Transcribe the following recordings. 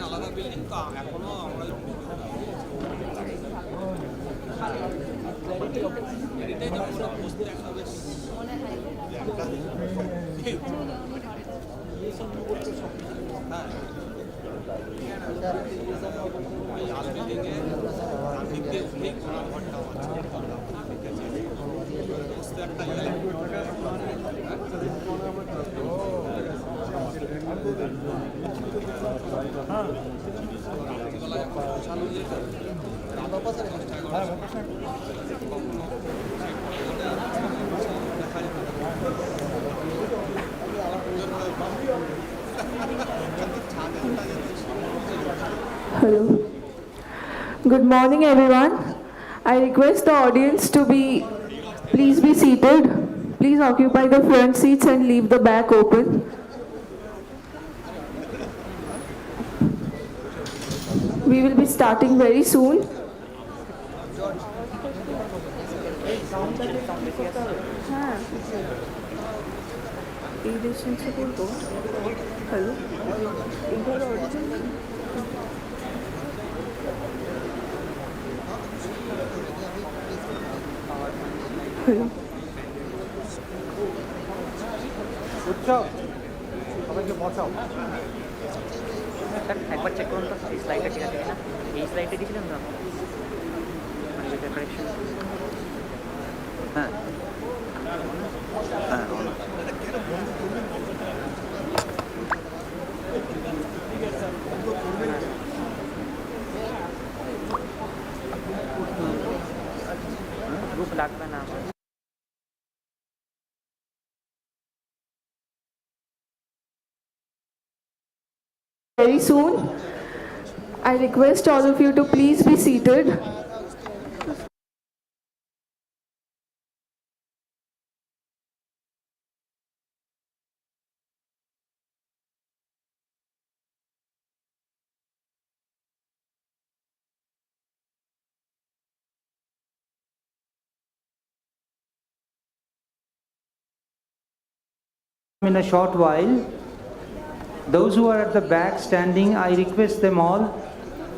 আলাদা বিল্ডিং তো এখনো আমরা বসতে একটা বেশ হ্যাঁ লাল বিল্ডিংয়ে দিক দিয়ে উঠেই ঘোরাঘরটা বসতে একটা Hello. Good morning, everyone. I request the audience to please be seated. Please occupy the front seats and leave the back open. We will be starting very soon. Hello. Hello. উৎসব সবাইকে বসাও স্যার একবার check করুন তো এই স্লাইডটা ঠিক আছে কিনা এই স্লাইডটা দিয়েছিলেন তো মানে যেটা কারেকশন হ্যাঁ হ্যাঁ গ্রুপ লাগবে না আমার Very soon. I request all of you to please be seated. In a short while. Those who are at the back standing, I request them all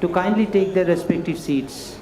to kindly take their respective seats.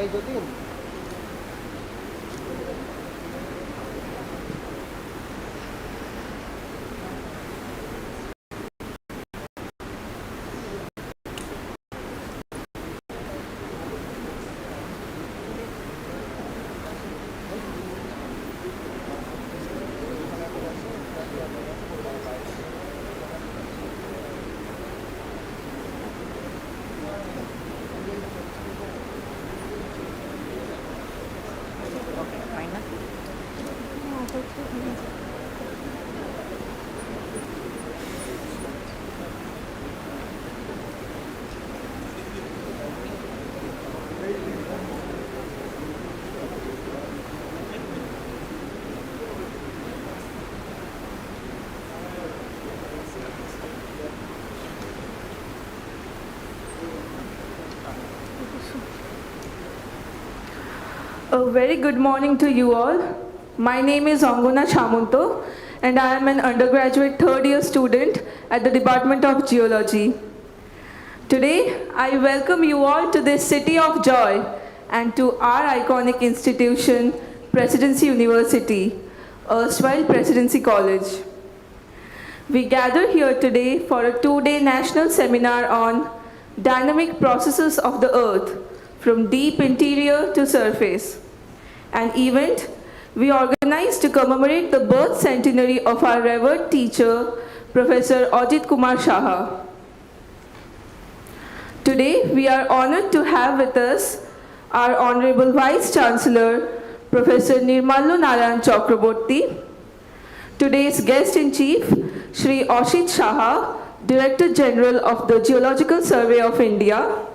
এই Jatin A very good morning to you all. My name is Angona Chamunto and I am an undergraduate third year student at the Department of Geology. Today, I welcome you all to this city of joy and to our iconic institution, Presidency University, erstwhile Presidency College. We gather here today for a two-day national seminar on dynamic processes of the earth from deep interior to surface, an event we organized to commemorate the birth centenary of our revered teacher, Professor Ajit Kumar Saha. Today, we are honored to have with us our Honorable Vice Chancellor, Professor Nirmallu Narayan Chakraborty, today's guest-in-chief, Shri Ashit Saha, Director General of the Geological Survey of India,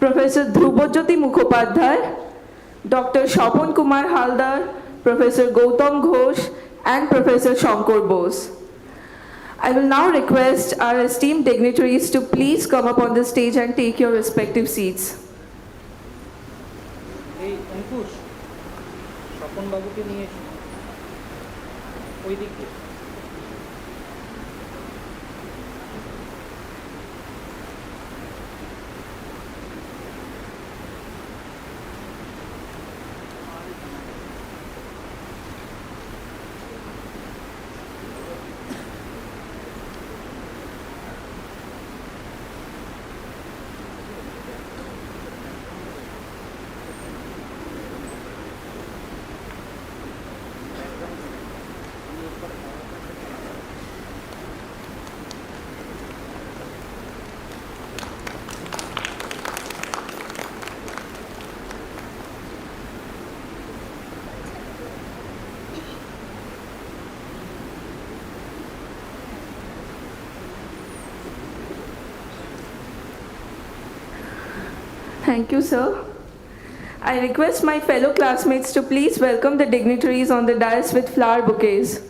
Professor Dhrubajyoti Mukhopadhyay, Dr. Shapon Kumar Haldar, Professor Gautam Ghosh, and Professor Shankar Bose. I will now request our esteemed dignitaries to please come up on the stage and take your respective seats. Hey, Ankush, Shapon Babuke niye eসো ওই দিক দিয়ে Thank you, sir. I request my fellow classmates to please welcome the dignitaries on the dais with flower bouquets.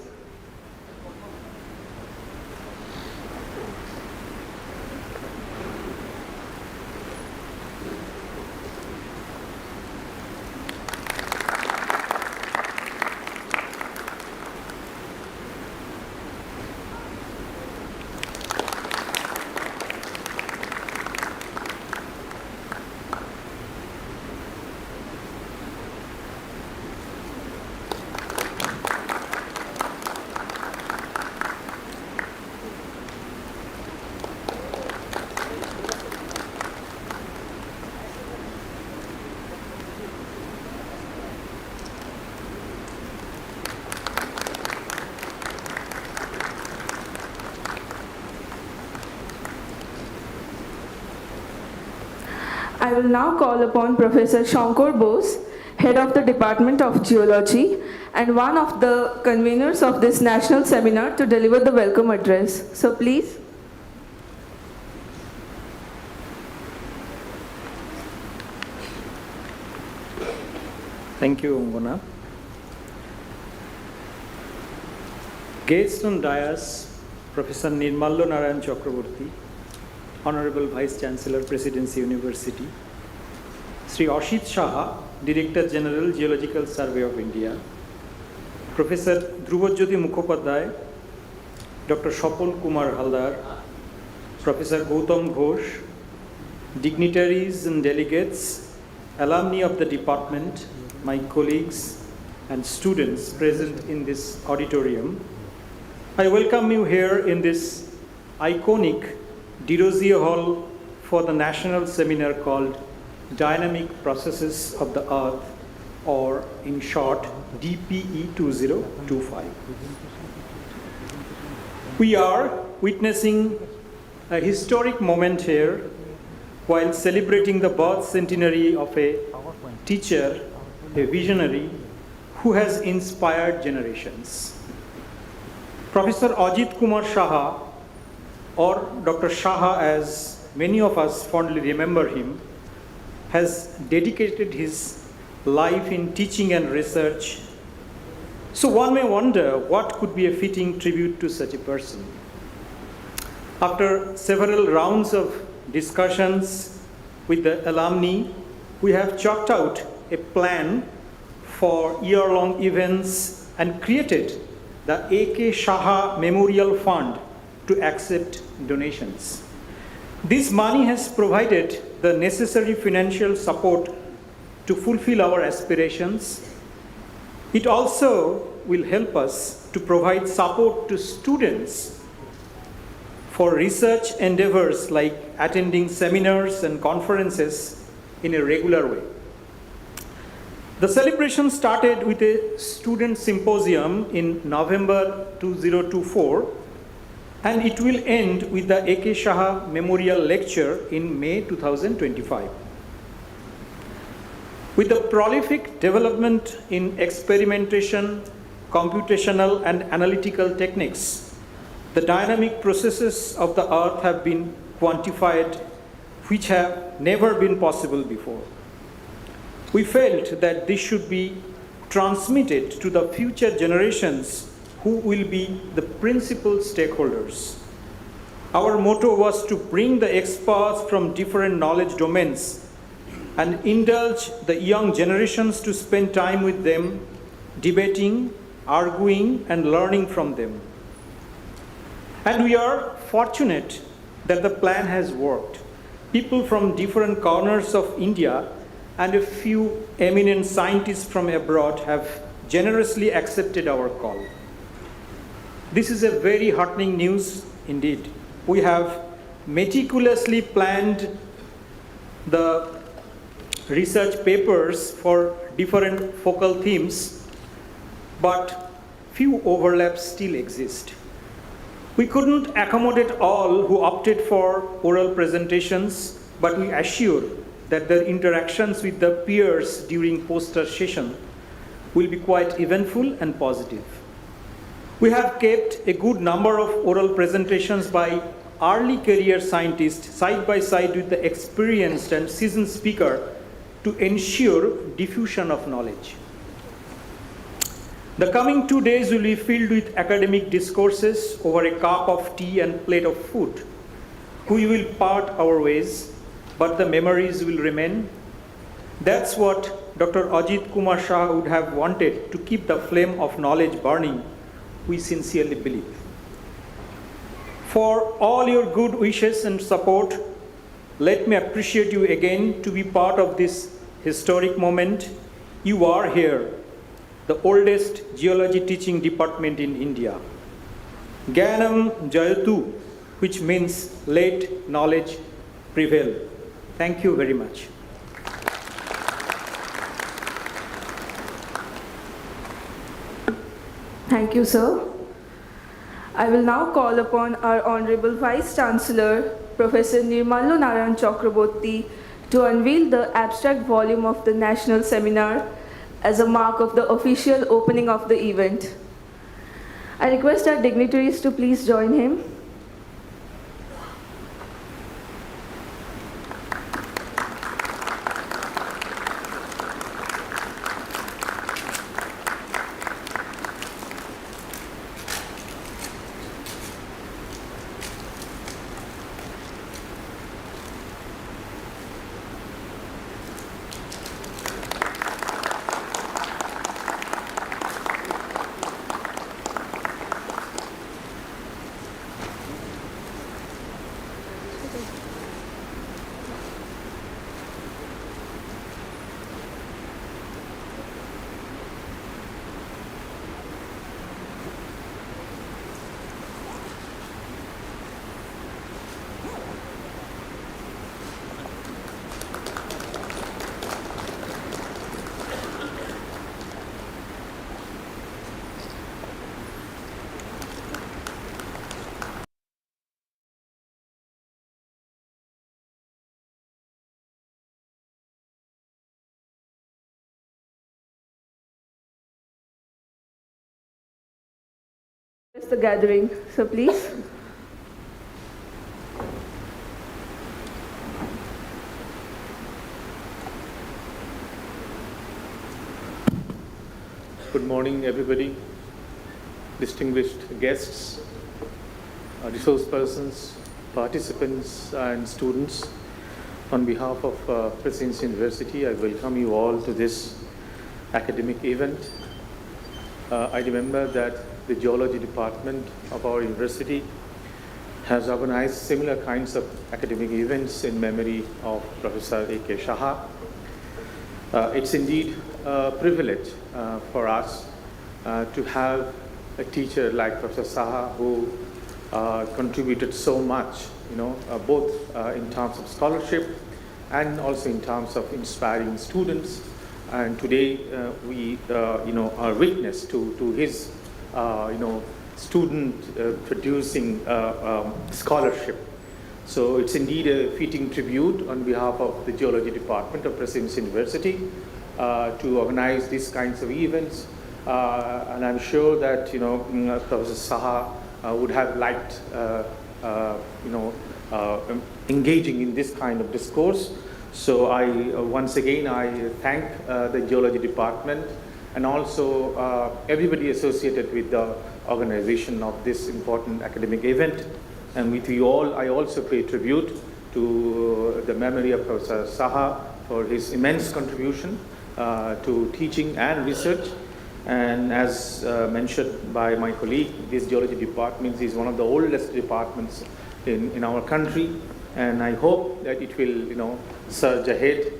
I will now call upon Professor Shankar Bose, Head of the Department of Geology and one of the conveners of this national seminar, to deliver the welcome address. So please. Thank you, Angona. Guest on dais, Professor Nirmallu Narayan Chakraborty, Honorable Vice Chancellor, Presidency University, Sri Ashit Saha, Director General, Geological Survey of India, Professor Dhrubajyoti Mukhopadhyay, Dr. Shapon Kumar Haldar, Professor Gautam Ghosh, dignitaries and delegates, alumni of the department, my colleagues and students present in this auditorium, I welcome you here in this iconic De Rosier Hall for the national seminar called Dynamic Processes of the Earth, or in short, DPE 2025. We are witnessing a historic moment here while celebrating the birth centenary of a teacher, a visionary who has inspired generations. Professor Ajit Kumar Saha, or Dr. Saha as many of us fondly remember him, has dedicated his life in teaching and research. So one may wonder what could be a fitting tribute to such a person. After several rounds of discussions with the alumni, we have chalked out a plan for year-long events and created the A.K. Saha Memorial Fund to accept donations. This money has provided the necessary financial support to fulfill our aspirations. It also will help us to provide support to students for research endeavors like attending seminars and conferences in a regular way. The celebration started with a student symposium in November 2024, and it will end with the A.K. Saha Memorial Lecture in May 2025. With the prolific development in experimentation, computational and analytical techniques, the dynamic processes of the earth have been quantified, which have never been possible before. We felt that this should be transmitted to the future generations who will be the principal stakeholders. Our motto was to bring the experts from different knowledge domains and indulge the young generations to spend time with them, debating, arguing, and learning from them. And we are fortunate that the plan has worked. People from different corners of India and a few eminent scientists from abroad have generously accepted our call. This is a very heartening news indeed. We have meticulously planned the research papers for different focal themes, but few overlaps still exist. We couldn't accommodate all who opted for oral presentations, but we assure that their interactions with the peers during poster session will be quite eventful and positive. We have kept a good number of oral presentations by early career scientists side by side with the experienced and seasoned speaker to ensure diffusion of knowledge. The coming 2 days will be filled with academic discourses over a cup of tea and plate of food. We will part our ways, but the memories will remain. That's what Dr. Ajit Kumar Shah would have wanted, to keep the flame of knowledge burning, we sincerely believe. For all your good wishes and support, let me appreciate you again to be part of this historic moment. You are here, the oldest geology teaching department in India. Gyanam Jayatu, which means let knowledge prevail. Thank you very much. Thank you, sir. I will now call upon our Honorable Vice Chancellor, Professor Nirmallo Narayan Chakraborty, to unveil the abstract volume of the National Seminar as a mark of the official opening of the event. I request our dignitaries to please join him. The gathering, so please. Good morning, everybody, distinguished guests, resource persons, participants, and students. On behalf of Presidency University, I welcome you all to this academic event. I remember that the geology department of our university has organized similar kinds of academic events in memory of Professor A.K. Saha. It's indeed a privilege for us to have a teacher like Professor Saha who contributed so much, both in terms of scholarship and also in terms of inspiring students. And today we, are witness to his, student producing scholarship. So it's indeed a fitting tribute on behalf of the Geology Department of Presidency University to organize these kinds of events. And I'm sure that, Professor Saha would have liked, engaging in this kind of discourse. So once again, I thank the Geology Department and also everybody associated with the organization of this important academic event. And with you all, I also pay tribute to the memory of Professor Saha for his immense contribution to teaching and research. And as mentioned by my colleague, this geology department is one of the oldest departments in our country. And I hope that it will, surge ahead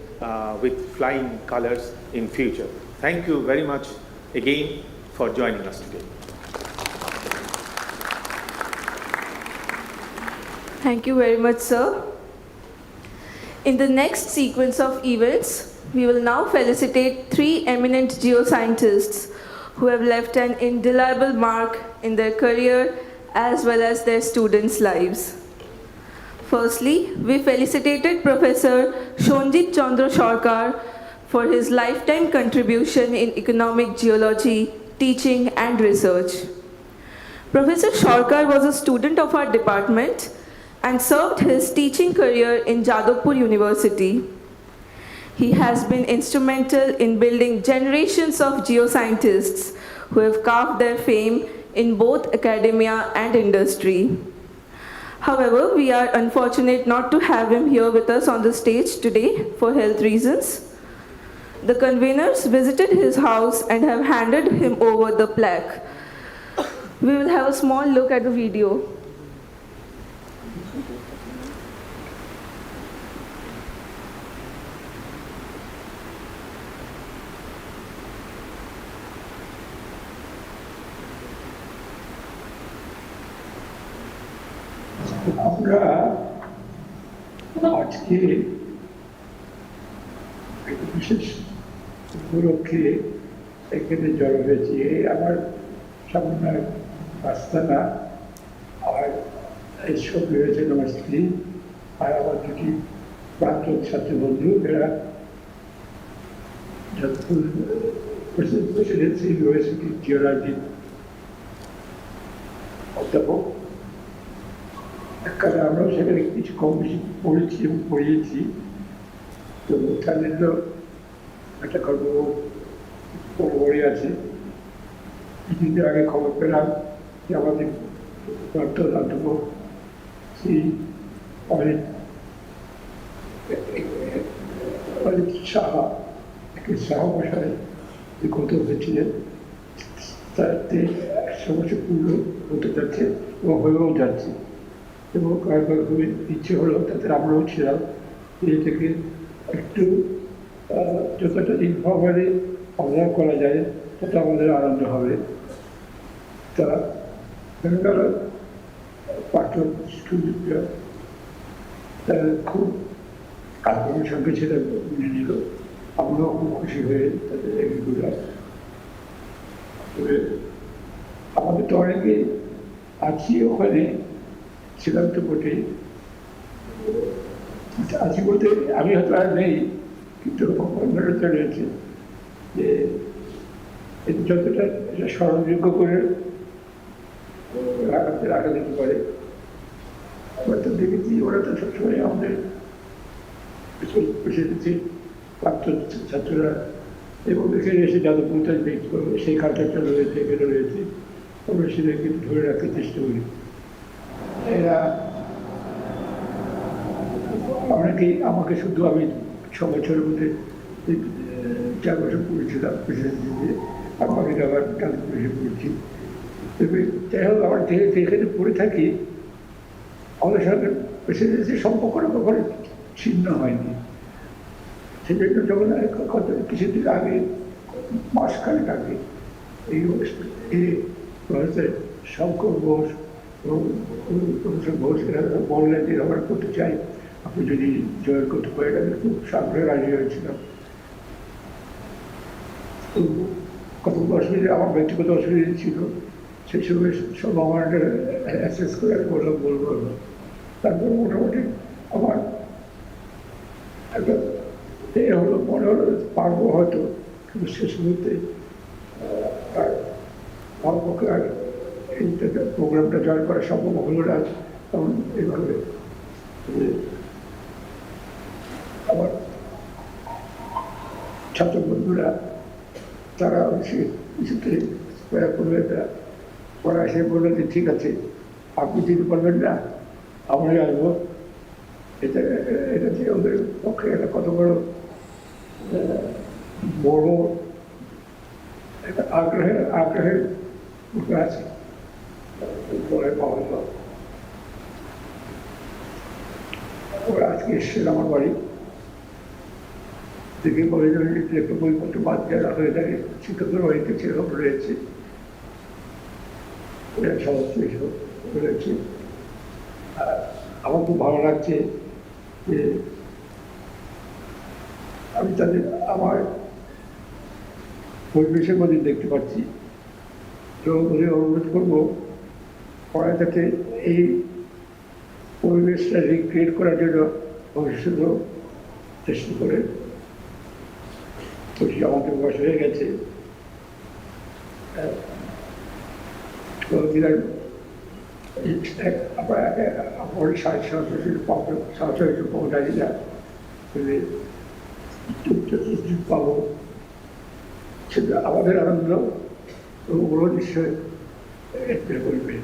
with flying colors in future. Thank you very much again for joining us today. Thank you very much, sir. In the next sequence of events, we will now felicitate 3 eminent geoscientists who have left an indelible mark in their career as well as their students' lives. Firstly, we felicitated Professor Shonjit Chandra Sarkar for his lifetime contribution in economic geology, teaching and research. Professor Sarkar was a student of our department and served his teaching career in Jadavpur University. He has been instrumental in building generations of geoscientists who have carved their fame in both academia and industry. However, we are unfortunate not to have him here with us on the stage today for health reasons. The conveners visited his house and have handed him over the plaque. We will have a small look at the video. আমরা আজকে একটা বিশেষ উপলক্ষে এখানে জড়ো হয়েছি। আমার সামনে আস্তানা আর এর সঙ্গে রয়েছেন আমার স্ত্রী আর আমার 2টি প্রাক্তন ছাত্রবন্ধু, এরা যাদবপুর প্রেসিডেন্সি ইউনিভার্সিটি জিওলজি অধ্যাপক। কারণ আমরাও সেখানে কিছু কম বেশি পড়েছি এবং পড়িয়েছি। তো তাদেরও একটা খবরই আছে। কিছুদিন আগে খবর পেলাম যে আমাদের প্রাক্তন অধ্যাপক শ্রী অনিত সাহা, সাহা মশাই গত হয়েছিলেন, তাতে 100 বছর পূর্ণ হতে যাচ্ছে এবং হয়েও যাচ্ছে। এবং কয়েকবার খুবই ইচ্ছে হলো, তাতে আমরাও ছিলাম, এই থেকে একটু যতটা ইনফর্মালি অবজার্ভ করা যায় তত আমাদের আনন্দ হবে। তা এখানকার প্রাক্তন স্টুডেন্টরা তারা খুব আগ্রহের সঙ্গে সেটা মেনে নিল। আমরাও খুব খুশি হয়ে তাদের এগুলো। তবে আমাদের তো অনেকে আছি ওখানে, ছিলাম তো বটেই। আছি বলতে আমি হয়তো আর নেই, কিন্তু অন্যরা তো রয়েছে যে যতটা এটা স্মরণযোগ্য করে রাখা যেতে পারে। হয়তো দেখেছি ওরা তো সবসময় আমাদের প্রেসিডেন্সি প্রাক্তন ছাত্ররা এবং এখানে এসে যাদবপুরটা দেখতে পারবে, সেই কালচারটা রয়েছে, এখানে রয়েছে, আমরা সেটাকে ধরে রাখতে চেষ্টা করি। এরা অনেকেই আমাকে শুধু আমি 6 বছরের মধ্যে 4 বছর পড়েছিলাম প্রেসিডেন্সিতে, আর বাকিটা আবার ক্যালকুলেশন পড়ছি। তবে যাই হোক, আমার যেখানে পড়ে থাকি আমাদের সঙ্গে প্রেসিডেন্সির সম্পর্কটা কখনো ছিন্ন হয়নি। সেই জন্য যখন কত কিছুদিন আগে, মাসখানেক আগে, এই প্রফেসর শঙ্কর ঘোষ এবং প্রফেসর ঘোষ এরা বললেন যে আমরা করতে চাই, আপনি যদি জয়েন করতে পারেন, আমি খুব সাগ্রহে রাজি হয়েছিলাম। তো কত অসুবিধা, আমার ব্যক্তিগত অসুবিধা ছিল, সেই সময় সব আমার অ্যাসেস করে আমি বলবো। তারপর মোটামুটি আমার একটা হলো, মনে হলো পারবো হয়তো, কিন্তু শেষ মুহূর্তে আর আমার পক্ষে আর এই প্রোগ্রামটা জয়েন করা সম্ভব হলো না। তখন এইভাবে আমার ছাত্র বন্ধুরা তারা কিছুতে করবে, ওরা এসে বললো যে ঠিক আছে, আপনি যদি পারবেন না আমরাই আসবো। এটা যে ওদের পক্ষে একটা কত বড় একটা আগ্রহের মুখে আছে পরে পাওয়া গেল। ওরা আজকে এসছেন আমার বাড়ি দেখে বলে একটা বইপত্র বাদ দেওয়া হয়ে থাকে, শিক্ষকের বাড়িতে সেরকম রয়েছে, ওরা সমস্ত এসব রয়েছে। আমার খুব ভালো লাগছে যে আমি তাদের আমার পরিবেশের মধ্যে দেখতে পাচ্ছি, এবং অনুরোধ করবো ওরা যাতে এই পরিবেশটা রিক্রিয়েট করার জন্য ভবিষ্যতেও চেষ্টা করে। আমাদের বয়স হয়ে গেছে, আমরা সাহায্য জানি না পাবো, সেটা আমাদের আনন্দ ওগুলো নিশ্চয় করবে।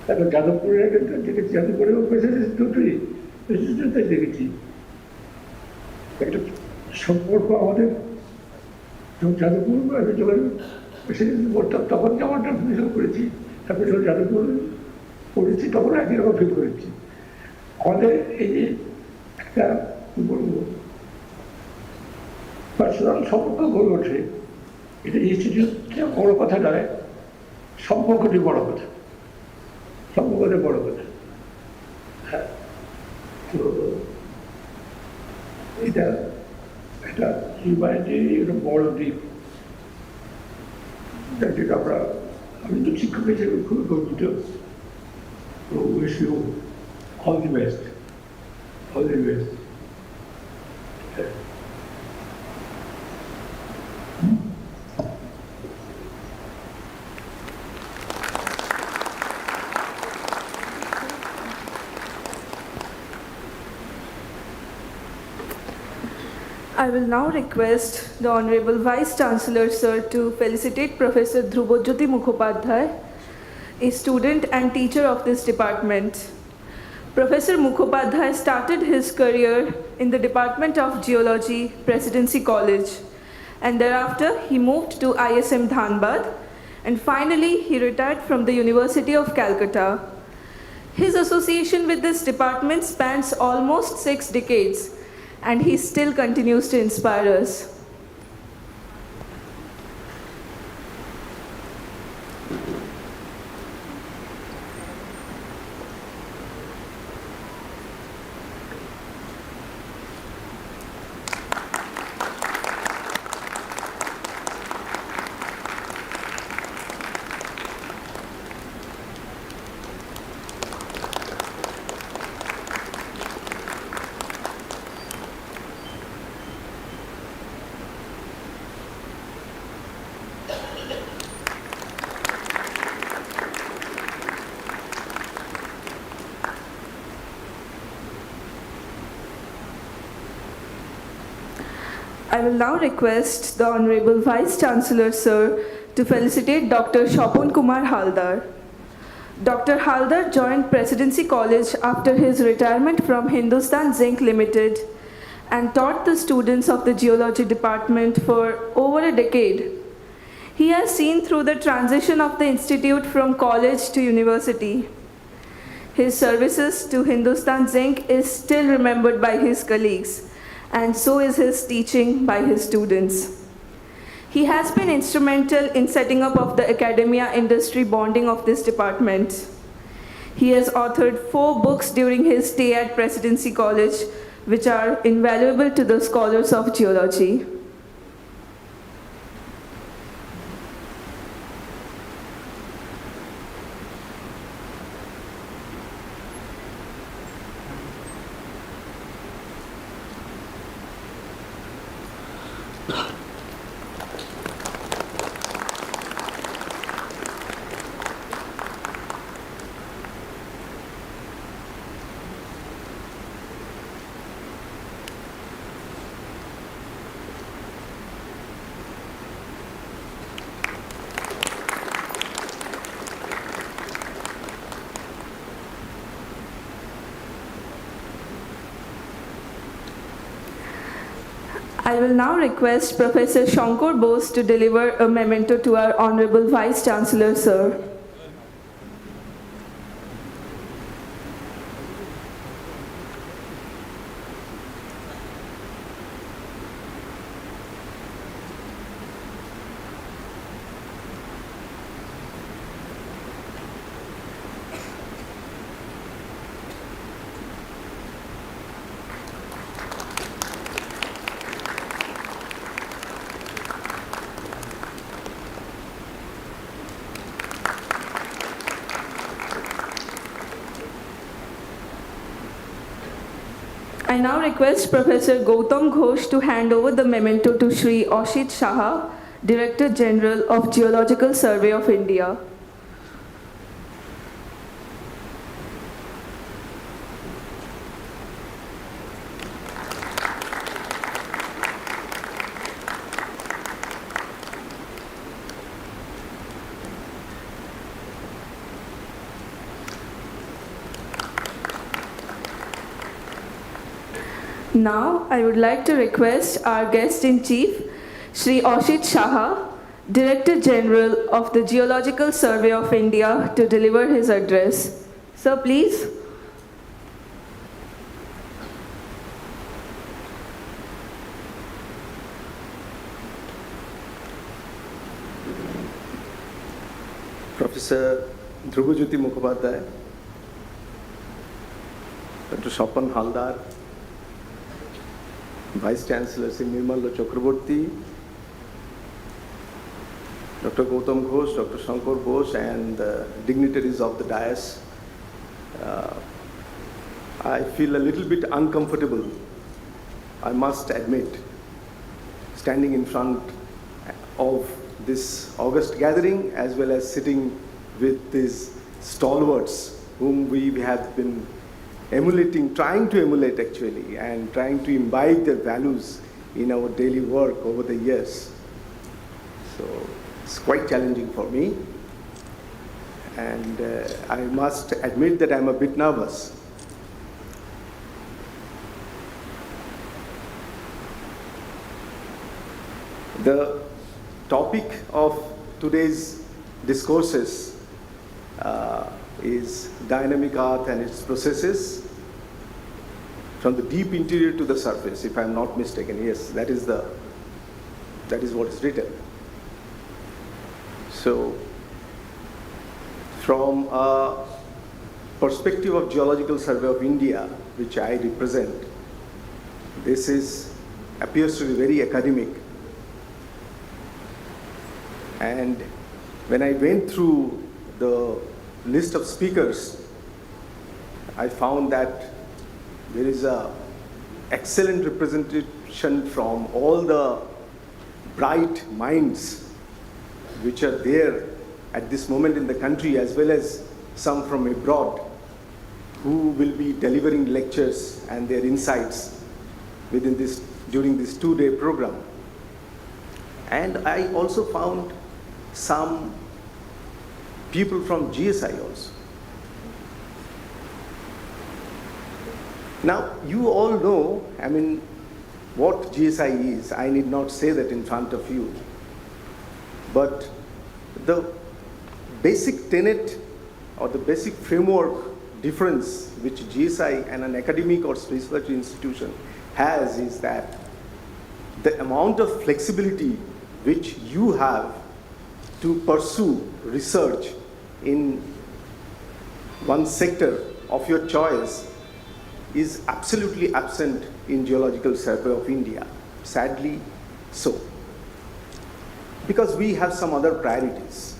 তারপর যাদবপুরের দেখেছি, যাদবপুরেও দুটোই দেখেছি একটা সম্পর্ক আমাদের। যাদবপুর যখন প্রেসিডেন্সি পড়তাম তখন যেমনটা ফিল করেছি, তারপরে যখন যাদবপুর পড়েছি তখন একই রকম ফিল করেছি। আমাদের এই যে একটা কি বলবো পার্সোনাল সম্পর্ক গড়ে ওঠে, এটা ইনস্টিটিউটটা বড় কথা নয়, সম্পর্কটি বড় কথা, সম্পর্কটা বড় কথা। হ্যাঁ, তো এটা একটা হিউম্যানিটির একটা বড় দিক, যেটা আমি তো শিক্ষক হিসেবে খুবই গর্বিত। তো wish you all the best, all the best. I will now request the Honorable Vice Chancellor Sir to felicitate Professor Dhrubojyoti Mukhopadhyay, a student and teacher of this department. Professor Mukhopadhyay started his career in the Department of Geology, Presidency College, and thereafter he moved to ISM Dhanbad, and finally he retired from the University of Calcutta. His association with this department spans almost 6 decades, and he still continues to inspire us. I will now request the Honorable Vice Chancellor Sir to felicitate Dr. Shopon Kumar Haldar. Dr. Haldar joined Presidency College after his retirement from Hindustan Zinc Limited and taught the students of the Geology Department for over a decade. He has seen through the transition of the institute from college to university. His services to Hindustan Zinc is still remembered by his colleagues, and so is his teaching by his students. He has been instrumental in setting up of the academia-industry bonding of this department. He has authored 4 books during his stay at Presidency College, which are invaluable to the scholars of geology. I will now request Professor Shankar Bose to deliver a memento to our Honorable Vice Chancellor, sir. I now request Professor Gautam Ghosh to hand over the memento to Shri Ashit Saha, Director General of Geological Survey of India. Now, I would like to request our guest-in-chief, Shri Ashit Saha, Director General of the Geological Survey of India, to deliver his address. Sir, please. Professor Dhrubajyoti Mukhopadhyay, Dr. Swapan Haldar, Vice Chancellor Sri Nirmalla Chakraborty, Dr. Gautam Ghosh, Dr. Shankar Bose, and dignitaries of the dais. I feel a little bit uncomfortable, I must admit, standing in front of this august gathering as well as sitting with these stalwarts whom we have been emulating, trying to emulate actually, and trying to imbibe their values in our daily work over the years. So it's quite challenging for me, and I must admit that I'm a bit nervous. The topic of today's discourses is dynamic earth and its processes from the deep interior to the surface, if I'm not mistaken. Yes, that is what is written. So, from a perspective of Geological Survey of India, which I represent, this appears to be very academic. And when I went through the list of speakers, I found that there is an excellent representation from all the bright minds which are there at this moment in the country, as well as some from abroad who will be delivering lectures and their insights during this 2-day program. And I also found some people from GSI also, Now, you all know, I mean, what GSI is. I need not say that in front of you. But the basic tenet or the basic framework difference which GSI and an academic or research institution has is that the amount of flexibility which you have to pursue research in one sector of your choice is absolutely absent in Geological Survey of India, sadly so. Because we have some other priorities.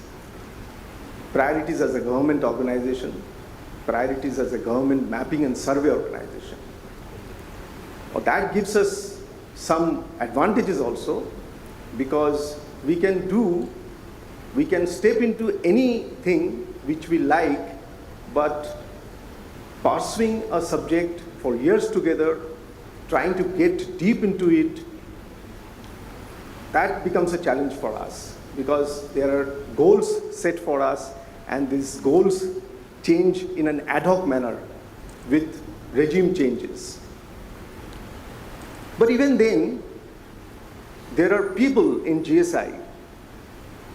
Priorities as a government organization, priorities as a government mapping and survey organization. Well, that gives us some advantages also, because we can step into anything which we like, but pursuing a subject for years together, trying to get deep into it, that becomes a challenge for us, because there are goals set for us, and these goals change in an ad hoc manner with regime changes. But even then, there are people in GSI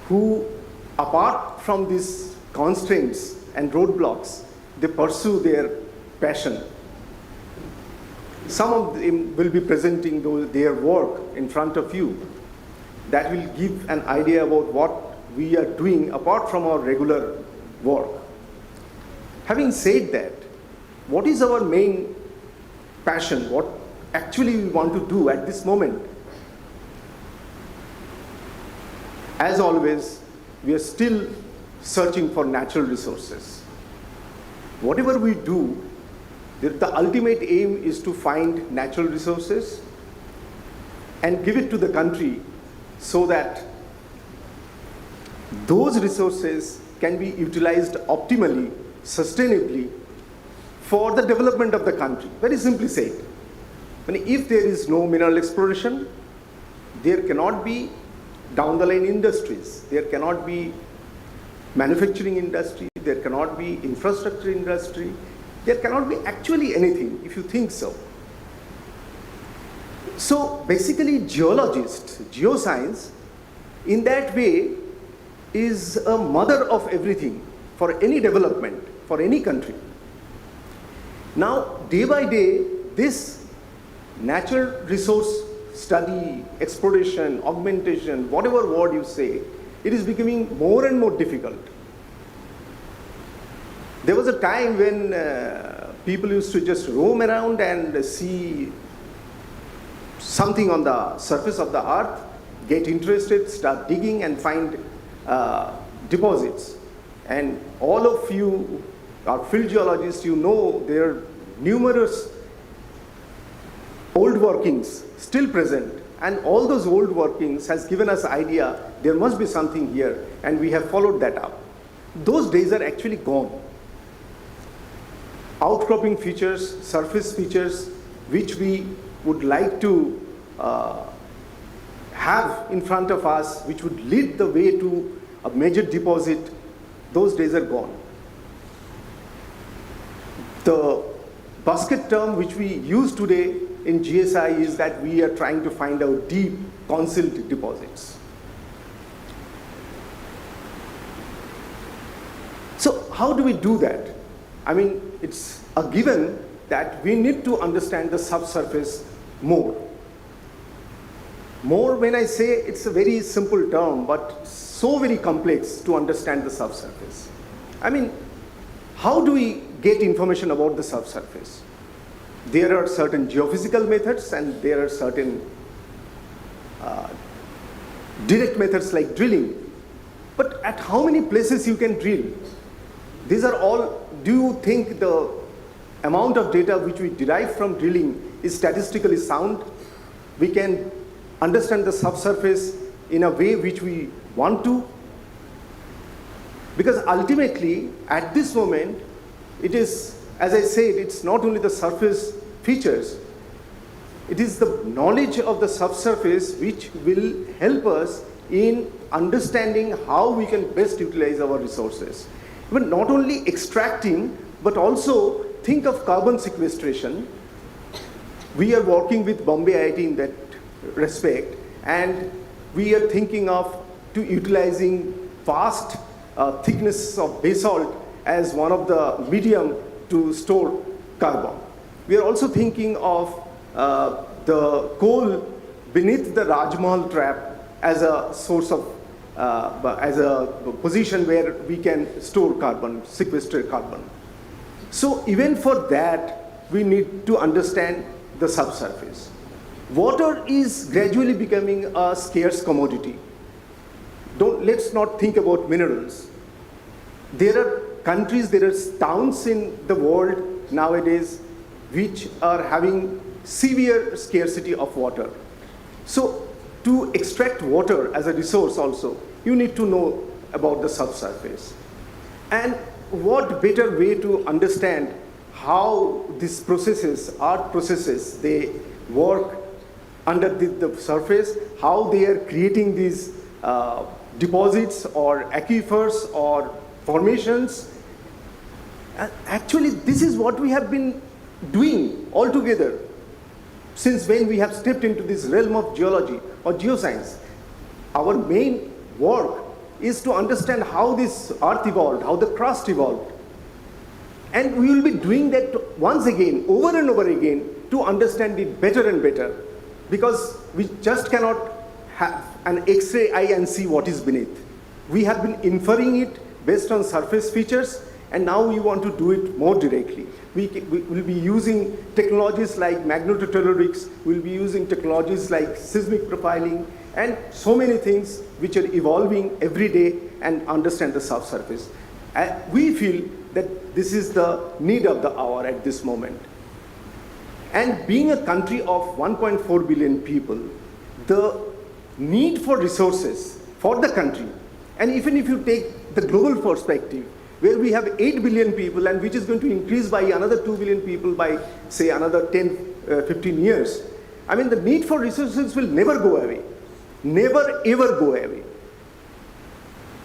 who, apart from these constraints and roadblocks, they pursue their passion. Some of them will be presenting their work in front of you. That will give an idea about what we are doing apart from our regular work. Having said that, what is our main passion? What actually we want to do at this moment? As always, we are still searching for natural resources. Whatever we do, the ultimate aim is to find natural resources and give it to the country so that those resources can be utilized optimally, sustainably for the development of the country. Very simply said, if there is no mineral exploration, there cannot be down the line industries, there cannot be manufacturing industry, there cannot be infrastructure industry, there cannot be actually anything if you think so. So basically geologists, geoscience in that way is a mother of everything for any development, for any country. Now day by day, this natural resource study, exploration, augmentation, whatever word you say, it is becoming more and more difficult. There was a time when people used to just roam around and see something on the surface of the earth, get interested, start digging and find deposits. And all of you are field geologists, you know there are numerous old workings still present, and all those old workings has given us idea there must be something here, and we have followed that up. Those days are actually gone. Outcropping features, surface features, which we would like to have in front of us, which would lead the way to a major deposit, those days are gone. The basket term which we use today in GSI is that we are trying to find out deep concealed deposits. So how do we do that? I mean, it's a given that we need to understand the subsurface more. More, when I say, it's a very simple term, but so very complex to understand the subsurface. I mean, how do we get information about the subsurface? There are certain geophysical methods and there are certain direct methods like drilling. But at how many places you can drill? These are all, do you think the amount of data which we derive from drilling is statistically sound? We can understand the subsurface in a way which we want to? Because ultimately, at this moment, it is, as I said, it's not only the surface features, it is the knowledge of the subsurface which will help us in understanding how we can best utilize our resources. But not only extracting, but also think of carbon sequestration, We are working with Bombay IIT in that respect, and we are thinking of to utilizing vast thickness of basalt as one of the medium to store carbon. We are also thinking of the coal beneath the Rajmahal trap as a source of, as a position where we can store carbon, sequester carbon. So even for that, we need to understand the subsurface. Water is gradually becoming a scarce commodity. Let's not think about minerals. There are countries, there are towns in the world nowadays which are having severe scarcity of water. So to extract water as a resource also, you need to know about the subsurface. And what better way to understand how these processes, art processes, they work under the surface, how they are creating these deposits or aquifers or formations. Actually, this is what we have been doing all together since when we have stepped into this realm of geology or geoscience. Our main work is to understand how this earth evolved, how the crust evolved. And we will be doing that once again, over and over again, to understand it better and better. Because we just cannot have an X-ray eye and see what is beneath. We have been inferring it based on surface features, and now we want to do it more directly. We will be using technologies like magnetotellurics, we'll be using technologies like seismic profiling, and so many things which are evolving every day and understand the subsurface. We feel that this is the need of the hour at this moment. And being a country of 1.4 billion people, the need for resources for the country, and even if you take the global perspective, where we have 8 billion people and which is going to increase by another 2 billion people by, say, another 10, 15 years, I mean, the need for resources will never go away. Never, ever go away.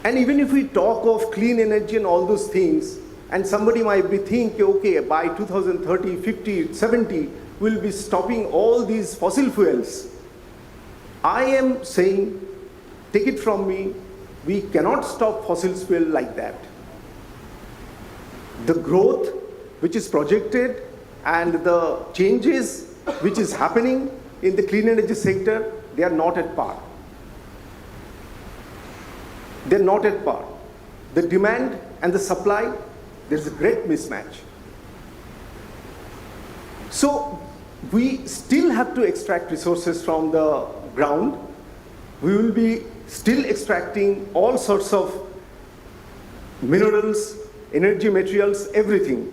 And even if we talk of clean energy and all those things, and somebody might be thinking, okay, by 2030, 50, 70, we'll be stopping all these fossil fuels. I am saying, take it from me, we cannot stop fossil fuel like that. The growth which is projected and the changes which is happening in the clean energy sector, they are not at par. They're not at par. The demand and the supply, there's a great mismatch. So we still have to extract resources from the ground. We will be still extracting all sorts of minerals, energy materials, everything.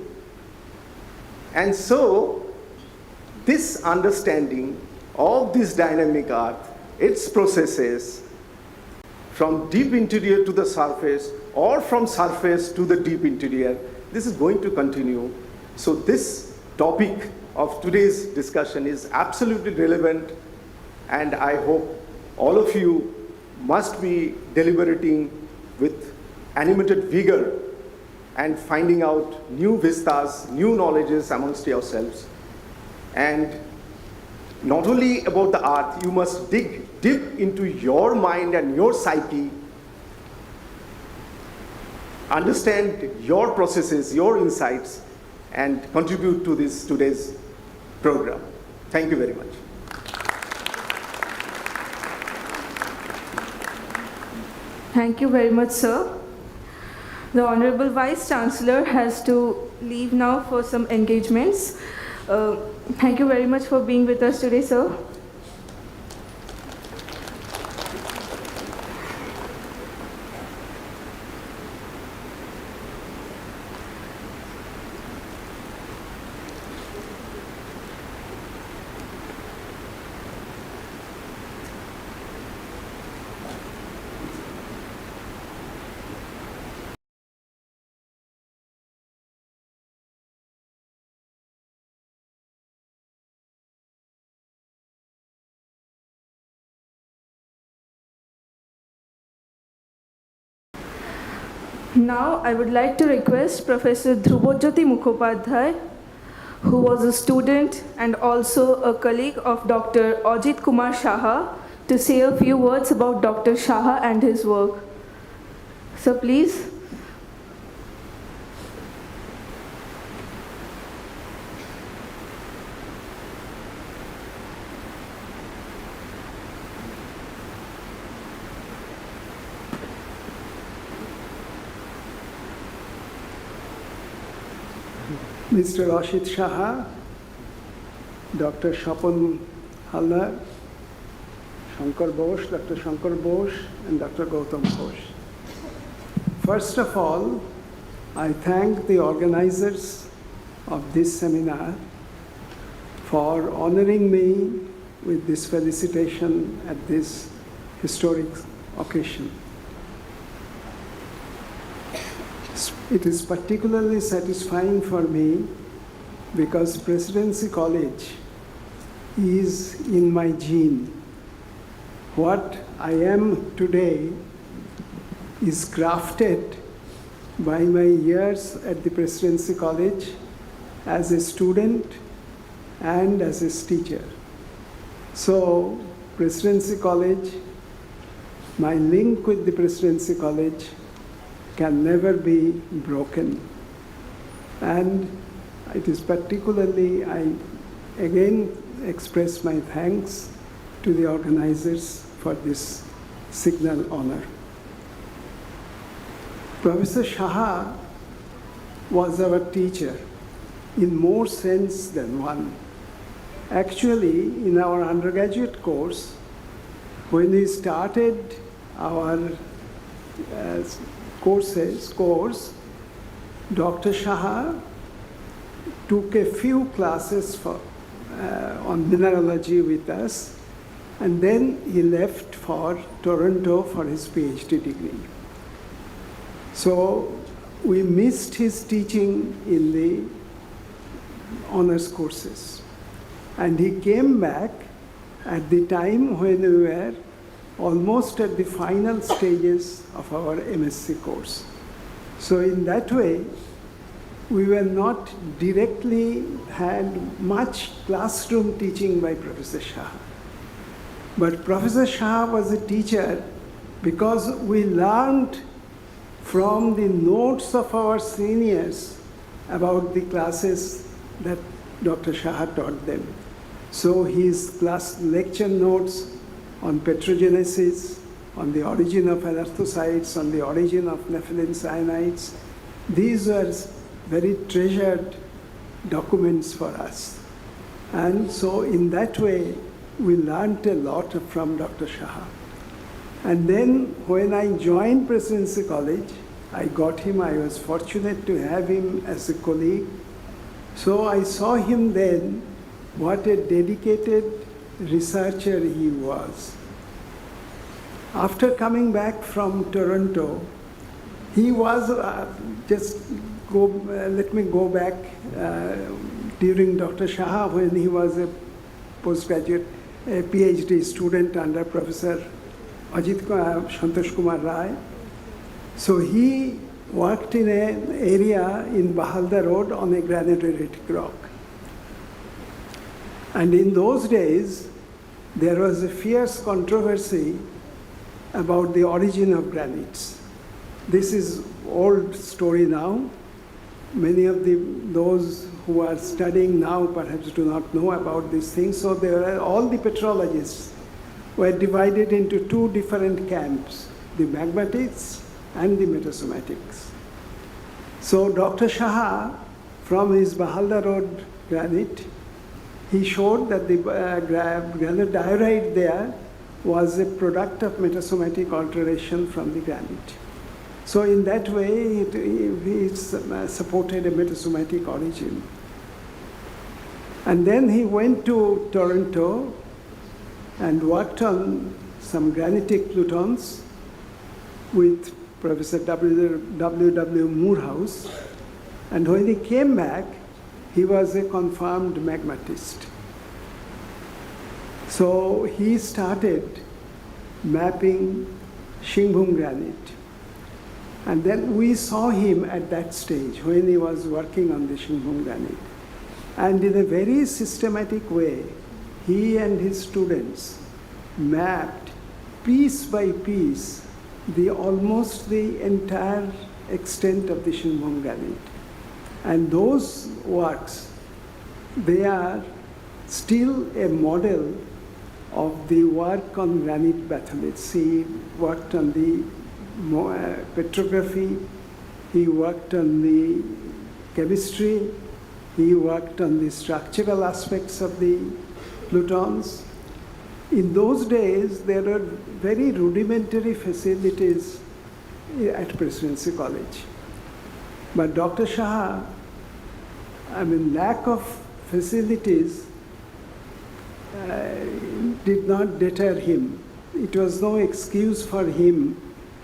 And so this understanding of this dynamic earth, its processes, from deep interior to the surface or from surface to the deep interior, this is going to continue. So this topic of today's discussion is absolutely relevant, and I hope all of you must be deliberating with animated vigor and finding out new vistas, new knowledges amongst yourselves. And not only about the art, you must dig deep into your mind and your psyche, understand your processes, your insights, and contribute to this today's program. Thank you very much. Thank you very much, sir. The Honorable Vice Chancellor has to leave now for some engagements. Thank you very much for being with us today, sir. Now, I would like to request Professor Dhrubajyoti Mukhopadhyay, who was a student and also a colleague of Dr. Ajit Kumar Saha, to say a few words about Dr. Saha and his work. So please. Mr. Ashit Saha, Dr. Shapon Halnar, Shankar Bose, Dr. Shankar Bose, and Dr. Gautam Bose. First of all, I thank the organizers of this seminar for honoring me with this felicitation at this historic occasion. It is particularly satisfying for me because Presidency College is in my gene. What I am today is crafted by my years at the Presidency College as a student and as a teacher. So, Presidency College, my link with the Presidency College can never be broken. And it is particularly, I again express my thanks to the organizers for this signal honor. Professor Saha was our teacher in more sense than one. Actually, in our undergraduate course, when we started our course, Dr. Saha took a few classes on mineralogy with us, and then he left for Toronto for his PhD degree. So we missed his teaching in the honors courses. And he came back at the time when we were almost at the final stages of our MSc course. So in that way, we were not directly had much classroom teaching by Professor Saha. But Professor Saha was a teacher because we learned from the notes of our seniors about the classes that Dr. Saha taught them. So his class lecture notes on petrogenesis, on the origin of anorthosites, on the origin of nepheline cyanides. These were very treasured documents for us. And so in that way, we learned a lot from Dr. Saha. And then when I joined Presidency College, I got him, I was fortunate to have him as a colleague. So I saw him then, what a dedicated researcher he was. After coming back from Toronto, he was, let me go back during Dr. Saha when he was a postgraduate, a PhD student under Professor Santosh Kumar Rai. So he worked in an area in Bahalda Road on a granodioritic rock. And in those days, there was a fierce controversy about the origin of granites. This is old story now. Many of those who are studying now perhaps do not know about these things. So all the petrologists were divided into two different camps, the magmatists and the metasomatics. So Dr. Saha, from his Bahalda Road granite, he showed that the granodiorite there was a product of metasomatic alteration from the granite. So in that way, he supported a metasomatic origin. And then he went to Toronto and worked on some granitic plutons with Professor W.W. Moorhouse. And when he came back, he was a confirmed magmatist. So he started mapping Shingbhum granite. And then we saw him at that stage when he was working on the Shingbhum granite. And in a very systematic way, he and his students mapped piece by piece almost the entire extent of the Shingbhum granite. And those works, they are still a model of the work on granite batholiths. He worked on the petrography, he worked on the chemistry, he worked on the structural aspects of the plutons. In those days, there were very rudimentary facilities at Presidency College. But Dr. Saha, lack of facilities did not deter him. It was no excuse for him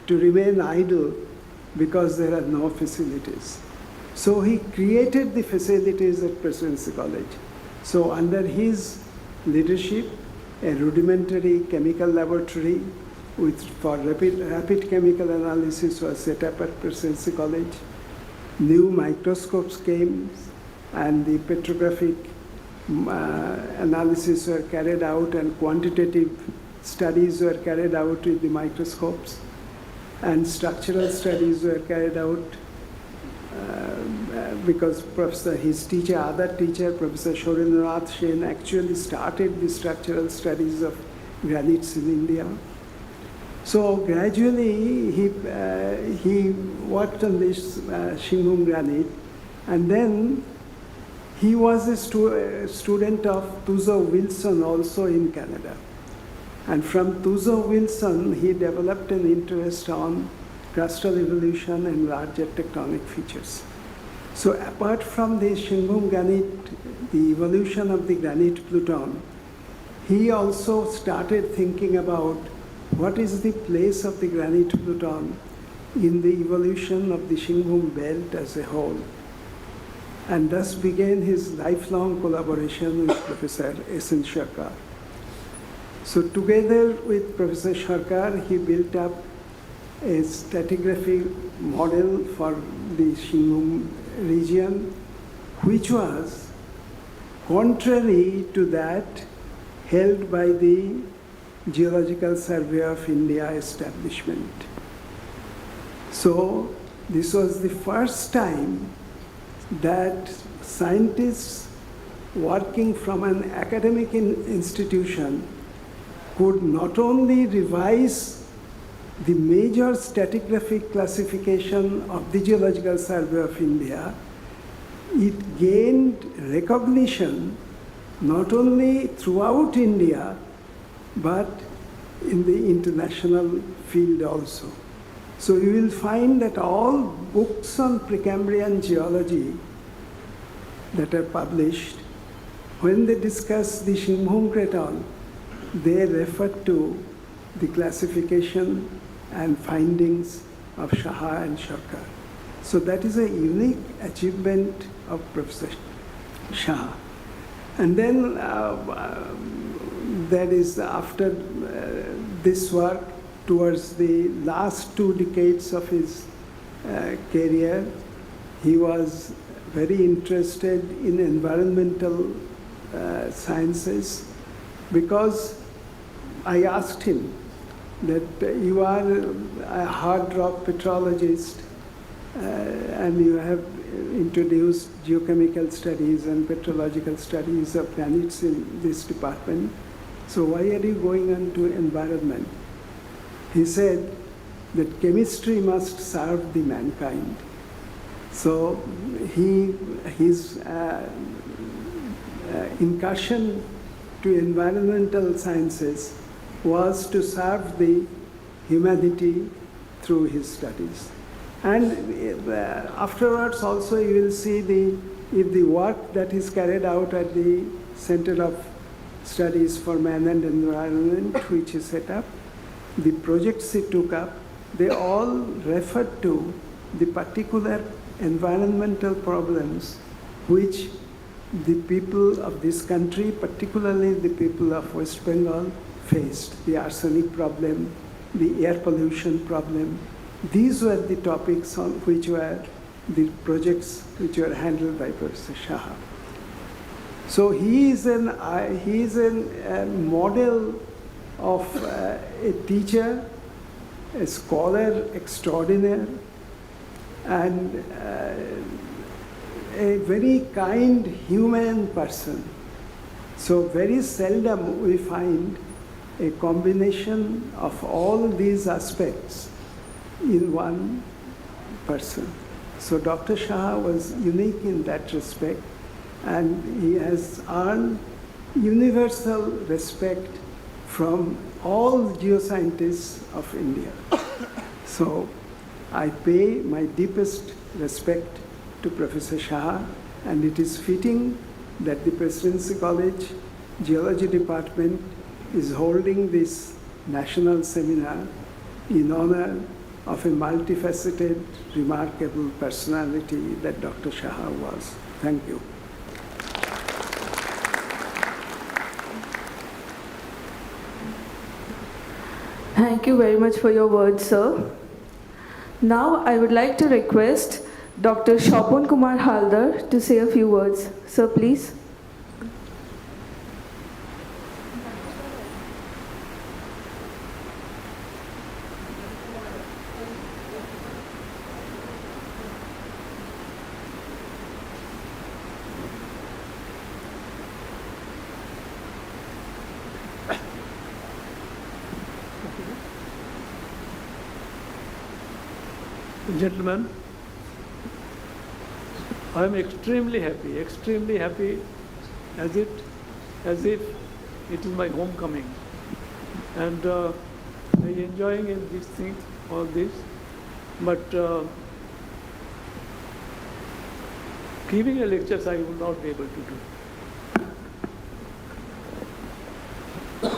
to remain idle because there are no facilities. So he created the facilities at Presidency College. So under his leadership, a rudimentary chemical laboratory for rapid chemical analysis was set up at Presidency College. New microscopes came and the petrographic analysis were carried out and quantitative studies were carried out with the microscopes and structural studies were carried out because other teacher, Professor Shorendranath Sen, actually started the structural studies of granites in India. So gradually he worked on this Shingbhum granite, and then he was a student of Tuzo Wilson also in Canada. And from Tuzo Wilson, he developed an interest on crustal evolution and larger tectonic features. So apart from the Shingbhum granite, the evolution of the granite pluton, he also started thinking about what is the place of the granite pluton in the evolution of the Shingbhum belt as a whole. And thus began his lifelong collaboration with Professor S.N. Sarkar. So together with Professor Sarkar, he built up a stratigraphy model for the Shingbhum region, which was contrary to that held by the Geological Survey of India establishment. So this was the first time that scientists working from an academic institution could not only revise the major stratigraphic classification of the Geological Survey of India, it gained recognition not only throughout India, but in the international field also. So you will find that all books on Precambrian geology that are published, when they discuss the Shingbhum Craton, they refer to the classification and findings of Saha and Sarkar. So that is a unique achievement of Professor Saha. And then that is after this work, towards the last 2 decades of his career, he was very interested in environmental sciences, because I asked him that you are a hard rock petrologist and you have introduced geochemical studies and petrological studies of granites in this department. So why are you going on to environment? He said that chemistry must serve the mankind. So his incursion to environmental sciences was to serve the humanity through his studies. And afterwards also you will see if the work that is carried out at the Center of Studies for Man and Environment, which is set up, the projects he took up, they all referred to the particular environmental problems which the people of this country, particularly the people of West Bengal, faced. The arsenic problem, the air pollution problem. These were the topics on which were the projects which were handled by Professor Saha. So he is a model of a teacher, a scholar extraordinaire, and a very kind, human person. So very seldom we find a combination of all these aspects in one person. So Dr. Saha was unique in that respect, and he has earned universal respect from all geoscientists of India. So I pay my deepest respect to Professor Saha, and it is fitting that the Presidency College Geology Department is holding this national seminar in honor of a multifaceted, remarkable personality that Dr. Saha was. Thank you. Thank you very much for your words, sir. Now I would like to request Dr. Shapon Kumar Haldar to say a few words. Sir, please. Gentlemen, I am extremely happy as if it is my homecoming. And I am enjoying in these things, all this. But giving a lectures I will not be able to do.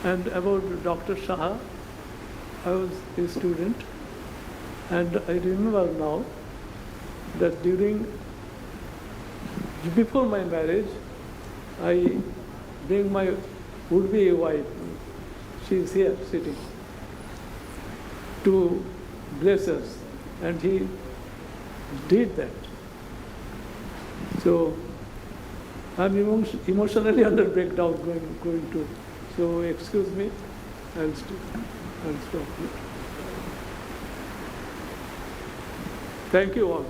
And about Dr. Saha, I was a student, and I remember now that before my marriage, I bring my would-be wife, she is here sitting, to bless us, and he did that. So I'm emotionally under breakdown going to. So excuse me, I'll stop here. Thank you all.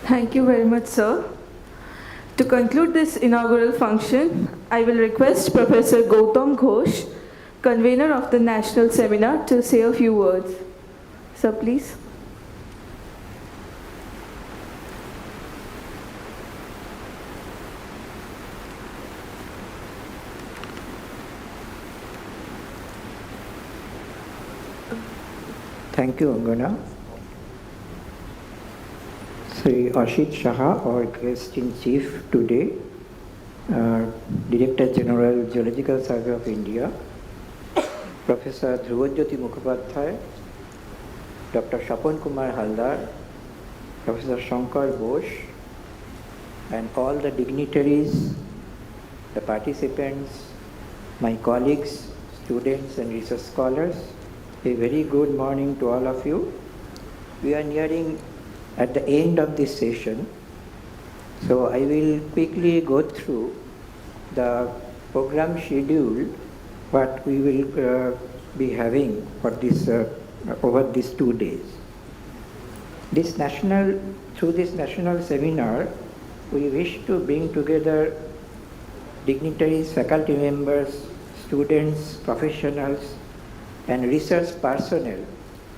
Thank you very much, sir. To conclude this inaugural function, I will request Professor Gautam Ghosh, convener of the National Seminar, to say a few words. Sir, please. Thank you, Angana. Sri Ashit Saha, our guest in chief today, Director General, Geological Survey of India, Professor Dhruvajyoti Mukhopadhyay, Dr. Shapon Kumar Haldar, Professor Shankar Ghosh, and all the dignitaries, the participants, my colleagues, students and research scholars, a very good morning to all of you. We are nearing at the end of this session, so I will quickly go through the program schedule, what we will be having for this over these 2 days. Through this national seminar, we wish to bring together dignitaries, faculty members, students, professionals, and research personnel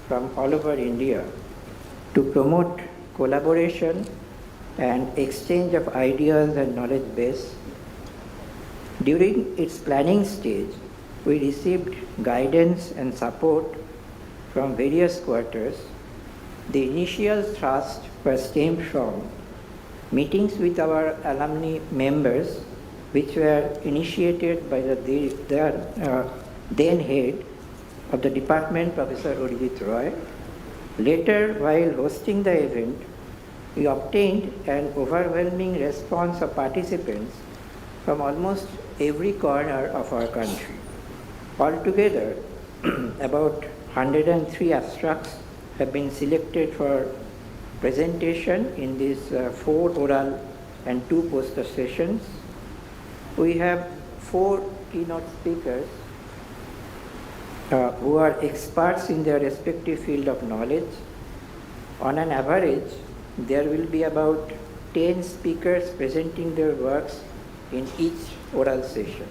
from all over India to promote collaboration and exchange of ideas and knowledge base. During its planning stage, we received guidance and support from various quarters. The initial thrust was stemmed from meetings with our alumni members, which were initiated by their then head of the department, Professor Urijit Roy, Later, while hosting the event, we obtained an overwhelming response of participants from almost every corner of our country. Altogether, about 103 abstracts have been selected for presentation in these 4 oral and 2 poster sessions. We have 4 keynote speakers who are experts in their respective field of knowledge. On an average, there will be about 10 speakers presenting their works in each oral session.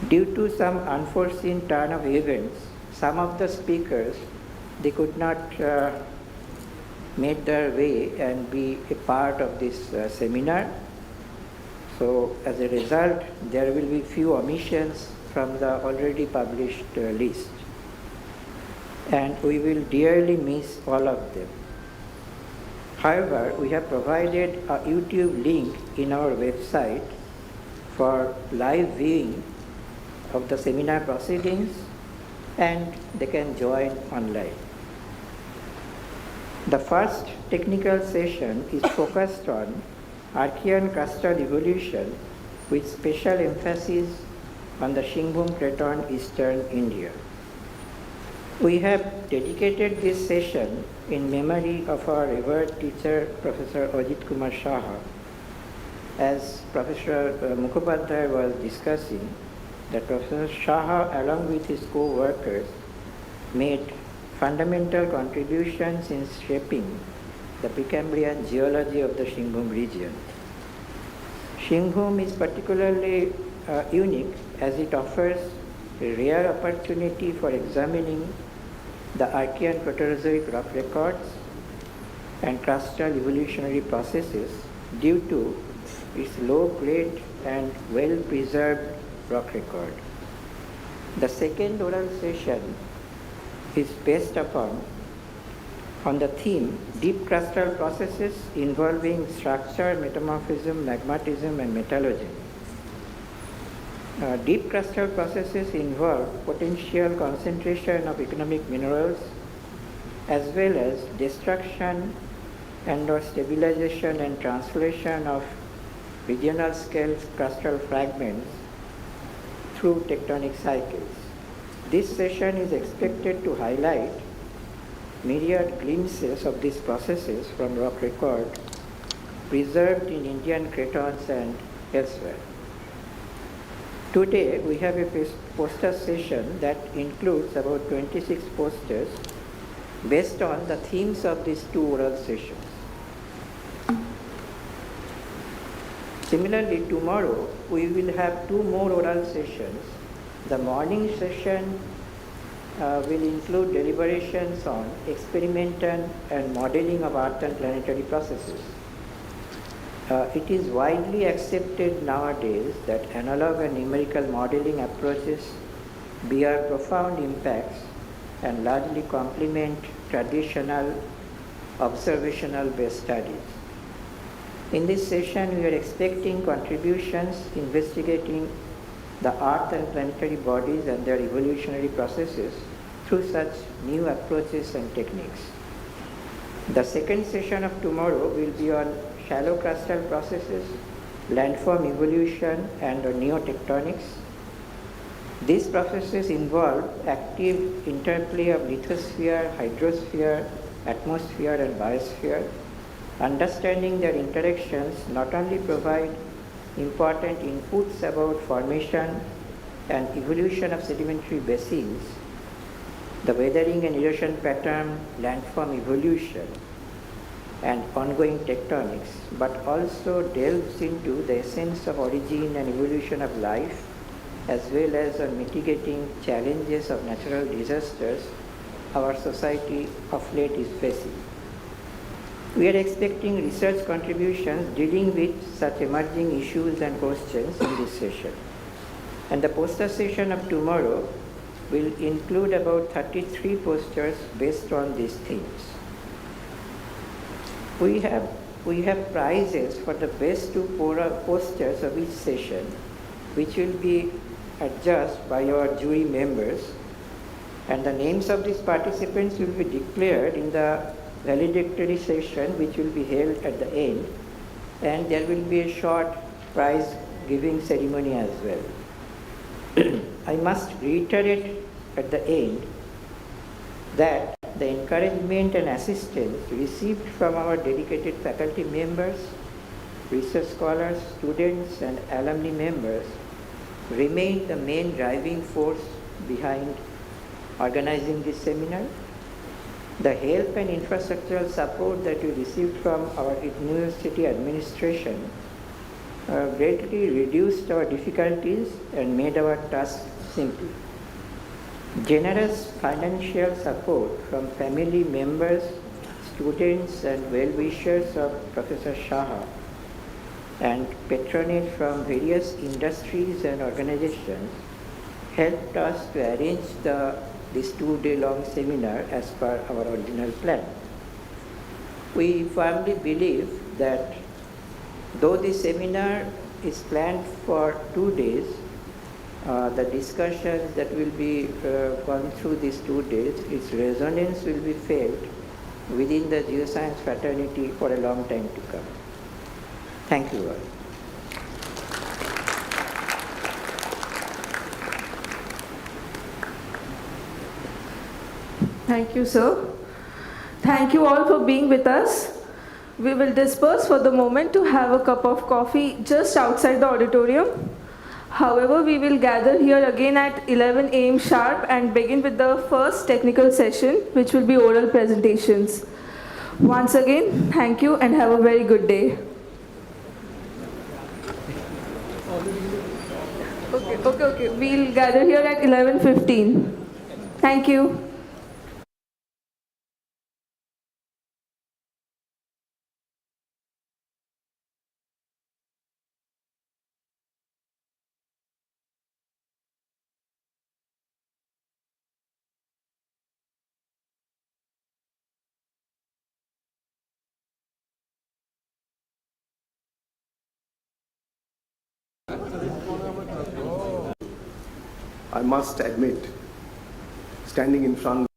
Due to some unforeseen turn of events, some of the speakers, they could not make their way and be a part of this seminar. So as a result, there will be few omissions from the already published list. And we will dearly miss all of them. However, we have provided a YouTube link in our website for live viewing of the seminar proceedings, and they can join online. The first technical session is focused on Archean crustal evolution with special emphasis on the Shingbhum Craton, eastern India. We have dedicated this session in memory of our revered teacher, Professor Ajit Kumar Saha. As Professor Mukhopadhyay was discussing, that Professor Saha, along with his co-workers, made fundamental contributions in shaping the Precambrian geology of the Shingbhum region. Shingbhum is particularly unique as it offers a rare opportunity for examining the Archean Proterozoic rock records and crustal evolutionary processes due to its low grade and well preserved rock record. The second oral session is based on the theme deep crustal processes involving structure, metamorphism, magmatism and metallurgy. Deep crustal processes involve potential concentration of economic minerals as well as destruction and or stabilization and translation of regional scale crustal fragments through tectonic cycles. This session is expected to highlight myriad glimpses of these processes from rock record preserved in Indian cratons and elsewhere. Today we have a poster session that includes about 26 posters based on the themes of these 2 oral sessions. Similarly, tomorrow we will have 2 more oral sessions. The morning session will include deliberations on experimental and modeling of earth and planetary processes. It is widely accepted nowadays that analog and numerical modeling approaches bear profound impacts and largely complement traditional observational-based studies. In this session, we are expecting contributions investigating the earth and planetary bodies and their evolutionary processes through such new approaches and techniques. The second session of tomorrow will be on shallow crustal processes, landform evolution and neotectonics. These processes involve active interplay of lithosphere, hydrosphere, atmosphere and biosphere. Understanding their interactions not only provide important inputs about formation and evolution of sedimentary basins, the weathering and erosion pattern, landform evolution, and ongoing tectonics, but also delves into the essence of origin and evolution of life, as well as on mitigating challenges of natural disasters our society of late is facing. We are expecting research contributions dealing with such emerging issues and questions in this session. And the poster session of tomorrow will include about 33 posters based on these themes. We have prizes for the best 2 posters of each session, which will be adjudged by our jury members, And the names of these participants will be declared in the valedictory session, which will be held at the end. And there will be a short prize giving ceremony as well. I must reiterate at the end that the encouragement and assistance received from our dedicated faculty members, research scholars, students, and alumni members remain the main driving force behind organizing this seminar. The help and infrastructural support that we received from our university administration greatly reduced our difficulties and made our task simple. Generous financial support from family members, students, and well-wishers of Professor Saha, and patronage from various industries and organizations helped us to arrange this 2-day-long seminar as per our original plan. We firmly believe that though this seminar is planned for 2 days, the discussions that will be gone through these 2 days, its resonance will be felt within the geoscience fraternity for a long time to come. Thank you all. Thank you, sir. Thank you all for being with us. We will disperse for the moment to have a cup of coffee just outside the auditorium. However, we will gather here again at 11 a.m. sharp and begin with the first technical session, which will be oral presentations. Once again, thank you and have a very good day. Okay. We'll gather here at 11:15. Thank you. I must admit, standing in front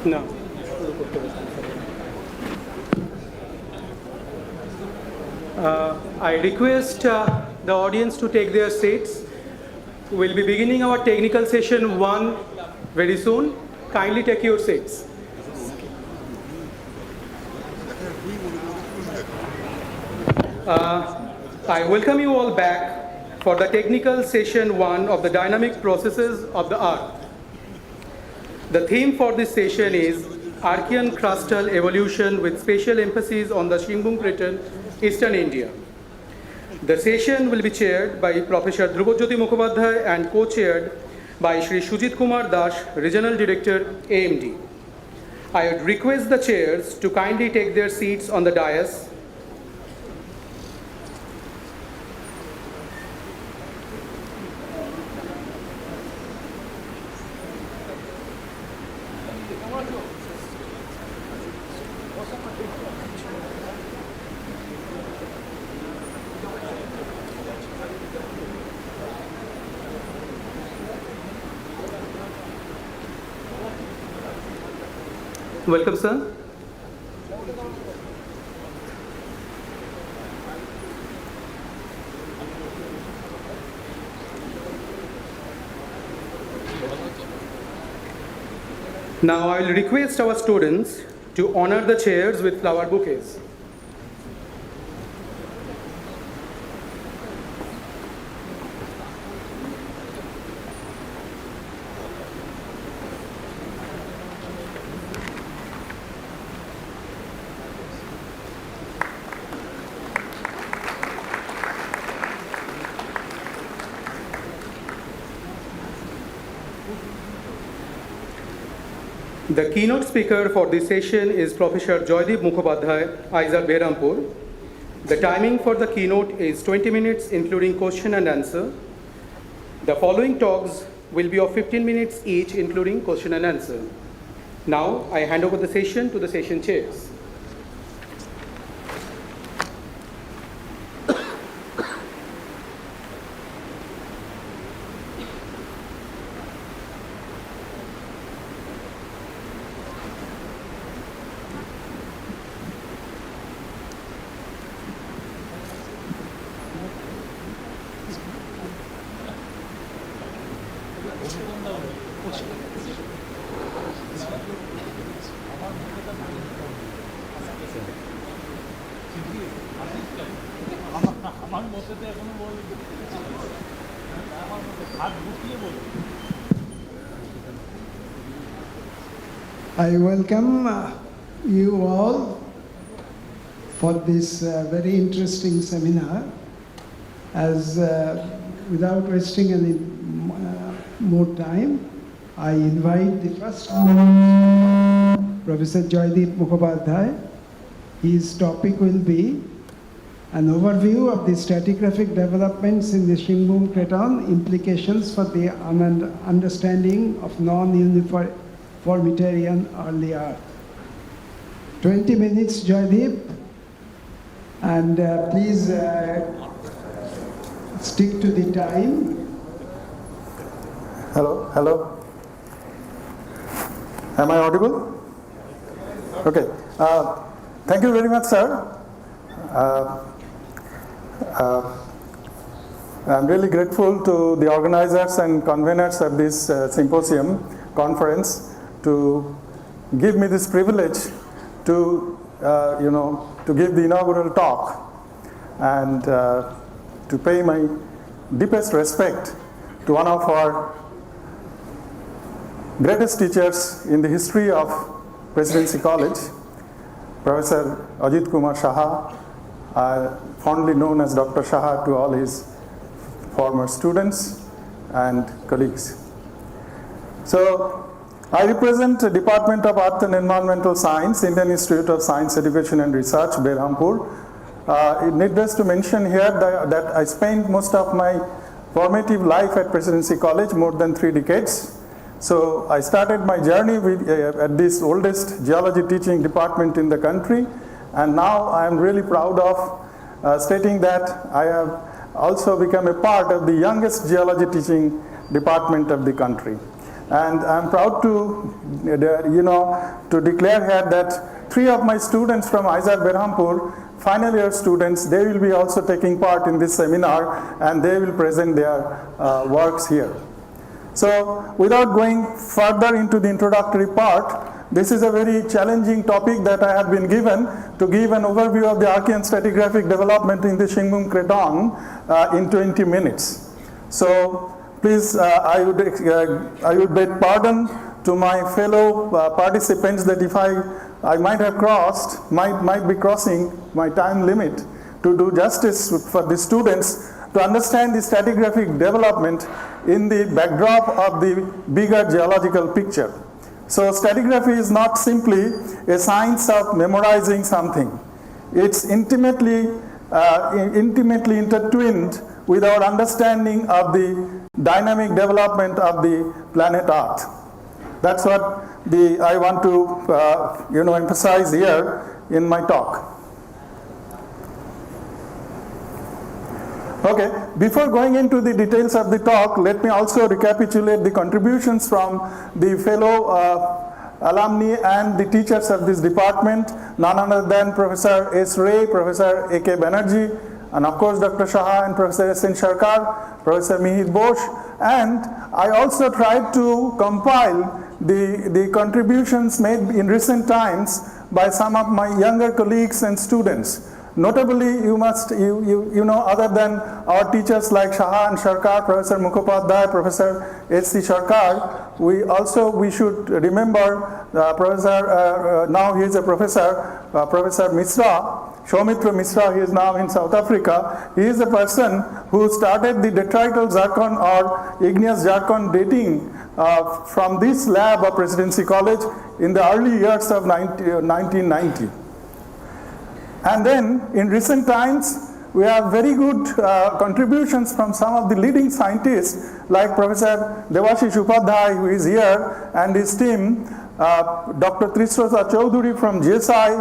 No. I request the audience to take their seats. We'll be beginning our technical session 1 very soon. Kindly take your seats. I welcome you all back for the technical session 1 of the dynamic processes of the Earth. The theme for this session is Archean crustal evolution with special emphasis on the Shingbum Craton, Eastern India. The session will be chaired by Professor Dhrubajyoti Mukhopadhyay and co-chaired by Shri Sujit Kumar Das, Regional Director, AMD. I would request the chairs to kindly take their seats on the dais. Welcome, sir. Now I will request our students to honor the chairs with flower bouquets. The keynote speaker for this session is Professor Joydeep Mukhopadhyay, IISER Behrampur. The timing for the keynote is 20 minutes, including question and answer. The following talks will be of 15 minutes each, including question and answer. Now, I hand over the session to the session chairs. I welcome you all for this very interesting seminar. As without wasting any more time, I invite the first Professor Joydeep Mukhopadhyay. His topic will be an overview of the stratigraphic developments in the Shingbum Craton, implications for the understanding of non-uniformitarian early Earth. 20 minutes, Joydeep, and please stick to the time. Hello. Am I audible? Okay. Thank you very much, sir. I'm really grateful to the organizers and conveners of this symposium conference to give me this privilege to give the inaugural talk and to pay my deepest respect to one of our greatest teachers in the history of Presidency College, Professor Ajit Kumar Saha, fondly known as Dr. Saha to all his former students and colleagues. So, I represent the Department of Earth and Environmental Science, Indian Institute of Science, Education and Research, Behrampur. Needless to mention here that I spent most of my formative life at Presidency College, more than 3 decades. So I started my journey at this oldest geology teaching department in the country, and now I am really proud of stating that I have also become a part of the youngest geology teaching department of the country. And I'm proud to, to declare here that 3 of my students from Isaac Berhampur, final year students, they will be also taking part in this seminar, and they will present their works here. So without going further into the introductory part, this is a very challenging topic that I have been given to give an overview of the Archean stratigraphic development in the Shingbum Craton in 20 minutes. So please, I would beg pardon to my fellow participants that if I might have might be crossing my time limit to do justice for the students to understand the stratigraphic development in the backdrop of the bigger geological picture. So stratigraphy is not simply a science of memorizing something. It's intimately intertwined with our understanding of the dynamic development of the planet Earth. That's what I want to emphasize here in my talk. Okay, before going into the details of the talk, let me also recapitulate the contributions from the fellow alumni and the teachers of this department, none other than Professor S. Ray, Professor A.K. Banerjee, and of course Dr. Saha and Professor S.N. Sharkar, Professor Mihir Bosch, and I also tried to compile the contributions made in recent times by some of my younger colleagues and students. Notably, you know, other than our teachers like Saha and Sharkar, Professor Mukhopadhyay, Professor H.C. Sharkar, we should remember Professor, now he is a professor, Professor Misra, Soumitra Misra, he is now in South Africa. He is a person who started the detrital zircon or igneous zircon dating from this lab of Presidency College in the early years of 1990. And then in recent times, we have very good contributions from some of the leading scientists like Professor Devashish Upadhyay, who is here, and his team, Dr. Trisrosa Chowdhury from GSI,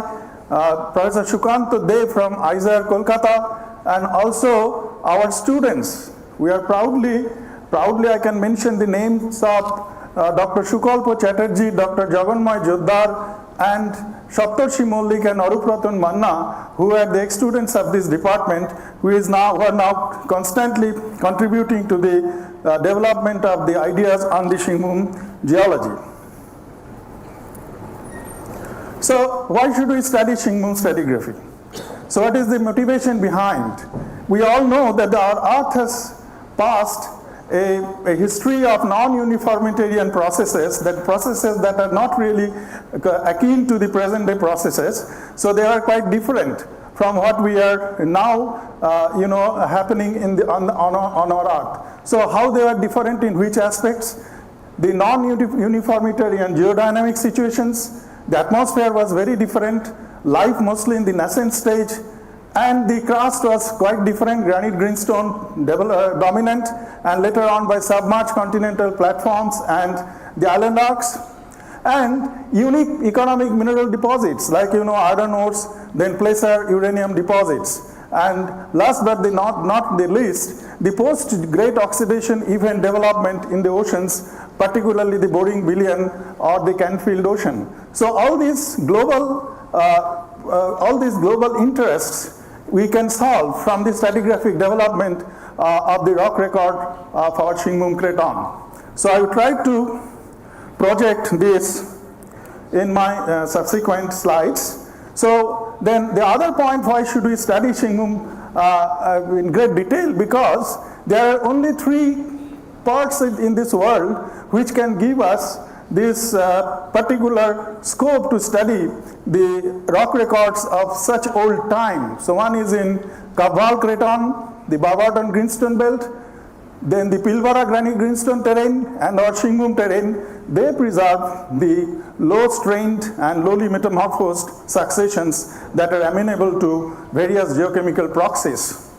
Professor Shukanto Dev from ISER Kolkata, and also our students. We are proudly I can mention the names of Dr. Shukalpo Chatterjee, Dr. Jaganmoy Joddar, and Saptarshi Mollik and Arupratan Manna, who are the ex-students of this department, who are now constantly contributing to the development of the ideas on the Shingbum geology. So why should we study Shingbum stratigraphy? So what is the motivation behind? We all know that our Earth has passed a history of non-uniformitarian processes that are not really akin to the present day processes. So they are quite different from what we are now, happening on our Earth. So how they are different in which aspects? The non-uniformitarian geodynamic situations, the atmosphere was very different, life mostly in the nascent stage, and the crust was quite different, granite greenstone dominant, and later on by submerged continental platforms and the island arcs, and unique economic mineral deposits like iron ores, then placer uranium deposits, and last but not the least, the post-great oxidation event development in the oceans, particularly the boring billion or the Canfield Ocean. So all these global interests we can solve from the stratigraphic development of the rock record of our Shingbum Craton. So I will try to project this in my subsequent slides. So then the other point, why should we study Shingbum in great detail? Because there are only 3 parts in this world which can give us this particular scope to study the rock records of such old time. So one is in Kabval Craton, the Babarton Greenstone Belt, then the Pilbara Granite Greenstone terrain and our Shingbum terrain. They preserve the low-strained and lowly metamorphosed successions that are amenable to various geochemical proxies.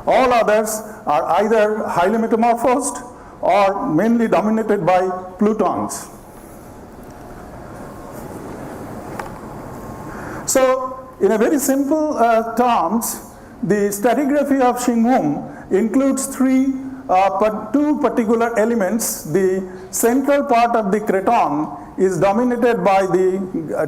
All others are either highly metamorphosed or mainly dominated by plutons. So, in a very simple terms, the stratigraphy of Shingbum includes 3 two particular elements. The central part of the Craton is dominated by the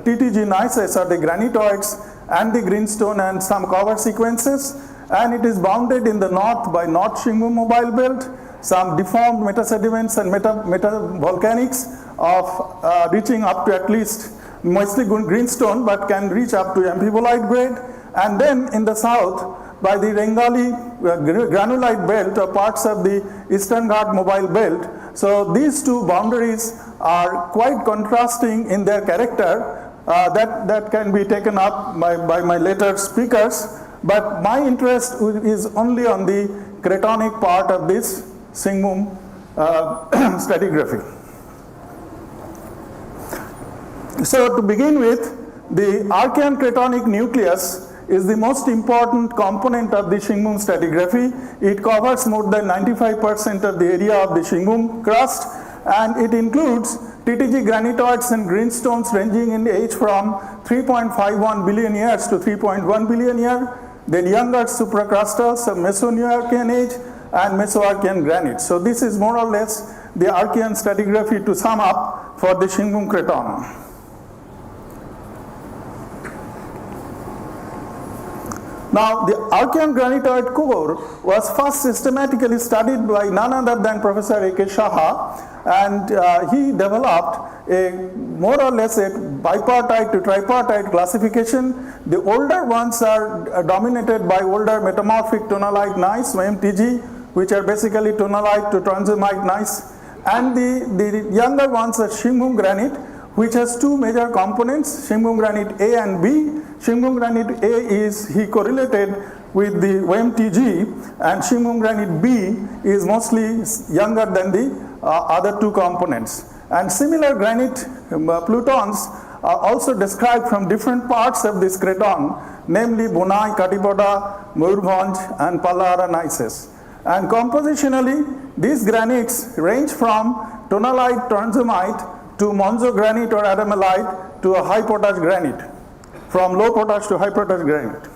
TTG gneisses or the granitoids and the greenstone and some cover sequences, and it is bounded in the north by North Shingmu Mobile Belt, some deformed metasediments and metavolcanics of reaching up to at least mostly greenstone but can reach up to amphibolite grade, and then in the south by the Rengali Granulite belt or parts of the Eastern Ghat Mobile Belt. So these two boundaries are quite contrasting in their character. That can be taken up by my later speakers, but my interest is only on the cratonic part of this Shingmu stratigraphy. So to begin with, the Archean cratonic nucleus is the most important component of the Shingmu stratigraphy. It covers more than 95% of the area of the Shingmu crust, and it includes TTG granitoids and greenstones ranging in age from 3.51 billion years to 3.1 billion years, then younger supracrustals of Meso-Neoarchean age and Mesoarchean granite. So this is more or less the Archean stratigraphy to sum up for the Shingmu Craton. Now, the Archean granitoid core was first systematically studied by none other than Professor A.K. Saha, and he developed a more or less a bipartite to tripartite classification. The older ones are dominated by older metamorphic tonalite gneiss, MTG, which are basically tonalite to transurmite gneiss, and the younger ones are Shingmu granite, which has two major components, Shingmu granite A and B. Shingmu granite A is he correlated with the OMTG, and Shingmu granite B is mostly younger than the other two components. And similar granite plutons are also described from different parts of this craton, namely Bonai, Katipoda, Muyurbhanj, and Pallara gneisses. And compositionally, these granites range from tonalite transurmite to Monzo granite or adamelite to a high potash granite, from low potash to high potash granite.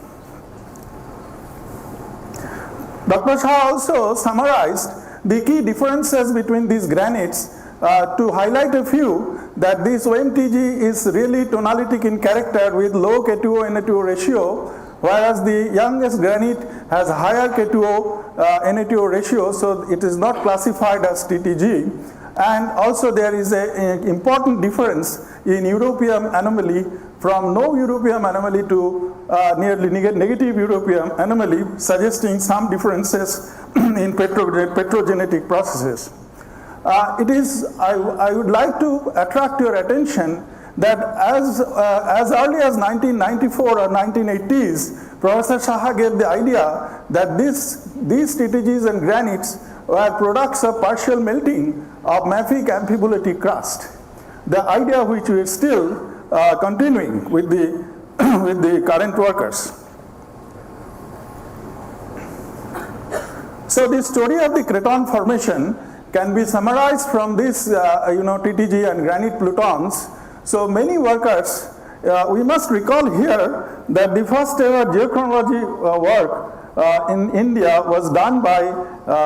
Dr. Shah also summarized the key differences between these granites to highlight a few, that this OMTG is really tonalitic in character with low K2O-Na2O ratio, whereas the youngest granite has higher K2O-Na2O ratio, so it is not classified as TTG. And also there is an important difference in europium anomaly from no europium anomaly to nearly negative europium anomaly, suggesting some differences in petrogenetic processes. I would like to attract your attention that as early as 1994 or 1980s, Professor Saha gave the idea that these TTGs and granites were products of partial melting of mafic amphibolite crust. The idea which we are still continuing with the current workers. So the story of the Craton formation can be summarized from this TTG and granite plutons. So many workers, we must recall here that the first ever geochronology work in India was done by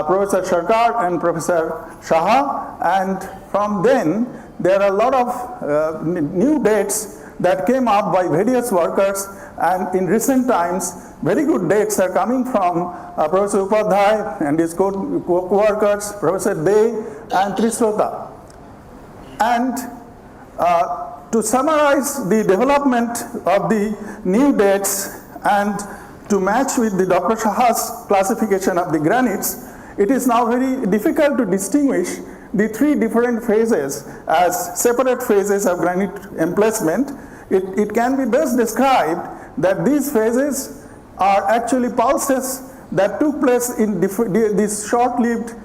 Professor Sarkar and Professor Saha, and from then there are a lot of new dates that came up by various workers, and in recent times very good dates are coming from Professor Upadhyay and his co-workers, Professor Dey and Trisrota. And to summarize the development of the new dates and to match with the Dr. Saha's classification of the granites, it is now very difficult to distinguish the three different phases as separate phases of granite emplacement. It can be best described that these phases are actually pulses that took place in these short-lived,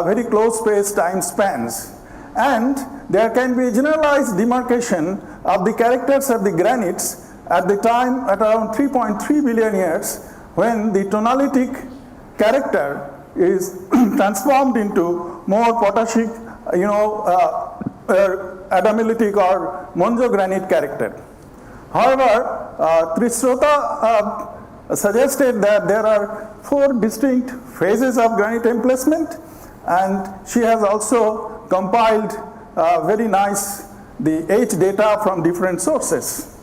very close spaced time spans. And there can be a generalized demarcation of the characters of the granites at the time at around 3.3 billion years, when the tonalitic character is transformed into more potashic, adamelitic or monzogranite character. However, Trisrota suggested that there are four distinct phases of granite emplacement, and she has also compiled very nice the age data from different sources.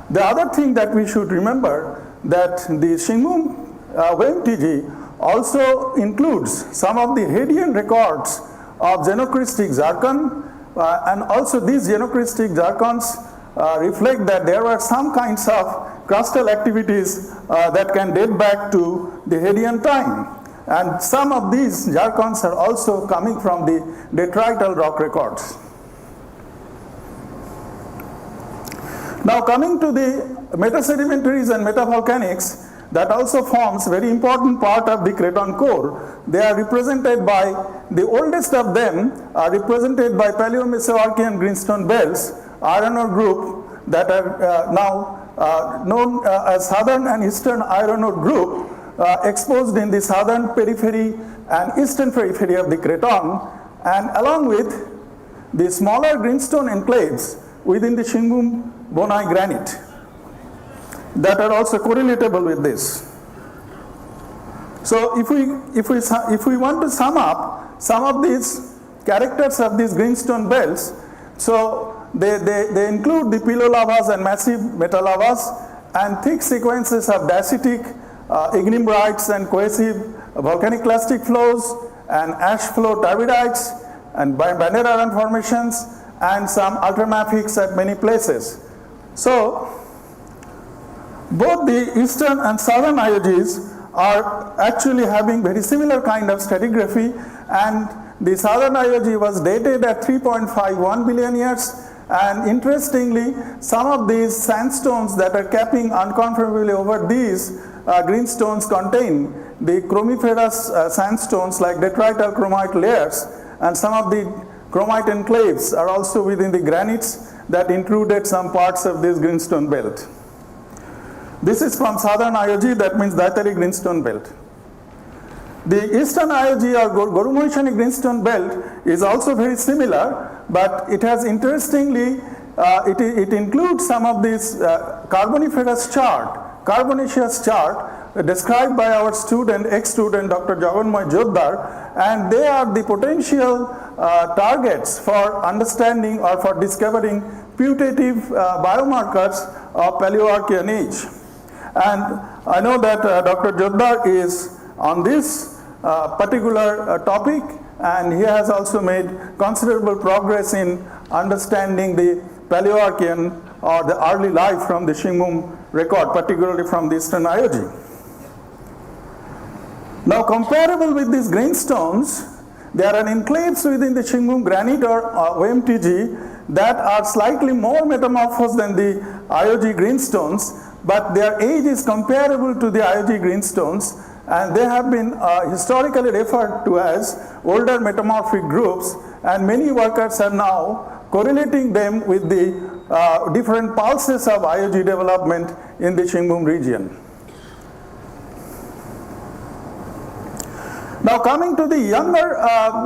The other thing that we should remember that the Shingbum WMTG also includes some of the radiant records of xenocristic zircon, and also these xenocristic zircons reflect that there were some kinds of crustal activities that can date back to the Hadean time. And some of these zircons are also coming from the detrital rock records. Now coming to the metasedimentaries and metavolcanics, that also forms very important part of the Craton core. They are represented by, the oldest of them are represented by Paleo-Mesoarchean greenstone belts, iron ore group that are now known as Southern and Eastern iron ore group, exposed in the southern periphery and eastern periphery of the Craton, and along with the smaller greenstone enclaves within the Shingbum Bonai granite that are also correlatable with this. So if we want to sum up some of these characters of these greenstone belts, so they include the pilolavas and massive metalavas and thick sequences of dacitic ignimbrites and cohesive volcanic clastic flows and ash flow turbidites and banded iron formations and some ultramafics at many places. So both the eastern and southern IOGs are actually having very similar kind of stratigraphy, and the southern IOG was dated at 3.51 billion years, and interestingly some of these sandstones that are capping unconformably over these greenstones contain the chromiferous sandstones like detrital chromite layers, and some of the chromite enclaves are also within the granites that intruded some parts of this greenstone belt. This is from southern IOG, that means diatheric greenstone belt. The eastern IOG or Gorumoishani greenstone belt is also very similar, but it has interestingly, it includes some of this carboniferous carbonaceous chart described by our student, ex-student Dr. Jaganmoy Joddar, and they are the potential targets for understanding or for discovering putative biomarkers of Paleoarchean age. And I know that Dr. Joddar is on this particular topic, and he has also made considerable progress in understanding the Paleoarchean or the early life from the Shingbum record, particularly from the Eastern IOG. Now comparable with these greenstones, there are enclaves within the Shingbum granite or OMTG that are slightly more metamorphosed than the IOG greenstones, but their age is comparable to the IOG greenstones, and they have been historically referred to as older metamorphic groups, and many workers are now correlating them with the different pulses of IOG development in the Shingbum region. Now coming to the younger,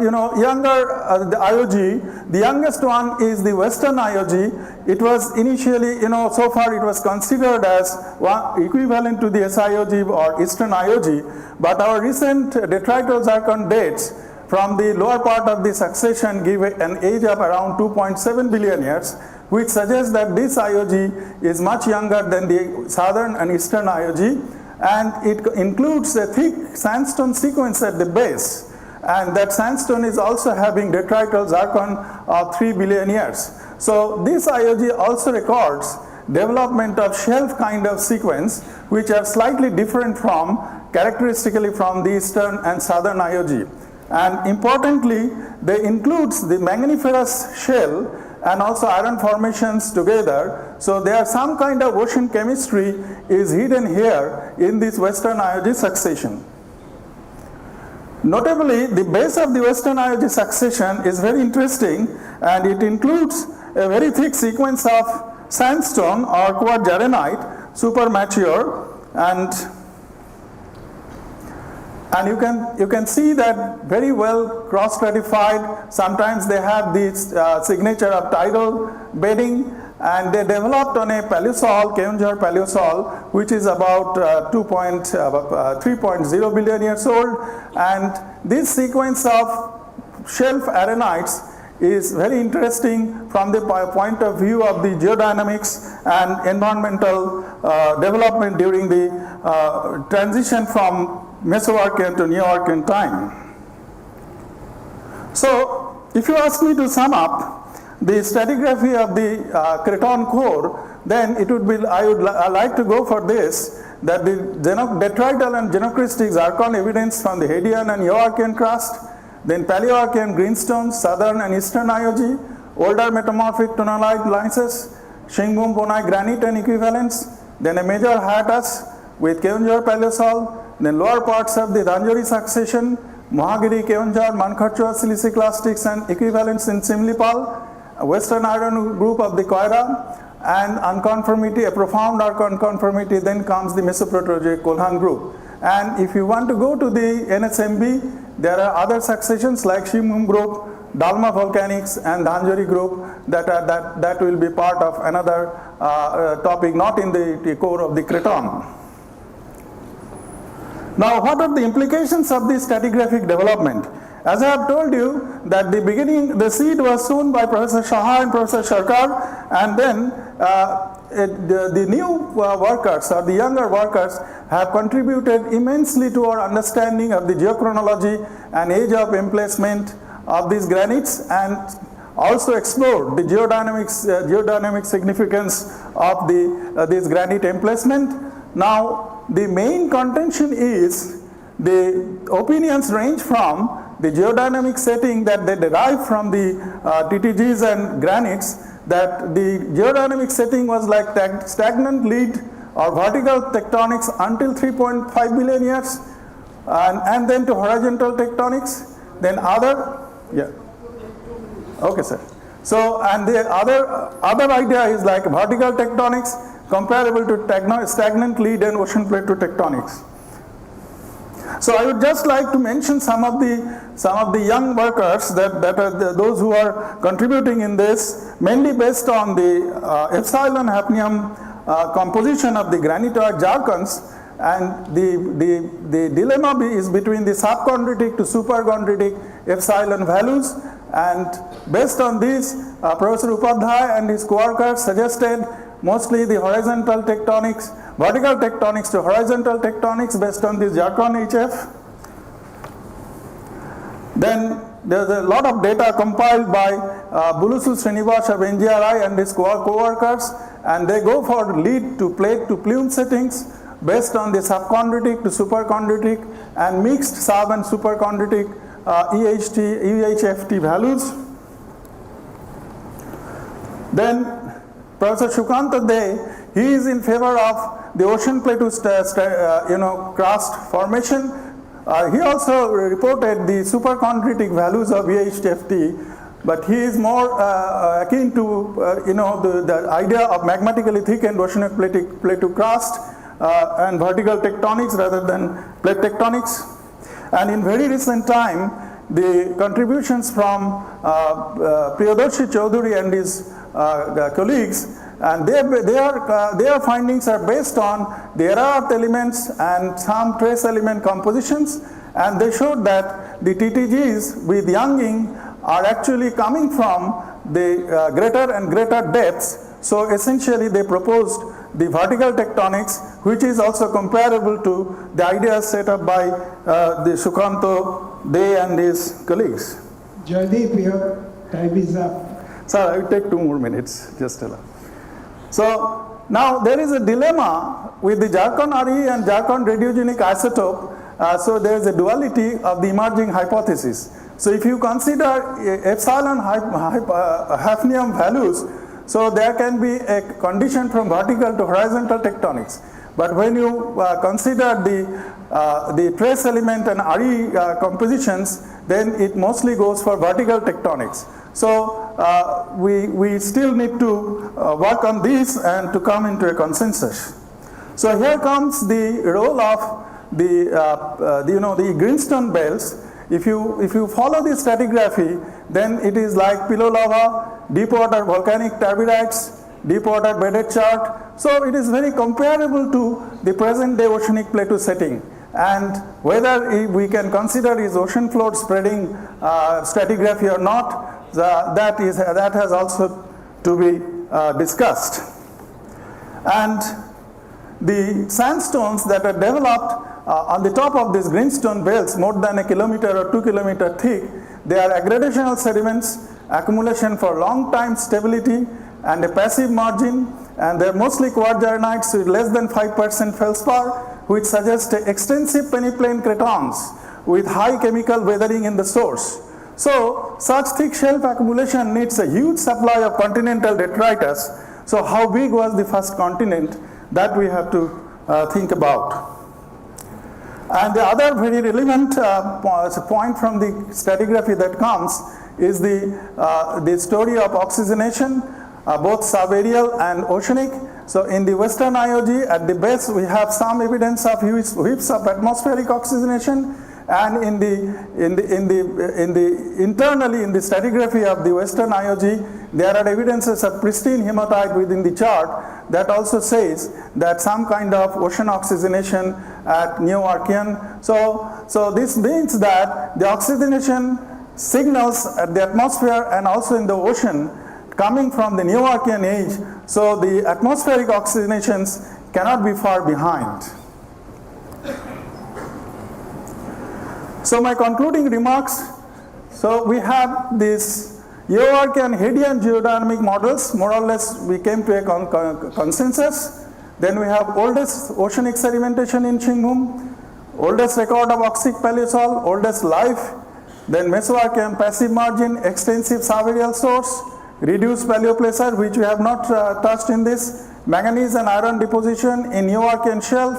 the IOG, the youngest one is the Western IOG. It was initially, so far it was considered as equivalent to the SIOG or Eastern IOG, but our recent detrital zircon dates from the lower part of the succession give an age of around 2.7 billion years, which suggests that this IOG is much younger than the Southern and Eastern IOG, and it includes a thick sandstone sequence at the base, and that sandstone is also having detrital zircon of 3 billion years. So this IOG also records development of shelf kind of sequence, which are slightly different from, characteristically from the Eastern and Southern IOG. And importantly, they includes the manganiferous shell and also iron formations together. So there are some kind of ocean chemistry is hidden here in this Western IOG succession. Notably, the base of the Western IOG succession is very interesting, and it includes a very thick sequence of sandstone or quartz-jarenite, super mature, and you can see that very well cross-stratified. Sometimes they have this signature of tidal bedding, and they developed on a paleosol, Keonjhar paleosol, which is about 3.0 billion years old. And this sequence of shelf arenites is very interesting from the point of view of the geodynamics and environmental development during the transition from Mesoarchean to Neoarchean time. So, if you ask me to sum up the stratigraphy of the Craton core, then it would be, I like to go for this, that the detrital and genocristic zircon evidence from the Hadean and Eoarchean crust, then Paleoarchean greenstones, southern and eastern IOG, older metamorphic tonalite licenses, Shingbum Bonai granite and equivalents, then a major hiatus with Keonjhar Paleosol, then lower parts of the Dhanjari succession, Mohagiri, Keonjhar, Mankharchua siliciclastics and equivalents in Simlipal, a western iron group of the Koira, and unconformity, a profound unconformity, then comes the Mesoproterozoic Kolhan group. And if you want to go to the NSMB, there are other successions like Shimhum group, Dalma volcanics and Dhanjari group that will be part of another topic, not in the core of the Craton. Now, what are the implications of this stratigraphic development? As I have told you that the seed was sown by Professor Saha and Professor Sarkar, and then the new workers or the younger workers have contributed immensely to our understanding of the geochronology and age of emplacement of these granites, and also explored the geodynamic significance of this granite emplacement. Now, the main contention is the opinions range from the geodynamic setting that they derive from the TTGs and granites, that the geodynamic setting was like stagnant lead or vertical tectonics until 3.5 billion years, and then to horizontal tectonics, then okay sir. So, and the other idea is like vertical tectonics comparable to stagnant lead and ocean plateau tectonics. So I would just like to mention some of the young workers that are those who are contributing in this, mainly based on the epsilon hafnium composition of the granitoid zircons, and the dilemma is between the subchondritic to superchondritic epsilon values, and based on this, Professor Upadhyay and his co-workers suggested mostly the horizontal tectonics, vertical tectonics to horizontal tectonics based on this zircon HF. Then there's a lot of data compiled by Bulusu Srinivas of NGRI and his co-workers, and they go for lead to plate to plume settings based on the subchondritic to superchondritic and mixed sub and superchondritic UHFT values. Then Professor Shukanta Dey, he is in favor of the ocean plateau crust formation. He also reported the superchondritic values of UHFT, but he is more akin to the idea of magmatically thickened oceanic plateau crust and vertical tectonics rather than plate tectonics. And in very recent time, the contributions from Priyadarshi Chaudhuri and his colleagues, and their findings are based on the rare earth elements and some trace element compositions, and they showed that the TTGs with younging are actually coming from the greater and greater depths. So essentially they proposed the vertical tectonics, which is also comparable to the ideas set up by the Shukanto Dey and his colleagues. Jaydeep, your time is up. Sir, I will take 2 more minutes, just allow. So now there is a dilemma with the zircon RE and zircon radiogenic isotope. So there is a duality of the emerging hypothesis. So if you consider epsilon hafnium values, so there can be a condition from vertical to horizontal tectonics. But when you consider the trace element and RE compositions, then it mostly goes for vertical tectonics. So we still need to work on this and to come into a consensus. So here comes the role of the greenstone belts. If you follow this stratigraphy, then it is like pillow lava, deep water volcanic turbidite, deep water bedded chart. So it is very comparable to the present day oceanic plateau setting. and whether we can consider is ocean floor spreading stratigraphy or not, that has also to be discussed. And the sandstones that are developed on the top of these greenstone belts, more than 1 kilometer or 2 kilometer thick, they are aggradational sediments, accumulation for long time stability and a passive margin, and they're mostly quadrarnites with less than 5% feldspar, which suggests extensive peneplain cratons with high chemical weathering in the source. So such thick shelf accumulation needs a huge supply of continental detritus. So how big was the first continent? That we have to think about. And the other very relevant point from the stratigraphy that comes is the story of oxygenation, both subaerial and oceanic. So in the western IOG, at the base, we have some evidence of whips of atmospheric oxygenation, and internally in the stratigraphy of the western IOG, there are evidences of pristine hematite within the chart that also says that some kind of ocean oxygenation at Neo-Archean. So this means that the oxygenation signals at the atmosphere and also in the ocean coming from the Neo-Archean age, so the atmospheric oxygenations cannot be far behind. So my concluding remarks, so we have this Neo-Archean Hadean geodynamic models, more or less we came to a consensus. Then we have oldest oceanic sedimentation in Qinghum, oldest record of oxic paleosol, oldest life, then Mesoarchean passive margin, extensive subaerial source, reduced paleoplacer, which we have not touched in this, manganese and iron deposition in Neo-Archean shelf,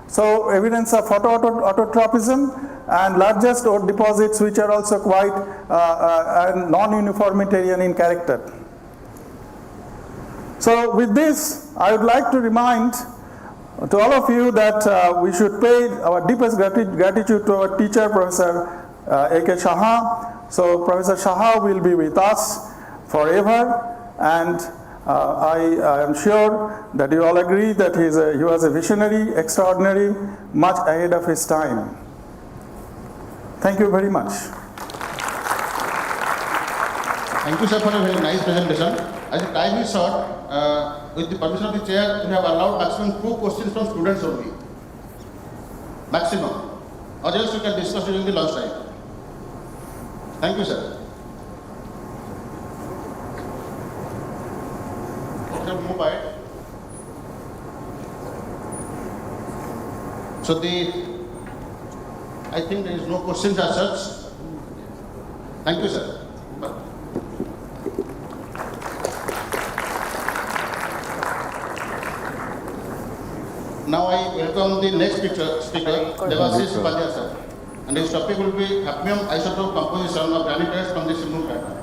so evidence of autotropism, and largest ore deposits which are also quite non-uniformitarian in character. So with this, I would like to remind to all of you that we should pay our deepest gratitude to our teacher, Professor A.K. Saha. So Professor Saha will be with us forever, and I am sure that you all agree that he was a visionary, extraordinary, much ahead of his time. Thank you very much. Thank you, sir, for a very nice presentation. As the time is short, with the permission of the chair, we have allowed maximum 2 questions from students only. Maximum. Or else you can discuss during the lunch time. Thank you, sir. Move by. So I think there is no questions as such. Thank you, sir. Now I welcome the next speaker, Devasis Pandya sir. And his topic will be hafnium isotope composition of granitoids from the Singhum Craton.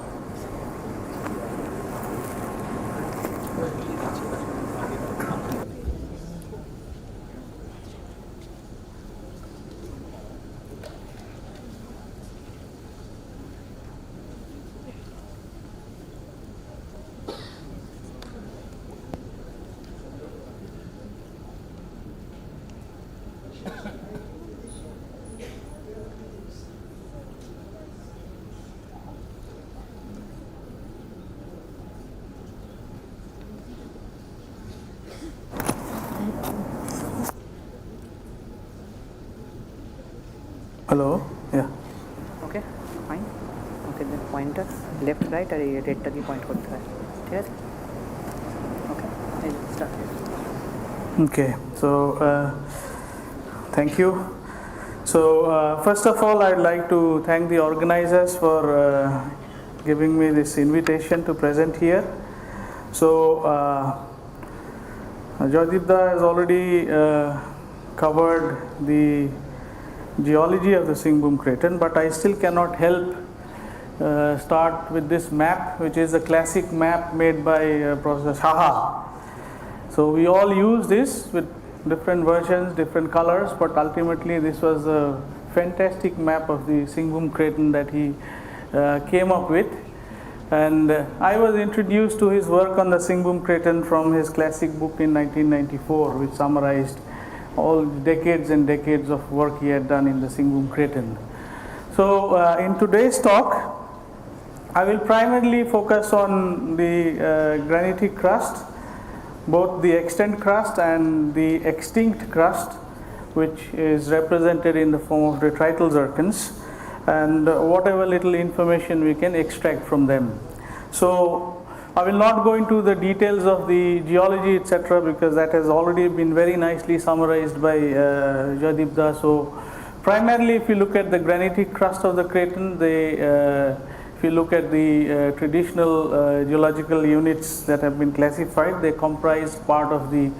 Hello, yeah. Okay, fine. Okay, then pointer left right और ये red तक ही point करता है, ठीक है? Okay, I'll start. Okay, so thank you. So first of all, I'd like to thank the organizers for giving me this invitation to present here. So Jaydeepda has already covered the geology of the Singhum Craton, but I still cannot help start with this map, which is a classic map made by Professor Saha. So we all use this with different versions, different colors, but ultimately this was a fantastic map of the Singhum Craton that he came up with. And I was introduced to his work on the Singhum Craton from his classic book in 1994, which summarized all decades and decades of work he had done in the Singhbum Craton. So in today's talk, I will primarily focus on the granitic crust, both the extant crust and the extinct crust, which is represented in the form of detrital zircons, and whatever little information we can extract from them. So I will not go into the details of the geology, etc., because that has already been very nicely summarized by Jadip Da. So primarily, if you look at the granitic crust of the Craton, if you look at the traditional geological units that have been classified, they comprise part of the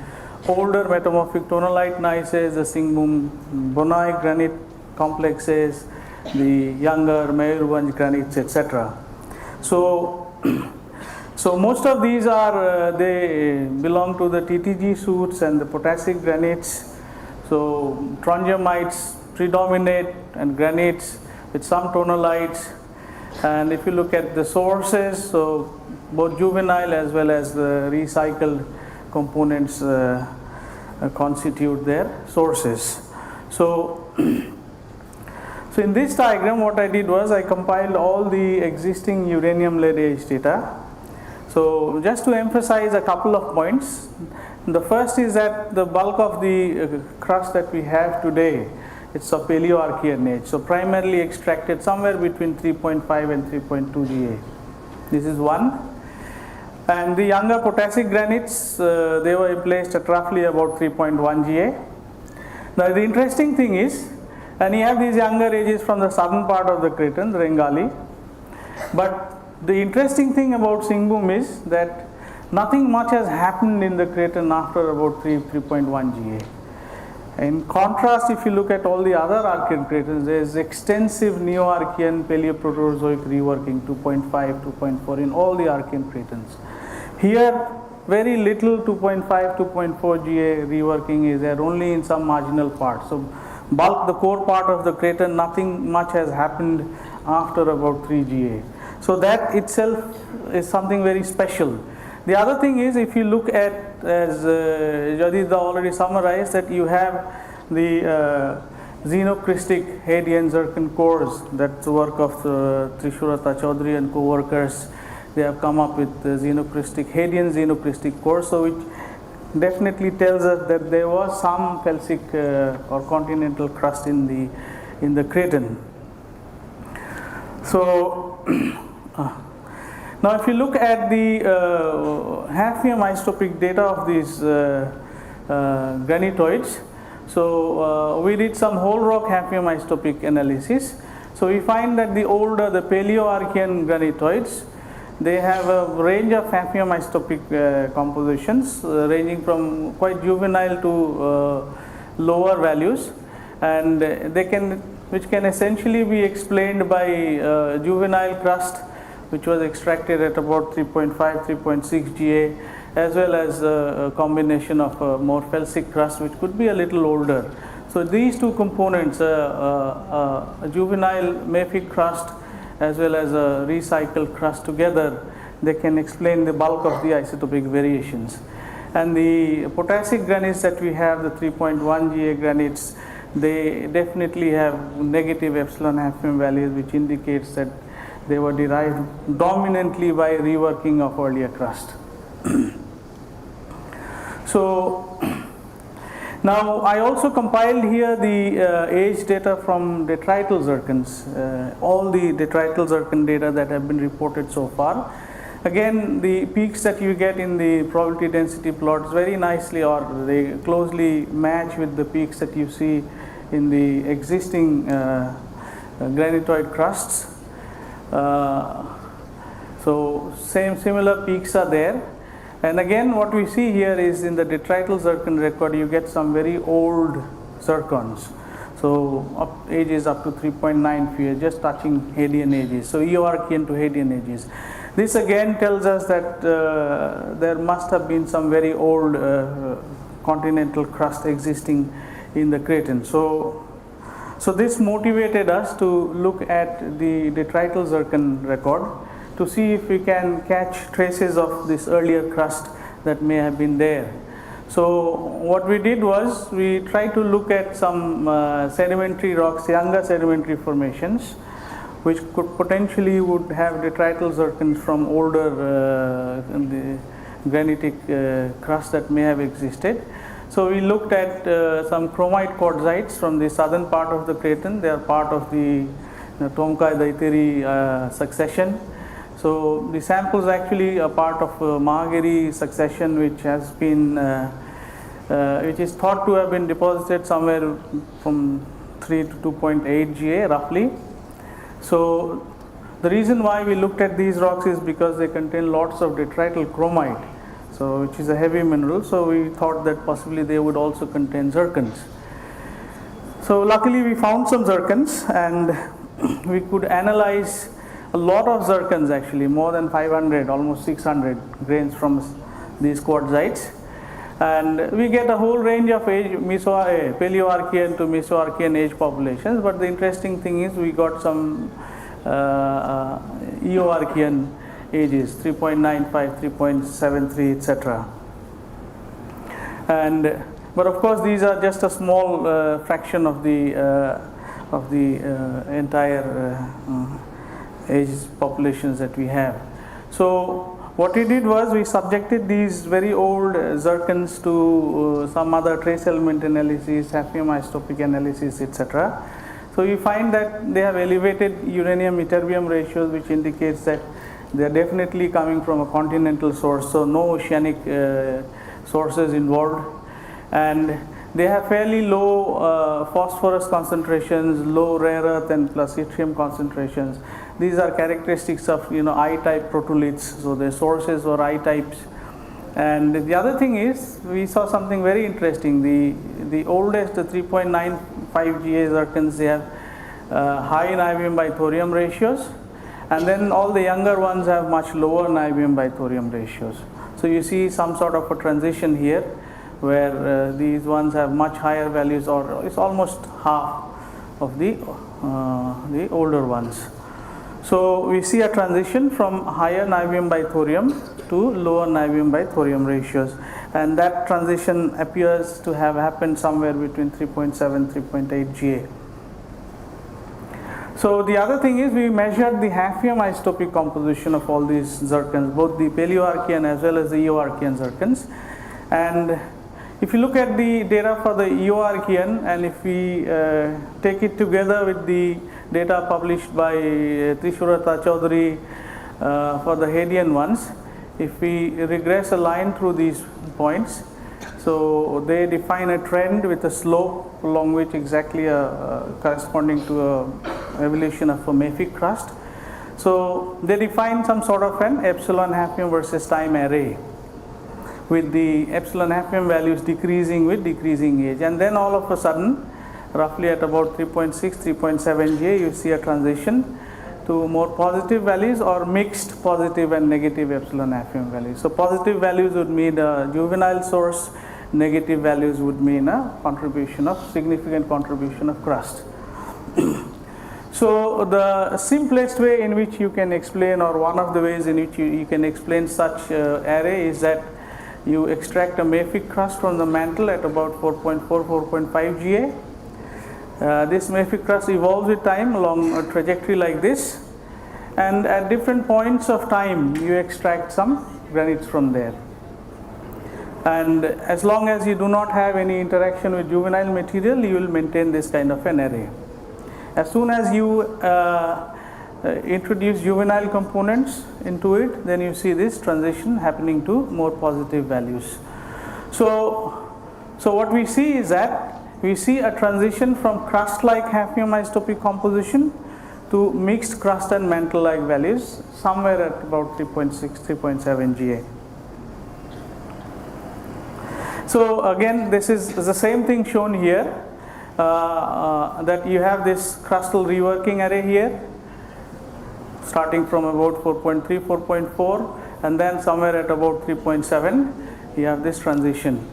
older metamorphic tonalite gneisses, the Singhbum Bonai granite complexes, the younger Mayurbhanj granites, etc. So most of these are, they belong to the TTG suits and the potassic granites. So strongymites predominate and granites with some tonalites. And if you look at the sources, so both juvenile as well as the recycled components constitute their sources. So in this diagram, what I did was I compiled all the existing uranium lead age data. So just to emphasize a couple of points, the first is that the bulk of the crust that we have today, it's of Paleoarchean age, so primarily extracted somewhere between 3.5 and 3.2 GA. This is one. And the younger potassic granites, they were placed at roughly about 3.1 GA. Now the interesting thing is, and you have these younger ages from the southern part of the Craton, the Rengali, but the interesting thing about Singhbum is that nothing much has happened in the Craton after about 3.1 GA. In contrast, if you look at all the other Archean cratons, there is extensive Neo-Archean Paleoproterozoic reworking, 2.5, 2.4 in all the Archean cratons. Here, very little 2.5, 2.4 GA reworking is there, only in some marginal parts. So bulk, the core part of the Craton, nothing much has happened after about 3 GA. So that itself is something very special. The other thing is, if you look at, as Jadida already summarized, that you have the xenocrystic Hadean zircon cores. That's the work of Trishurata Chaudhary and co-workers. They have come up with the xenocrystic Hadean xenocrystic cores, so which definitely tells us that there was some felsic or continental crust in the Craton. So now if you look at the hafnium isotopic data of these granitoids, so we did some whole rock hafnium isotopic analysis. So we find that the older, the Paleoarchean granitoids, they have a range of hafnium isotopic compositions ranging from quite juvenile to lower values, and which can essentially be explained by juvenile crust, which was extracted at about 3.5, 3.6 GA, as well as a combination of more felsic crust, which could be a little older. So these two components, a juvenile mafic crust as well as a recycled crust together, they can explain the bulk of the isotopic variations. And the potassic granites that we have, the 3.1 GA granites, they definitely have negative epsilon hafnium values, which indicates that they were derived dominantly by reworking of earlier crust. So now I also compiled here the age data from detrital zircons, all the detrital zircon data that have been reported so far. Again, the peaks that you get in the probability density plots very nicely, or they closely match with the peaks that you see in the existing granitoid crusts. So similar peaks are there. And again, what we see here is in the detrital zircon record, you get some very old zircons. So ages up to 3.9 feet, just touching Hadean ages. So Eoarchean to Hadean ages. This again tells us that there must have been some very old continental crust existing in the Craton. So this motivated us to look at the detrital zircon record to see if we can catch traces of this earlier crust that may have been there. So what we did was we tried to look at some sedimentary rocks, younger sedimentary formations, which could potentially would have detrital zircons from older the granitic crust that may have existed. So we looked at some chromite quartzites from the southern part of the Craton. They are part of the Tomkai Daiteri succession. So the samples actually are part of Mahagiri succession, which has been which is thought to have been deposited somewhere from 3 to 2.8 GA roughly. So the reason why we looked at these rocks is because they contain lots of detrital chromite, so which is a heavy mineral. So we thought that possibly they would also contain zircons. So luckily we found some zircons, and we could analyze a lot of zircons, actually more than 500, almost 600 grains from these quartzites. And we get a whole range of age, Paleoarchean to Mesoarchean age populations. But the interesting thing is we got some Eoarchean ages, 3.95, 3.73, etc. And but of course these are just a small fraction of the entire age populations that we have. So what we did was we subjected these very old zircons to some other trace element analysis, hafnium isotopic analysis, etc. So we find that they have elevated uranium ytterbium ratios, which indicates that they are definitely coming from a continental source, so no oceanic sources involved. And they have fairly low phosphorus concentrations, low rare earth and plus yttrium concentrations. These are characteristics of I-type protoliths, so the sources were I-types. And the other thing is, we saw something very interesting. The oldest, the 3.95 GA zircons, they have high niobium by thorium ratios, and then all the younger ones have much lower niobium by thorium ratios. So you see some sort of a transition here, where these ones have much higher values, or it's almost half of the older ones. So we see a transition from higher niobium by thorium to lower niobium by thorium ratios, and that transition appears to have happened somewhere between 3.7, 3.8 GA. So the other thing is we measured the hafnium isotopic composition of all these zircons, both the Paleoarchean as well as the Eoarchean zircons. And if you look at the data for the Eoarchean, and if we take it together with the data published by Trishurata Chaudhary for the Hadean ones, if we regress a line through these points, so they define a trend with a slope along which exactly corresponding to a evolution of a mafic crust. So they define some sort of an epsilon hafnium versus time array, with the epsilon hafnium values decreasing with decreasing age, and then all of a sudden, roughly at about 3.6, 3.7 GA, you see a transition to more positive values or mixed positive and negative epsilon hafnium values. So positive values would mean a juvenile source, negative values would mean a significant contribution of crust. So the simplest way in which you can explain, or one of the ways in which you can explain such array, is that you extract a mafic crust from the mantle at about 4.4, 4.5 GA. This mafic crust evolves with time along a trajectory like this, and at different points of time you extract some granites from there. And as long as you do not have any interaction with juvenile material, you will maintain this kind of an array. As soon as you introduce juvenile components into it, then you see this transition happening to more positive values. So what we see is that we see a transition from crust-like hafnium isotopic composition to mixed crust and mantle-like values somewhere at about 3.6, 3.7 GA. So again, this is the same thing shown here, that you have this crustal reworking array here, starting from about 4.3, 4.4, and then somewhere at about 3.7, you have this transition.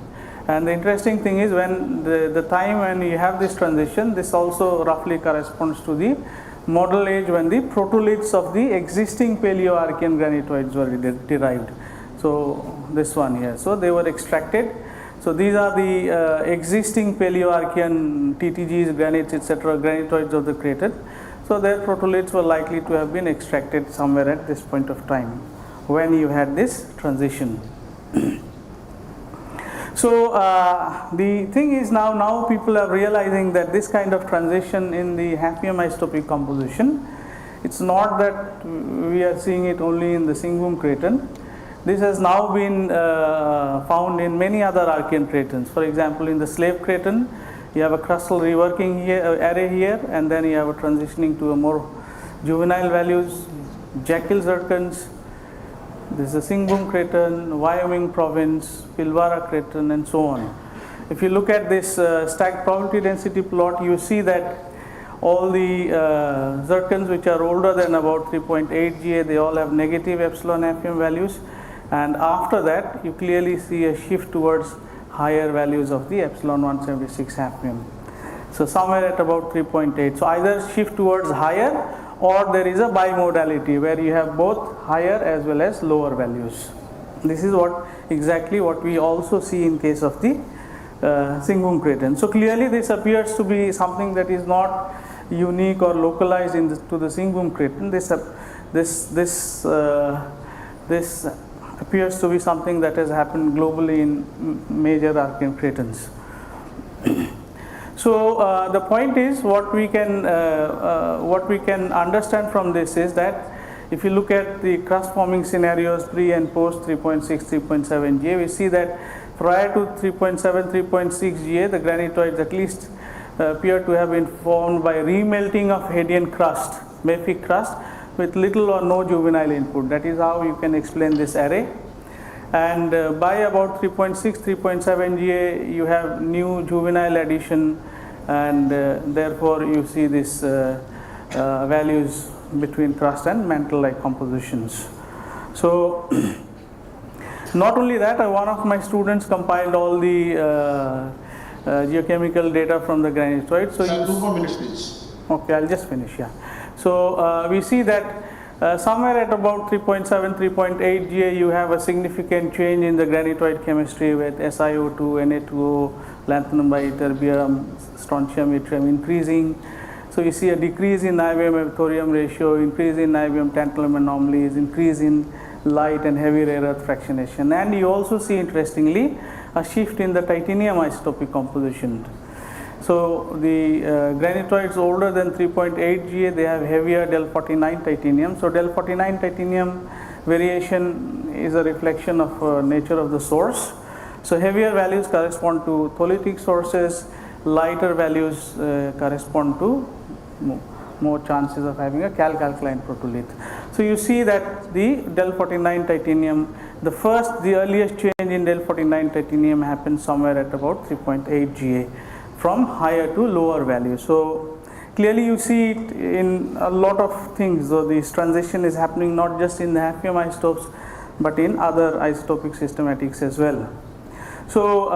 And the interesting thing is, when the time when you have this transition, this also roughly corresponds to the model age when the protoliths of the existing Paleoarchean granitoids were derived. So this one here, so they were extracted So these are the existing Paleoarchean TTGs, granites, etc., granitoids of the crater. So their protoliths were likely to have been extracted somewhere at this point of time when you had this transition. So the thing is now people are realizing that this kind of transition in the hafnium isotopic composition, it's not that we are seeing it only in the Singhbum Craton. This has now been found in many other Archean cratons. For example, in the Slave Craton, you have a crustal reworking array here, and then you have a transitioning to a more juvenile values, Jekyll zircons. This is the Singhbum Craton, Wyoming province, Pilbara Craton, and so on. If you look at this stacked probability density plot, you see that all the zircons which are older than about 3.8 Ga, they all have negative epsilon hafnium values. And after that, you clearly see a shift towards higher values of the epsilon 176 hafnium. So somewhere at about 3.8. So either shift towards higher, or there is a bimodality where you have both higher as well as lower values. This is exactly what we also see in case of the Singhbum Craton. So clearly this appears to be something that is not unique or localized to the Singhbum Craton. This appears to be something that has happened globally in major Archean cratons. So the point is, what we can understand from this is that if you look at the crust forming scenarios pre and post 3.6, 3.7 Ga, we see that prior to 3.7, 3.6 Ga, the granitoids at least appear to have been formed by remelting of Hadean crust, mafic crust, with little or no juvenile input. That is how you can explain this array. And by about 3.6, 3.7 Ga, you have new juvenile addition, and therefore you see this values between crust and mantle-like compositions. So not only that, one of my students compiled all the geochemical data from the granitoid. So sir, 2 more minutes please. Okay, I'll just finish, yeah. So we see that somewhere at about 3.7, 3.8 Ga, you have a significant change in the granitoid chemistry with SiO2, Na2O, lanthanum biytterbium, strontium, yttrium increasing. So you see a decrease in niobium thorium ratio, increase in niobium tantalum anomalies, increase in light and heavy rare earth fractionation. And you also see, interestingly, a shift in the titanium isotopic composition. So the granitoids older than 3.8 Ga, they have heavier del 49 titanium. So del 49 titanium variation is a reflection of nature of the source. So heavier values correspond to tholithic sources, lighter values correspond to more chances of having a calc-alkaline protolith. So you see that the del 49 titanium, the earliest change in del 49 titanium happens somewhere at about 3.8 Ga. From higher to lower values. So clearly you see it in a lot of things. So this transition is happening not just in the hafnium isotopes, but in other isotopic systematics as well. So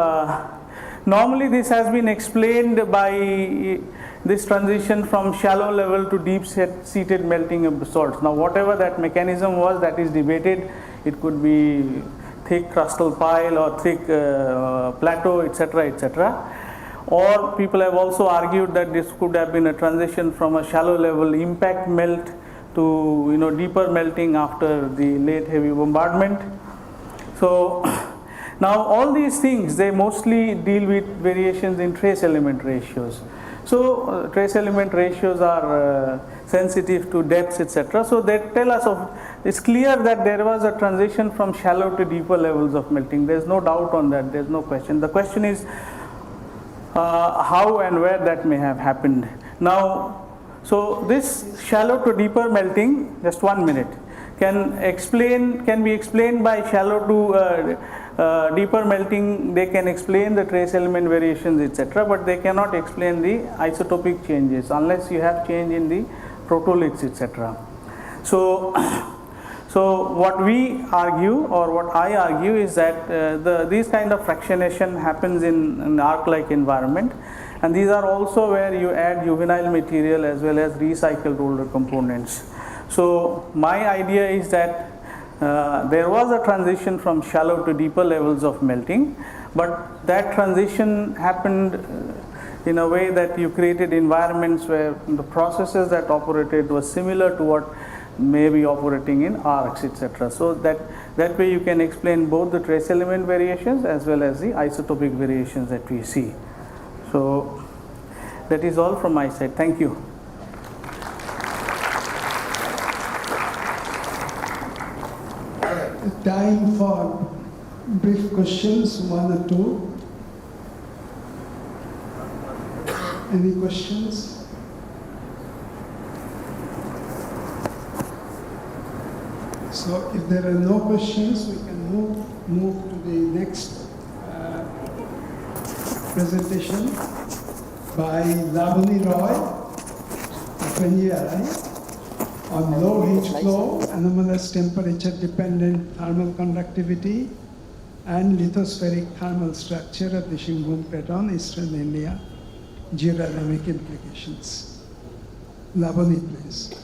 normally this has been explained by this transition from shallow level to deep seated melting of basalts. Now whatever that mechanism was, that is debated. It could be thick crustal pile or thick plateau, etc., etc. Or people have also argued that this could have been a transition from a shallow level impact melt to deeper melting after the late heavy bombardment. So now all these things, they mostly deal with variations in trace element ratios. So trace element ratios are sensitive to depths, etc. So they tell us it's clear that there was a transition from shallow to deeper levels of melting. There's no doubt on that. There's no question. The question is how and where that may have happened. Now, so this shallow to deeper melting, just 1 minute, can be explained by shallow to deeper melting. They can explain the trace element variations, etc., but they cannot explain the isotopic changes unless you have change in the protoliths, etc. So what we argue, or what I argue, is that these kind of fractionation happens in an arc-like environment, and these are also where you add juvenile material as well as recycled older components. So my idea is that there was a transition from shallow to deeper levels of melting, But that transition happened in a way that you created environments where the processes that operated was similar to what may be operating in arcs, etc. So that way you can explain both the trace element variations as well as the isotopic variations that we see. So that is all from my side. Thank you. Time for brief questions, one or two. Any questions? So if there are no questions, we can move to the next presentation by Lavani Roy of NERI on low heat flow, anomalous temperature dependent thermal conductivity and lithospheric thermal structure of the Singhbum Craton, Eastern India, geodynamic implications. Lavani, please.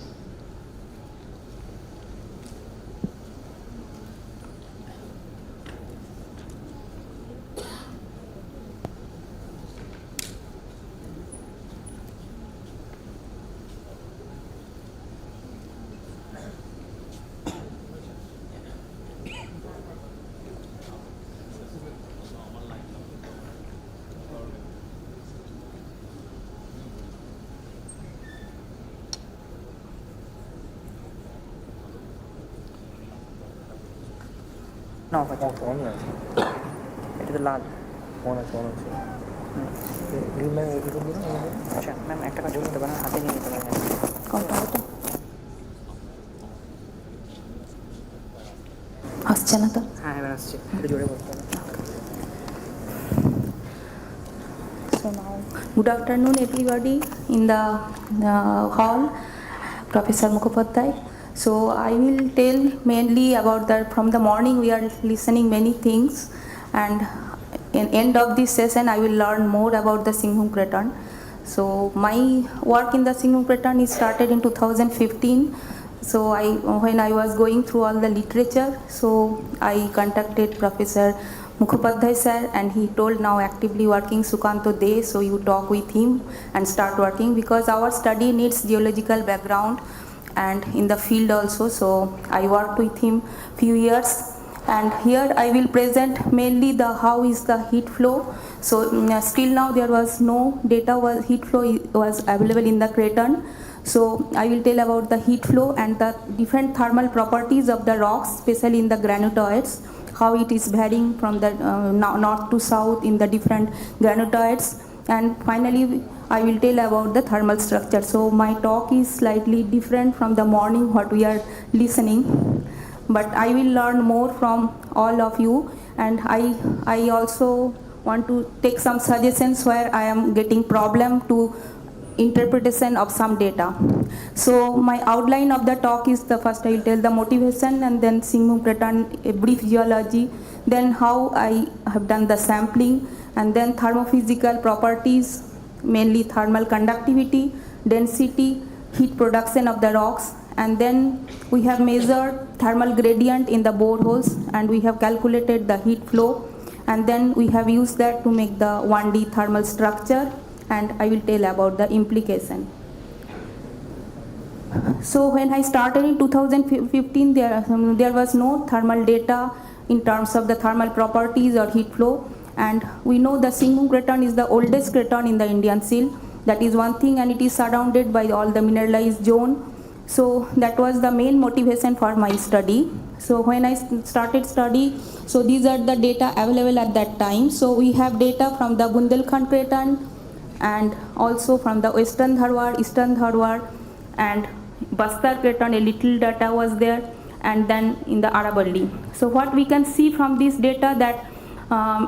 No, এটা তো লাল আচ্ছা ma'am একটা কাজ করতে পারেন, হাতে নিয়ে নিতে পারেন। কোনটা ওটা আসছে না তো? হ্যাঁ এবার আসছে, একটু জোরে বলতে হবে। So now, good afternoon everybody in the hall, Professor Mukhopadhyay. So I will tell mainly about that. From the morning we are listening many things, and in end of this session I will learn more about the Singhbum Craton. So my work in the Singhbum Craton is started in 2015. So when I was going through all the literature, so I contacted Professor Mukhopadhyay sir, and he told now actively working Sukanto De, so you talk with him and start working, because our study needs geological background and in the field also. So I worked with him few years, and here I will present mainly the how is the heat flow. So still now there was no data was heat flow was available in the Craton. So I will tell about the heat flow and the different thermal properties of the rocks, especially in the granitoids, how it is varying from the north to south in the different granitoids, and finally I will tell about the thermal structure. So my talk is slightly different from the morning what we are listening, but I will learn more from all of you, and I also want to take some suggestions where I am getting problem to interpretation of some data. So my outline of the talk is, the first I will tell the motivation, and then Singhbum Craton, a brief geology, then how I have done the sampling, and then thermophysical properties, mainly thermal conductivity, density, heat production of the rocks, and then we have measured thermal gradient in the boreholes, and we have calculated the heat flow, and then we have used that to make the 1D thermal structure, and I will tell about the implication. So when I started in 2015, there was no thermal data in terms of the thermal properties or heat flow, and we know the Singhbum Craton is the oldest craton in the Indian Seal. That is one thing, and it is surrounded by all the mineralized zone. So that was the main motivation for my study. So when I started study, so these are the data available at that time. So we have data from the Bundelkhand Craton, and also from the Western Dharwar, Eastern Dharwar, and Bastar Craton, a little data was there, and then in the Aravalli. So what we can see from this data that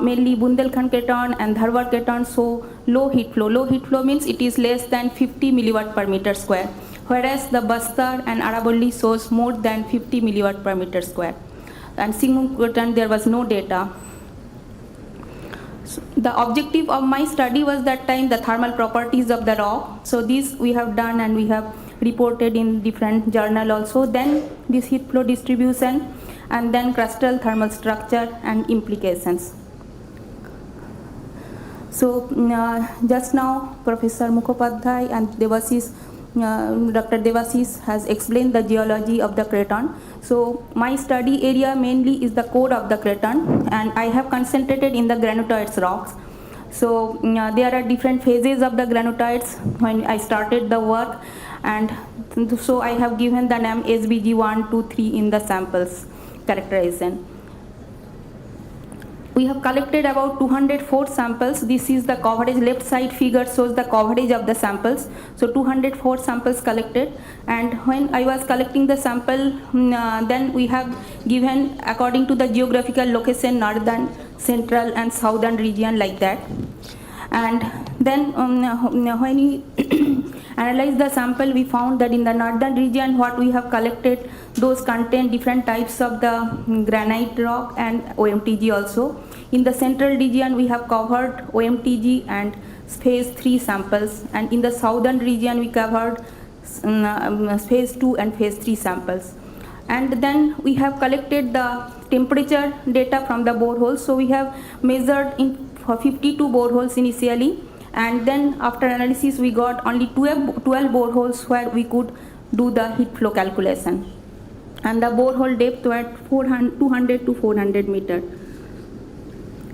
mainly Bundelkhand Craton and Dharwar Craton show low heat flow. Low heat flow means it is less than 50 milliwatt per meter square, whereas the Bastar and Aravalli shows more than 50 milliwatt per meter square. And Singhbum Craton, there was no data. So the objective of my study was that time the thermal properties of the rock. So this we have done, and we have reported in different journal also. Then this heat flow distribution, and then crustal thermal structure and implications. So just now Professor Mukhopadhyay and Dr. Devasis has explained the geology of the Craton. So my study area mainly is the core of the Craton, and I have concentrated in the Granitoids rocks. So there are different phases of the Granitoids when I started the work, and so I have given the name SBG 1, 2, 3 in the samples characterization. We have collected about 204 samples. This is the coverage. Left side figure shows the coverage of the samples. So 204 samples collected. And when I was collecting the sample, then we have given according to the geographical location, northern, central and southern region like that. And then when we analyzed the sample, we found that in the northern region what we have collected, those contain different types of the granite rock and OMTG also. In the central region we have covered OMTG and phase 3 samples, and in the southern region we covered phase 2 and phase 3 samples. And then we have collected the temperature data from the boreholes. So we have measured in for 52 boreholes initially, and then after analysis we got only 12 boreholes where we could do the heat flow calculation, and the borehole depth were 200 to 400 meter.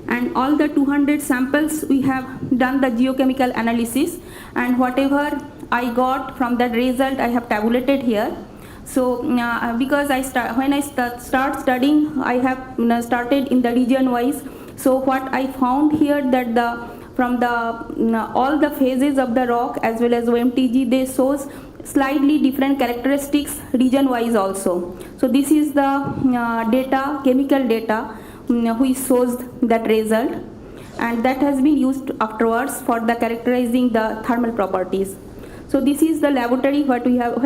And all the 200 samples we have done the geochemical analysis, and whatever I got from that result I have tabulated here. So because when I start studying, I have started in the region wise. So what I found here that from the all the phases of the rock as well as OMTG, they shows slightly different characteristics region wise also. So this is the data, chemical data, which shows that result, and that has been used afterwards for the characterizing the thermal properties. So this is the laboratory where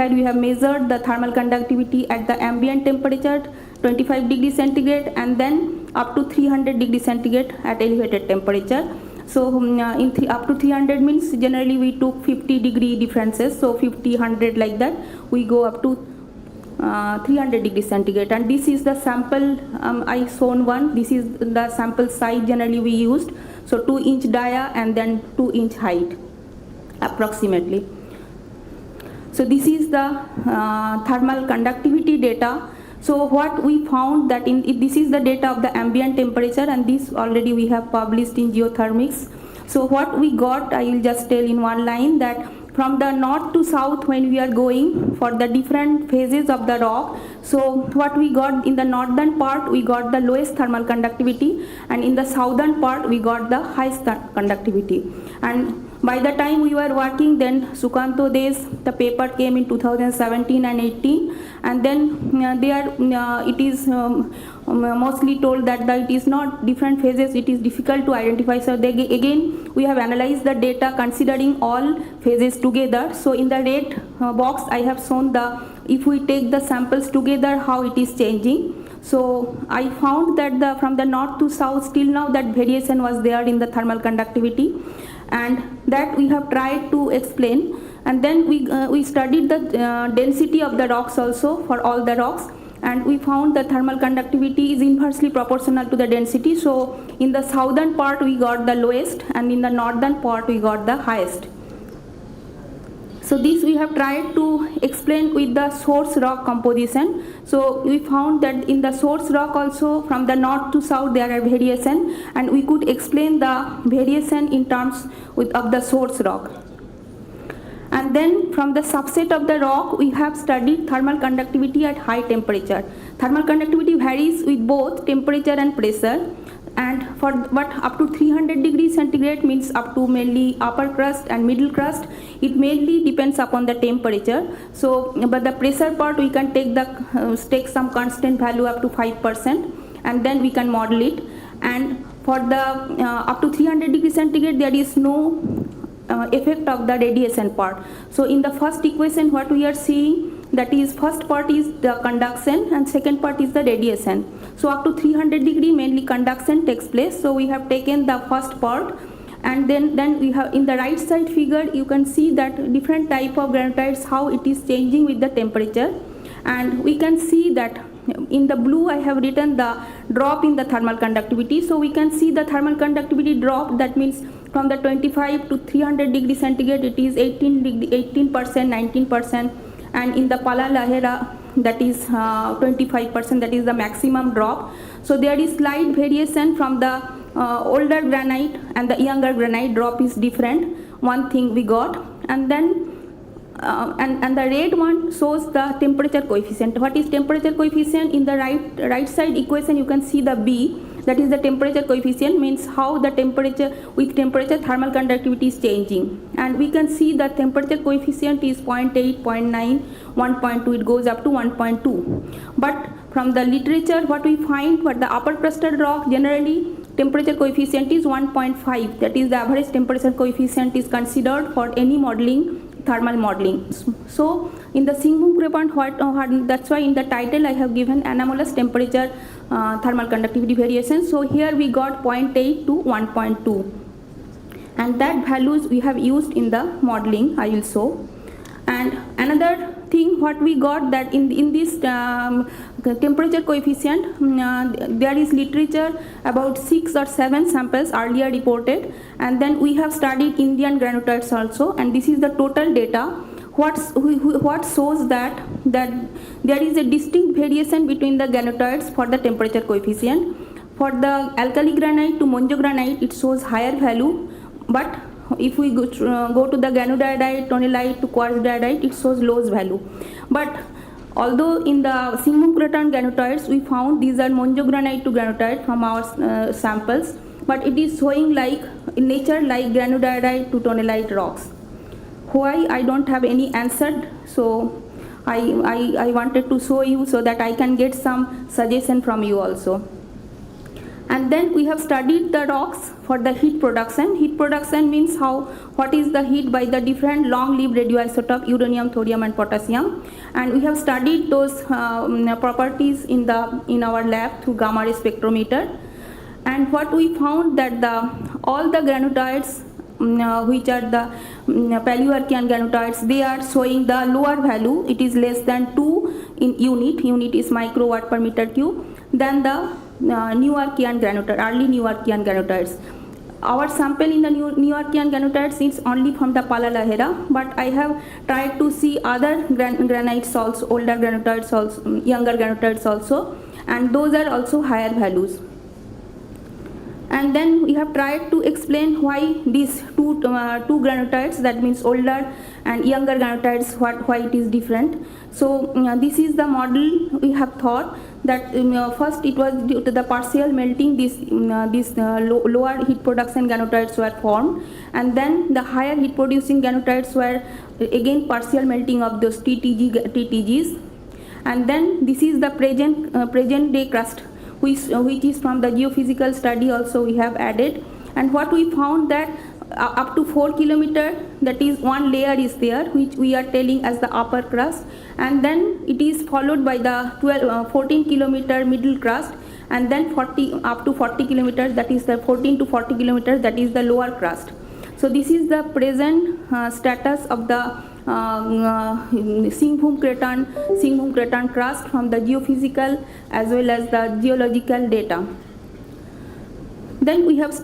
we have measured the thermal conductivity at the ambient temperature 25 degrees centigrade and then up to 300 degrees centigrade at elevated temperature. So up to 300 means generally we took 50 degree differences, so 50, 100 like that, we go up to 300 degrees centigrade. And this is the sample I shown one. This is the sample size generally we used, so 2-inch dia and then 2-inch height approximately. So this is the thermal conductivity data. So what we found that this is the data of the ambient temperature, and this already we have published in Geothermics. So what we got, I will just tell in one line that from the north to south when we are going for the different phases of the rock, so what we got in the northern part we got the lowest thermal conductivity, and in the southern part we got the highest conductivity. And by the time we were working, then Sukanto days, the paper came in 2017 and 18, and then it is mostly told that it is not different phases, it is difficult to identify. So again we have analyzed the data considering all phases together. So in the red box I have shown if we take the samples together how it is changing. So I found that from the north to south still now that variation was there in the thermal conductivity, and that we have tried to explain. And then we studied the density of the rocks also for all the rocks, and we found the thermal conductivity is inversely proportional to the density. So in the southern part we got the lowest, and in the northern part we got the highest. So this we have tried to explain with the source rock composition. So we found that in the source rock also from the north to south there are variation, and we could explain the variation in terms of the source rock. And then from the subset of the rock we have studied thermal conductivity at high temperature. Thermal conductivity varies with both temperature and pressure, and but up to 300 degrees centigrade means up to mainly upper crust and middle crust. It mainly depends upon the temperature. So but the pressure part we can take some constant value up to 5%, and then we can model it. And for the up to 300 degrees centigrade there is no effect of the radiation part. So in the first equation what we are seeing, that is first part is the conduction and second part is the radiation. So up to 300 degree mainly conduction takes place. So we have taken the first part, and then we have in the right side figure you can see that different type of granitides how it is changing with the temperature, and we can see that in the blue I have written the drop in the thermal conductivity. So we can see the thermal conductivity drop, that means from the 25 to 300 degree centigrade it is 18%, 19%, and in the Pala Lahera that is 25%, that is the maximum drop. So there is slight variation from the older granite and the younger granite, drop is different, one thing we got. And then and the red one shows the temperature coefficient. What is temperature coefficient? In the right side equation you can see the B, that is the temperature coefficient, means how the temperature, with temperature thermal conductivity is changing. And we can see the temperature coefficient is 0.8, 0.9, 1.2, it goes up to 1.2. But from the literature what we find, for the upper crustal rock generally temperature coefficient is 1.5, that is the average temperature coefficient is considered for any modeling, thermal modeling. So in the Singhbum Craton, that's why in the title I have given anomalous temperature thermal conductivity variation. So here we got 0.8 to 1.2, and that values we have used in the modeling, I will show. And another thing what we got, that in this temperature coefficient there is literature about 6 or 7 samples earlier reported, and then we have studied Indian granitoids also, and this is the total data. What shows that there is a distinct variation between the granitoids for the temperature coefficient. For the alkali granite to monzogranite it shows higher value, but if we go to the granodiorite, tonalite to quartz diorite, it shows lowest value. But although in the Singhbum Craton granitoids we found these are monzogranite to granitoid from our samples, but it is showing like in nature like granodiorite to tonalite rocks. Why? I don't have any answer, so I wanted to show you so that I can get some suggestion from you also. And then we have studied the rocks for the heat production. Heat production means what is the heat by the different long-lived radioisotope uranium, thorium and potassium, and we have studied those properties in our lab through gamma ray spectrometer. And what we found that all the granitoids which are the Paleoarchean granitoids, they are showing the lower value, it is less than 2 in unit is microwatt per meter cube, than the Neoarchean granitoid, early Neoarchean granitoids. Our sample in the Neoarchean granitoids is only from the Pala Lahera, but I have tried to see other granites also, older granitoids also, younger granitoids also, and those are also higher values. And then we have tried to explain why these two granitoids, that means older and younger granitoids, why it is different. So this is the model we have thought that first it was due to the partial melting, these lower heat production granitoids were formed, and then the higher heat producing granitoids were again partial melting of those TTGs, and then this is the present day crust, which is from the geophysical study also we have added. And what we found that up to 4 kilometer, that is one layer is there which we are telling as the upper crust, and then it is followed by the 14 kilometer middle crust, and then up to 40 kilometers, that is the 14 to 40 kilometers, that is the lower crust. So this is the present status of the Singhbum Craton crust from the geophysical as well as the geological data. Then we have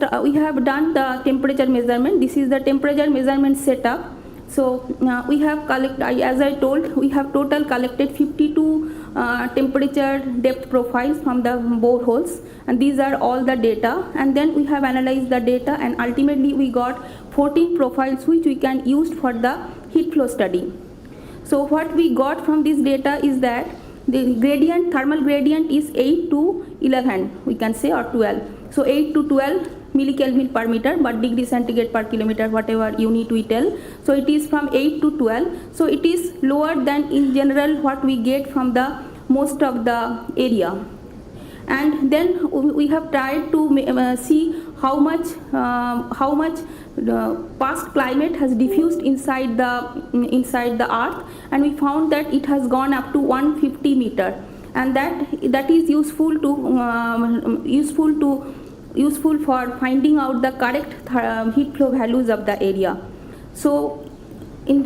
done the temperature measurement. This is the temperature measurement setup. So we have collected, as I told, we have total collected 52 temperature depth profiles from the boreholes, and these are all the data. And then we have analyzed the data, and ultimately we got 14 profiles which we can use for the heat flow study. So what we got from this data is that the thermal gradient is 8 to 11, we can say, or 12. So 8 to 12 millikelvin per meter, but degree centigrade per kilometer, whatever unit we tell. So it is from 8 to 12. So it is lower than in general what we get from the most of the area. And then we have tried to see how much past climate has diffused inside the earth, and we found that it has gone up to 150 meter, and that is useful for finding out the correct heat flow values of the area. So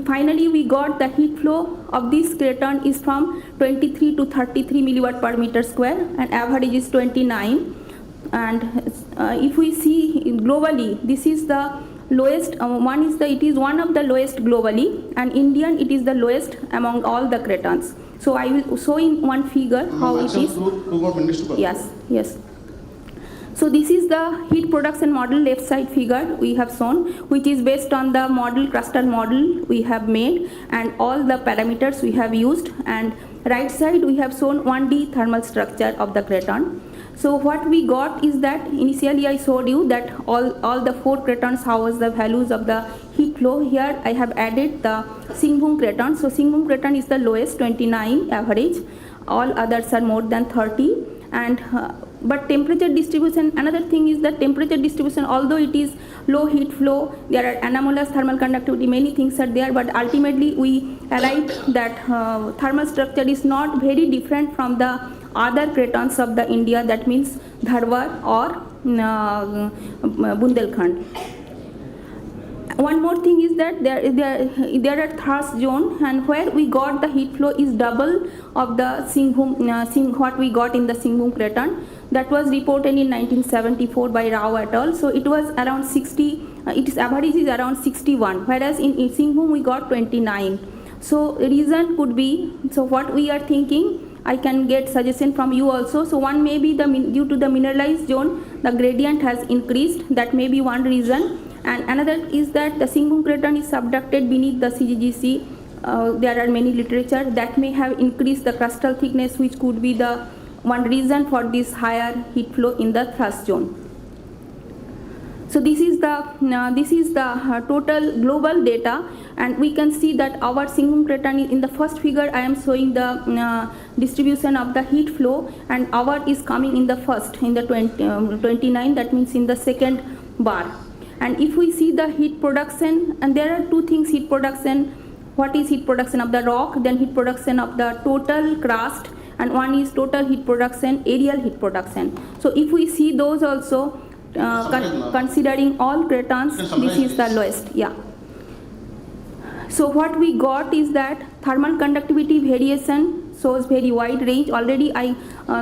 finally we got the heat flow of this Craton is from 23 to 33 milliwatt per meter square, and average is 29. And if we see globally, this is the lowest. It is one of the lowest globally, and Indian it is the lowest among all the Cratons. So I will show in one figure how it is. 2 more minutes to go. Yes. So this is the heat production model, left side figure we have shown, which is based on the model, crustal model we have made, and all the parameters we have used. And right side we have shown 1D thermal structure of the Craton. So what we got is that initially I showed you that all the 4 Cratons, how was the values of the heat flow. Here I have added the Singhbum Craton. So Singhbum Craton is the lowest, 29 average. All others are more than 30. And but temperature distribution, another thing is that temperature distribution, although it is low heat flow, there are anomalous thermal conductivity, many things are there, but ultimately we arrived that thermal structure is not very different from the other Cratons of the India, that means Dharwar or Bundelkhand. One more thing is that there are thrust zone, and where we got the heat flow is double of the what we got in the Singhbum Craton. That was reported in 1974 by Rao et al. So it was around 60, its average is around 61, whereas in Singhbum we got 29. So reason could be, so what we are thinking, I can get suggestion from you also. So one may be due to the mineralized zone, the gradient has increased. That may be one reason. And another is that the Singhbum Craton is subducted beneath the CGGC. There are many literature that may have increased the crustal thickness, which could be the one reason for this higher heat flow in the thrust zone. So this is the total global data, and we can see that our Singhbum Craton in the first figure I am showing the distribution of the heat flow, and our is coming in the first, in the 29, that means in the second bar. And if we see the heat production, and there are 2 things: heat production, what is heat production of the rock, then heat production of the total crust, and one is total heat production, aerial heat production. So if we see those also, considering all Cratons, this is the lowest. So what we got is that thermal conductivity variation shows very wide range. Already I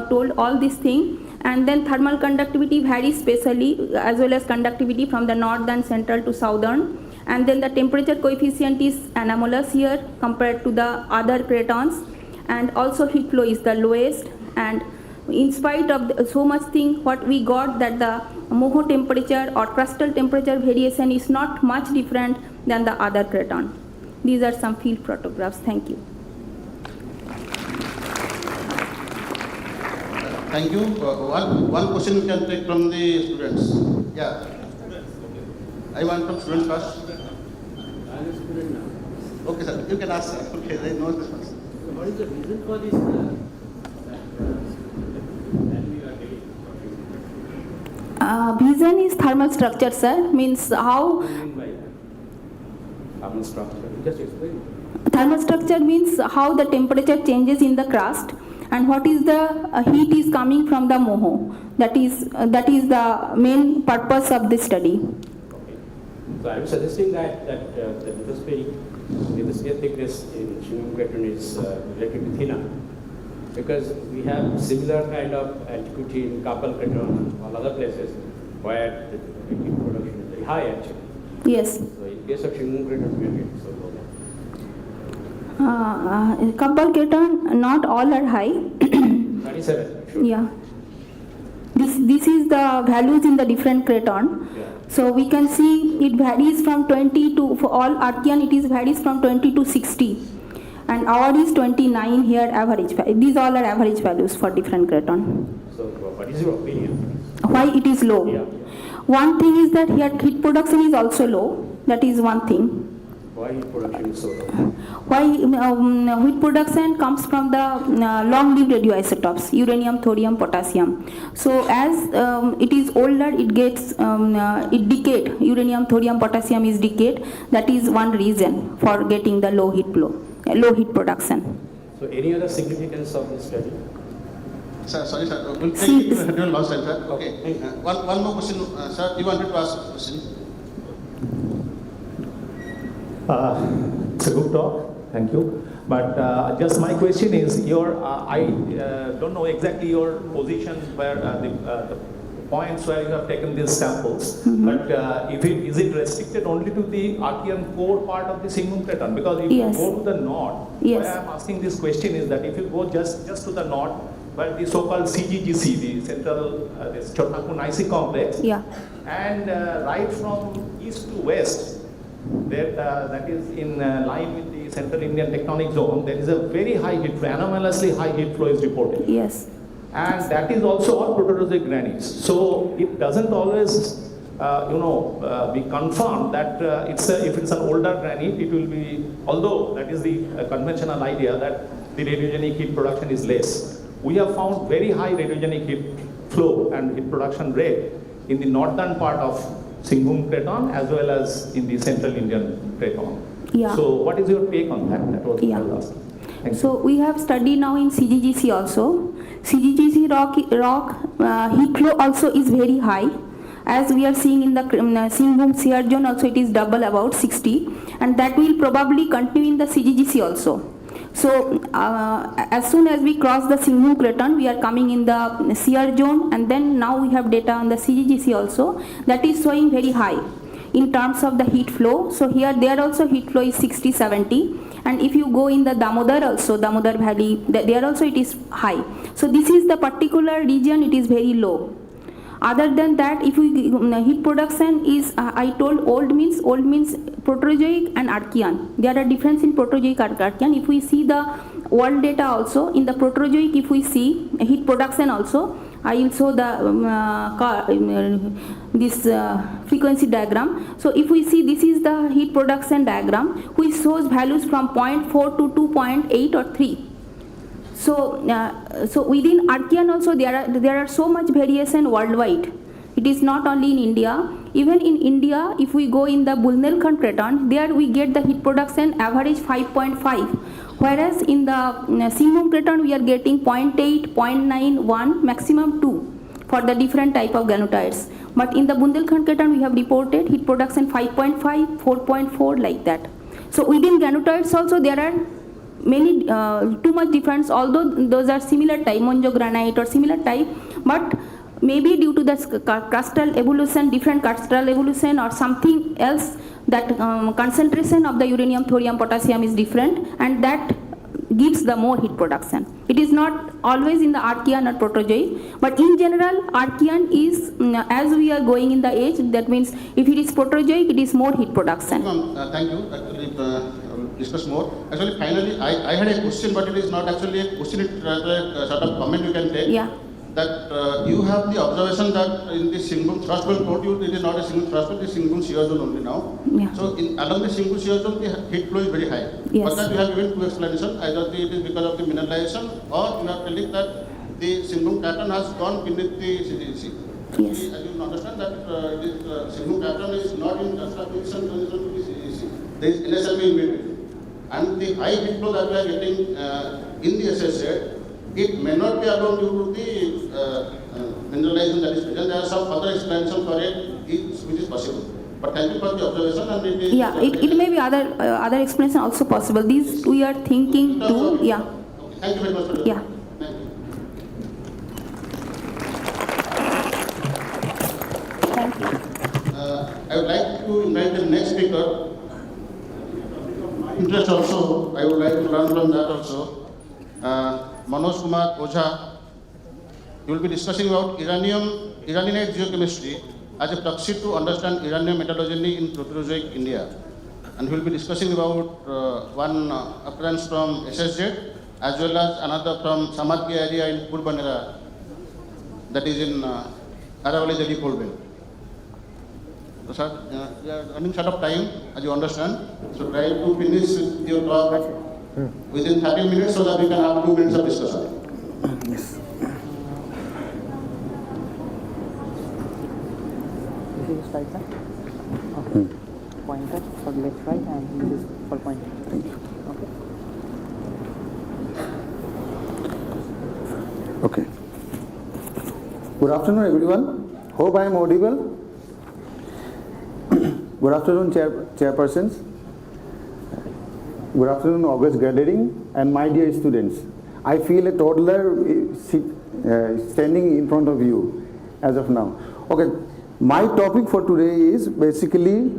told all these things. And then thermal conductivity varies spatially, as well as conductivity from the northern, central to southern. And then the temperature coefficient is anomalous here compared to the other Cratons. And also heat flow is the lowest. And in spite of so much thing, what we got that the Moho temperature or crustal temperature variation is not much different than the other Craton. These are some field photographs. Thank you. Thank you. One question we can take from the students. Yeah. I want from students first. I'm a student now. Okay, sir. You can ask, sir. Okay, they know this first. So what is the reason for this Reason is thermal structure, sir. Means how. Thermal structure. Just explain. Thermal structure means how the temperature changes in the crust, and what is the heat is coming from the Moho. That is the main purpose of this study. Okay. So I am suggesting that the lithospheric thickness in Singhbum Craton is relatively thinner, because we have similar kind of antiquity in Kapal Craton and all other places where the heat production is very high actually. Yes. So in case of Singhbum Craton, we are getting so low. Kapal Craton, not all are high. 37. Sure. Yeah. This is the values in the different Craton. Yeah. So we can see it varies from 20 to, for all Archean it is varies from 20 to 60. And our is 29 here average. These all are average values for different Craton. So what is your opinion? Why it is low? Yeah. One thing is that here heat production is also low. That is one thing. Why heat production is so low? Why heat production comes from the long-lived radioisotopes, uranium, thorium, potassium. So as it is older, it gets it decayed. Uranium, thorium, potassium is decayed. That is one reason for getting the low heat flow, low heat production. So any other significance of this study? Sir, sorry, sir. We'll take it to last time, sir. Okay. One more question, sir. You wanted to ask a question? It's a good talk. Thank you. But just my question is, I don't know exactly your position where the points where you have taken these samples, but is it restricted only to the Archean core part of the Singhbum Craton? Because if you go to the north, why I am asking this question is that if you go just to the north, where the so-called CGGC, the central this Chotnaku Gneissic complex, and right from east to west, that is in line with the Central Indian tectonic zone, there is a very high heat flow, anomalously high heat flow is reported. Yes. And that is also all proterozoic granites. So it doesn't always, be confirmed that if it's an older granite, it will be, although that is the conventional idea that the radiogenic heat production is less. We have found very high radiogenic heat flow and heat production rate in the northern part of Singhbum Craton as well as in the Central Indian Craton. Yeah. So what is your take on that? That was Yeah. my last. So we have studied now in CGGC also. CGGC rock heat flow also is very high. As we are seeing in the Singhbum shear zone also, it is double about 60, and that will probably continue in the CGGC also. So as soon as we cross the Singhbum Craton, we are coming in the shear zone, and then now we have data on the CGGC also that is showing very high in terms of the heat flow. So here there also heat flow is 60-70, and if you go in the Damodar also, Damodar Valley, there also it is high. So this is the particular region, it is very low. Other than that, if we heat production is, I told old means proterozoic and Archean. There are difference in proterozoic and Archean. If we see the world data also, in the proterozoic, if we see heat production also, I will show the this frequency diagram. So if we see, this is the heat production diagram which shows values from 0.4 to 2.8 or 3. So, so within Archean also there are so much variation worldwide. It is not only in India. Even in India, if we go in the Bundelkhand Craton, there we get the heat production average 5.5. Whereas in the Singhbum Craton, we are getting 0.8, 0.9, 1, maximum 2 for the different type of granitoids. But in the Bundelkhand Craton, we have reported heat production 5.5, 4.4 like that. So within granitoids also there are many too much difference, although those are similar type, monjogranite or similar type, but maybe due to the crustal evolution, different crustal evolution or something else, that concentration of the uranium, thorium, potassium is different, and that gives the more heat production. It is not always in the Archean or proterozoic, but in general Archean is, as we are going in the age, that means if it is proterozoic, it is more heat production. Thank you. Actually, I will discuss more. Actually, finally, I had a question, but it is not actually a question, it is a sort of comment you can take. Yeah. That you have the observation that in the Singhbum thrust belt, told you it is not a Singhbum thrust belt, it is Singhbum shear zone only now. Yeah. So along the Singhbum shear zone, the heat flow is very high. Yes. But that you have given two explanations, either it is because of the mineralization, or you are telling that the Singhbum Craton has gone beneath the CGGC. Yes. As you understand that Singhbum Craton is not in juxtaposition to the CGGC. There is NSLV in between. And the high heat flow that we are getting in the SSZ, it may not be alone due to the mineralization that is present. There are some other explanations for it which is possible. But thank you for the observation. And it is it may be other explanation also possible. These we are thinking too. Yeah. Okay. Thank you very much for the Yeah. Thank you. I would like to invite the next speaker. Interest also, I would like to learn from that also. Manoj Kumar Ojha, he will be discussing about Uraninite geochemistry as a proxy to understand uranium metallurgy in Proterozoic India. And he will be discussing about one occurrence from SSZ as well as another from Samadhi area in Purbanera, that is in Aravali Delhi coal belt. So, sir, we are running short of time, as you understand. So, try to finish your talk within 30 minutes so that we can have 2 minutes of discussion. Yes. This is the slide, sir. Okay. Pointer for left, right, and this is for pointer. Okay. Okay. Good afternoon, everyone. Hope I am audible. Good afternoon, chairpersons. Good afternoon, August gathering, and my dear students. I feel a toddler standing in front of you as of now. Okay, my topic for today is basically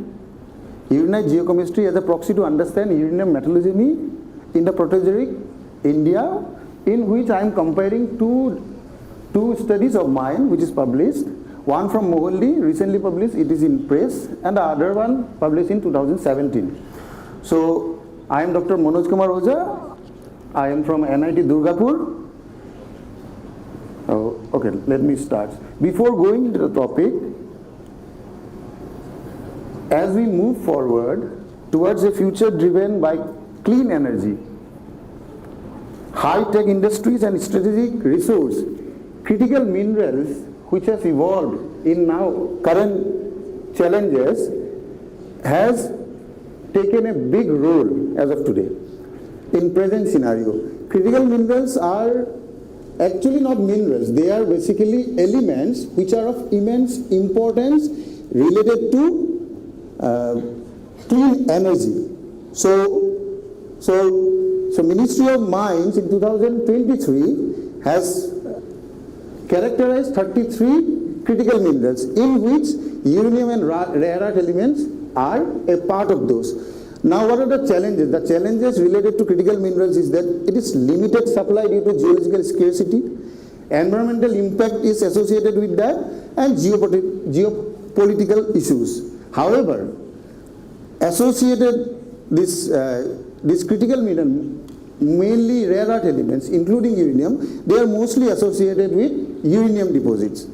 uranite geochemistry as a proxy to understand uranium metallurgy in the Proterozoic India, in which I am comparing two studies of mine which is published. One from Mohalli, recently published, it is in press, and the other one published in 2017. So, I am Dr. Manoj Kumar Oja. I am from NIT Durgapur. Oh, okay, let me start. Before going into the topic, as we move forward towards a future driven by clean energy, high-tech industries and strategic resource, critical minerals which has evolved in now current challenges has taken a big role as of today. In present scenario, critical minerals are actually not minerals, they are basically elements which are of immense importance related to clean energy. So Ministry of Mines in 2023 has characterized 33 critical minerals, in which uranium and rare earth elements are a part of those. Now, what are the challenges? The challenges related to critical minerals is that it is limited supply due to geological scarcity, environmental impact is associated with that, and geopolitical issues. However, associated this critical mineral, mainly rare earth elements, including uranium, they are mostly associated with uranium deposits,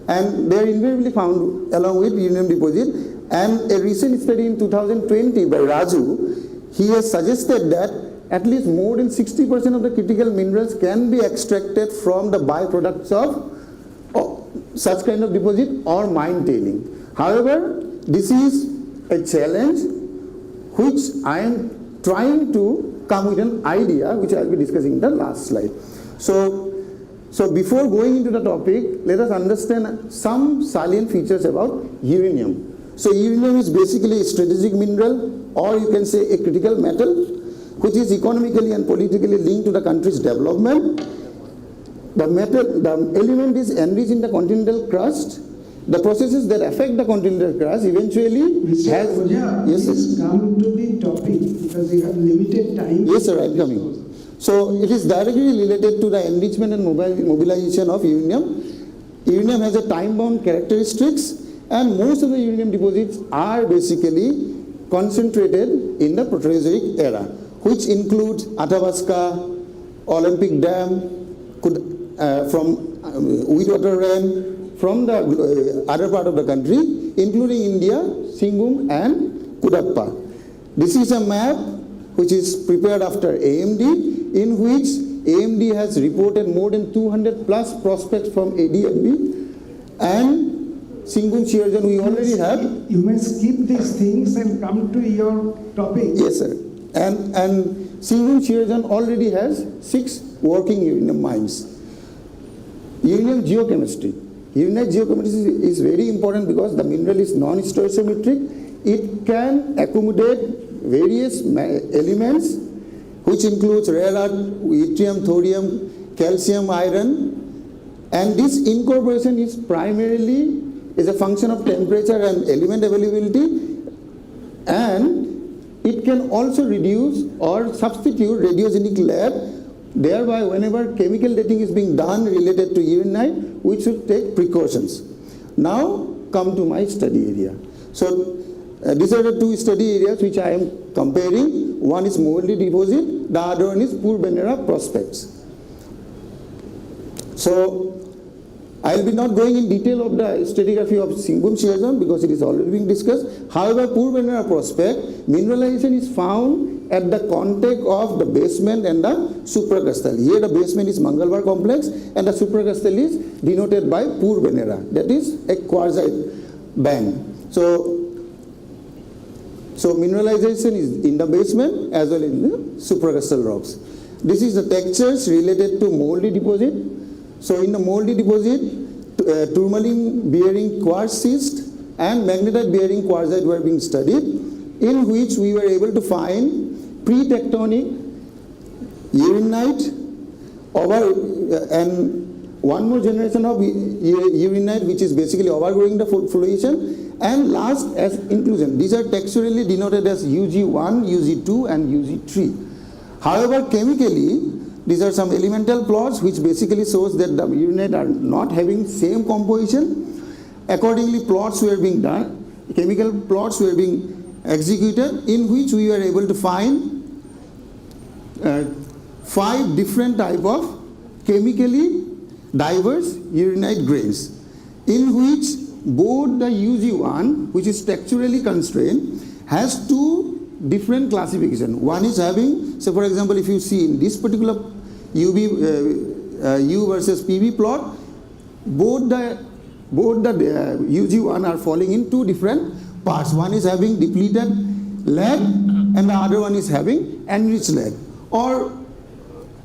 and they are invariably found along with uranium deposit. And a recent study in 2020 by Raju, he has suggested that at least more than 60% of the critical minerals can be extracted from the byproducts of such kind of deposit or mine tailing. However, this is a challenge which I am trying to come with an idea which I will be discussing in the last slide. So before going into the topic, let us understand some salient features about uranium. So uranium is basically a strategic mineral, or you can say a critical metal, which is economically and politically linked to the country's development. The element is enriched in the continental crust. The processes that affect the continental crust eventually has... Yes, please come to the topic because we have limited time. Yes, sir, I am coming. So it is directly related to the enrichment and mobilization of uranium. Uranium has a time-bound characteristics, and most of the uranium deposits are basically concentrated in the Proterozoic era, which includes Athabasca, Olympic Dam, from Whitewater Ram, from the other part of the country, including India, Singhbum and Kudappa. This is a map which is prepared after AMD, in which AMD has reported more than 200 plus prospects from ADMB, and Singhbum Shearjan we already have. You may skip these things and come to your topic. Yes, sir. And Singhbum Shearjan already has 6 working uranium mines. Uranium geochemistry. Uranite geochemistry is very important because the mineral is non-stoichiometric. It can accommodate various elements, which includes rare earth, yttrium, thorium, calcium, iron, and this incorporation is primarily a function of temperature and element availability, and it can also reduce or substitute radiogenic layer. Thereby, whenever chemical dating is being done related to uranite, we should take precautions. Now, come to my study area. So, these are the 2 study areas which I am comparing. One is Mohalli deposit, the other one is Purbenera prospects. So, I will be not going in detail of the stratigraphy of Singhbum Shearjan because it is already being discussed. However, Purbenera prospect, mineralization is found at the contact of the basement and the supracrustal. Here the basement is Mangalwar complex and the supracrustal is denoted by Purbenera, that is a quartzite band. So mineralization is in the basement as well as in the supracrustal rocks. This is the textures related to Mohalli deposit. So in the Mohalli deposit, tourmaline bearing quartz schist and magnetite bearing quartzite were being studied, in which we were able to find pre-tectonic uranite and one more generation of uranite which is basically overgrowing the fluorescence, and last as inclusion. These are texturally denoted as UG1, UG2 and UG3. However, chemically these are some elemental plots which basically shows that the uranite are not having same composition. Accordingly, plots were being done, chemical plots were being executed, in which we were able to find 5 different type of chemically diverse uranite grains, in which both the UG1, which is texturally constrained, has 2 different classification. One is having, so for example, if you see in this particular U versus PV plot, both the UG1 are falling in 2 different parts. One is having depleted lead and the other one is having enriched lead, or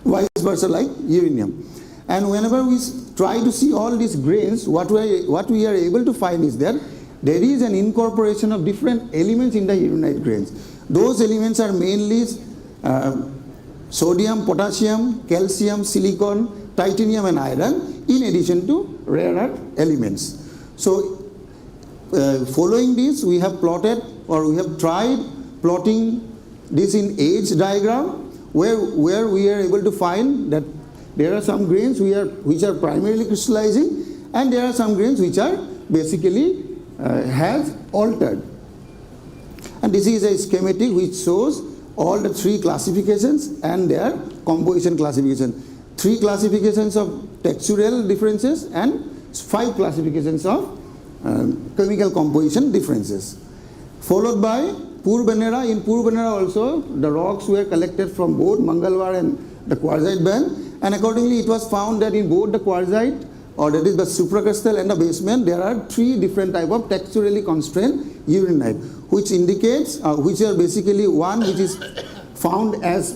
vice versa like uranium. And whenever we try to see all these grains, what we are able to find is that there is an incorporation of different elements in the uranite grains. Those elements are mainly sodium, potassium, calcium, silicon, titanium and iron, in addition to rare earth elements. So following this, we have plotted, or we have tried plotting this in age diagram, where we are able to find that there are some grains which are primarily crystallizing, and there are some grains which are basically has altered. And this is a schematic which shows all the 3 classifications and their composition classification. 3 classifications of textural differences and 5 classifications of chemical composition differences. Followed by Purbanera. In Purbanera also, the rocks were collected from both Mangalwar and the quartzite band, and accordingly it was found that in both the quartzite, or that is the supracrustal and the basement, there are 3 different type of texturally constrained uranite, which indicates, which are basically one which is found as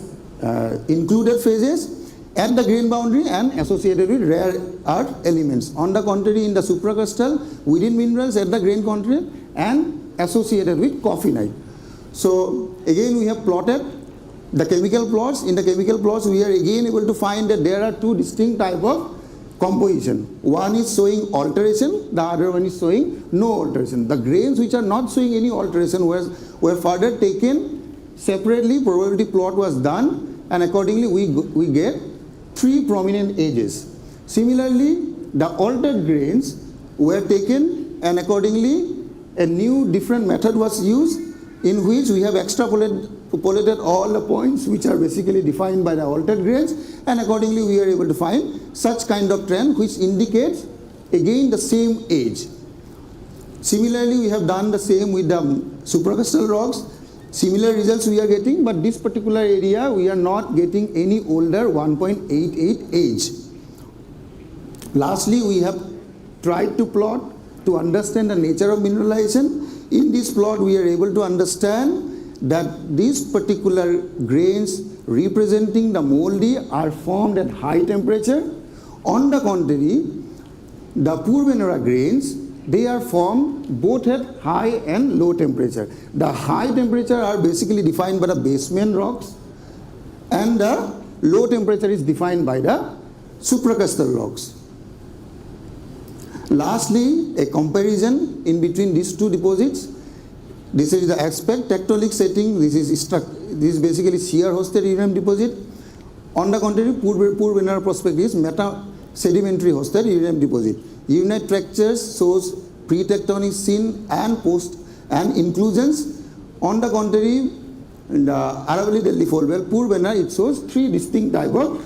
included phases at the grain boundary and associated with rare earth elements. On the contrary, in the supracrustal, within minerals at the grain boundary and associated with coffinite. So again we have plotted the chemical plots. In the chemical plots, we are again able to find that there are 2 distinct type of composition. One is showing alteration, the other one is showing no alteration. The grains which are not showing any alteration were further taken separately, probability plot was done, and accordingly we get 3 prominent edges. Similarly, the altered grains were taken, and accordingly a new different method was used, in which we have extrapolated all the points which are basically defined by the altered grains, and accordingly we are able to find such kind of trend which indicates again the same age. Similarly, we have done the same with the supracrustal rocks. Similar results we are getting, but this particular area we are not getting any older 1.88 age. Lastly, we have tried to plot to understand the nature of mineralization. In this plot, we are able to understand that these particular grains representing the moldy are formed at high temperature. On the contrary, the Purbanera grains, they are formed both at high and low temperature. The high temperature are basically defined by the basement rocks, and the low temperature is defined by the supracrustal rocks. Lastly, a comparison in between these 2 deposits. This is the aspect tectonic setting. This is basically shear hosted uranium deposit. On the contrary, Purbanera prospect is meta sedimentary hosted uranium deposit. Uranite fractures shows pre-tectonic scene and post and inclusions. On the contrary, the Aravalli Delhi fold well, Purbanera, it shows 3 distinct type of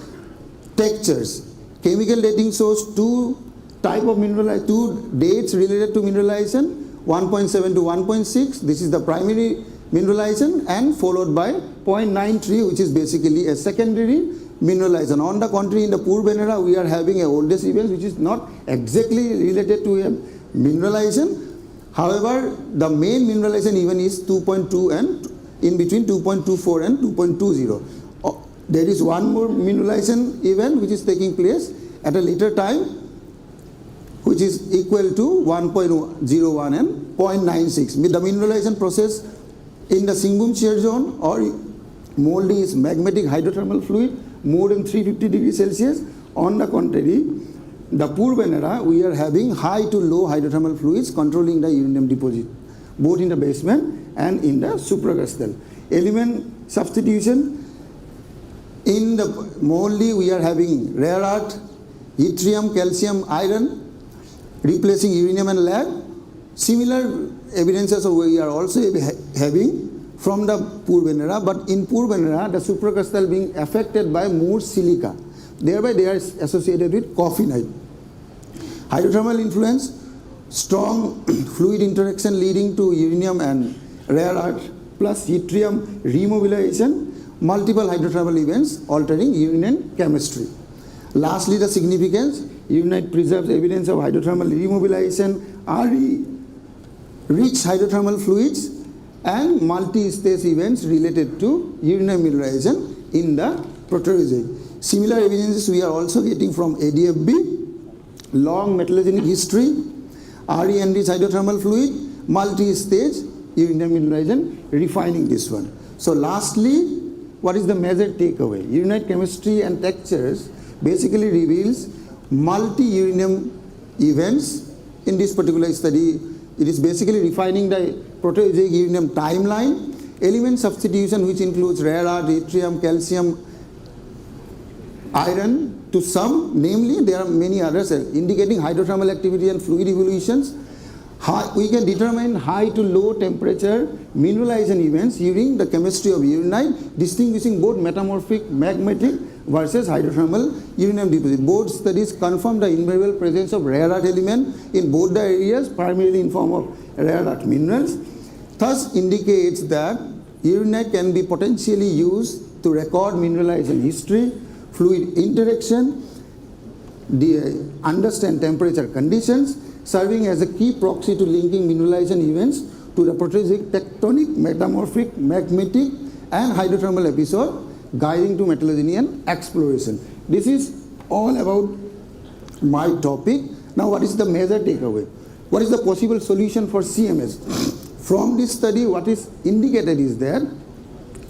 textures. Chemical dating shows 2 type of mineralization, 2 dates related to mineralization, 1.7 to 1.6. This is the primary mineralization, and followed by 0.93, which is basically a secondary mineralization. On the contrary, in the Purbanera, we are having a oldest event which is not exactly related to a mineralization. However, the main mineralization even is 2.2 and in between 2.24 and 2.20. There is one more mineralization event which is taking place at a later time, which is equal to 1.01 and 0.96. The mineralization process in the Singhbum shear zone or moldy is magmatic hydrothermal fluid, more than 350 degrees Celsius. On the contrary, the poor Venera, we are having high to low hydrothermal fluids controlling the uranium deposit, both in the basement and in the supracrustal. Element substitution, in the moldy we are having rare earth, yttrium, calcium, iron, replacing uranium and lead. Similar evidences we are also having from the poor Venera, but in poor Venera, the supracrustal being affected by more silica. Thereby they are associated with coffinite. Hydrothermal influence, strong fluid interaction leading to uranium and rare earth plus yttrium remobilization, multiple hydrothermal events altering uranium chemistry. Lastly, the significance, uranite preserves evidence of hydrothermal remobilization, rich hydrothermal fluids and multi-stage events related to uranium mineralization in the Proterozoic. Similar evidences we are also getting from ADFB, long metallogenic history, RE-enriched hydrothermal fluid, multi-stage uranium mineralization, refining this one. So lastly, what is the major takeaway? Uranite chemistry and textures basically reveals multi-uranium events. In this particular study, it is basically refining the Proterozoic uranium timeline, element substitution which includes rare earth, yttrium, calcium, iron to some, namely there are many others indicating hydrothermal activity and fluid evolutions. We can determine high to low temperature mineralization events during the chemistry of uranite, distinguishing both metamorphic magmatic versus hydrothermal uranium deposit. Both studies confirm the invariable presence of rare earth element in both the areas, primarily in form of rare earth minerals. Thus indicates that uranite can be potentially used to record mineralization history, fluid interaction, understand temperature conditions, serving as a key proxy to linking mineralization events to the Proterozoic tectonic, metamorphic, magmatic and hydrothermal episode, guiding to metallurgy and exploration. This is all about my topic. Now what is the major takeaway? What is the possible solution for CMS? From this study, what is indicated is that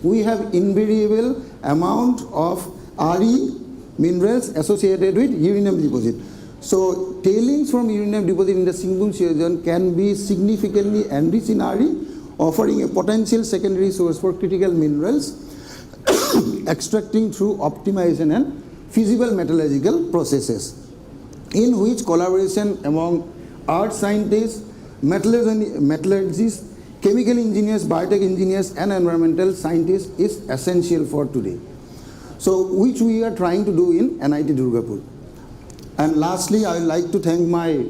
we have invariable amount of RE minerals associated with uranium deposit. So tailings from uranium deposit in the Singhbum shear zone can be significantly enriched in RE, offering a potential secondary source for critical minerals extracting through optimization and feasible metallurgical processes, in which collaboration among earth scientists, metallurgists, chemical engineers, biotech engineers and environmental scientists is essential for today. So which we are trying to do in NIT Durgapur. And lastly, I would like to thank my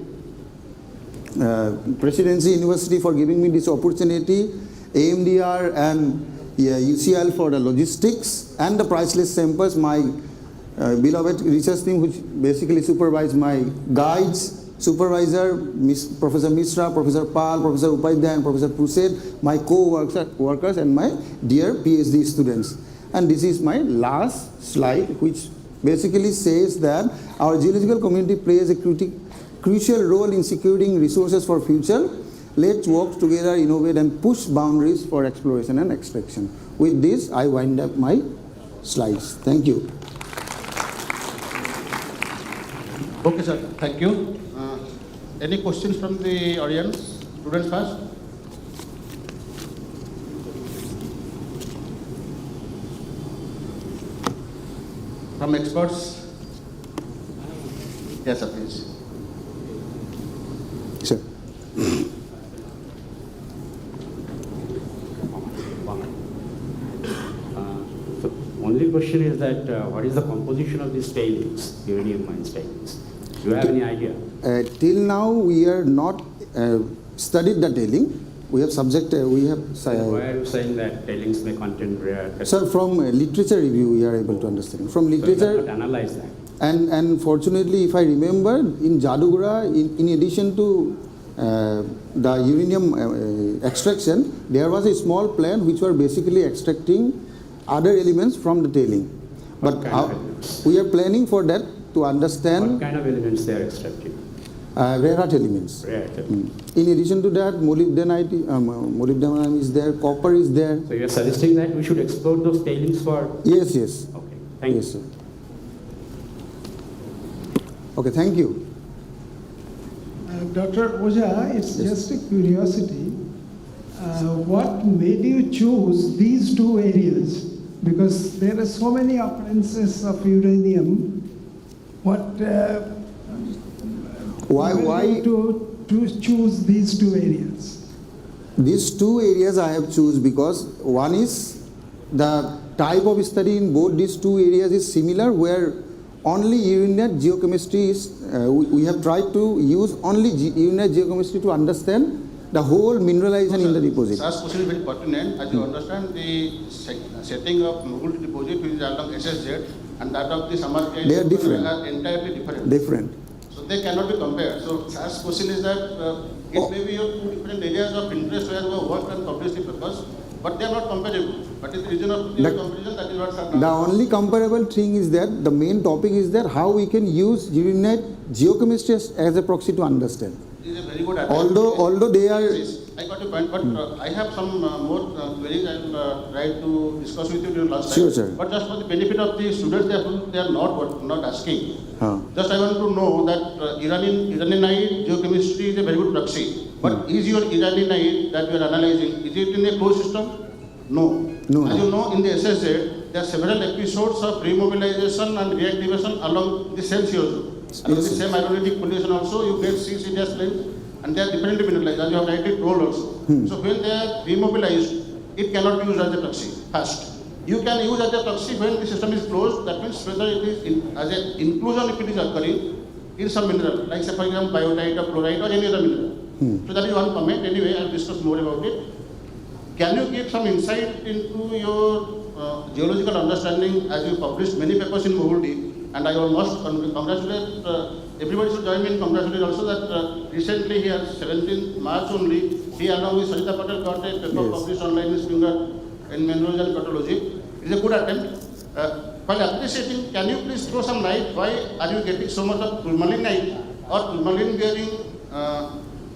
Presidency University for giving me this opportunity, AMDR and UCL for the logistics and the priceless samples, my beloved research team which basically supervise my guides, supervisor, Professor Mishra, Professor Pal, Professor Upadhyay and Professor Pused, my co-workers and my dear PhD students. And this is my last slide, which basically says that our geological community plays a crucial role in securing resources for future. Let's work together, innovate and push boundaries for exploration and extraction. With this, I wind up my slides. Thank you. Okay, sir. Thank you. Any questions from the audience? Students first. From experts? Yes, sir, please. Sir. So only question is that what is the composition of these tailings, uranium mines tailings? Do you have any idea? Till now, we are not studied the tailing. We have we have. Why are you saying that tailings may contain rare earth? Sir, from literature review, we are able to understand. From literature. So you have not analyzed that. And fortunately, if I remember, in Jadugura, in addition to the uranium extraction, there was a small plant which were basically extracting other elements from the tailing. But we are planning for that to understand. What kind of elements they are extracting? rare earth elements. Rare earth. In addition to that, molybdenum is there, copper is there. So you are suggesting that we should explore those tailings for... Yes, yes. Okay, thank you. Sir. Okay, thank you. Dr. Oja, it's just a curiosity. What made you choose these two areas? Because there are so many occurrences of uranium. Why to choose these two areas? These two areas I have chosen because one is the type of study in both these two areas is similar, where only urinate geochemistry is, we have tried to use only urinate geochemistry to understand the whole mineralization in the deposit. Such question is very pertinent. As you understand, the setting of Mughal deposit which is along SSZ and that of the Samarkand they are different. Are entirely different. Different. So they cannot be compared. So such question is that it may be your two different areas of interest where you have worked and published the papers, but they are not comparable. But in the region of comparison, that is what sir. The only comparable thing is that the main topic is that how we can use urinate geochemistry as a proxy to understand. It is a very good attempt. Although they are... I got your point, but I have some more queries I will try to discuss with you during lunch Sure, time. sir. But just for the benefit of the students, they are not asking. Just I want to know that Uraninite geochemistry is a very good proxy. But is your Uraninite that you are analyzing, is it in a closed system? No. As you know, in the SSZ, there are several episodes of remobilization and reactivation along the same CO2. Along the same ionic pollution also, you get 6 CDS planes, and they are differently mineralized, as you have rightly told also. So when they are remobilized, it cannot be used as a proxy. First, you can use as a proxy when the system is closed. That means whether it is as an inclusion, if it is occurring in some mineral, like say for example biotite or chlorite or any other mineral. So that is one comment. Anyway, I will discuss more about it. Can you give some insight into your geological understanding, as you published many papers in Mohuldi? And I must congratulate, everybody should join me in congratulating also that recently here, 17th March only, he along with Sarita Patel got a paper published online in Springer in Mineralogy and Pathology. It is a good attempt. While appreciating, can you please throw some light, why are you getting so much of tourmalinite or tourmaline bearing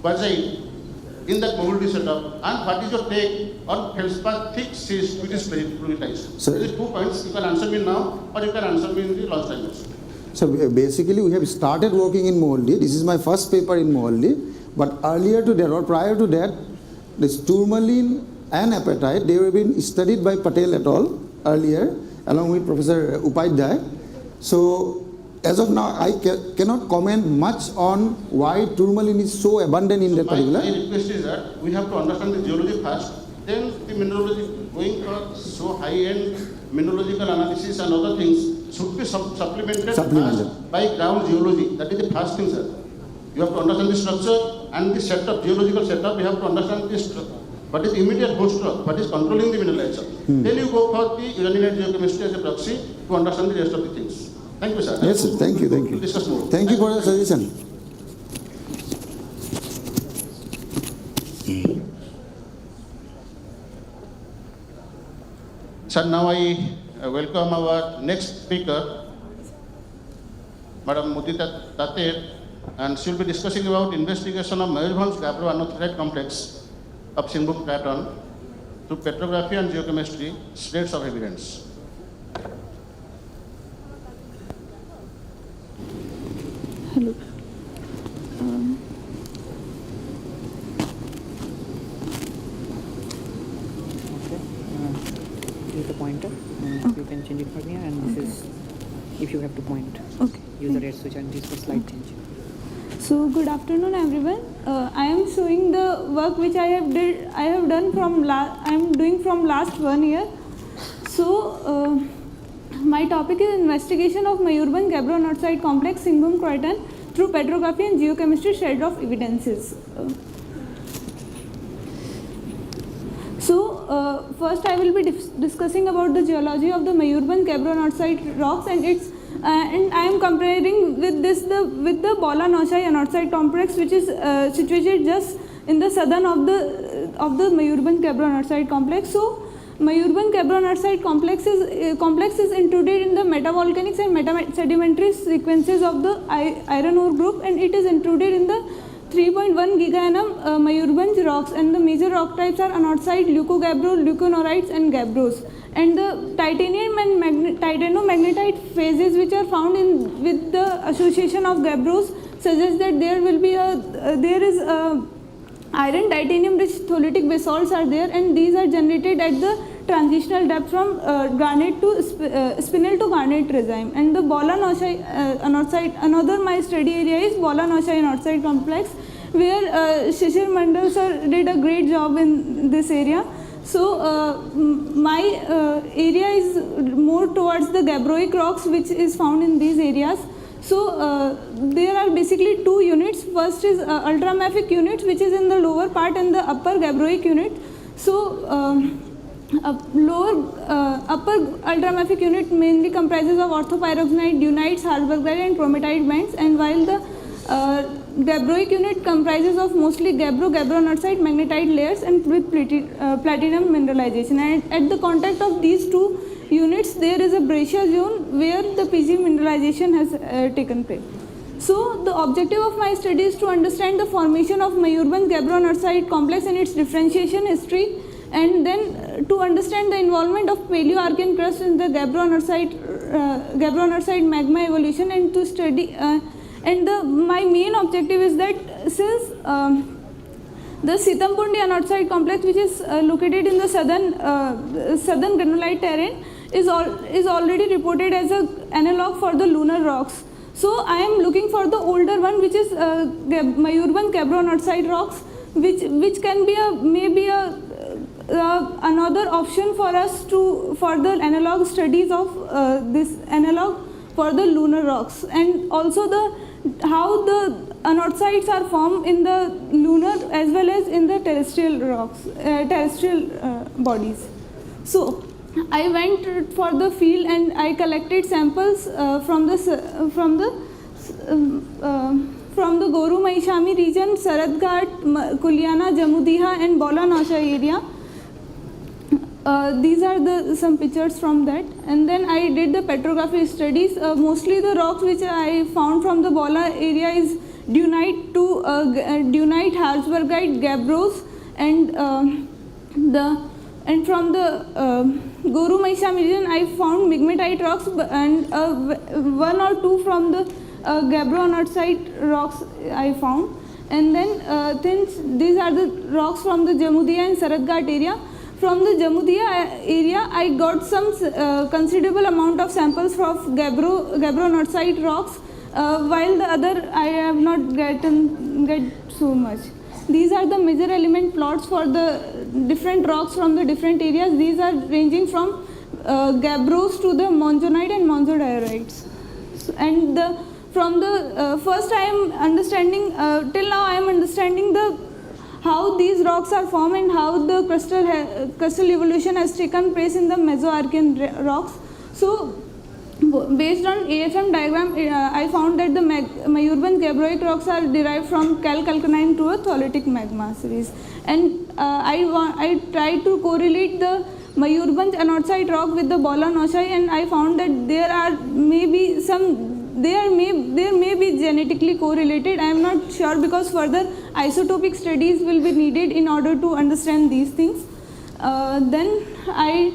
quartzite in that Mohuldi setup, and what is your take on feldspar thick schist which is pluralized? So these 2 points, you can answer me now or you can answer me in the last time also. So basically we have started working in Mohuldi. This is my first paper in Mohuldi. But earlier to that or prior to that, this tourmaline and apatite, they have been studied by Patel et al. Earlier along with Professor Upadhyay. So as of now, I cannot comment much on why tourmaline is so abundant in that particular. My request is that we have to understand the geology first, then the mineralogy. Going for so high-end mineralogical analysis and other things should be supplemented first by ground geology. That is the first thing, sir. You have to understand the structure and the setup, geological setup. You have to understand this. What is immediate host rock, what is controlling the mineralization. Then you go for the uranite geochemistry as a proxy to understand the rest of the things. Thank you, sir. Yes, sir. Thank you. Thank you. Discuss more. Thank you for the suggestion. Sir, now I welcome our next speaker, Madam Mudita Tater, and she will be discussing about investigation of Mayurbhanj Gabro Anorthosite complex of Singhbhum Craton through petrography and geochemistry, states of evidence. Hello. Use the pointer and you can change it from here, and this is if you have to point. Okay. Use the red switch and this for slide change. So good afternoon, everyone. I am showing the work which I am doing from last 1 year. So my topic is investigation of Mayurbhanj Gabro Anorthosite complex Singhbhum Craton through petrography and geochemistry shred of evidences. First I will be discussing about the geology of the Mayurbhanj Gabro Anorthosite rocks and its and I am comparing with the Bola Noshai Anorthosite complex, which is situated just in the southern of the Mayurbhanj Gabro Anorthosite complex. So Mayurban Gabbro-Anorthosite complex is included in the metavolcanics and meta-sedimentary sequences of the iron ore group, and it is included in the 3.1 gigaannum Mayurban rocks, and the major rock types are anorthosite, leucogabbro, leuconorites and gabbros. And the titanium and titanomagnetite phases which are found with the association of gabbros suggest that there is iron titanium rich thollitic basalts are there, and these are generated at the transitional depth from garnet to spinel to garnet regime. And the Bola-Noshai another my study area is Bola-Noshai anorthosite complex, where Shishir Mandal sir did a great job in this area. So my area is more towards the gabbroic rocks which is found in these areas. So there are basically two units. First is ultramafic unit, which is in the lower part, and the upper gabbroic unit. So upper ultramafic unit mainly comprises of orthopyroxenite, dunites, Harzbergite and chromatite bands, and while the gabbroic unit comprises of mostly gabbro-anorthosite magnetite layers and with platinum mineralization. And at the contact of these two units, there is a breccia zone where the PG mineralization has taken place. So the objective of my study is to understand the formation of Mayurban Gabbro-Anorthosite complex and its differentiation history, and then to understand the involvement of Paleo-Archean crust in the Gabbro-Anorthosite magma evolution, and to study my main objective is that since the Sitampundi anorthosite complex, which is located in the southern granulite terrain, is already reported as an analog for the lunar rocks. So I am looking for the older one, which is Mayurban Gabbro-Anorthosite rocks, which can be maybe another option for us for the analog studies of this analog for the lunar rocks, and also how the anorthosites are formed in the lunar as well as in the terrestrial rocks, bodies. So I went for the field and I collected samples from the Goru Maishami region, Saradghat, Kuliana, Jamudiha and Bola-Noshai area. These are some pictures from that, and then I did the petrography studies. Mostly the rocks which I found from the Bola area is dunite to dunite, Harzbergite, gabbros, and from the Goru Maisham region I found migmatite rocks, and one or two from the Gabbro-Anorthosite rocks I found, and then these are the rocks from the Jamudiya and Saradghat area. From the Jamudiya area, I got some considerable amount of samples from Gabbro-Anorthosite rocks, while the other I have not get so much. These are the major element plots for the different rocks from the different areas. These are ranging from gabbros to the monzonite and monzodiorites. And from the first I am understanding, till now I am understanding how these rocks are formed and how the crustal evolution has taken place in the Mesoarchean rocks. So based on AFM diagram, I found that the Mayurban gabbroic rocks are derived from calcalcanine to a thollitic magma series. And I tried to correlate the Mayurban anorthosite rock with the Bola-Noshai, and I found that there may be genetically correlated. I am not sure, because further isotopic studies will be needed in order to understand these things. Then I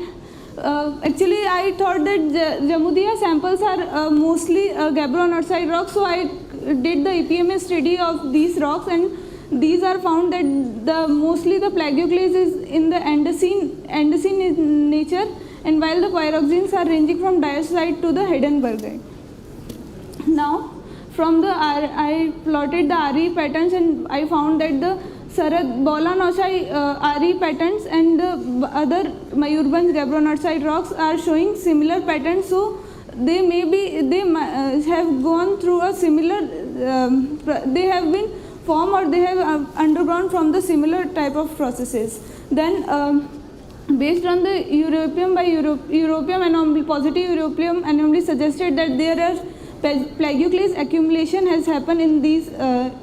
thought that Jamudiya samples are mostly Gabbro-Anorthosite rocks, so I did the EPMS study of these rocks, and these are found that mostly the plagioclase is in the Andesine in nature, and while the pyroxenes are ranging from diosite to the Heidenbergite. Now, from I plotted the RE patterns, and I found that the Bola-Noshai RE patterns and the other Mayurban Gabbro-Anorthosite rocks are showing similar patterns. So they have gone through a similar, they have been formed or they have undergone from the similar type of processes. Then based on the Europeum anomaly, positive Europeum anomaly suggested that there are plagioclase accumulation has happened in these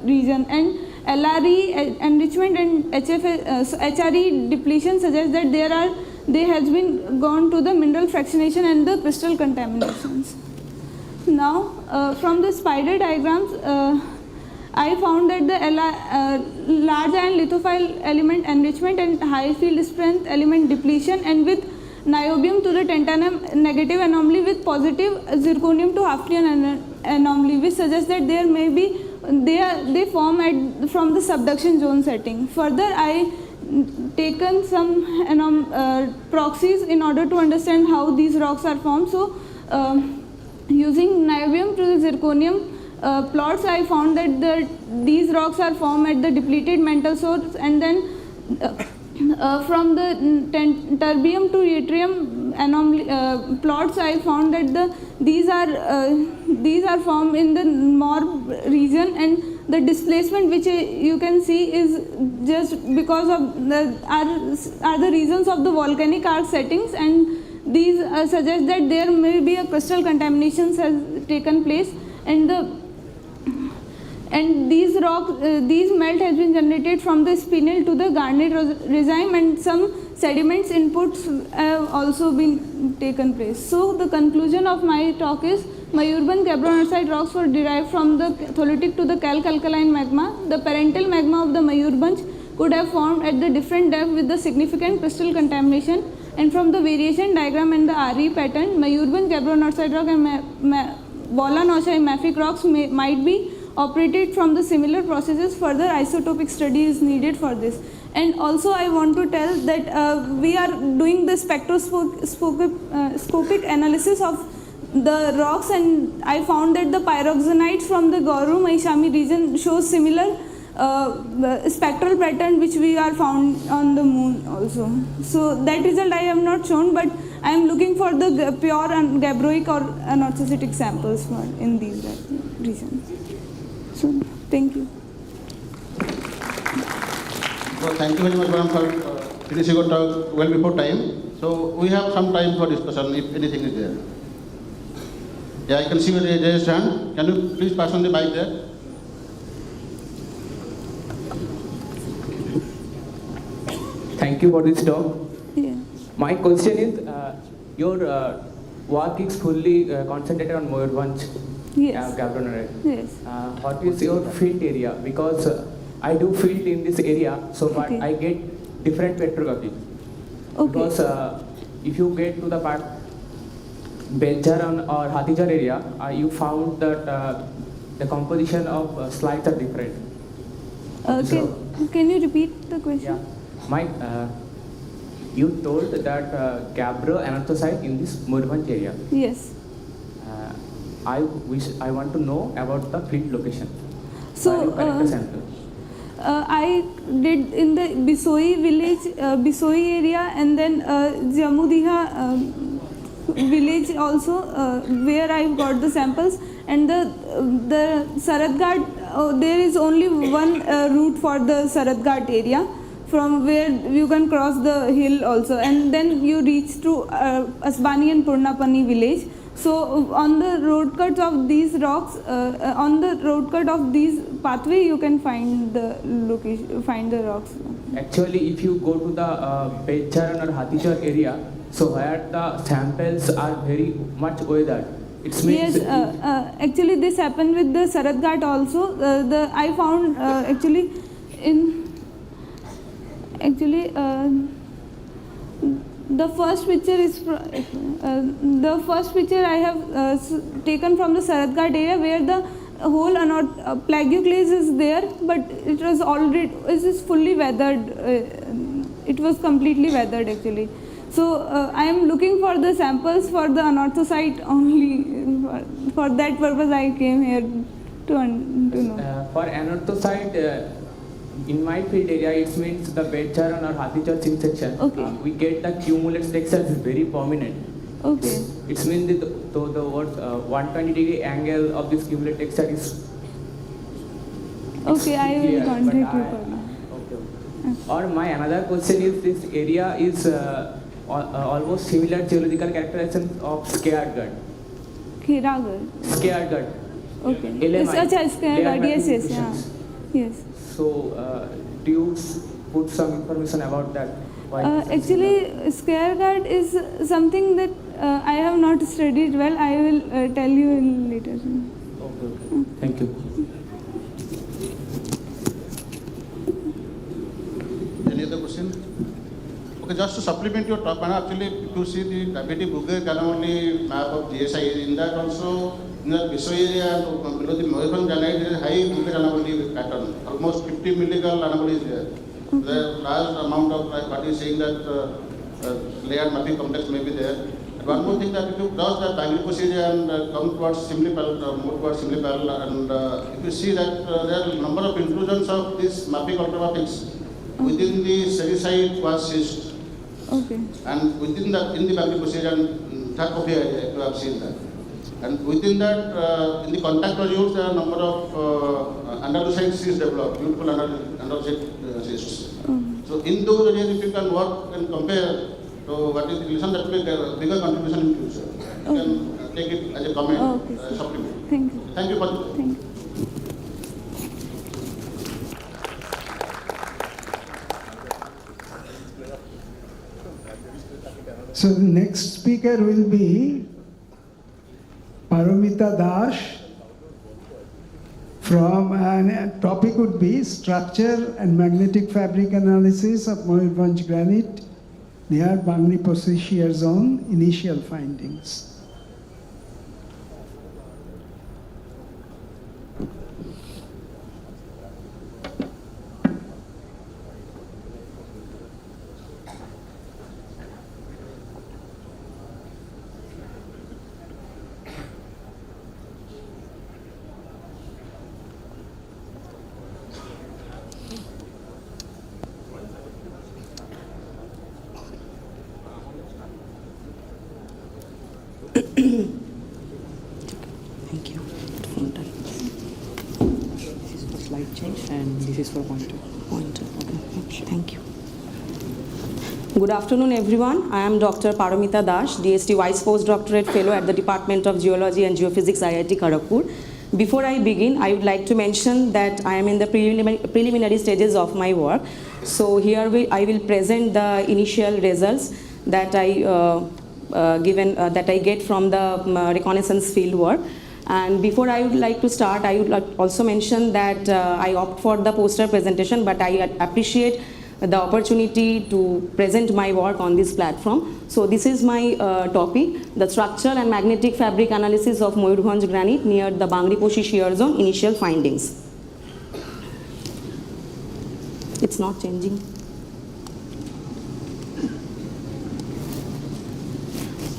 region, and LRE enrichment and HRE depletion suggests that there are they has been gone to the mineral fractionation and the crystal contaminations. Now, from the spider diagrams, I found that the large ion lithophile element enrichment and high field strength element depletion, and with niobium to the tantalum negative anomaly with positive zirconium to Hafnian anomaly, which suggests that there may be they form from the subduction zone setting. Further, I taken some proxies in order to understand how these rocks are formed. So, using niobium to the zirconium plots, I found that these rocks are formed at the depleted mantle source, and then from the terbium to yttrium anomaly plots, I found that these are formed in the Morb region, and the displacement which you can see is just because of are the regions of the volcanic arc settings, and these suggest that there may be a crystal contamination has taken place, and these melt has been generated from the spinel to the garnet regime, and some sediments inputs have also been taken place. So the conclusion of my talk is Mayurban gabbro-anorthosite rocks were derived from the thollitic to the calc-alkaline magma. The parental magma of the Mayurbanj could have formed at the different depth with the significant crystal contamination, and from the variation diagram and the RE pattern, Mayurban gabbro-anorthosite rock and Bola-Nosai mafic rocks might be operated from the similar processes. Further isotopic study is needed for this. And also I want to tell that we are doing the spectroscopic analysis of the rocks, and I found that the pyroxenites from the Gauru Maishami region shows similar spectral pattern which we are found on the moon also. So that result I have not shown, but I am looking for the pure and gabbroic or anorthositic samples in these regions. So thank you. So thank you very much, madam, for finishing your talk well before time. So we have some time for discussion if anything is there. Yeah, I can see your raised hand. Can you please pass on the mic there? Thank you for this talk. Yeah. My question is, your work is fully concentrated on Mayurbanj gabbro-anorthosite. Yes. What is your field area? Because I do field in this area, so but I get different petrography. Okay. Because if you get to the part Benjaran or Hatijar area, you found that the composition of slides are different. Can you repeat the question? Yeah. You told that gabbro-anorthosite in this Mayurbanj area. Yes. I want to know about the field location. So I did in the Bisoi village, Bisoi area, and then Jamudiha village also, where I got the samples, and the Saratghat, there is only one route for the Saratghat area, from where you can cross the hill also, and then you reach to Asbani and Purnapani village. So on the road cuts of these rocks, on the road cut of these pathway, you can find the location, find the rocks. Actually, if you go to the Benjaran or Hatijar area, so where the samples are very much weathered. It means yes, actually this happened with the Saratghat also. I found the first picture is the first picture I have taken from the Saratghat area, where the whole plagioclase is there, but it was already fully weathered. It was completely weathered actually. So I am looking for the samples for the anorthosite only. For that purpose I came here to know. For anorthosite, in my field area, it means the Benjaran or Hatijar zinc section. Okay. We get the cumulate texture is very prominent. Okay. It means that the 120-degree angle of this cumulate texture is. Okay, I will contact you for now. Okay. Or my another question is, this area is almost similar geological characterization of Scared Gut. Khiragarh. Scared Gut. Okay. Yes, Scared Gut. Yes, yeah. Yes. So, do you put some information about that? Actually, scare guard is something that I have not studied well. I will tell you in later. Okay. Thank you. Any other question? Okay, just to supplement your talk, actually, if you see the diabetic Bugger anomaly map of GSI, in that also, in the Viso area and below the Moirban granite, there is high Bugger anomaly pattern. Almost 50 milligal anomaly is there. The large amount of, like what is saying that layered mapping complex may be there. And one more thing that if you cross the Bangli procedure and come towards Simlipal, move towards Simlipal, and if you see that there are a number of intrusions of these mapping ultramafics within the sericite was cyst. Okay. And within that, in the Bangli procedure, that copy area, you have seen that. And within that, in the contact nodules, there are a number of Anorthosite cysts developed, beautiful Anorthosite cysts. So in those areas, if you can work and compare, so what is the relation, that will make a bigger contribution in future. You can take it as a comment, supplement. Thank you. Thank you for this. Thank you. So the next speaker will be Paramita Das from, and topic would be structure and magnetic fabric analysis of Mayurbhanj granite near Bangli shear zone, initial findings. Thank you. This is for slide change and this is for pointer. Okay. Thank you. Good afternoon, everyone. I am Dr. Paramita Das, DST Vice Postdoctorate Fellow at the Department of Geology and Geophysics, IIT Kharagpur. Before I begin, I would like to mention that I am in the preliminary stages of my work. So here I will present the initial results that I get from the reconnaissance field work. And before I would like to start, I would also mention that I opt for the poster presentation, but I appreciate the opportunity to present my work on this platform. So this is my topic, the structural and magnetic fabric analysis of Mayurbhanj granite near the Bangli shear zone, initial findings. It's not changing.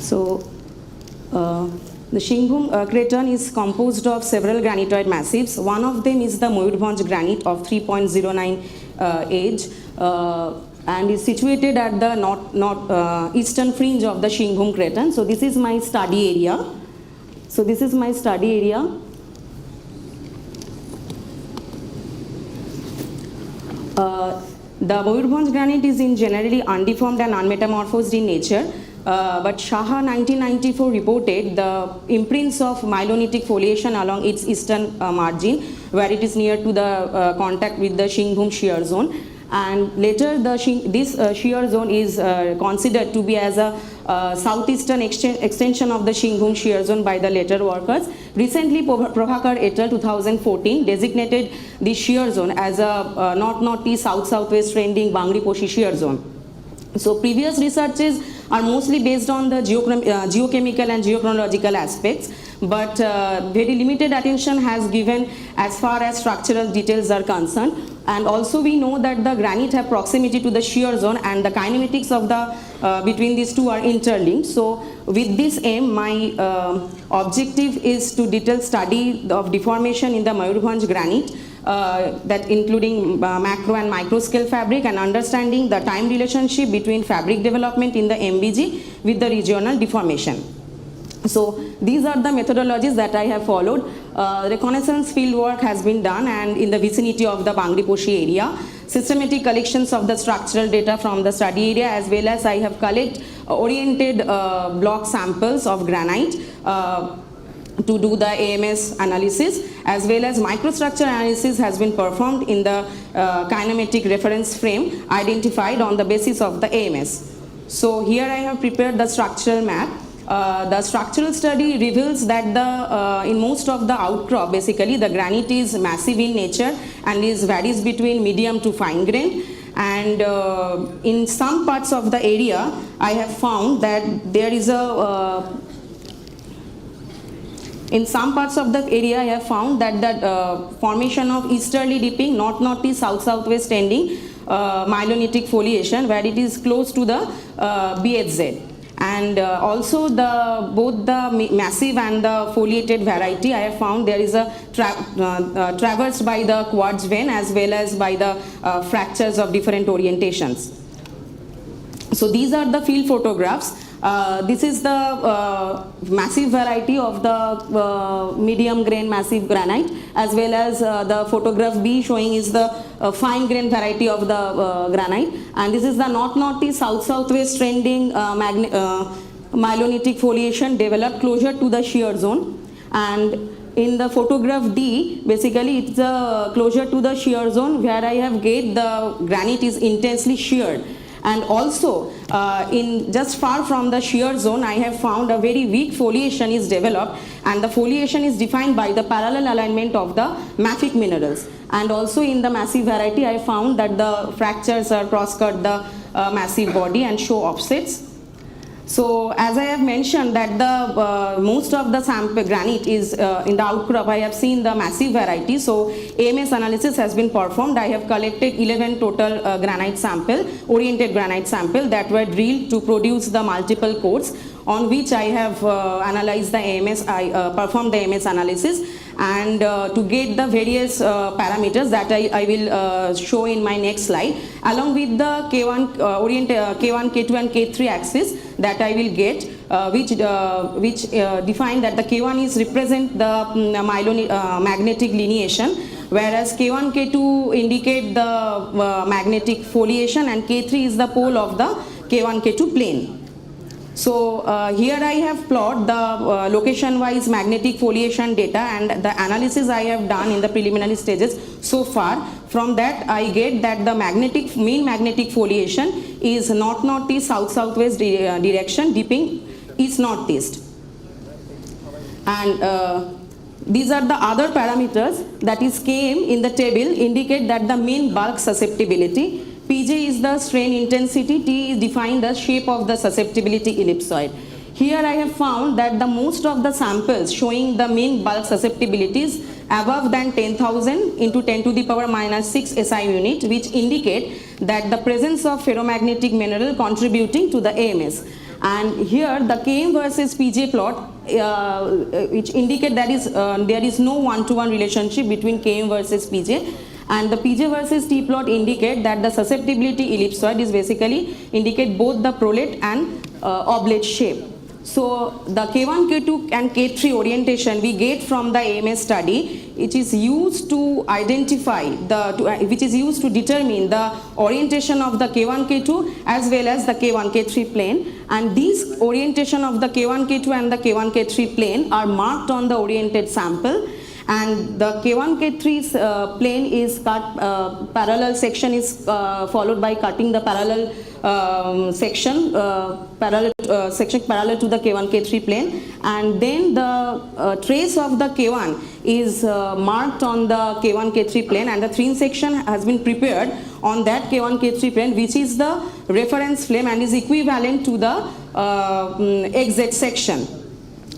So the Shingbhum Craton is composed of several granitoid massives. One of them is the Mayurbhanj granite of 3.09 age and is situated at the eastern fringe of the Shingbhum Craton. So this is my study area. The Mayurbhanj granite is in generally undeformed and unmetamorphosed in nature. But Saha 1994 reported the imprints of myelonitic foliation along its eastern margin, where it is near to the contact with the Shingbhum shear zone. And later this shear zone is considered to be as a southeastern extension of the Shingbhum shear zone by the later workers. Recently, Prabhakar et al. 2014 designated this shear zone as a north-northeast, south-southwest trending Bangli shear zone. So previous researches are mostly based on the geochemical and geochronological aspects, but very limited attention has given as far as structural details are concerned. And also we know that the granite have proximity to the shear zone and the kinematics of the between these two are interlinked. So with this aim, my objective is to detail study of deformation in the Mayurbhanj granite, that including macro and micro scale fabric, and understanding the time relationship between fabric development in the MBG with the regional deformation. So these are the methodologies that I have followed. Reconnaissance field work has been done and in the vicinity of the Bangli area. Systematic collections of the structural data from the study area, as well as I have oriented block samples of granite to do the AMS analysis, as well as microstructure analysis has been performed in the kinematic reference frame identified on the basis of the AMS. So here I have prepared the structural map. The structural study reveals that in most of the outcrop, basically the granite is massive in nature and varies between medium to fine grain. And in some parts of the area, I have found that there is in some parts of the area, I have found that the formation of easterly dipping, north-northeast, south-southwest ending myelonitic foliation, where it is close to the BHZ. And also both the massive and the foliated variety, I have found there is a traversed by the quartz vein as well as by the fractures of different orientations. So these are the field photographs. This is the massive variety of the medium grain massive granite, as well as the photograph B showing is the fine grain variety of the granite, and this is the north-northeast, south-southwest trending myelonitic foliation developed closer to the shear zone. And in the photograph D, basically it's closer to the shear zone where I have gauged the granite is intensely sheared. And also in just far from the shear zone, I have found a very weak foliation is developed, and the foliation is defined by the parallel alignment of the mafic minerals. And also in the massive variety, I found that the fractures are cross-cut the massive body and show offsets. So as I have mentioned that the most of the sample granite is in the outcrop, I have seen the massive variety. So AMS analysis has been performed. I have collected 11 total granite sample, oriented granite sample that were drilled to produce the multiple cores, on which I have analyzed the AMS, performed the AMS analysis, and to get the various parameters that I will show in my next slide, along with the K1, K1, K2 and K3 axis that I will get, which define that the K1 is represent the magnetic lineation, whereas K1, K2 indicate the magnetic foliation, and K3 is the pole of the K1, K2 plane. So here I have plotted the location-wise magnetic foliation data and the analysis I have done in the preliminary stages so far. From that I get that the mean magnetic foliation is north-northeast, south-southwest direction, dipping east-northeast. And these are the other parameters, that is Km in the table indicate that the mean bulk susceptibility, Pj is the strain intensity, T is defined the shape of the susceptibility ellipsoid. Here I have found that the most of the samples showing the mean bulk susceptibilities above than 10,000 into 10 to the power minus 6 SI unit, which indicate that the presence of ferromagnetic mineral contributing to the AMS. And here the Km versus Pj plot, which indicate that there is no one-to-one relationship between Km versus Pj. And the Pj versus T plot indicate that the susceptibility ellipsoid is basically indicate both the prolate and oblate shape. So the K1, K2 and K3 orientation we get from the AMS study, which is used to identify which is used to determine the orientation of the K1, K2 as well as the K1, K3 plane. And these orientation of the K1, K2 and the K1, K3 plane are marked on the oriented sample. And the K1, K3 plane is cut, parallel section is followed by cutting the parallel section parallel to the K1, K3 plane, and then the trace of the K1 is marked on the K1, K3 plane, and the thin section has been prepared on that K1, K3 plane, which is the reference flame and is equivalent to the XZ section.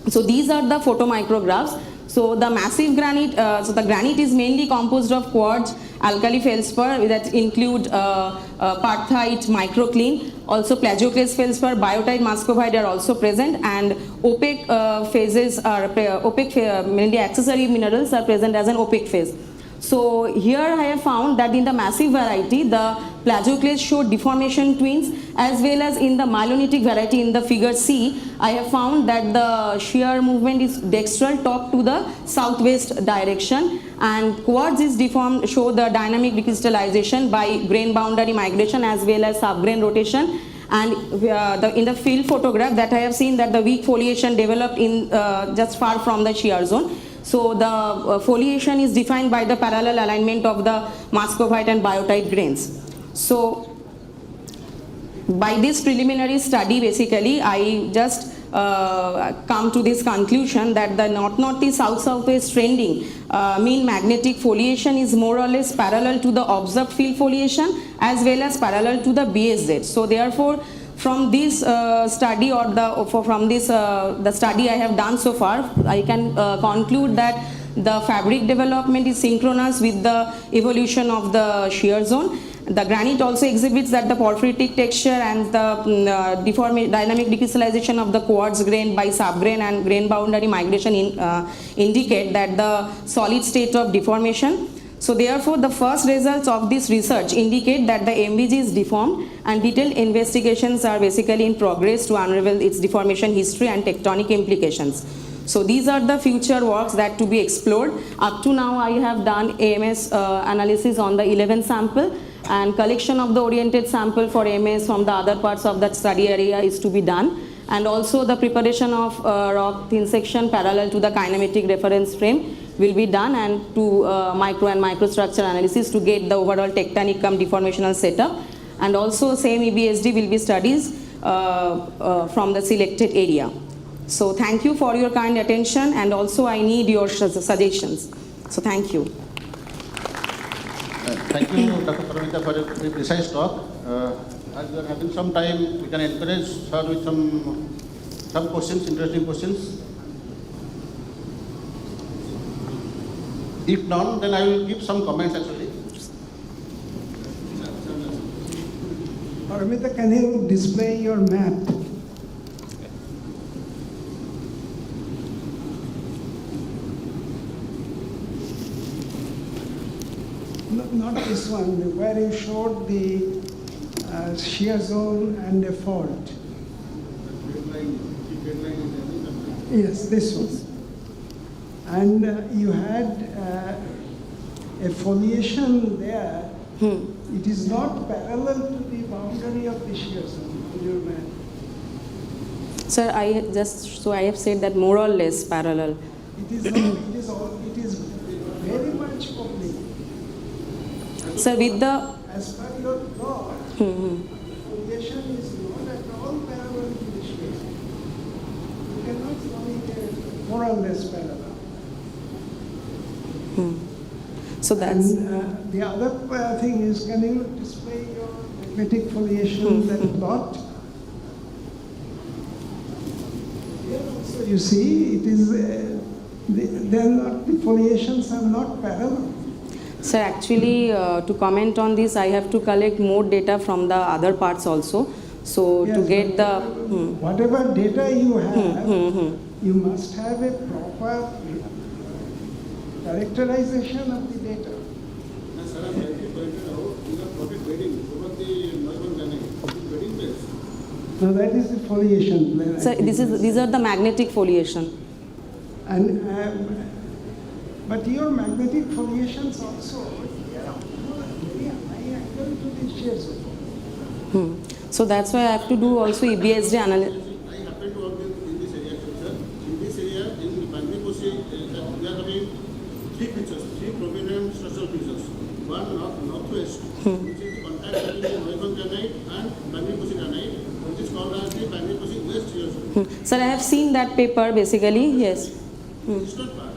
So these are the photomicrographs. So the massive granite, so the granite is mainly composed of quartz, alkali feldspar that include partite, microcline, also plagioclase feldspar, biotite, muscovite are also present, and opaque phases are mainly accessory minerals are present as an opaque phase. So here I have found that in the massive variety, the plagioclase show deformation twins, as well as in the myelonitic variety in the figure C, I have found that the shear movement is dextral top to the southwest direction, and quartz is deformed, show the dynamic decrystallization by grain boundary migration as well as subgrain rotation, And in the field photograph that I have seen that the weak foliation developed in just far from the shear zone. So the foliation is defined by the parallel alignment of the muscovite and biotite grains. So by this preliminary study, basically, I just come to this conclusion that the north-northeast, south-southwest trending mean magnetic foliation is more or less parallel to the observed field foliation as well as parallel to the BSZ. So therefore, from this study or the study I have done so far, I can conclude that the fabric development is synchronous with the evolution of the shear zone. The granite also exhibits that the porphyritic texture and the dynamic decrystallization of the quartz grain by subgrain and grain boundary migration indicate that the solid state of deformation. So therefore, the first results of this research indicate that the MVG is deformed and detailed investigations are basically in progress to unravel its deformation history and tectonic implications. So these are the future works that to be explored. Up to now, I have done AMS analysis on the 11 sample, and collection of the oriented sample for AMS from the other parts of that study area is to be done. And also the preparation of rock thin section parallel to the kinematic reference frame will be done, and to micro and microstructure analysis to get the overall tectonic deformational setup. And also same EBSD will be studies from the selected area. So thank you for your kind attention, and also I need your suggestions. So thank you. Thank you, Dr. Paramita, for a very precise talk. As we are having some time, we can encourage her with some questions, interesting questions. If none, then I will give some comments actually. Paramita, can you display your map? Not this one, where you showed the shear zone and the fault. Yes, this one. And you had a foliation there. It is not parallel to the boundary of the shear zone on your map. Sir, I have said that more or less parallel. It is not, it is very much oblique. Sir, with the... As per your plot, foliation is not at all parallel to the shear zone. You cannot formulate more or less parallel. So that's... And the other thing is, can you display your magnetic foliation that plot? Here also you see, it is, the foliations are not parallel. Sir, actually, to comment on this, I have to collect more data from the other parts also. So Yes, to get the... Whatever data you have, you must have a proper characterization of the data. No, that is the foliation plan. Sir, these are the magnetic foliation. And but your magnetic foliations also, they are very high angle to the shear zone. So that's why I have to do also EBSD analysis. I happen to work in this area, sir. In this area, in Bangladesh, we are having three prominent structural features. One northwest, which is the contact between the Neumann granite and Bangladesh granite, which is called as the Bangladesh west shear zone. Sir, I have seen that paper basically, yes. Eastern part,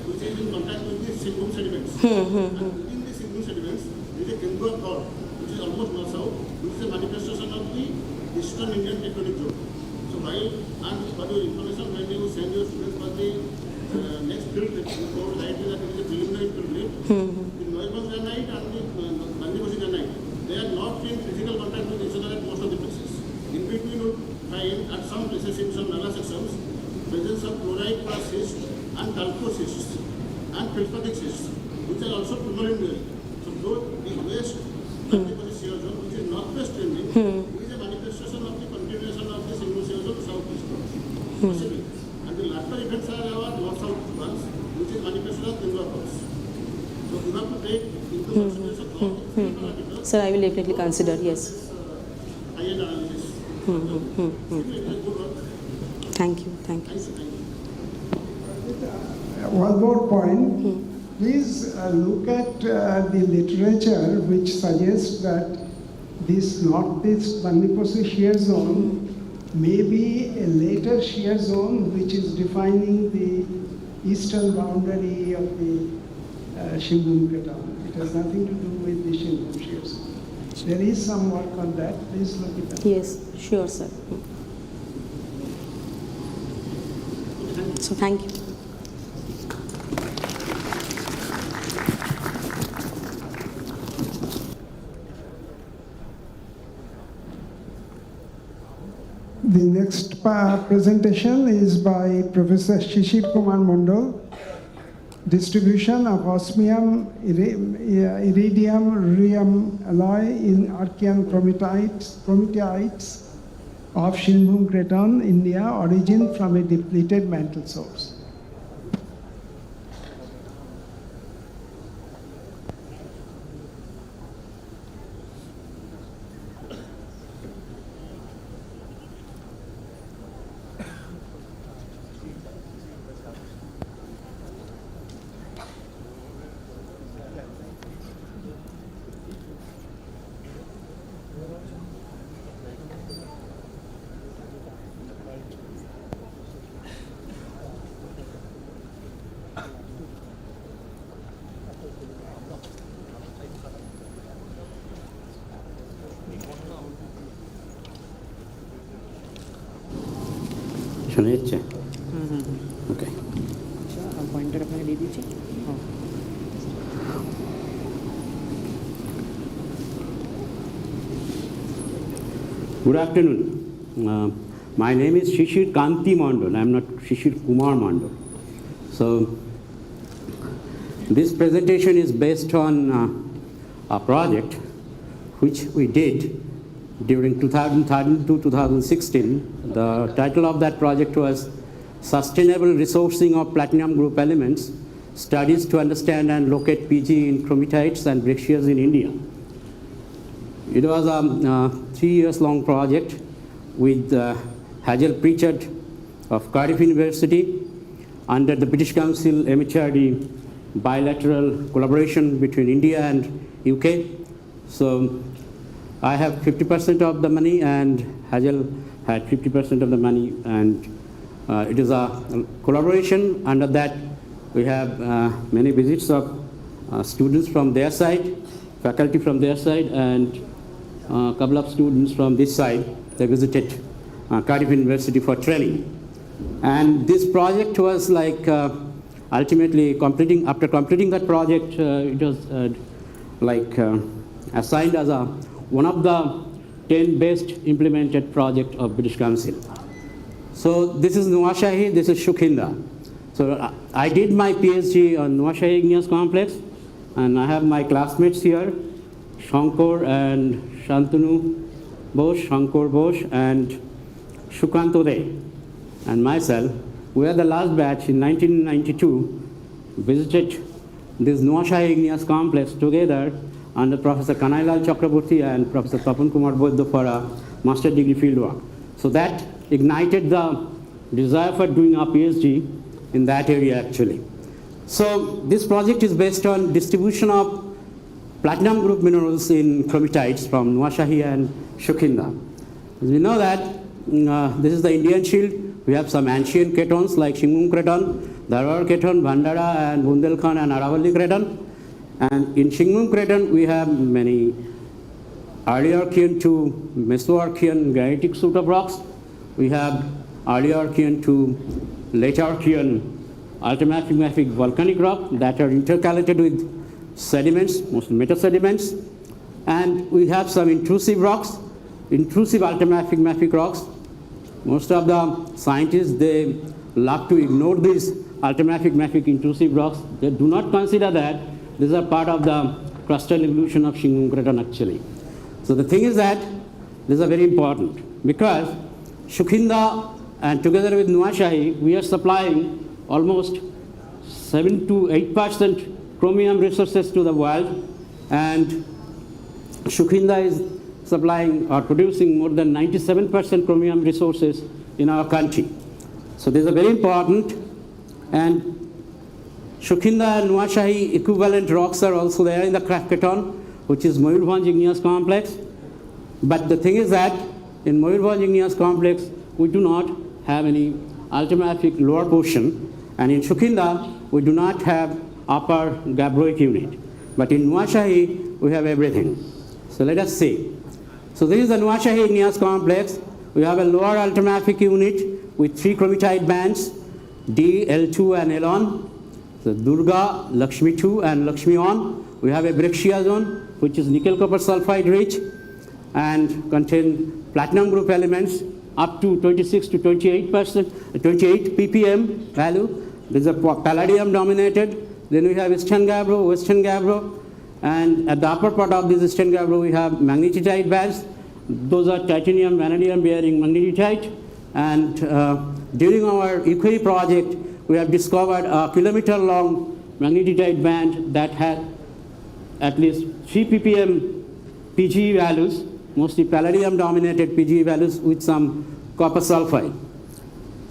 which is in contact with the Singhum sediments. And within the Singhum sediments, there is a Gangua fault, which is almost north-south, which is a manifestation of the Eastern Indian tectonic zone. So while, and for your information, when you send your students for the next field trip, you told rightly that it is a preliminary field trip. The Neumann granite and the Bangladesh granite, they are not in physical contact with each other at most of the places. In between, you find at some places in some nala sections, presence of chloride plus cysts and talco cysts and feldspathic cysts, which are also prevalent there. So though the west Bangladesh shear zone, which is northwest trending, is a manifestation of the continuation of the single shear zone southeast possibly. And the latter events are our north-south ones, which is manifestation of Gangua faults. So you have to take into consideration all the three parameters. Sir, I will definitely consider, yes. Thank you, thank you. One more point. Please look at the literature which suggests that this northeast Bandiposi shear zone may be a later shear zone which is defining the eastern boundary of the Shingbum Craton. It has nothing to do with the Shingbum shear zone. There is some work on that. Please look at that. Yes, sure, sir. So thank you. The next presentation is by Professor Shishir Kumar Mondal. Distribution of osmium, iridium, rhodium alloy in Archean chromatites of Shingbum Craton, India, origin from a depleted mantle source. শোনা যাচ্ছে? ওকে, pointer আপনাকে দিয়ে দিচ্ছি। Good afternoon. My name is Shishir Kanti Mondal. I am not Shishir Kumar Mondal. So this presentation is based on a project which we did during 2013 to 2016. The title of that project was Sustainable Resourcing of Platinum Group Elements, Studies to Understand and Locate PG in Chromatites and Breccias in India. It was a 3 years long project with Hazel Pritchard of Cardiff University under the British Council MHRD bilateral collaboration between India and UK. So I have 50% of the money and Hazel had 50% of the money, and it is a collaboration. Under that we have many visits of students from their side, faculty from their side, and a couple of students from this side. They visited Cardiff University for training. And this project was like ultimately after completing that project, it was assigned as one of the 10 best implemented project of British Council. So this is Nuashahi, this is Shukhinda. So I did my PhD on Nuashahi igneous complex, and I have my classmates here, Shankar and Shantanu Bose, Shankar Bose and Shukanto Dey, and myself. We are the last batch in 1992 visited this Nuashahi igneous complex together under Professor Kanailal Chakraborty and Professor Tapan Kumar Bodh for a master degree fieldwork. So that ignited the desire for doing a PhD in that area actually. So this project is based on distribution of platinum group minerals in chromatites from Nuashahi and Shukhinda. As we know that this is the Indian shield. We have some ancient cratons like Shingbum Craton, Dharwar Craton, Bhandara and Bundelkhand and Aravalli Craton. And in Shingbum Craton we have many early Archean to Mesoarchean granitic suite of rocks. We have early Archean to late Archean ultramafic volcanic rock that are intercalated with sediments, mostly metasediments. And we have some intrusive rocks, intrusive ultramafic rocks. Most of the scientists, they love to ignore these ultramafic intrusive rocks. They do not consider that these are part of the crustal evolution of Shingbum Craton actually. So the thing is that these are very important because Shukhinda and together with Nuashahi, we are supplying almost 7 to 8% chromium resources to the world, and Shukhinda is supplying or producing more than 97% chromium resources in our country. So these are very important. And Shukhinda and Nuashahi equivalent rocks are also there in the Craton, which is Mayurbhanj igneous complex. But the thing is that in Mayurbhanj igneous complex, we do not have any ultramafic lower portion. And in Shukhinda, we do not have upper gabbroic unit. But in Nuashahi, we have everything. So let us see. So this is the Nuashahi igneous complex. We have a lower ultramafic unit with 3 chromitite bands, D, L2 and L1. So Durga, Lakshmi 2 and Lakshmi 1. We have a Brexia zone, which is nickel copper sulfide rich and contain platinum group elements up to 26 to 28%, 28 ppm value. This is a palladium dominated. Then we have Eastern Gabbro, Western Gabbro, and at the upper part of this Eastern Gabbro we have magnetite bands. Those are titanium, vanadium bearing magnetite. And during our UKE project, we have discovered a kilometer-long magnetite band that had at least 3 ppm PGE values, mostly palladium-dominated PGE values with some copper sulfide.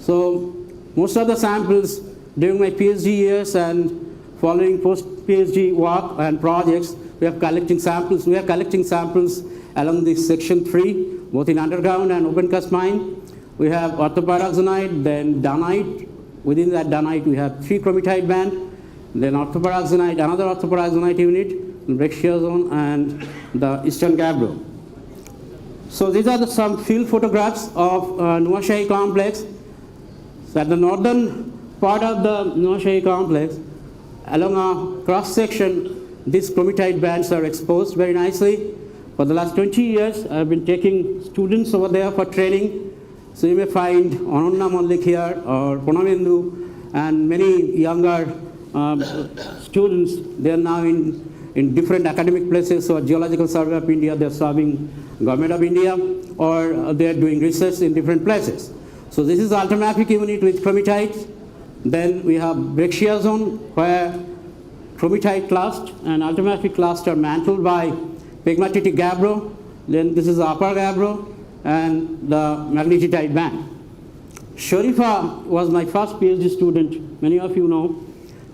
So most of the samples during my PhD years and following post-PhD work and projects, we are collecting samples. We are collecting samples along this section 3, both in underground and open cast mine. We have orthopyroxenite, then danite. Within that danite, we have 3 chromitite band, then orthopyroxenite, another orthopyroxenite unit, Brexia zone, and the Eastern Gabbro. So these are some field photographs of Nuashahi complex. So at the northern part of the Nuashahi complex, along a cross section, these chromitite bands are exposed very nicely. For the last 20 years, I've been taking students over there for training. So you may find Anonna Mallik here or Ponamendu and many younger students. They are now in different academic places. So Geological Survey of India, they're serving Government of India, or they're doing research in different places. So this is the ultramafic unit with chromitites. Then we have Brexia zone where chromitite clast and ultramafic clast are mantled by pegmatitic gabbro. Then this is the upper gabbro and the magnetite band. Sharifa was my first PhD student. Many of you know.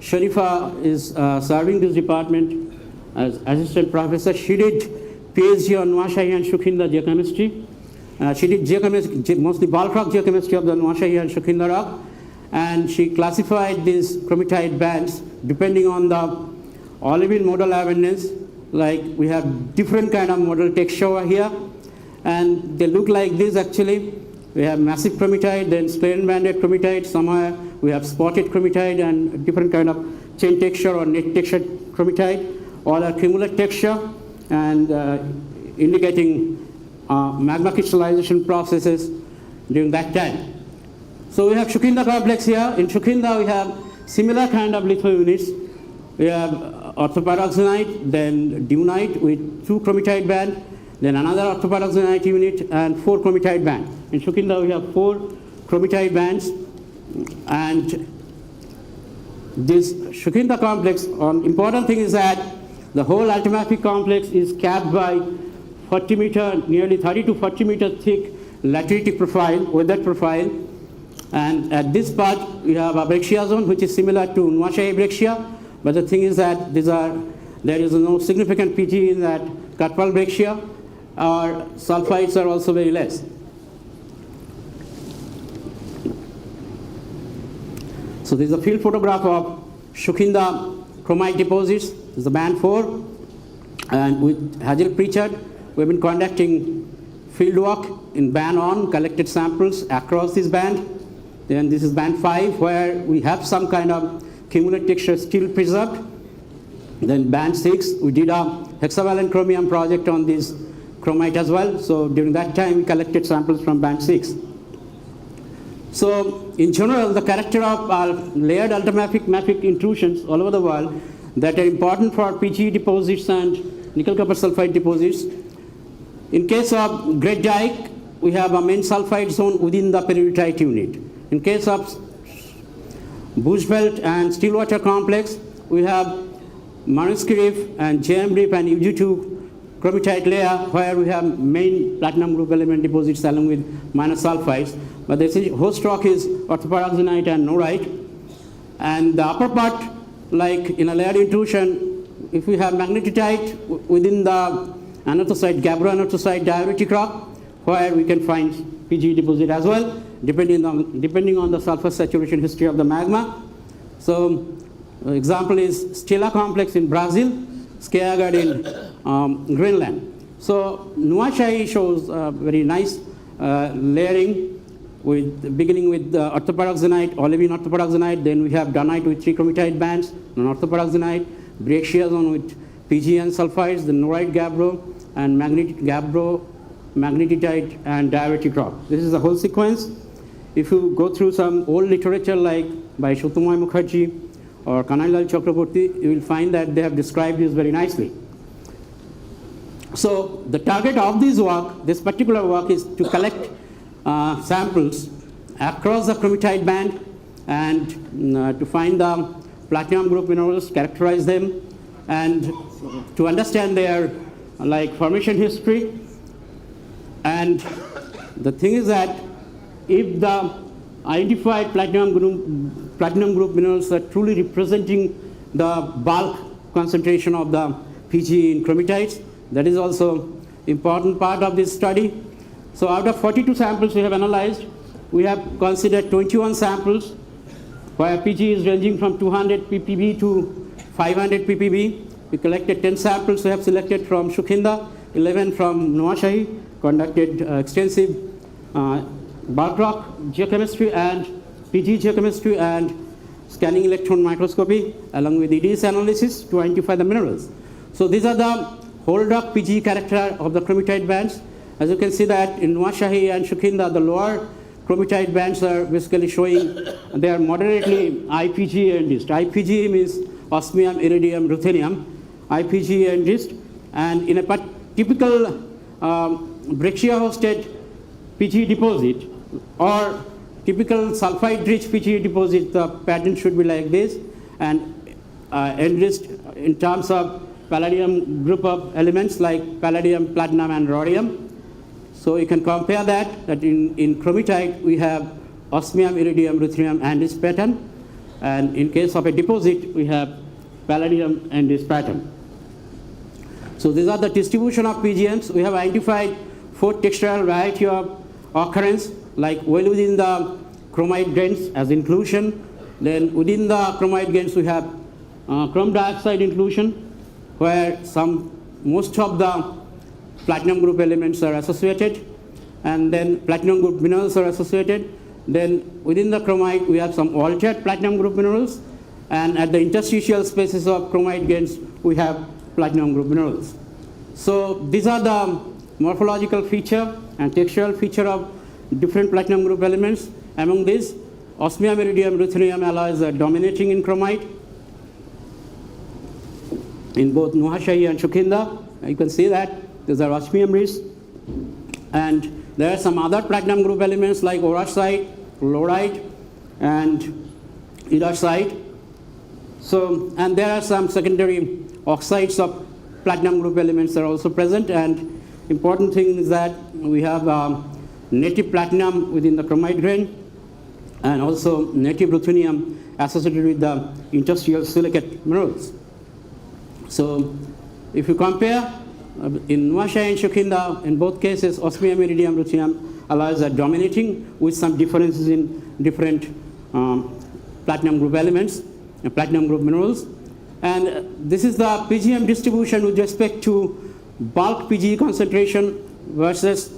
Sharifa is serving this department as assistant professor. She did PhD on Nuashahi and Shukhinda geochemistry. She did geochemistry, mostly bulk rock geochemistry of the Nuashahi and Shukhinda rock. And she classified these chromitite bands depending on the olivine modal abundance. Like we have different kind of modal texture over here. And they look like this actually. We have massive chromitite, then square banded chromitite. Somewhere we have spotted chromitite and different kind of chain texture or net texture chromitite. All are cumulate texture and indicating magma crystallization processes during that time. So we have Shukhinda complex here. In Shukhinda we have similar kind of litho units. We have orthopyroxenite, then dunite with 2 chromitite band, then another orthopyroxenite unit and 4 chromitite band. In Shukhinda we have 4 chromitite bands, and this Shukhinda complex, important thing is that the whole ultramafic complex is capped by 40 meter, nearly 30 to 40 meter thick lateritic profile, weathered profile. And at this part we have a Brexia zone which is similar to Nuashahi Brexia, but the thing is that there is no significant PG in that Katpal Brexia. Our sulfides are also very less. So this is a field photograph of Shukhinda chromite deposits. This is the band 4. And with Hazel Pritchard, we've been conducting field work in band 1, collected samples across this band. Then this is band 5, where we have some kind of cumulative texture still preserved. Then band 6, we did a hexavalent chromium project on this chromite as well. So during that time, we collected samples from band 6. So in general, the character of layered ultramafic intrusions all over the world that are important for PGE deposits and nickel copper sulfide deposits. In case of Great Dyke, we have a main sulfide zone within the peridotite unit. In case of Bushbelt and Stillwater complex, we have Marinsky Reef and JM Reef and UG2 chromitite layer where we have main platinum group element deposits along with minor sulfides. But the host rock is orthopyroxenite and norite. And the upper part, like in a layered intrusion, if we have magnetite within the anorthosite, gabbro-anorthosite diuretic rock, where we can find PGE deposit as well, depending on the sulfur saturation history of the magma. So, example is Stella complex in Brazil, Skagerrak in Greenland. So, Nuashahi shows very nice layering, beginning with orthopyroxenite, olivine orthopyroxenite, then we have dunite with 3 chromitite bands, non-orthopyroxenite, brachia zone with PGN sulfides, the norite gabbro, and gabbro, magnetite, and diuretic rock. This is the whole sequence. If you go through some old literature like by Shotomoy Mukherjee or Kanai Chakraborty, you will find that they have described this very nicely. So the target of this particular work is to collect samples across the chromitite band and to find the platinum group minerals, characterize them, and to understand their formation history. And the thing is that if the identified platinum group minerals are truly representing the bulk concentration of the PGE in chromitites, that is also important part of this study. So out of 42 samples we have analyzed, we have considered 21 samples where PGE is ranging from 200 ppb to 500 ppb. We collected 10 samples we have selected from Shukhinda, 11 from Nuashahi, conducted extensive bulk rock geochemistry and PGE geochemistry and scanning electron microscopy along with EDS analysis to identify the minerals. So these are the whole rock PGE character of the chromitite bands. As you can see that in Nuashahi and Shukhinda, the lower chromitite bands are basically showing they are moderately IPGE enriched. IPGE means osmium, iridium, ruthenium, IPGE enriched, and in a typical brachia hosted PGE deposit or typical sulfide-rich PGE deposit, the pattern should be like this, and enriched in terms of palladium group of elements like palladium, platinum, and rhodium. So you can compare that in chromitite we have osmium, iridium, ruthenium, and this pattern, and in case of a deposit we have palladium and this pattern. So these are the distribution of PGMs. We have identified 4 textural variety of occurrence, like well within the chromite grains as inclusion. Then within the chromite grains we have chrome dioxide inclusion, where most of the platinum group elements are associated, and then platinum group minerals are associated. Then within the chromite we have some altered platinum group minerals, and at the interstitial spaces of chromite grains we have platinum group minerals. So these are the morphological feature and textural feature of different platinum group elements. Among these, osmium, iridium, ruthenium alloys are dominating in chromite. In both Nuashahi and Shukhinda, you can see that these are osmium rich, and there are some other platinum group elements like orosite, fluorite, and edosite. So, and there are some secondary oxides of platinum group elements are also present, and important thing is that we have native platinum within the chromite grain, and also native ruthenium associated with the interstitial silicate minerals. So if you compare in Nuashahi and Shukhinda, in both cases osmium, iridium, ruthenium alloys are dominating with some differences in different platinum group elements and platinum group minerals. And this is the PGM distribution with respect to bulk PGE concentration versus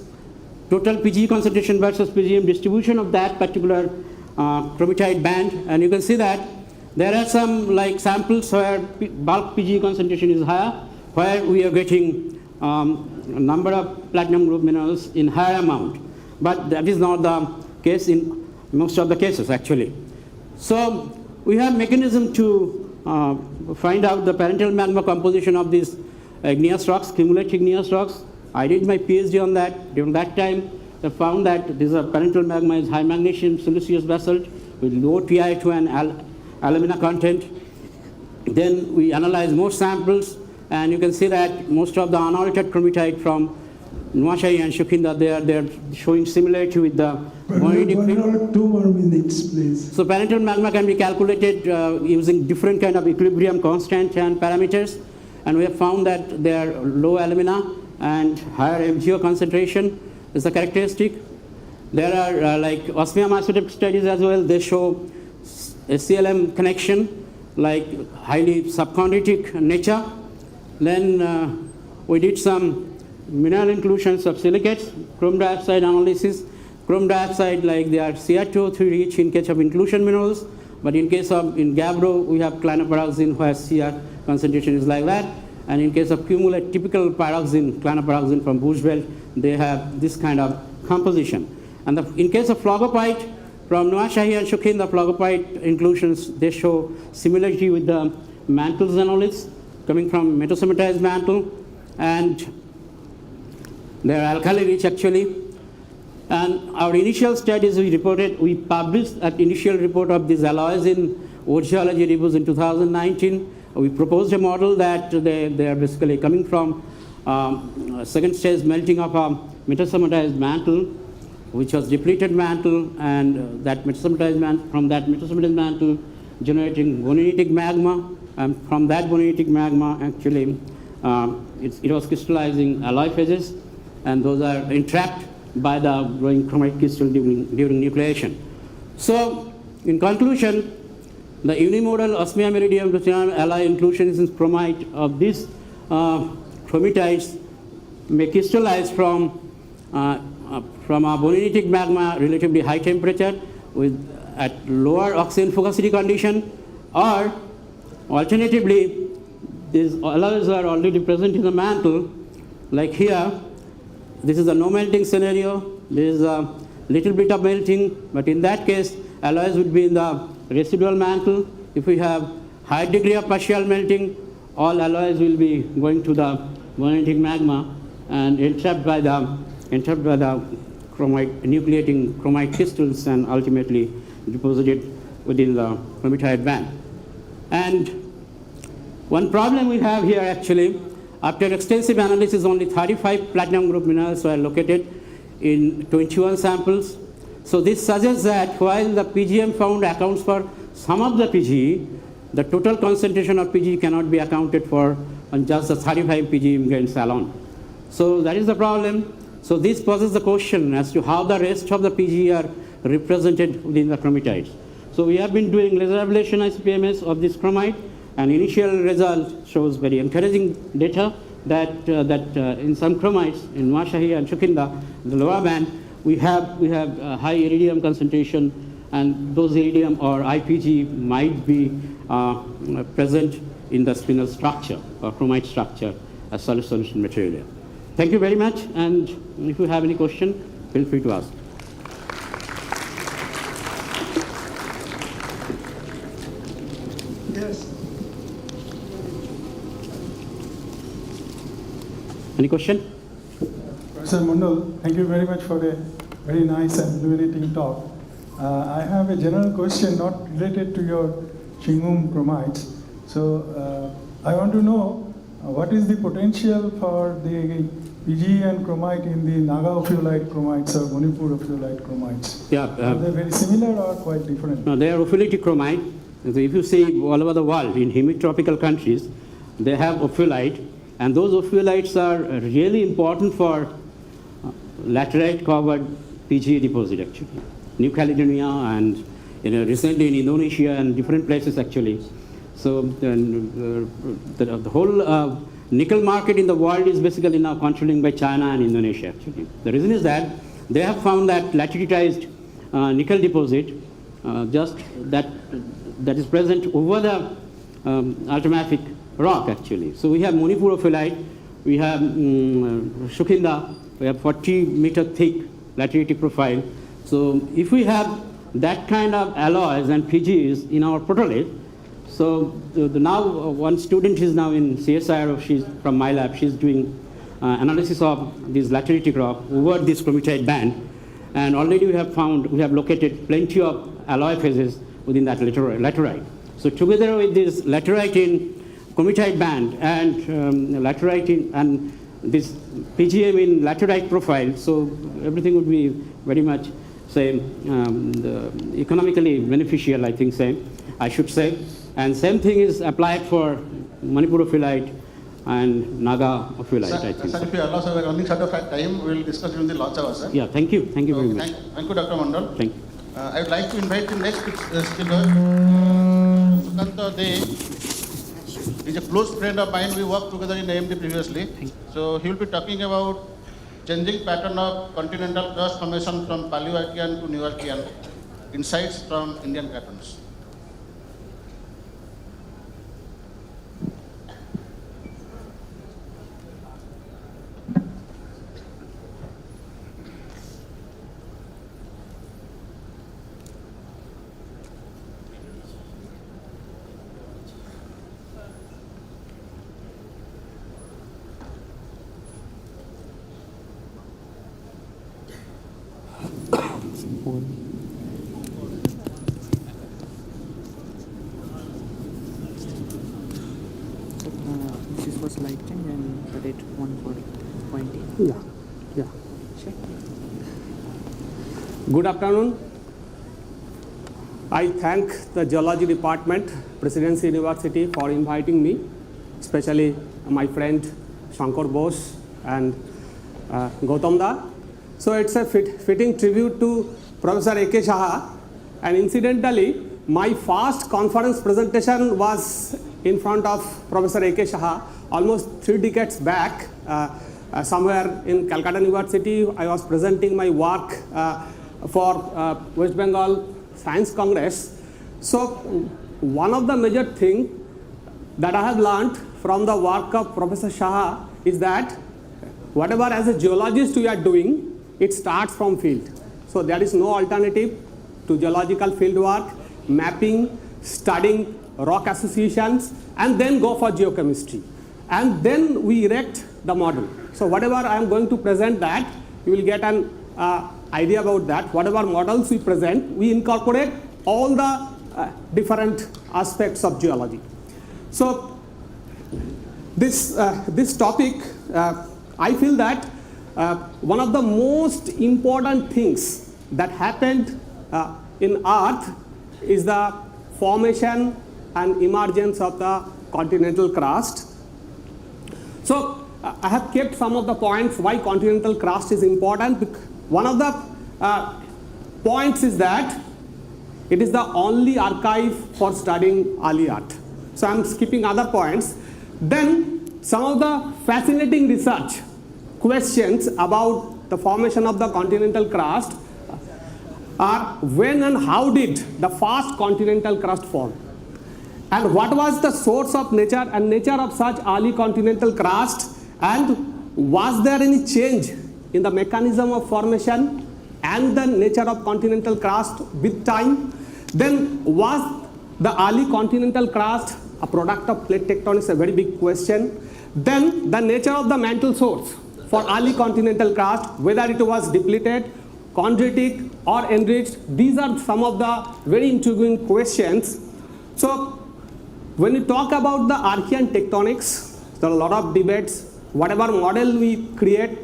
total PGE concentration versus PGM distribution of that particular chromitite band. And you can see that there are some samples where bulk PGE concentration is higher, where we are getting a number of platinum group minerals in higher amount. But that is not the case in most of the cases actually. So we have mechanism to find out the parental magma composition of these igneous rocks, cumulative igneous rocks. I did my PhD on that. During that time, I found that this parental magma is high magnesium siliceous basalt with low TiO2 and alumina content. Then we analyzed more samples And you can see that most of the unaltered chromitite from Nuashahi and Shukhinda, they are showing similarity with the bonanitic field. 2 more minutes, please. So parental magma can be calculated using different kind of equilibrium constant and parameters. And we have found that they are low alumina and higher MgO concentration is the characteristic. There are like osmium isotope studies as well. They show SCLM connection, like highly subconductic nature. Then we did some mineral inclusions of silicates, chrome dioxide analysis. Chrome dioxide, like they are Cr2O3 rich in case of inclusion minerals, but in case of in gabbro we have clinopyroxene where Cr concentration is like that, and in case of cumulate typical pyroxene, clinopyroxene from bush belt, they have this kind of composition. And in case of phlogopite from Nuashahi and Shukhin, the phlogopite inclusions, they show similarity with the mantle xenoliths coming from metasomatized mantle, and they are alkali rich actually. And our initial studies we published an initial report of these alloys in World Geology Reviews in 2019. We proposed a model that they are basically coming from second stage melting of a metasomatized mantle, which was depleted mantle, and that metasomatized mantle, from that metasomatized mantle generating bonanitic magma, and from that bonanitic magma actually it was crystallizing alloy phases, and those are entrapped by the growing chromite crystal during nucleation. So in conclusion, the unimodal osmium iridium ruthenium alloy inclusions in chromite of these chromatites may crystallize from a bonanitic magma relatively high temperature at lower oxygen fugacity condition, or alternatively these alloys are already present in the mantle, like here. This is a no melting scenario. There is a little bit of melting, but in that case, alloys would be in the residual mantle. If we have high degree of partial melting, all alloys will be going to the bonanitic magma and entrapped by the chromite, nucleating chromite crystals, and ultimately deposited within the chromitite band. And one problem we have here actually, after extensive analysis, only 35 platinum group minerals were located in 21 samples. So this suggests that while the PGM found accounts for some of the PGE, the total concentration of PGE cannot be accounted for on just the 35 PGM grains alone. So that is the problem. So this poses the question as to how the rest of the PGE are represented within the chromatites. So we have been doing laser ablation ICP-MS of this chromite, and initial result shows very encouraging data that in some chromites, in Nuashahi and Shukhinda, the lower band, we have high iridium concentration, and those iridium or IPG might be present in the spinel structure or chromite structure as solid solution material. Thank you very much, and if you have any question, feel free to ask. Yes. Any question? Professor Mundal, thank you very much for a very nice and illuminating talk. I have a general question not related to your Shingbum chromites. So I want to know what is the potential for the PGE and chromite in the Naga ophiolite chromites or Manipur ophiolite chromites? Yeah. Are they very similar or quite different? No, they are ophiolitic chromite. So if you see all over the world, in hemitropical countries, they have ophiolite, and those ophiolites are really important for laterite covered PGE deposit actually. New Caledonia and recently in Indonesia and different places actually. So the whole nickel market in the world is basically now controlled by China and Indonesia actually. The reason is that they have found that lateritized nickel deposit just that is present over the ultramafic rock actually. So we have Manipur ophiolite, we have Shukhinda, we have 40-meter thick lateritic profile. So if we have that kind of alloys and PGs in our protolith, so now one student is now in CSIR, she's from my lab, she's doing analysis of this lateritic rock over this chromitite band, and already we have located plenty of alloy phases within that laterite. So together with this laterite in Chromitite band and laterite and this PGM in laterite profile, so everything would be very much same, economically beneficial, I think I should say. And same thing is applied for Manipurophyllite and Naga ophyllite, I think. Sir, if you allow, sir, we are running short of time, we will discuss during the lunch hour, sir. Yeah, thank you very much. Thank you, Dr. Mandal. Thank you. I would like to invite the next speaker, Sukanta De. He's a close friend of mine. We worked together in AMD previously. So he will be talking about changing pattern of continental crust formation from Paleoarchean to Neoarchean, insights from Indian Cratons. This was light change and the date 140.8. Yeah. Good afternoon. I thank the Geology Department, Presidency University for inviting me, especially my friend Shankar Bose and Gautam Da. So it's a fitting tribute to Professor A.K. Saha, and incidentally, my first conference presentation was in front of Professor A.K. Saha almost 3 decades back, somewhere in Kolkata University. I was presenting my work for West Bengal Science Congress. So one of the major things that I have learned from the work of Professor Saha is that whatever as a geologist we are doing, it starts from field. So there is no alternative to geological field work, mapping, studying rock associations, and then go for geochemistry. And then we erect the model. So whatever I am going to present that, you will get an idea about that. Whatever models we present, we incorporate all the different aspects of geology. So this topic, I feel that one of the most important things that happened in Earth is the formation and emergence of the continental crust. So I have kept some of the points why continental crust is important. One of the points is that it is the only archive for studying early Earth. So I'm skipping other points. Then some of the fascinating research questions about the formation of the continental crust are when and how did the first continental crust form? And what was the source of nature and nature of such early continental crust? And was there any change in the mechanism of formation and the nature of continental crust with time? Then was the early continental crust a product of plate tectonics? A very big question. Then the nature of the mantle source for early continental crust, whether it was depleted, chondritic or enriched. These are some of the very intriguing questions. So when we talk about the Archean tectonics, there are a lot of debates. Whatever model we create,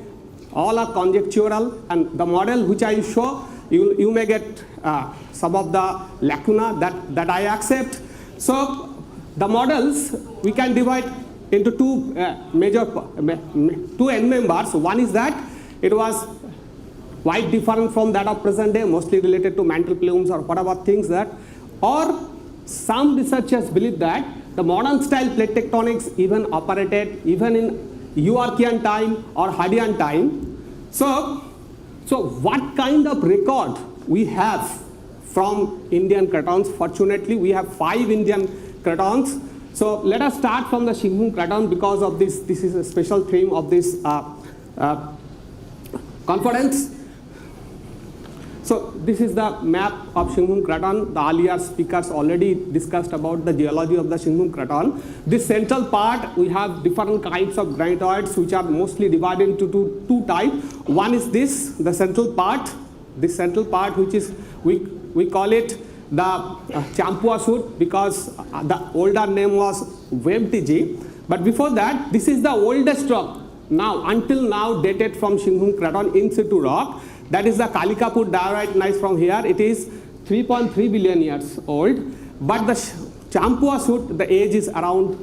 all are conjectural, and the model which I show, you may get some of the lacuna that I accept. So the models we can divide into two end members. One is that it was quite different from that of present day, mostly related to mantle plumes or whatever things that, or some researchers believe that the modern style plate tectonics even operated even in Euarchean time or Hadean time. So what kind of record we have from Indian Cratons? Fortunately, we have 5 Indian Cratons. So let us start from the Shingbum Craton because of this. This is a special theme of this conference. So this is the map of Shingbum Craton. The earlier speakers already discussed about the geology of the Shingbum Craton. This central part, we have different kinds of granitoids which are mostly divided into two types. One is this, the central part. This central part which is, we call it the Champua shoot, because the older name was WebTG. But before that, this is the oldest rock now, until now, dated from Shinghum Craton in situ rock. That is the Kalikapur diorite gneiss from here. It is 3.3 billion years old. But the Champua shoot, the age is around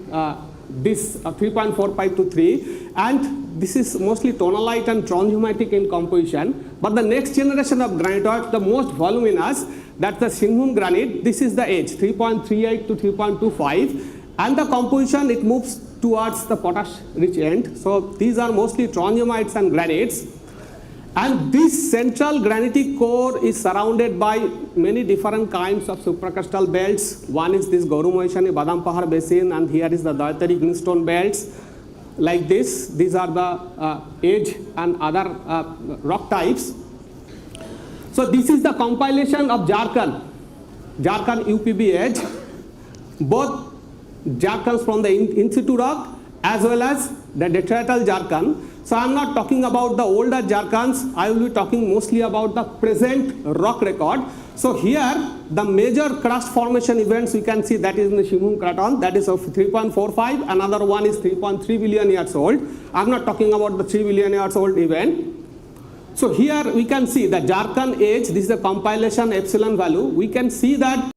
this 3.45 to 3. And this is mostly tonalite and transhumanitic in composition. But the next generation of granitoids, the most voluminous, that's the Shinghum granite. This is the age, 3.38 to 3.25. And the composition, it moves towards the potash-rich end. So these are mostly transhumanites and granites. And this central granitic core is surrounded by many different kinds of supracrustal belts. One is this Gaurumoishani Badampahar basin, and here is the Dayatari greenstone belts. Like this, these are the age and other rock types. So this is the compilation of Jharkhand UPB edge, both Jharkhands from the in situ rock as well as the detrital Jharkhand. So I am not talking about the older Jharkhands, I will be talking mostly about the present rock record. So here the major crust formation events we can see, that is in the Shinghum Craton, that is of 3.45, another one is 3.3 billion years old. I am not talking about the 3 billion years old event. So here we can see the Jharkhand age, this is the compilation epsilon value. We can see that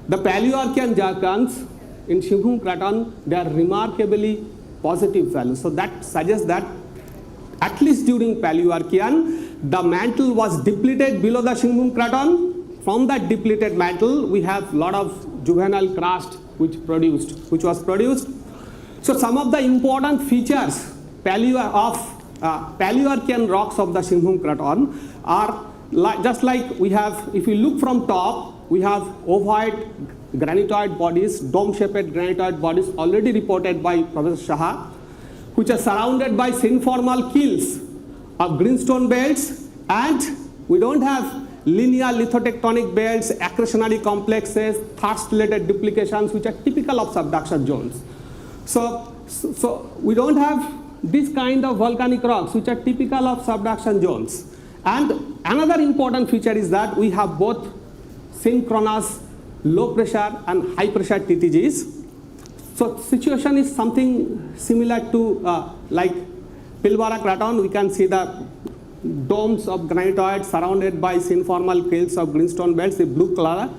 the Paleoarchean Jharkhands in Shinghum Craton, they are remarkably positive values. So that suggests that at least during Paleoarchean, the mantle was depleted below the Shinghum Craton. From that depleted mantle, we have a lot of juvenile crust which was produced. So some of the important features Paleoarchean rocks of the Shinghum Craton are just like we have, if you look from top, we have ovoid granitoid bodies, dome-shaped granitoid bodies already reported by Professor Saha, which are surrounded by synformal kills of greenstone belts, and we don't have linear lithotectonic belts, accretionary complexes, thrust-related duplications, which are typical of subduction zones. So we don't have this kind of volcanic rocks, which are typical of subduction zones. And another important feature is that we have both synchronous low pressure and high pressure TTGs. So situation is something similar to like Pilbara Craton. We can see the domes of granitoids surrounded by synformal kills of greenstone belts, the blue color,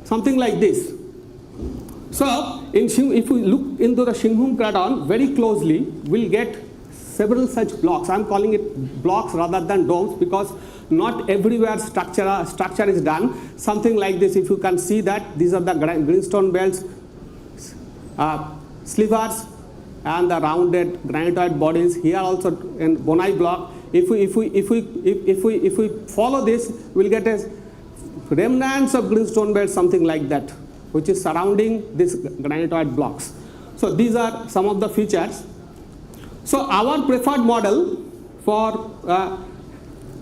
something like this. So if we look into the Shinghum Craton very closely, we'll get several such blocks. I'm calling it blocks rather than domes, because not everywhere structure is done. Something like this, if you can see that these are the greenstone belts, slivers, and the rounded granitoid bodies. Here also in Bonai block. If we follow this, we'll get a remnants of greenstone belts, something like that, which is surrounding these granitoid blocks. So these are some of the features. So our preferred model for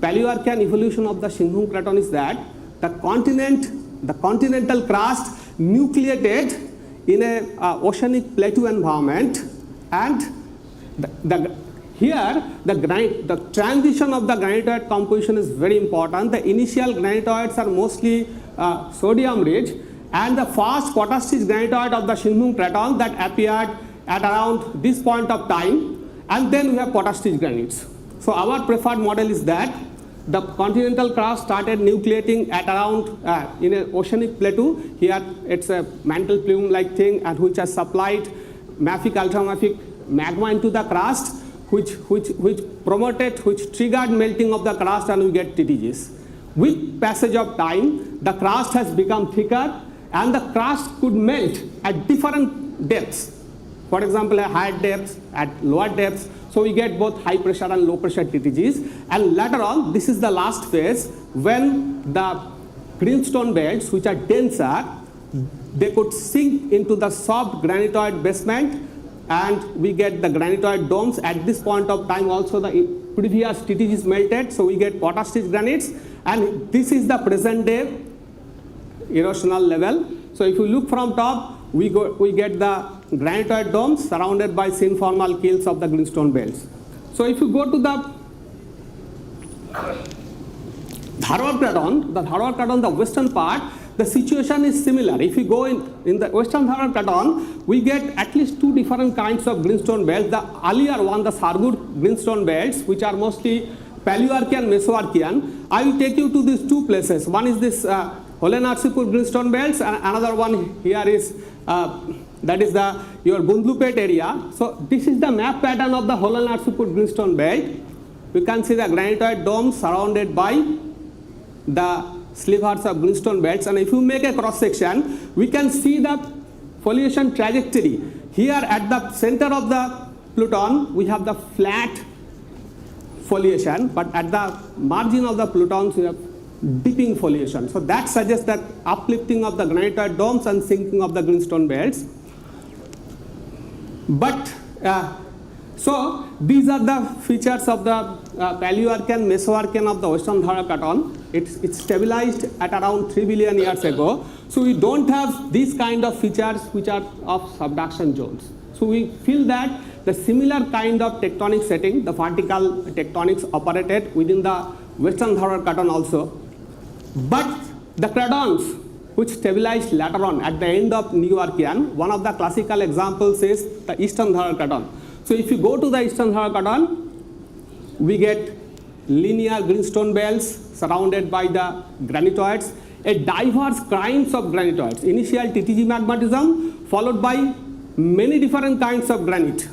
Paleoarchean evolution of the Shinghum Craton is that the continental crust nucleated in a oceanic plateau environment, and here the transition of the granitoid composition is very important. The initial granitoids are mostly sodium rich, and the first potash-rich granitoid of the Shinghum Craton that appeared at around this point of time, and then we have potash-rich granites. So our preferred model is that the continental crust started nucleating at around in an oceanic plateau. Here it's a mantle plume-like thing, and which has supplied mafic, ultramafic magma into the crust, which triggered melting of the crust, and we get TTGs. With passage of time, the crust has become thicker, and the crust could melt at different depths. For example, at higher depths, at lower depths. So we get both high pressure and low pressure TTGs. And later on, this is the last phase, when the greenstone belts, which are denser, they could sink into the soft granitoid basement, and we get the granitoid domes. At this point of time also, the previous TTGs melted, so we get potash-rich granites, and this is the present day erosional level. So if you look from top, we get the granitoid domes surrounded by synformal kills of the greenstone belts. So if you go to the Dharwad Craton, the western part, the situation is similar. If you go in the Western Dhara Craton, we get at least two different kinds of greenstone belts. The earlier one, the Sargur greenstone belts, which are mostly Paleoarchean, Mesoarchean. I will take you to these two places. One is this Holenarsipur greenstone belts, and another one here is that is your Bundlupet area. So this is the map pattern of the Holenarsipur greenstone belt. You can see the granitoid domes surrounded by the slivers of greenstone belts, and if you make a cross section, we can see the foliation trajectory. Here at the center of the pluton, we have the flat foliation, but at the margin of the plutons, we have dipping foliation. So that suggests that uplifting of the granitoid domes and sinking of the greenstone belts. But so these are the features of the Paleoarchean, Mesoarchean of the Western Dhara Craton. It's stabilized at around 3 billion years ago. So we don't have these kind of features which are of subduction zones. So we feel that the similar kind of tectonic setting, the vertical tectonics operated within the Western Dhara Craton also. But the cratons which stabilized later on at the end of Neoarchean, one of the classical examples is the Eastern Dhara Craton. So if you go to the Eastern Dhara Craton, we get linear greenstone belts surrounded by the granitoids, a diverse kinds of granitoids. Initial TTG magmatism followed by many different kinds of granite.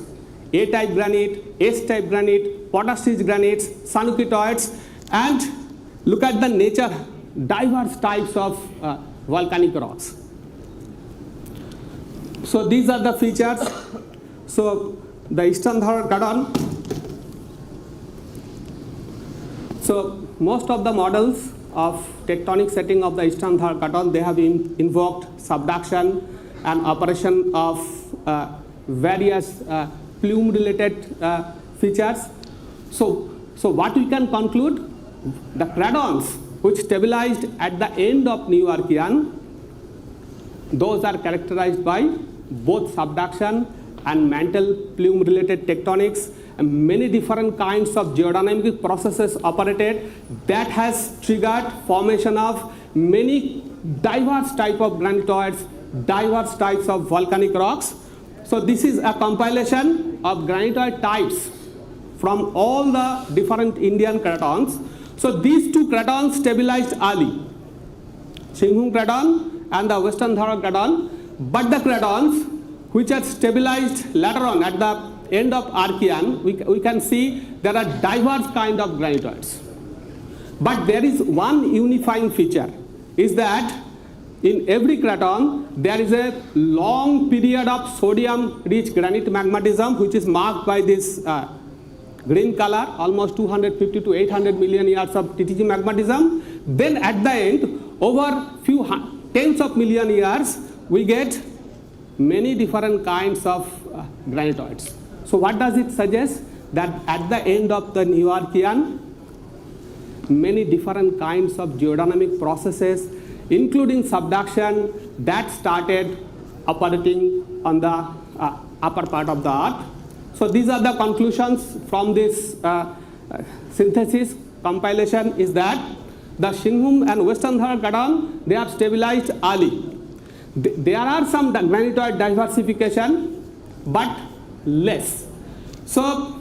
A-type granite, S-type granite, potash-rich granites, sanukitoids, and look at the nature, diverse types of volcanic rocks. So these are the features. So the Eastern Dhara Craton. So most of the models of tectonic setting of the Eastern Dhara Craton, they have invoked subduction and operation of various plume-related features. So what we can conclude, the cratons which stabilized at the end of Neoarchean, those are characterized by both subduction and mantle plume-related tectonics, and many different kinds of geodynamic processes operated that has triggered formation of many diverse type of granitoids, diverse types of volcanic rocks. So this is a compilation of granitoid types from all the different Indian cratons. So these two cratons stabilized early, Singhum Craton and the Western Dhara Craton, but the cratons which are stabilized later on at the end of Archean, we can see there are diverse kind of granitoids. But there is one unifying feature, is that in every craton there is a long period of sodium-rich granite magmatism which is marked by this green color, almost 250 to 800 million years of TTG magmatism. Then at the end, over few tens of million years, we get many different kinds of granitoids. So what does it suggest? That at the end of the Neoarchean, many different kinds of geodynamic processes, including subduction, that started operating on the upper part of the earth. So these are the conclusions from this synthesis compilation, is that the Singhum and Western Dhara Craton, they are stabilized early. There are some granitoid diversification, but less. So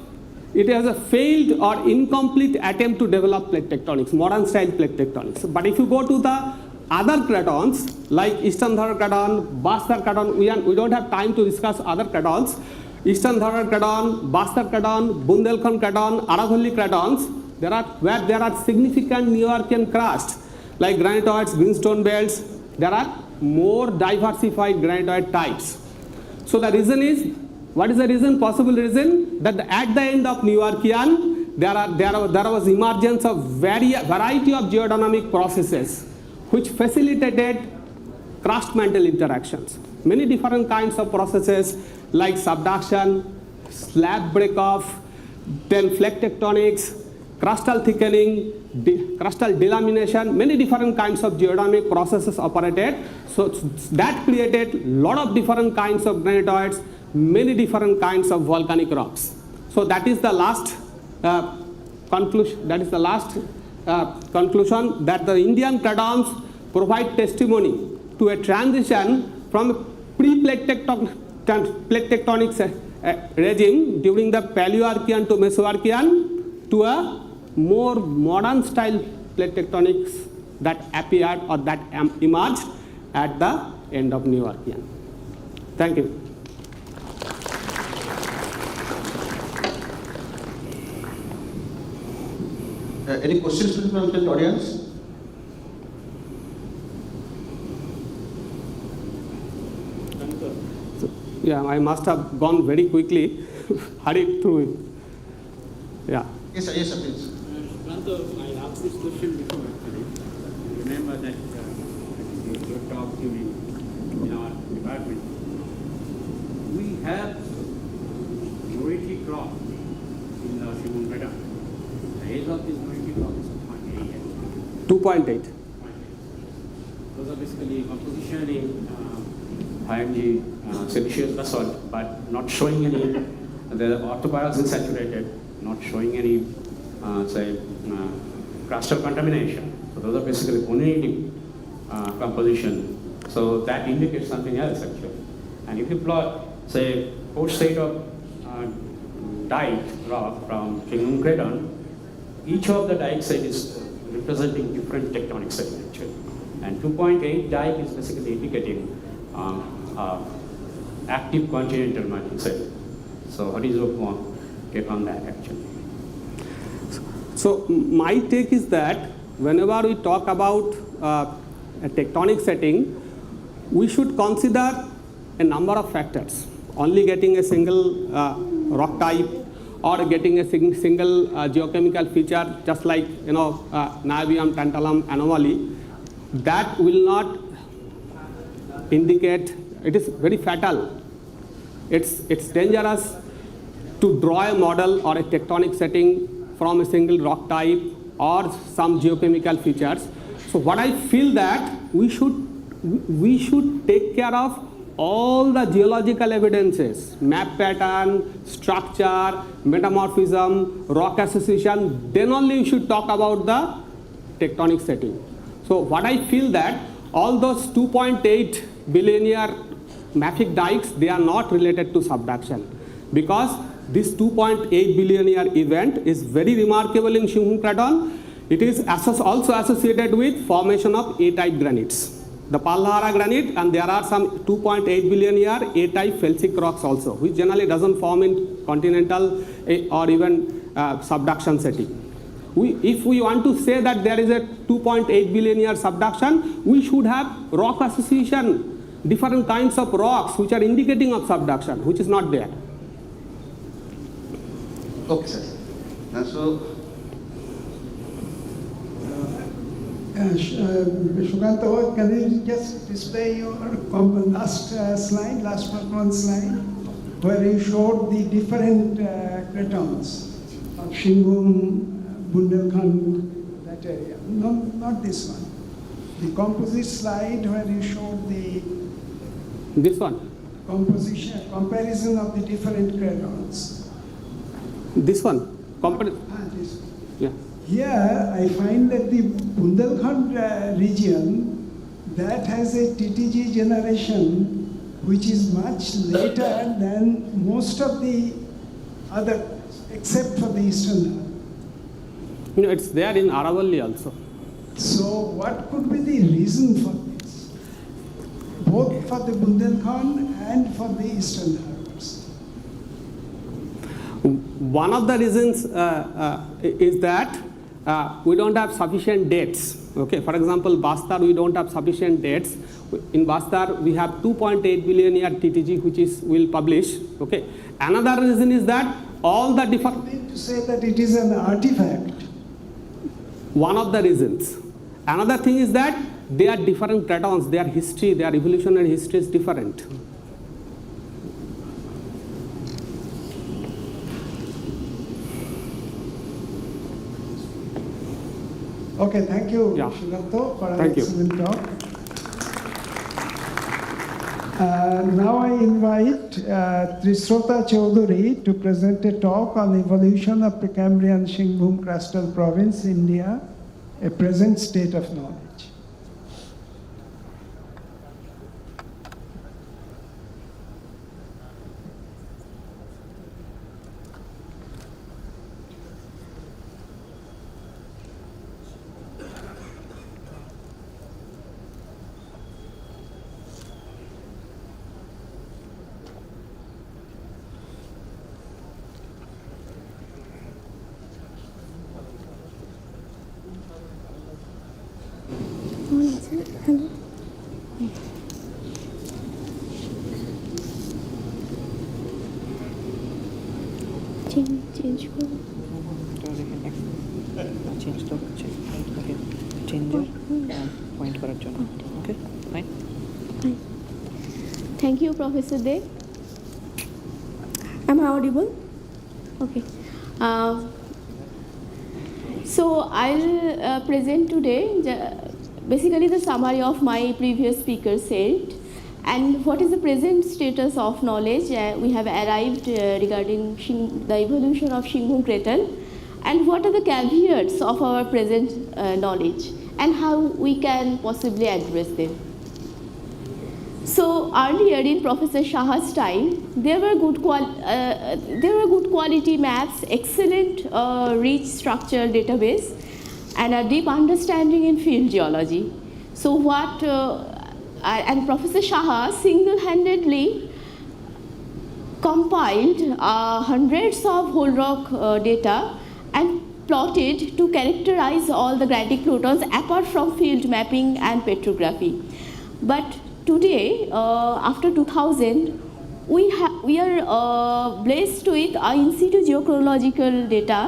it has a failed or incomplete attempt to develop plate tectonics, modern style plate tectonics. But if you go to the other cratons like Eastern Dhara Craton, Bastar Craton, we don't have time to discuss other cratons. Eastern Dhara Craton, Bastar Craton, Bundelkhand Craton, Aravalli Cratons, where there are significant Neoarchean crust like granitoids, greenstone belts, there are more diversified granitoid types. So the reason is, what is the reason? Possible reason that at the end of Neoarchean, there was emergence of variety of geodynamic processes which facilitated crust-mantle interactions. Many different kinds of processes like subduction, slab break-off, then flake tectonics, crustal thickening, crustal delamination, many different kinds of geodynamic processes operated. So that created a lot of different kinds of granitoids, many different kinds of volcanic rocks. So that is the last conclusion. That is the last conclusion, that the Indian cratons provide testimony to a transition from a pre-plate tectonics regime during the Paleoarchean to Mesoarchean to a more modern style plate tectonics that appeared or that emerged at the end of Neoarchean. Thank you. Any questions from the audience? Yeah, I must have gone very quickly, hurried through it. Yeah. Yes, sir, please. I asked this question before actually. Remember that your talk during in our department. We have Norwegian crop in the Shimon Craton. The age of this Norwegian crop is 2.8 years. 2.8. Those are basically composition in finely siliceous basalt, but not showing any, the orthopyroxene is saturated, not showing any, crustal contamination. So those are basically only composition. So that indicates something else actually. And if you plot, say, 4 set of dike rock from Shinglung Craton, each of the dike set is representing different tectonic set actually. And 2.8 dike is basically indicating active continental margin set. So what is your take on that actually? So my take is that whenever we talk about a tectonic setting, we should consider a number of factors. Only getting a single rock type or getting a single geochemical feature, just like niobium tantalum anomaly, that will not indicate. It is very fatal. It's dangerous to draw a model or a tectonic setting from a single rock type or some geochemical features. So what I feel that we should take care of all the geological evidences, map pattern, structure, metamorphism, rock association, then only we should talk about the tectonic setting. So what I feel that all those 2.8 billion year mafic dikes, they are not related to subduction, because this 2.8 billion year event is very remarkable in Shinglung Craton. It is also associated with formation of A-type granites, the Palhara granite, and there are some 2.8 billion year A-type felsic rocks also, which generally doesn't form in continental or even subduction setting. If we want to say that there is a 2.8 billion year subduction, we should have rock association, different kinds of rocks which are indicating of subduction, which is not there. Okay, sir. Shukanta, can you just display your last slide, last one slide, where you showed the different cratons of Shinglung, Bundelkhand, that area. Not this one. The composite slide where you showed the this one comparison of the different cratons. This one? This one. Yeah. Here I find that the Bundelkhand region, that has a TTG generation which is much later than most of the other, except for the Eastern Ghats. It's there in Aravalli also. So what could be the reason for this? Both for the Bundelkhand and for the Eastern Ghats. One of the reasons is that we don't have sufficient dates. Okay, for example, Bastar, we don't have sufficient dates. In Bastar, we have 2.8 billion year TTG, which we'll publish. Okay. Another reason is that all the different. You mean to say that it is an artifact? One of the reasons. Another thing is that they are different cratons. Their history, their evolutionary history is different. Okay, thank you, Shiganto, for an excellent talk. Now I invite Trisrota Chaudhuri to present a talk on evolution of Precambrian Shinglung Crustal Province, India, a present state of knowledge. Hello. Change করো। Change তো হচ্ছে ওকে চেঞ্জের point করার জন্য okay fine Thank you, Professor Dev. Am I audible? Okay. So I'll present today basically the summary of my previous speaker said, and what is the present status of knowledge we have arrived regarding the evolution of Shingbum Craton, and what are the caveats of our present knowledge, and how we can possibly address them. So earlier in Professor Saha's time, there were good quality maps, excellent rich structure database, and a deep understanding in field geology. So and Professor Saha single-handedly compiled hundreds of whole rock data and plotted to characterize all the granitic protons apart from field mapping and petrography. But today, after 2000, we are blessed with in situ geochronological data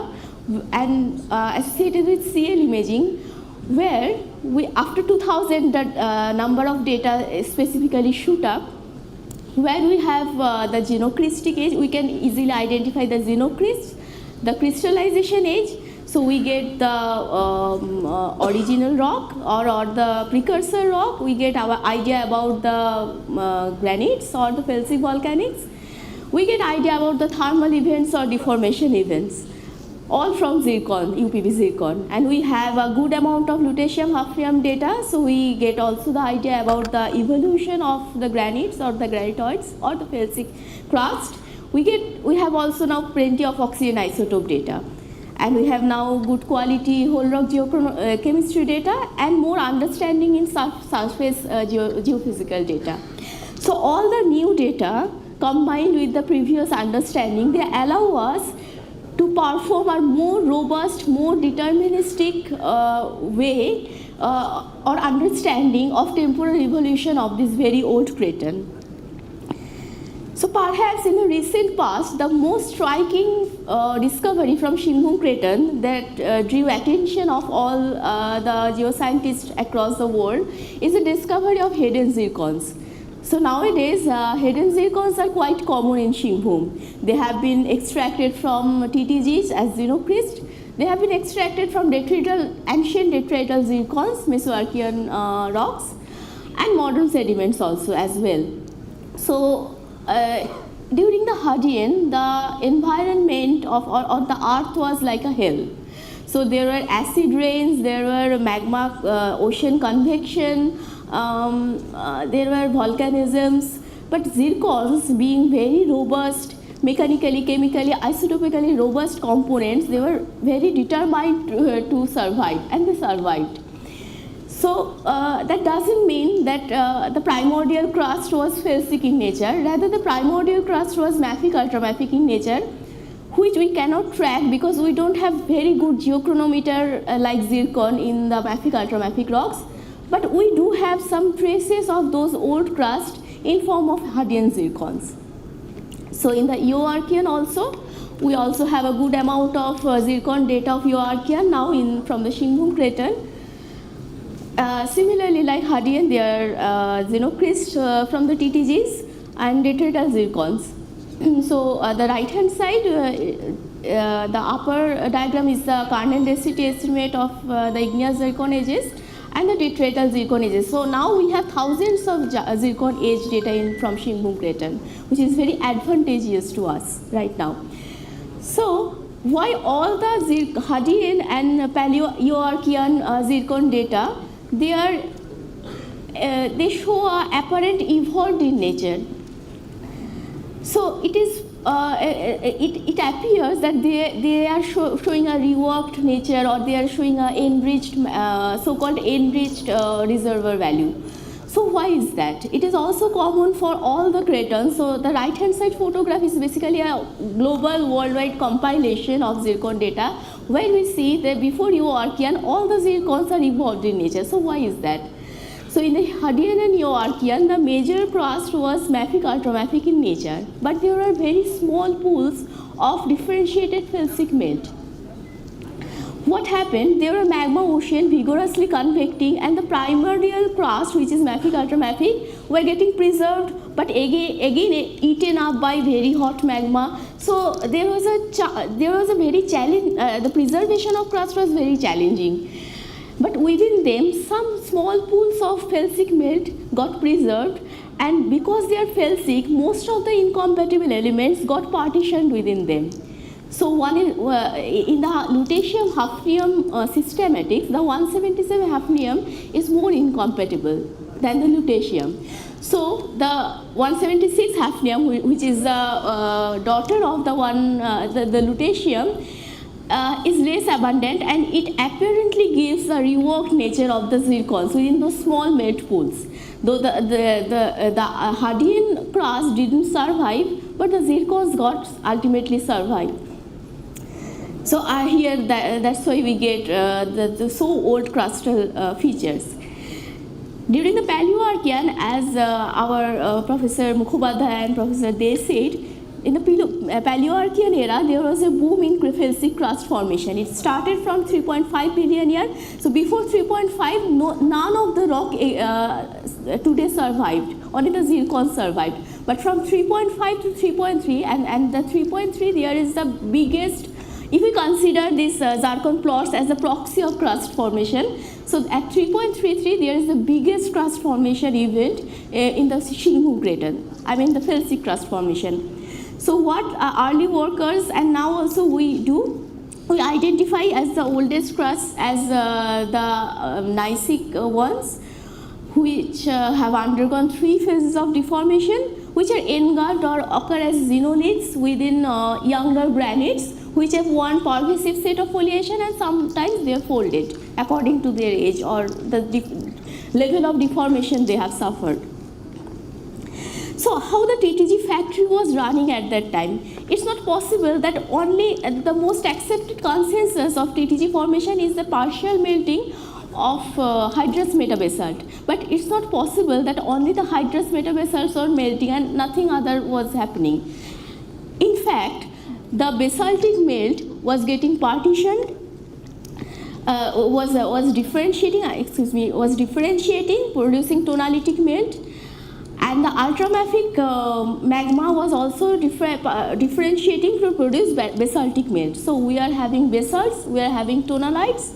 and associated with CL imaging, where after 2000 the number of data specifically shoot up, where we have the xenocrystic age. We can easily identify the xenocryst, the crystallization age. So we get the original rock or the precursor rock. We get our idea about the granites or the felsic volcanics. We get idea about the thermal events or deformation events, all from zircon, UPB zircon. And we have a good amount of lutetium hafnium data, so we get also the idea about the evolution of the granites or the granitoids or the felsic crust. We have also now plenty of oxygen isotope data. And we have now good quality whole rock geochemistry data and more understanding in surface geophysical data. So all the new data combined with the previous understanding, they allow us to perform a more robust, more deterministic way or understanding of temporal evolution of this very old craton. So perhaps in the recent past, the most striking discovery from Shingbum Craton that drew attention of all the geoscientists across the world is the discovery of hidden zircons. So nowadays, hidden zircons are quite common in Shingbum. They have been extracted from TTGs as xenocryst. They have been extracted from ancient detrital zircons, Mesoarchean rocks, and modern sediments also as well. So during the Hadean, the environment or the earth was like a hell. So there were acid rains, there were magma, ocean convection, there were volcanisms, but zircons being very robust, mechanically, chemically, isotopically robust components, they were very determined to survive, and they survived. So that doesn't mean that the primordial crust was felsic in nature. Rather, the primordial crust was mafic, ultramafic in nature, which we cannot track because we don't have very good geochronometer like zircon in the mafic, ultramafic rocks. But we do have some traces of those old crust in form of Hadean zircons. So in the Eoarchean also, we also have a good amount of zircon data of Eoarchean now from the Shingbum Craton. Similarly, like Hadean, there are xenocryst from the TTGs and detrital zircons. So the right hand side, the upper diagram is the kernel density estimate of the igneous zircon ages and the detrital zircon ages. So now we have thousands of zircon age data from Shingbum Craton, which is very advantageous to us right now. So why all the Hadean and Paleo-Eoarchean zircon data, they show a apparent evolved in nature. So it is it appears that they are showing a reworked nature, or they are showing a enriched so-called enriched reservoir value. So why is that? It is also common for all the cratons. So the right hand side photograph is basically a global worldwide compilation of zircon data, where we see that before Eoarchean all the zircons are evolved in nature. So why is that? So in the Hadean and Neo-Archean, the major crust was mafic ultramafic in nature, but there are very small pools of differentiated felsic melt. What happened? There were magma ocean vigorously convecting, and the primordial crust, which is mafic ultramafic, were getting preserved, but again eaten up by very hot magma. So there was a very challenge. The preservation of crust was very challenging. But within them, some small pools of felsic melt got preserved, and because they are felsic, most of the incompatible elements got partitioned within them. So one is, in the lutetium hafnium systematics, the 177 hafnium is more incompatible than the lutetium. So the 176 hafnium, which is the daughter of the lutetium, is less abundant, and it apparently gives a reworked nature of the zircons within those small melt pools. Though the Hadean crust didn't survive, but the zircons got ultimately survived. So here that's why we get the so old crustal features. During the Paleoarchean, as our Professor Mukhopadhyay and Professor De said, in the Paleoarchean era, there was a boom in felsic crust formation. It started from 3.5 billion years. So before 3.5, none of the rock today survived. Only the zircon survived. But from 3.5 to 3.3, and the 3.3, there is the biggest. If we consider this zircon plots as a proxy of crust formation, so at 3.33 there is the biggest crust formation event in the Shinghum Craton. I mean the felsic crust formation. So what early workers and now also we do, we identify as the oldest crust as the gneissic ones, which have undergone 3 phases of deformation, which are engulfed or occur as xenoliths within younger granites, which have one pervasive set of foliation, and sometimes they are folded according to their age or the level of deformation they have suffered. So how the TTG factory was running at that time? It's not possible that only the most accepted consensus of TTG formation is the partial melting of hydrous metabasalt. But it's not possible that only the hydrous metabasalts were melting and nothing other was happening. In fact, the basaltic melt was getting partitioned, was differentiating, producing tonalitic melt, and the ultramafic magma was also differentiating to produce basaltic melt. So we are having basalts, we are having tonalites,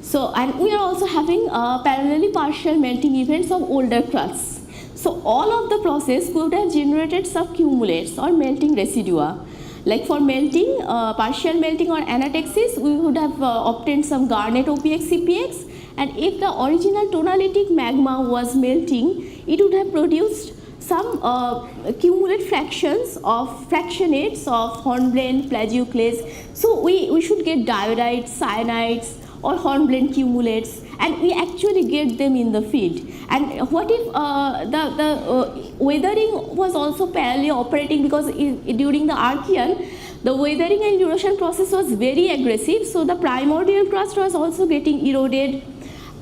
so and we are also having parallelly partial melting events of older crusts. So all of the process could have generated subcumulates or melting residua. Like for melting, partial melting or anatexis, we would have obtained some garnet OPX CPX, and if the original tonalitic magma was melting, it would have produced some cumulate fractionates of hornblende, plagioclase. So we should get diorites, cyanides or hornblende cumulates, and we actually get them in the field. And what if the weathering was also parallelly operating, because during the Archean, the weathering and erosion process was very aggressive, so the primordial crust was also getting eroded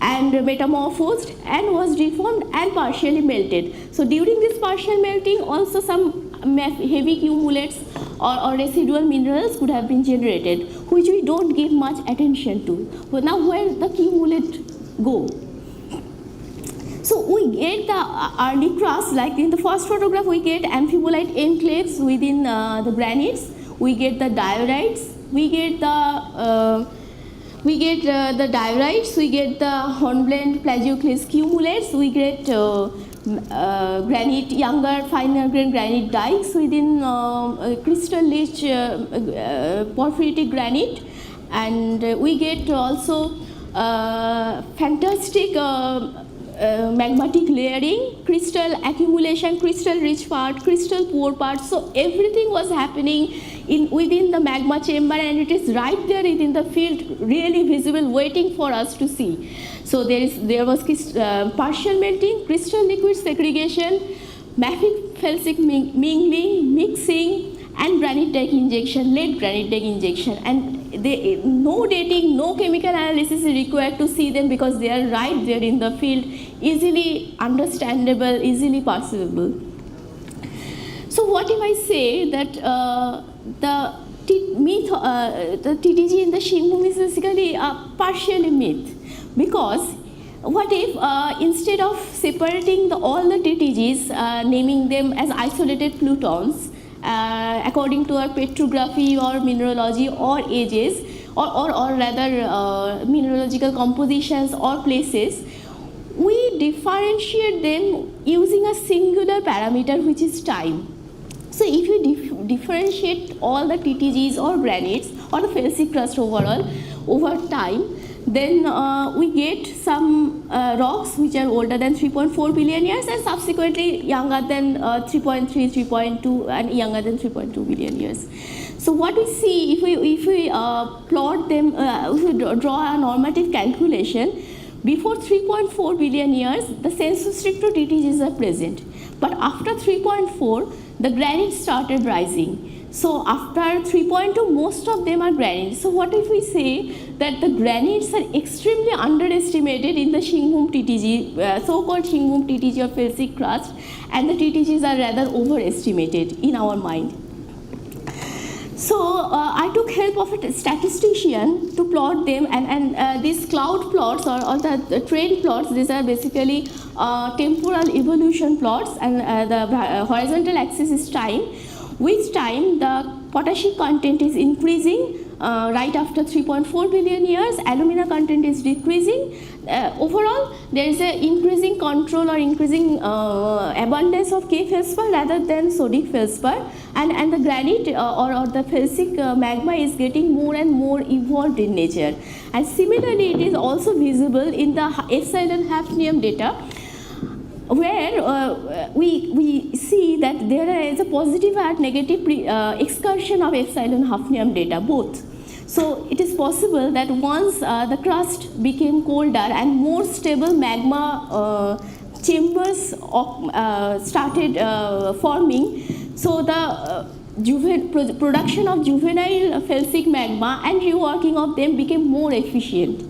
and metamorphosed and was deformed and partially melted. So during this partial melting, also some heavy cumulates or residual minerals could have been generated, which we don't give much attention to. But now where the cumulate go? So we get the early crust, like in the first photograph we get amphibolite enclaves within the granites, we get the diorites, we get the diorites, we get the hornblende plagioclase cumulates, we get granite, younger finer grained granite dikes within crystal rich porphyritic granite, and we get also fantastic magmatic layering, crystal accumulation, crystal rich part, crystal poor part. So everything was happening within the magma chamber, and it is right there within the field, really visible, waiting for us to see. So there was partial melting, crystal liquid segregation, mafic felsic mingling, mixing, and granite dike injection, late granite dike injection. And no dating, no chemical analysis is required to see them because they are right there in the field, easily understandable, easily perceivable. So what if I say that the TTG in the Shingbum is basically partially myth? Because what if instead of separating all the TTGs, naming them as isolated plutons, according to our petrography or mineralogy or ages, or rather mineralogical compositions or places, we differentiate them using a singular parameter, which is time. So if you differentiate all the TTGs or granites or the felsic crust overall over time, then we get some rocks which are older than 3.4 billion years and subsequently younger than 3.3, 3.2 and younger than 3.2 billion years. So what we see, if we plot them, if we draw a normative calculation, before 3.4 billion years, the sensostrictor TTGs are present. But after 3.4, the granites started rising. So after 3.2, most of them are granites. So what if we say that the granites are extremely underestimated in the Shingbum TTG, so-called Shingbum TTG or felsic crust, and the TTGs are rather overestimated in our mind. So I took help of a statistician to plot them, and these cloud plots or the trend plots, these are basically temporal evolution plots, and the horizontal axis is time. With time, the potassic content is increasing right after 3.4 billion years, alumina content is decreasing. Overall, there is an increasing control or increasing abundance of K feldspar rather than sodic feldspar, and the granite or the felsic magma is getting more and more evolved in nature. And similarly, it is also visible in the epsilon hafnium data, where we see that there is a positive and negative excursion of epsilon hafnium data, both. So it is possible that once the crust became colder and more stable magma chambers started forming, so the production of juvenile felsic magma and reworking of them became more efficient.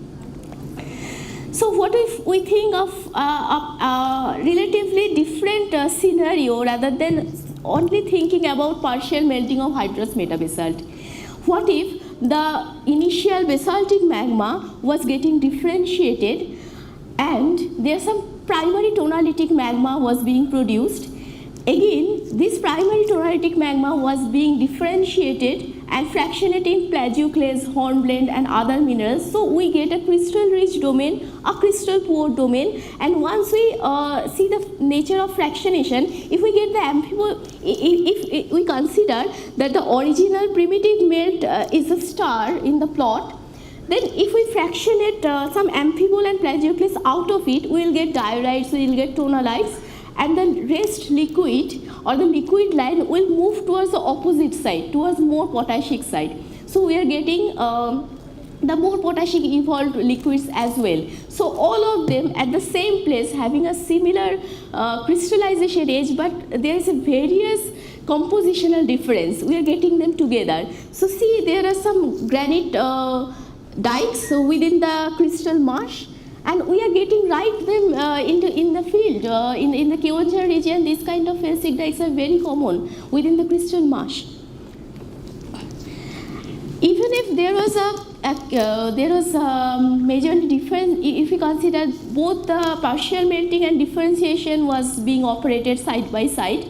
So what if we think of a relatively different scenario rather than only thinking about partial melting of hydrous metabasalt? What if the initial basaltic magma was getting differentiated and there's some primary tonalitic magma was being produced? Again, this primary tonalitic magma was being differentiated and fractionating plagioclase, hornblende and other minerals. So we get a crystal rich domain, a crystal poor domain, and once we see the nature of fractionation, if we get the amphibole, if we consider that the original primitive melt is a star in the plot, then if we fractionate some amphibole and plagioclase out of it, we will get diorites, we will get tonalites, and the rest liquid or the liquid line will move towards the opposite side, towards more potassic side. So we are getting the more potassic evolved liquids as well. So all of them at the same place having a similar crystallization age, but there is a various compositional difference. We are getting them together. So see, there are some granite dikes within the crystal marsh, and we are getting right them in the field. In the Keynote region, these kind of felsic dikes are very common within the crystal marsh. Even if there was a major difference, if we consider both the partial melting and differentiation was being operated side by side,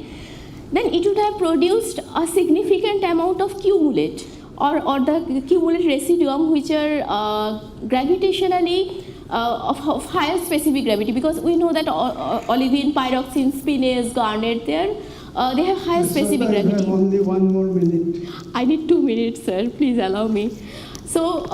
then it would have produced a significant amount of cumulate or the cumulate residuum, which are gravitationally of higher specific gravity, because we know that olivine, pyroxene, spinels, garnet, they have higher specific gravity. I have only 1 more minute. I need 2 minutes, sir. Please allow me. So,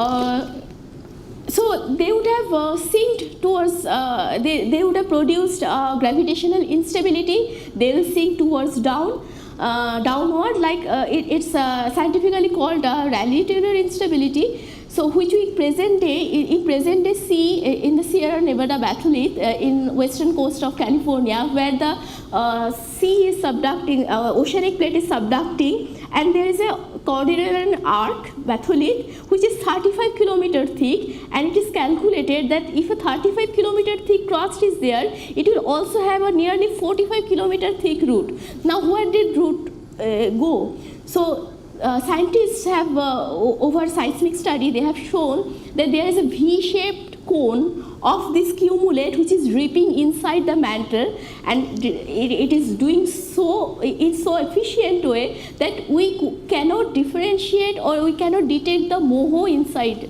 so they would have synced towards. They would have produced gravitational instability. They will sink towards downward. Like it's scientifically called Rayleigh-Taylor instability. So, which we present day see in the Sierra Nevada batholith in western coast of California, where the sea is subducting, oceanic plate is subducting, and there is a Cordilleran arc batholith, which is 35 kilometer thick, and it is calculated that if a 35 kilometer thick crust is there, it will also have a nearly 45 kilometer thick root. Now, where did root go? So, scientists have, over seismic study, they have shown that there is a V-shaped cone of this cumulate which is dripping inside the mantle, and it is doing so in so efficient way that we cannot differentiate or we cannot detect the moho inside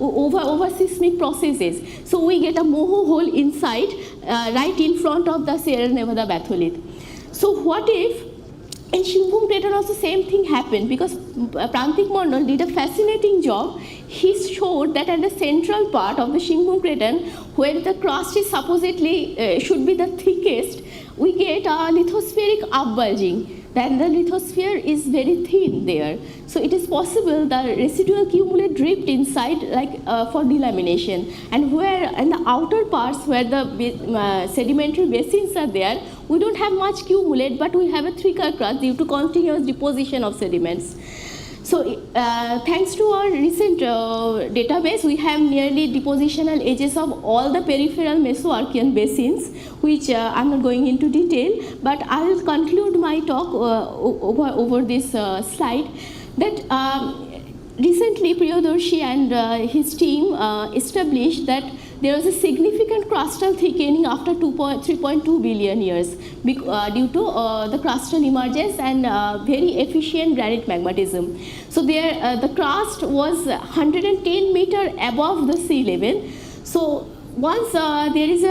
over seismic processes. So we get a moho hole inside right in front of the Sierra Nevada batholith. So what if in Shingbum Craton also same thing happened, because Prantik Mondal did a fascinating job. He showed that at the central part of the Shingbum Craton, where the crust is supposedly should be the thickest, we get a lithospheric upbulging. Then the lithosphere is very thin there. So it is possible the residual cumulate dripped inside like for delamination. And where in the outer parts where the sedimentary basins are there, we don't have much cumulate, but we have a thicker crust due to continuous deposition of sediments. So thanks to our recent database, we have nearly depositional edges of all the peripheral Mesoarchean basins, which I'm not going into detail, but I will conclude my talk over this slide. That recently Priyadarshi and his team established that there was a significant crustal thickening after 3.2 billion years due to the crustal emergence and very efficient granite magmatism. So there, the crust was 110 meter above the sea level. So once there is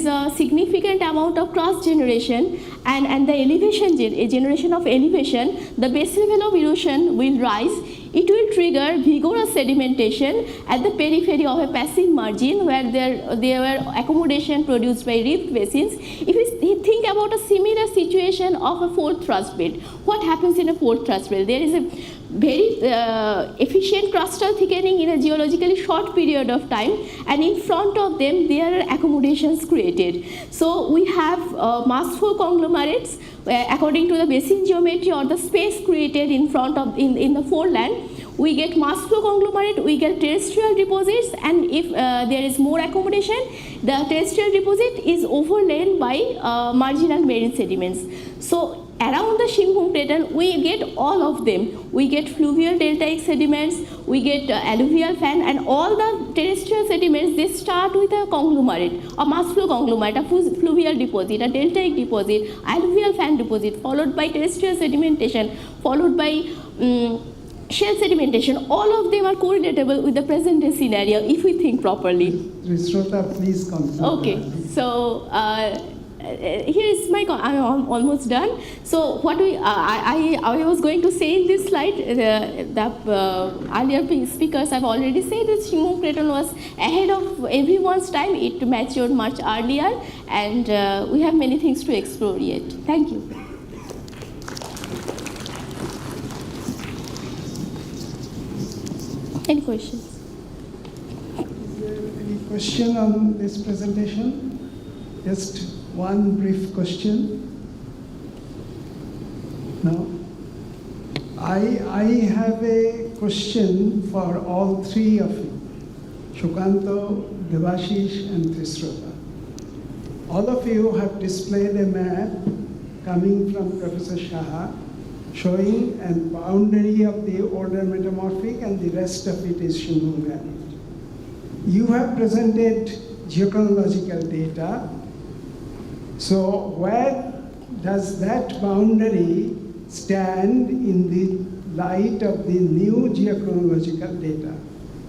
a significant amount of crust generation and the elevation generation of elevation, the base level of erosion will rise. It will trigger vigorous sedimentation at the periphery of a passive margin where there were accommodation produced by rift basins. If we think about a similar situation of a fourth thrust bed, what happens in a fourth thrust bed? There is a very efficient crustal thickening in a geologically short period of time, and in front of them there are accommodations created. So we have mass flow conglomerates according to the basin geometry or the space created in front of in the foreland. We get mass flow conglomerate, we get terrestrial deposits, and if there is more accommodation, the terrestrial deposit is overlain by marginal marine sediments. So around the Shingbum Craton, we get all of them. We get fluvial deltaic sediments, we get alluvial fan, and all the terrestrial sediments, they start with a conglomerate, a mass flow conglomerate, a fluvial deposit, a deltaic deposit, alluvial fan deposit, followed by terrestrial sedimentation, followed by shell sedimentation. All of them are correlatable with the present day scenario if we think properly. Shrota, please conclude. Okay, so here is my, I'm almost done. So what I was going to say in this slide, the earlier speakers have already said that Shingbum Craton was ahead of everyone's time. It matured much earlier, and we have many things to explore yet. Thank you. Any questions? Is there any question on this presentation? Just one brief question. No? I have a question for all three of you, Shukanto, Devashish, and Trisrota. All of you have displayed a map coming from Professor Saha showing a boundary of the older metamorphic and the rest of it is Shingbum granite. You have presented geochronological data. So where does that boundary stand in the light of the new geochronological data?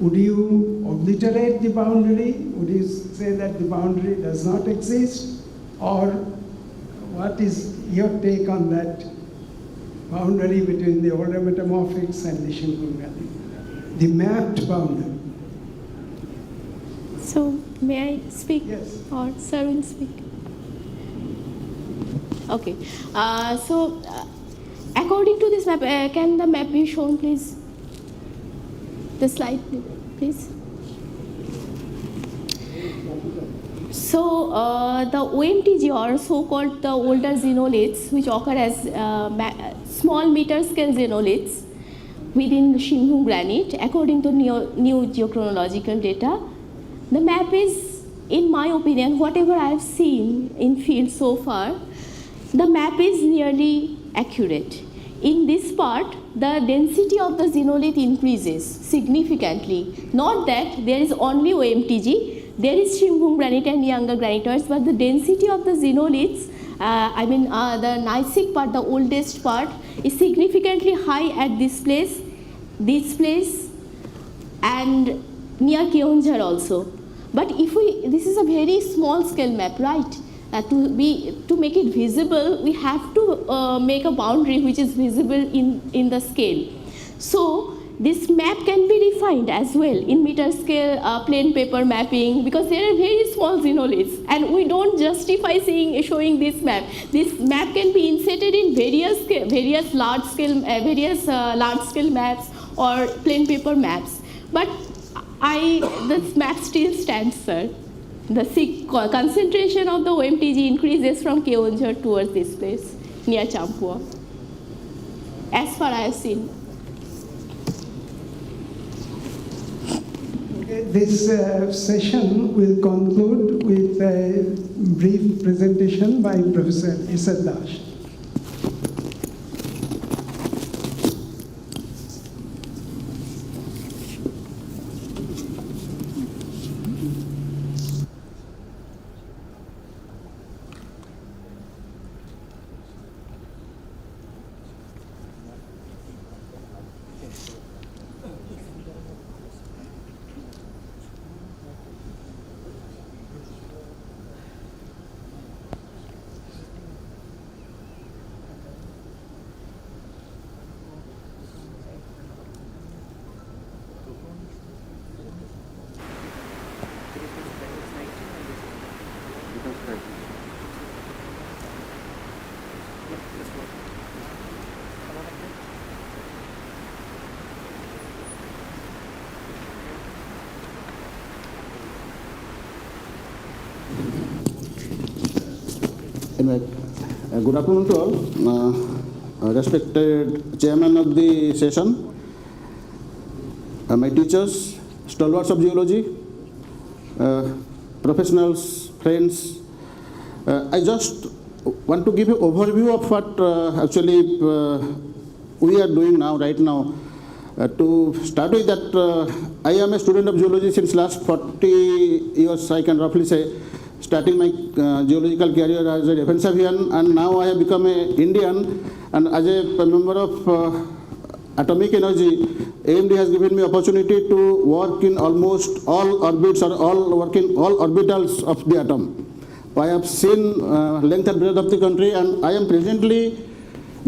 Would you obliterate the boundary? Would you say that the boundary does not exist? Or what is your take on that boundary between the older metamorphics and the Shingbum granite? The mapped boundary. So may I speak? Yes. Or sir will speak? Okay. According to this map, can the map be shown, please? The slide, please. So the OMTG, or so-called the older xenoliths, which occur as small meter scale xenoliths within Shinghung granite, according to new geochronological data, the map is, in my opinion, whatever I have seen in field so far, the map is nearly accurate. In this part, the density of the xenolith increases significantly. Not that there is only OMTG, there is Shinghung granite and younger granitoids, but the density of the xenoliths, the gneissic part, the oldest part, is significantly high at this place, and near Keonjhar also. But if this is a very small scale map, right? To make it visible, we have to make a boundary which is visible in the scale. So this map can be refined as well in meter scale plain paper mapping, because there are very small xenoliths, and we don't justify showing this map. This map can be inserted in various large scale maps or plain paper maps. But this map still stands, sir. The concentration of the OMTG increases from Keonjhar towards this place near Champua, as far as I have seen. Okay, this session will conclude with a brief presentation by Professor Isar Das. Anyway, good afternoon to all. Respected chairman of the session, my teachers, stalwarts of geology, professionals, friends. I just want to give you an overview of what actually we are doing now, right now. To start with that, I am a student of geology since last 40 years, I can roughly say, starting my geological career as a defensivian, and now I have become an Indian, and as a member of atomic energy, AMD has given me opportunity to work in almost all orbits or work in all orbitals of the atom. I have seen length and breadth of the country, and I am presently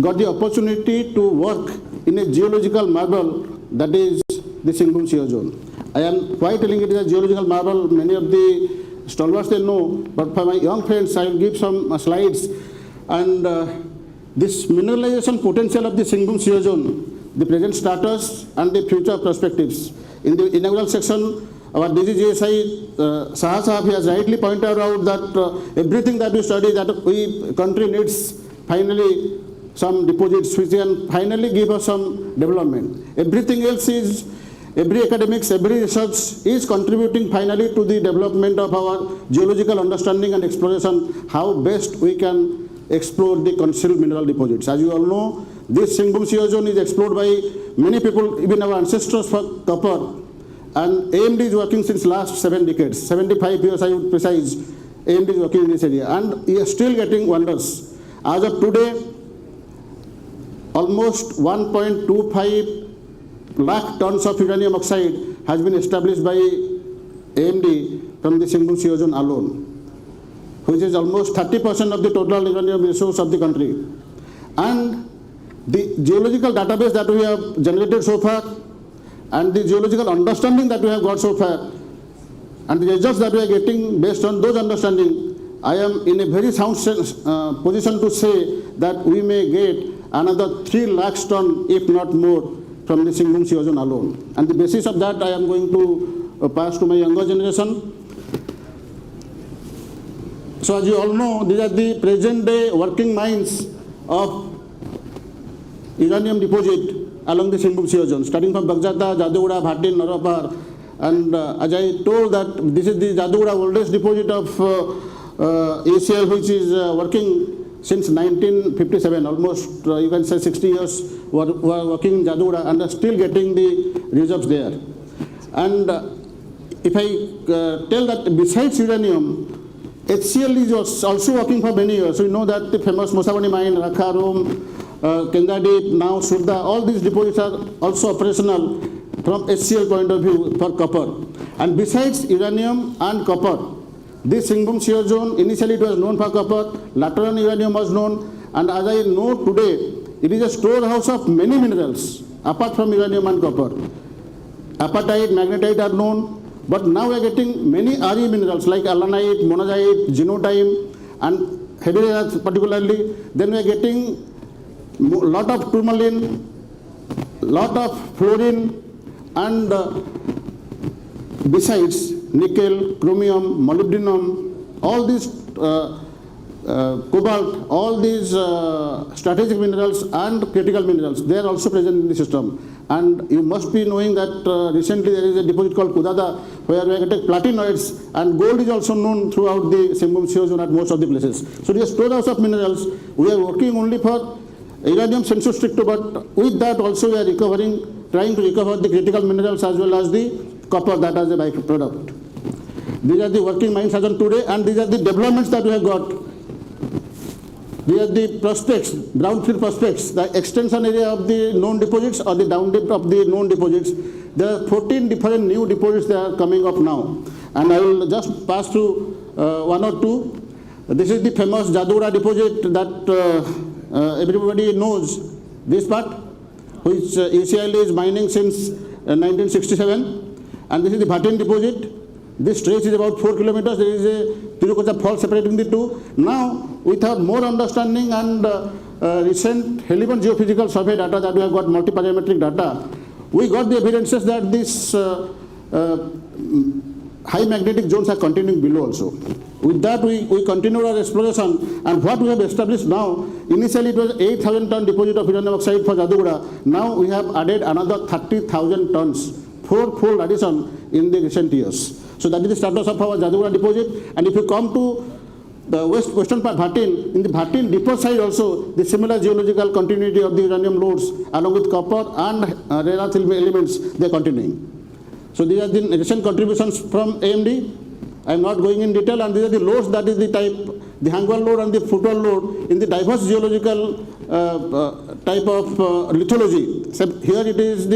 got the opportunity to work in a geological marvel, that is the Shinghung shear zone. I am quite telling it is a geological marvel. Many of the stalwarts they know, but for my young friends, I will give some slides. And this mineralization potential of the Shinghung shear zone, the present status and the future perspectives. In the inaugural section, our DGGSI Saha has rightly pointed out that everything that we study, that we country needs finally some deposits which can finally give us some development. Everything else is, every academics, every research is contributing finally to the development of our geological understanding and exploration, how best we can explore the concealed mineral deposits. As you all know, this Shinghung shear zone is explored by many people, even our ancestors for copper. And AMD is working since last 7 decades, 75 years I would precise, AMD is working in this area. And we are still getting wonders. As of today, almost 1.25 lakh tons of uranium oxide has been established by AMD from the Shinghung shear zone alone, which is almost 30% of the total uranium resource of the country. And the geological database that we have generated so far, and the geological understanding that we have got so far, and the results that we are getting based on those understanding, I am in a very sound position to say that we may get another 3 lakh tons, if not more, from the Shinghung shear zone alone. And the basis of that I am going to pass to my younger generation. So as you all know, these are the present day working mines of uranium deposit along the Singhbum Shear Zone, starting from Bagjata, Jaduguda, Bhatin, Narapar, and as I told that this is the Jaduguda oldest deposit of ACL, which is working since 1957, almost you can say 60 years were working in Jaduguda and are still getting the reserves there. And if I tell that besides uranium, HCl is also working for many years. So you know that the famous Mosavani mine, Rakharum, Kendadip, now Surda, all these deposits are also operational from HCl point of view for copper. And besides uranium and copper, this Singhbum Shear Zone, initially it was known for copper, later on uranium was known, and as I know today, it is a storehouse of many minerals apart from uranium and copper. Apatite, magnetite are known, but now we are getting many RE minerals like allanite, monazite, genotime, and heavy rare earth particularly. Then we are getting lot of tourmaline, lot of fluorine, and besides nickel, chromium, molybdenum, all these cobalt, all these strategic minerals and critical minerals, they are also present in the system. And you must be knowing that recently there is a deposit called Kudada where we are getting platinoids, and gold is also known throughout the Singhbum Shear Zone at most of the places. So it is a storehouse of minerals. We are working only for uranium sensu stricto, but with that also we are trying to recover the critical minerals as well as the copper that as a byproduct. These are the working mines as on today, and these are the developments that we have got. These are the prospects, brownfield prospects, the extension area of the known deposits or the down dip of the known deposits. There are 14 different new deposits that are coming up now. And I will just pass through one or two. This is the famous Jaduguda deposit that everybody knows this part, which ACL is mining since 1967. And this is the Bhatin deposit. This stretch is about 4 kilometers. There is a Tirukota fault separating the two. Now, with our more understanding and recent Heliban geophysical survey data that we have got multiparametric data, we got the evidences that these high magnetic zones are continuing below also. With that, we continued our exploration, and what we have established now, initially it was 8,000 ton deposit of uranium oxide for Jaduguda. Now we have added another 30,000 tons, four-fold addition in the recent years. So that is the status of our Jaduguda deposit. And if you come to the western part, Bhatin, in the Bhatin deeper side also, the similar geological continuity of the uranium lodes along with copper and rare earth elements, they are continuing. So these are the recent contributions from AMD. I am not going in detail, and these are the loads, that is the type, the Hangwal load and the footwall load in the diverse geological type of lithology. Except here it is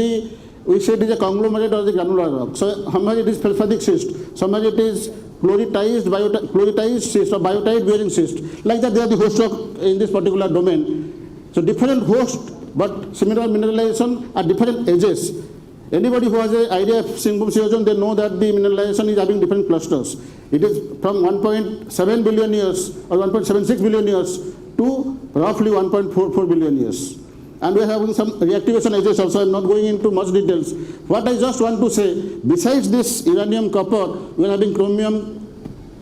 we say it is a conglomerate or the granular rock. So somewhere it is felspathic schist, somewhere it is chloritized schist or biotite bearing schist. Like that, they are the host rock in this particular domain. So different host, but similar mineralization at different edges. Anybody who has an idea of Singhbum Shear Zone, they know that the mineralization is having different clusters. It is from 1.7 billion years or 1.76 billion years to roughly 1.44 billion years. And we are having some reactivation edges also. I am not going into much details. What I just want to say, besides this uranium, copper, we are having chromium,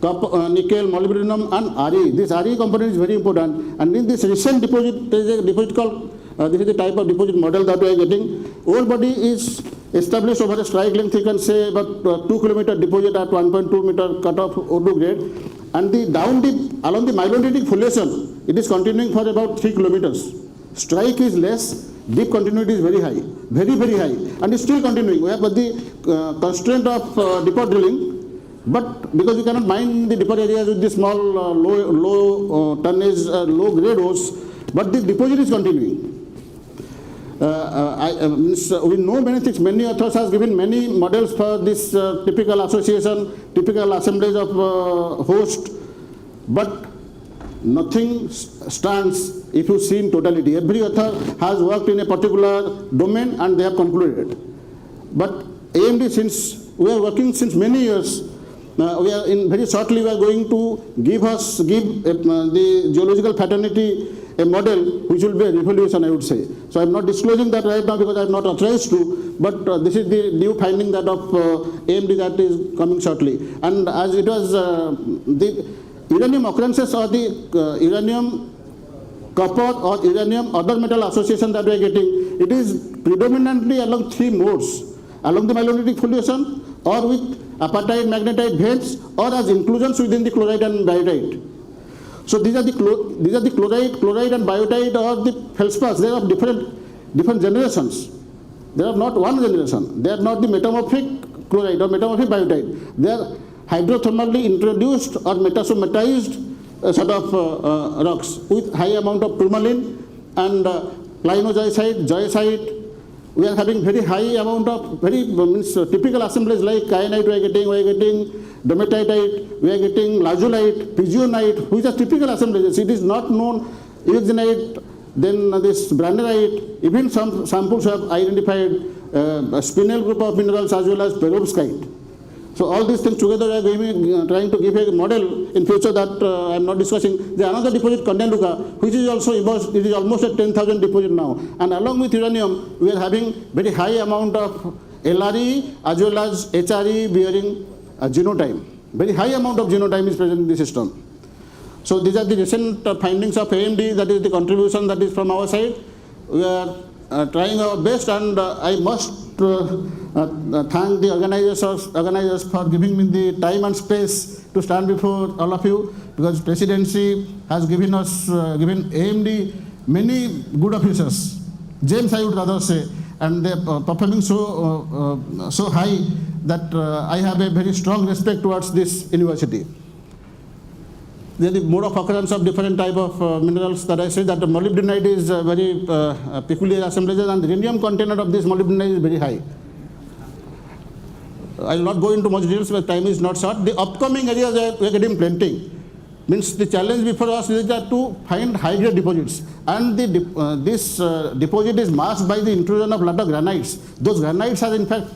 copper, nickel, molybdenum, and RE. This RE component is very important. And in this recent deposit, there is a deposit called, this is the type of deposit model that we are getting. Ore body is established over a strike length, you can say about 2 kilometer deposit at 1.2 meter cutoff O2 grade. And the down dip along the myelonitic foliation, it is continuing for about 3 kilometers. Strike is less, deep continuity is very high, very, very high, and it's still continuing. We have got the constraint of depot drilling, but because you cannot mine the depot areas with the small, low tonnage, low grade ores, but the deposit is continuing. We know many things. Many authors have given many models for this typical association, typical assemblage of host, but nothing stands if you see in totality. Every author has worked in a particular domain and they have concluded. But AMD, since we are working since many years, we are very shortly we are going to give the geological fraternity a model which will be a revolution, I would say. So I am not disclosing that right now because I am not authorized to, but this is the new finding that of AMD that is coming shortly. And as it was uranium occurrences or the uranium copper or uranium other metal association that we are getting, it is predominantly along three modes, along the myelonitic foliation or with apatite magnetite veins or as inclusions within the chloride and biotite. So these are the chloride and biotite or the feldspars. They are of different generations. They are not one generation. They are not the metamorphic chloride or metamorphic biotite. They are hydrothermally introduced or metasomatized sort of rocks with high amount of tourmaline and clinozoisite, zoisite. We are having very high amount of typical assemblies like kyanite we are getting domatite, we are getting lazulite, pidgeonite, which are typical assemblies. It is not known euxenite, then this branderite, even some samples have identified a spinel group of minerals as well as perovskite. So all these things together are trying to give a model in future that I am not discussing. There is another deposit, Kondaluka, which is also it is almost a 10,000 deposit now. And along with uranium, we are having very high amount of LRE as well as HRE bearing genotime. Very high amount of genotime is present in the system. So these are the recent findings of AMD, that is the contribution that is from our side. We are trying our best, and I must thank the organizers for giving me the time and space to stand before all of you, because Presidency has given AMD many good officers, James I would rather say, and they are performing so high that I have a very strong respect towards this university. There is mode of occurrence of different type of minerals that I said, that the molybdenite is very peculiar assemblages, and the rhenium content of this molybdenite is very high. I will not go into much details because time is not short. The upcoming areas we are getting plenty. Means the challenge before us is that to find high grade deposits, and this deposit is masked by the intrusion of lot of granites. Those granites have in fact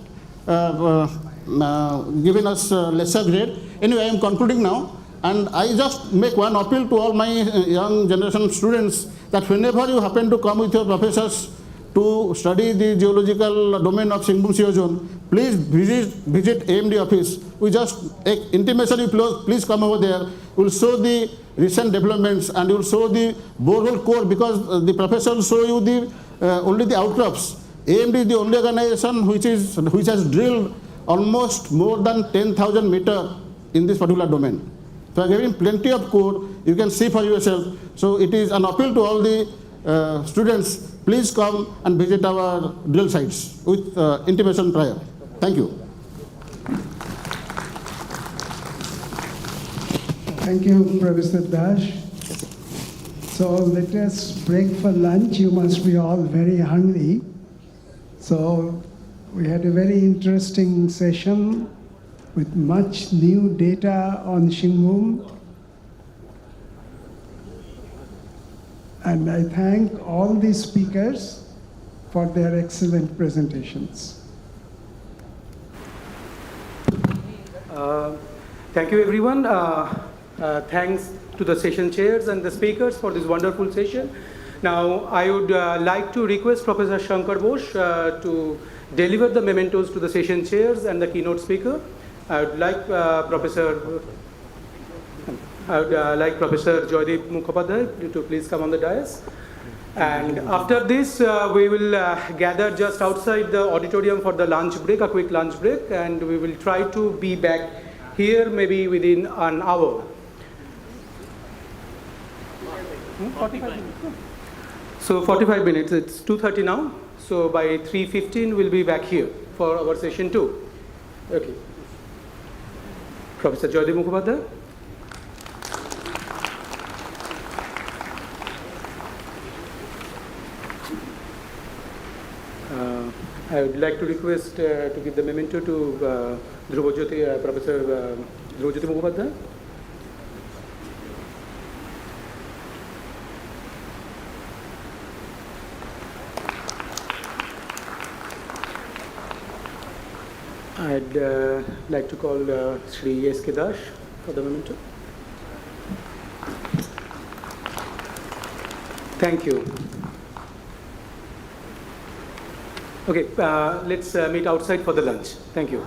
given us lesser grade. Anyway, I am concluding now. And I just make one appeal to all my young generation students that whenever you happen to come with your professors to study the geological domain of Singhbum CO zone, please visit AMD office. We just intimation you, please come over there. We'll show the recent developments and you'll show the borehole core, because the professors show you only the outcrops. AMD is the only organization which has drilled almost more than 10,000 meters in this particular domain. So I am giving plenty of core, you can see for yourself. So it is an appeal to all the students, please come and visit our drill sites with intimation prior. Thank you. Thank you, Professor Dash. So let us break for lunch. You must be all very hungry. So we had a very interesting session with much new data on Singhbum. And I thank all the speakers for their excellent presentations. Thank you, everyone. Thanks to the session chairs and the speakers for this wonderful session. Now, I would like to request Professor Shankar Bose to deliver the mementos to the session chairs and the keynote speaker. I would like Professor Joydeep Mukhopadhyay to please come on the dais. And after this, we will gather just outside the auditorium for the lunch break, a quick lunch break, and we will try to be back here maybe within an hour. 45 minutes. So 45 minutes, it's 2:30 now. So by 3:15, we'll be back here for our session 2. Okay. Professor Joydeep Mukhopadhyay. I would like to request to give the memento to Professor Dhruvajyoti Mukhopadhyay. I'd like to call Shri S. K. Dash for the memento. Thank you. Okay, let's meet outside for the lunch. Thank you.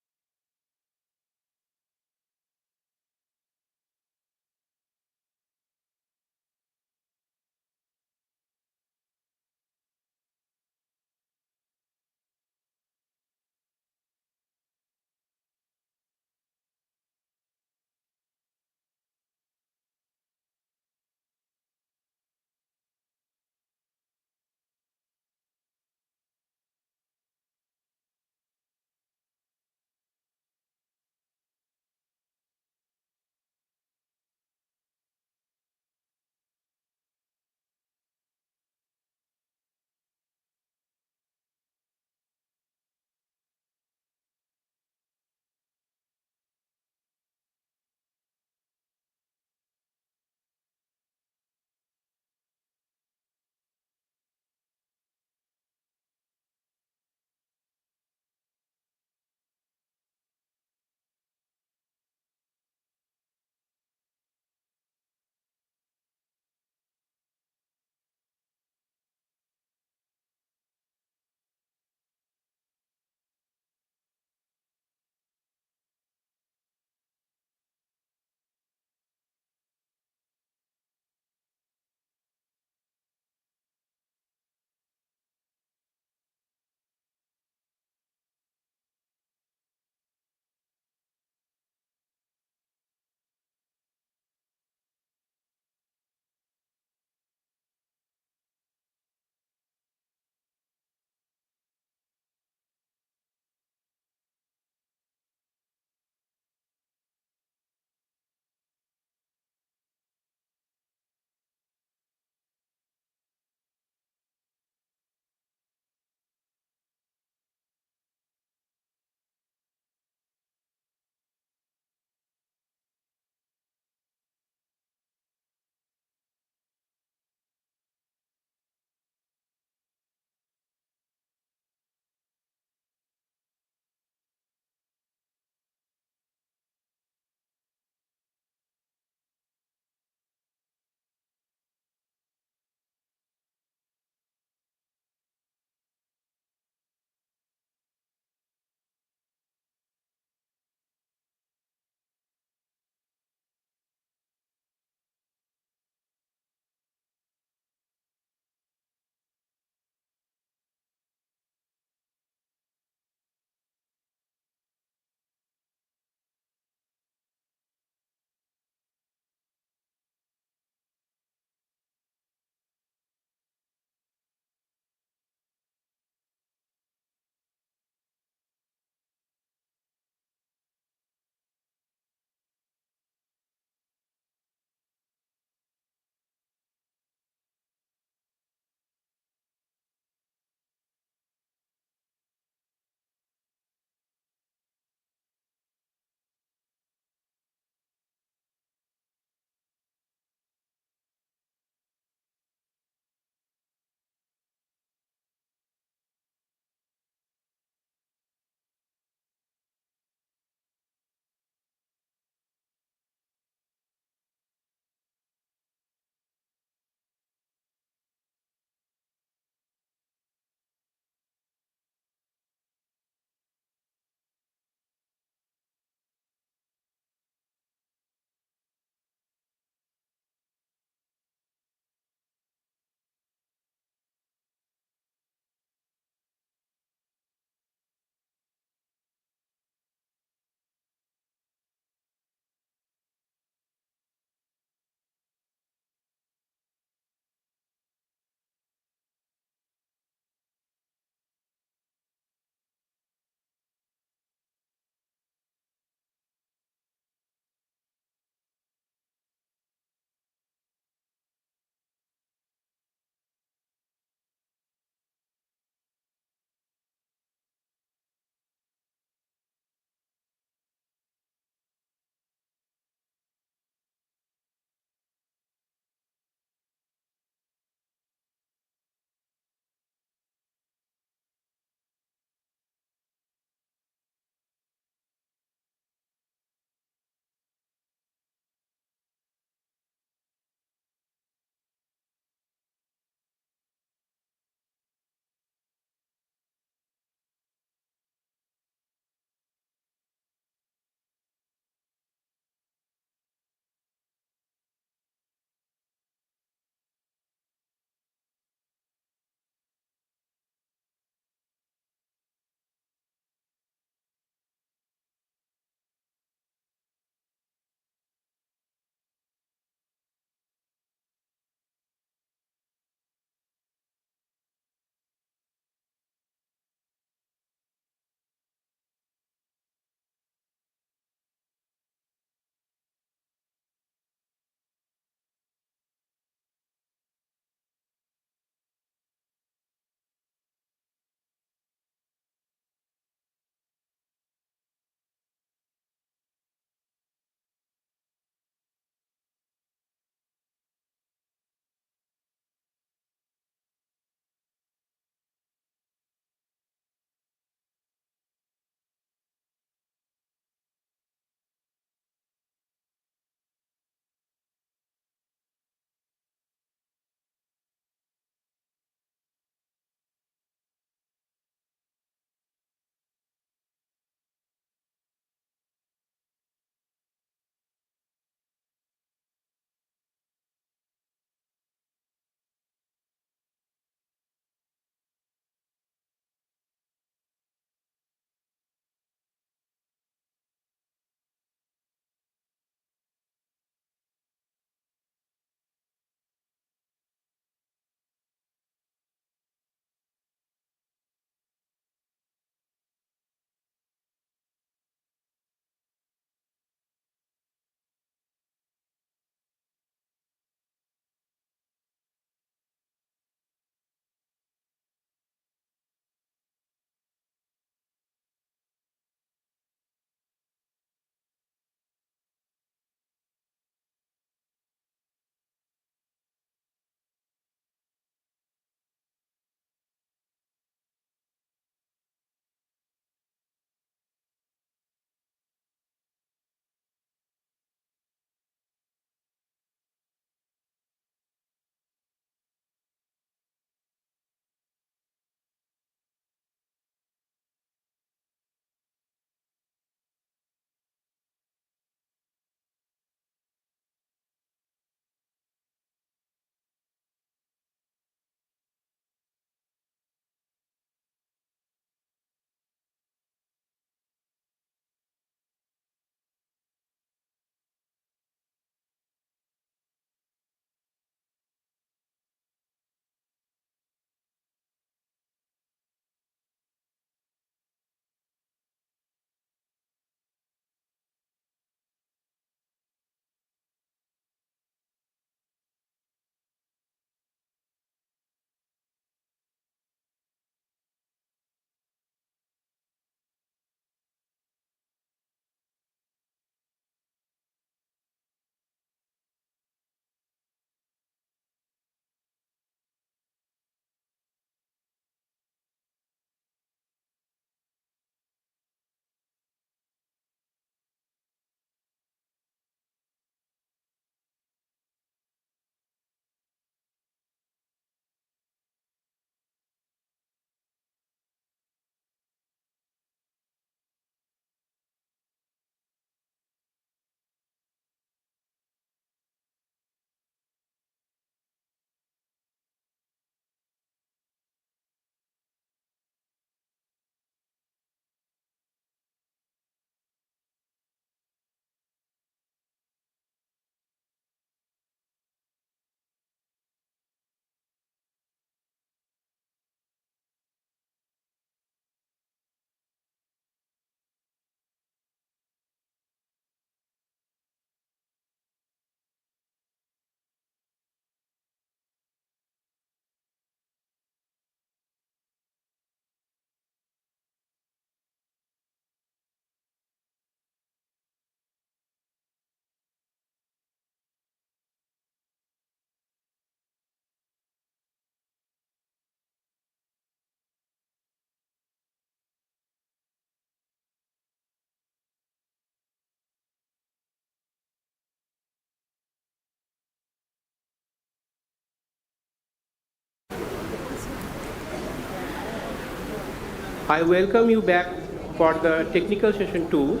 I welcome you back for the technical session 2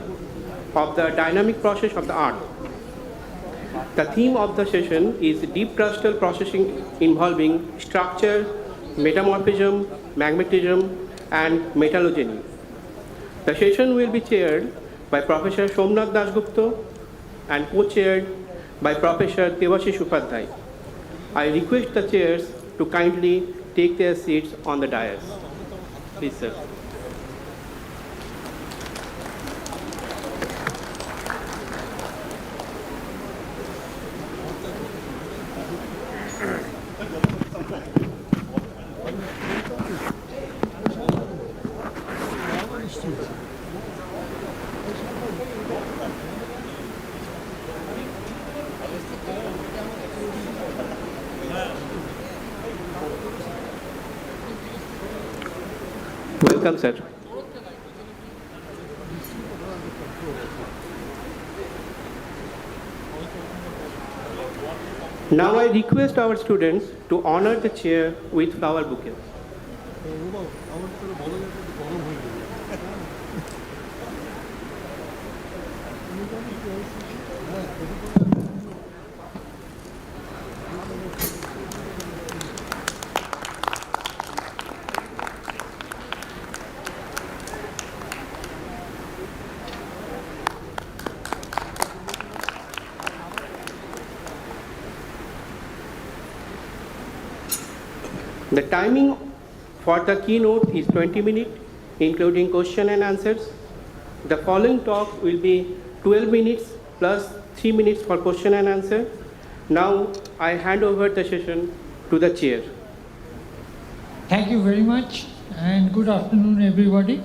of the dynamic process of the art. The theme of the session is deep crustal processing involving structure, metamorphism, magnetism, and metallogeny. The session will be chaired by Professor Somnath Dasgupta and co-chaired by Professor Debashish Upadhyay. I request the chairs to kindly take their seats on the dais. Please, sir. Welcome, sir. Now I request our students to honor the chair with flower bouquets. The timing for the keynote is 20 minutes, including question and answers. The following talk will be 12 minutes plus 3 minutes for question and answer. Now I hand over the session to the chair. Thank you very much and good afternoon everybody.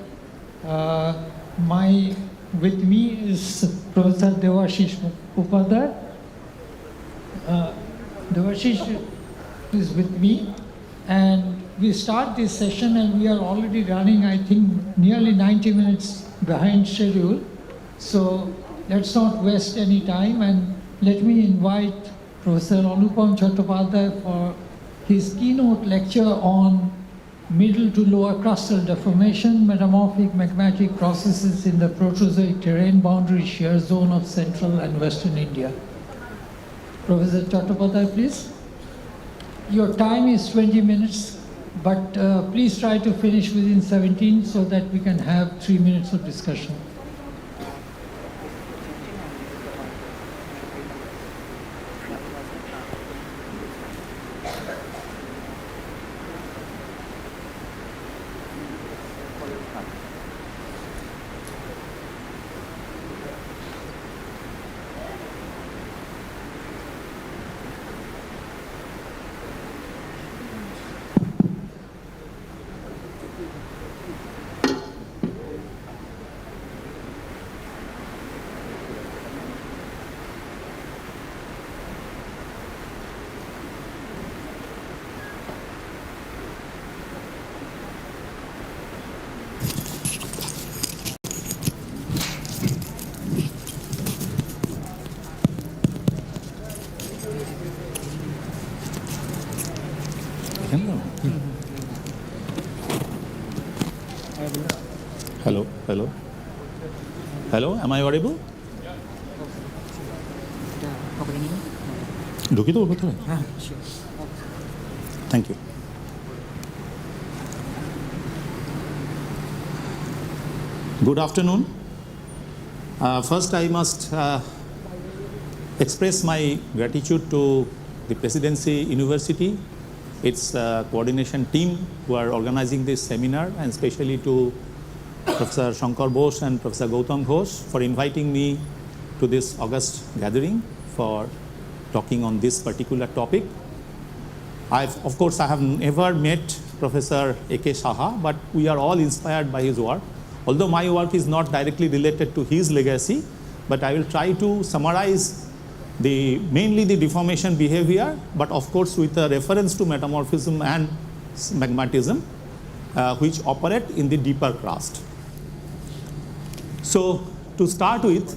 With me is Professor Debashish Upadhyay. Debashish is with me. And we start this session and we are already running, I think, nearly 90 minutes behind schedule. So let's not waste any time and let me invite Professor Anupam Chattopadhyay for his keynote lecture on middle to lower crustal deformation, metamorphic magmatic processes in the Proterozoic terrain boundary shear zone of central and western India. Professor Chattopadhyay, please. Your time is 20 minutes, but please try to finish within 17 so that we can have 3 minutes of discussion. Hello, hello. Hello, am I audible? Thank you. Good afternoon. First, I must express my gratitude to the Presidency University, its coordination team who are organizing this seminar, and especially to Professor Shankar Bose and Professor Gautam Ghosh for inviting me to this August gathering for talking on this particular topic. Of course, I have never met Professor A.K. Saha, but we are all inspired by his work. Although my work is not directly related to his legacy, but I will try to summarize mainly the deformation behavior, but of course with a reference to metamorphism and magmatism, which operate in the deeper crust. So to start with,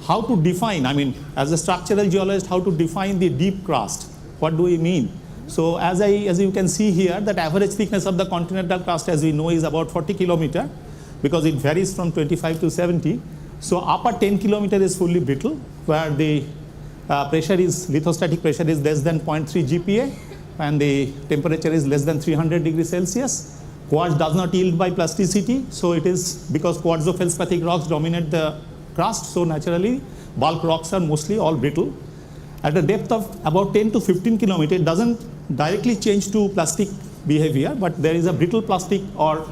how to define, I mean, as a structural geologist, how to define the deep crust? What do we mean So as you can see here, that average thickness of the continental crust, as we know, is about 40 kilometer, because it varies from 25 to 70. So upper 10 kilometer is fully brittle, where the lithostatic pressure is less than 0.3 GPa, and the temperature is less than 300 degrees Celsius. Quartz does not yield by plasticity, so it is because quartzo-feldspathic rocks dominate the crust, so naturally bulk rocks are mostly all brittle. At a depth of about 10 to 15 kilometer, it doesn't directly change to plastic behavior, but there is a brittle plastic or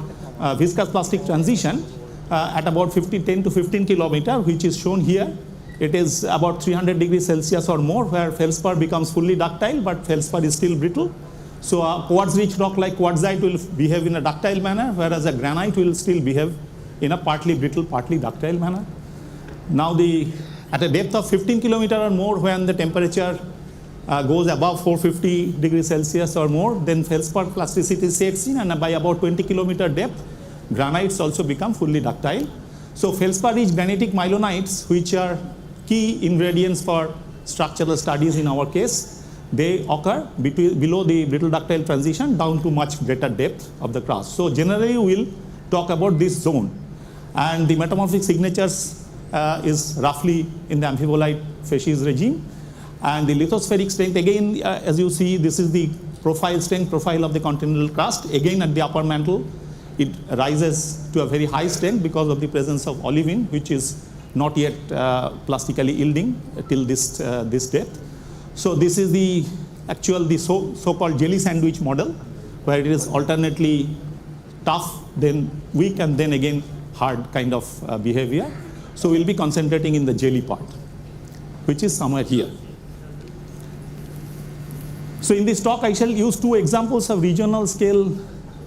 viscous plastic transition at about 10 to 15 kilometer, which is shown here. It is about 300 degrees Celsius or more, where feldspar becomes fully ductile, but feldspar is still brittle. So a quartz-rich rock like quartzite will behave in a ductile manner, whereas a granite will still behave in a partly brittle, partly ductile manner. Now at a depth of 15 kilometer or more, when the temperature goes above 450 degrees Celsius or more, then feldspar plasticity sets in, and by about 20 kilometer depth, granites also become fully ductile. So feldspar-rich granitic myelonites, which are key ingredients for structural studies in our case, they occur below the brittle ductile transition down to much greater depth of the crust. So generally we'll talk about this zone, and the metamorphic signatures is roughly in the amphibolite facies regime. And the lithospheric strength, again, as you see, this is the strength profile of the continental crust. Again, at the upper mantle, it rises to a very high strength because of the presence of olivine, which is not yet plastically yielding till this depth. So this is the so-called jelly sandwich model, where it is alternately tough, then weak, and then again hard kind of behavior. So we'll be concentrating in the jelly part, which is somewhere here. So in this talk, I shall use two examples of regional scale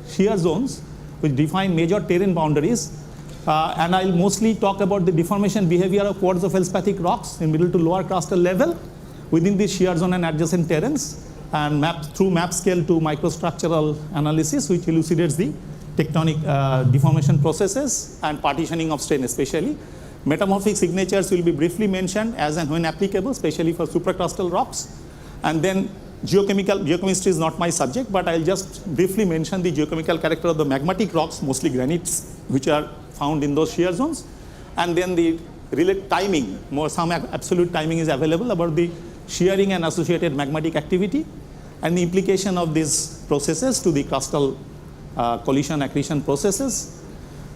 shear zones, which define major terrain boundaries. And I'll mostly talk about the deformation behavior of quartzo-feldspathic rocks in middle to lower crustal level within the shear zone and adjacent terrains, and through map scale to microstructural analysis, which elucidates the tectonic deformation processes and partitioning of strain especially. Metamorphic signatures will be briefly mentioned as and when applicable, especially for supracrustal rocks. And then geochemistry is not my subject, but I'll just briefly mention the geochemical character of the magmatic rocks, mostly granites, which are found in those shear zones. And then the related timing, some absolute timing is available about the shearing and associated magmatic activity, and the implication of these processes to the crustal collision accretion processes.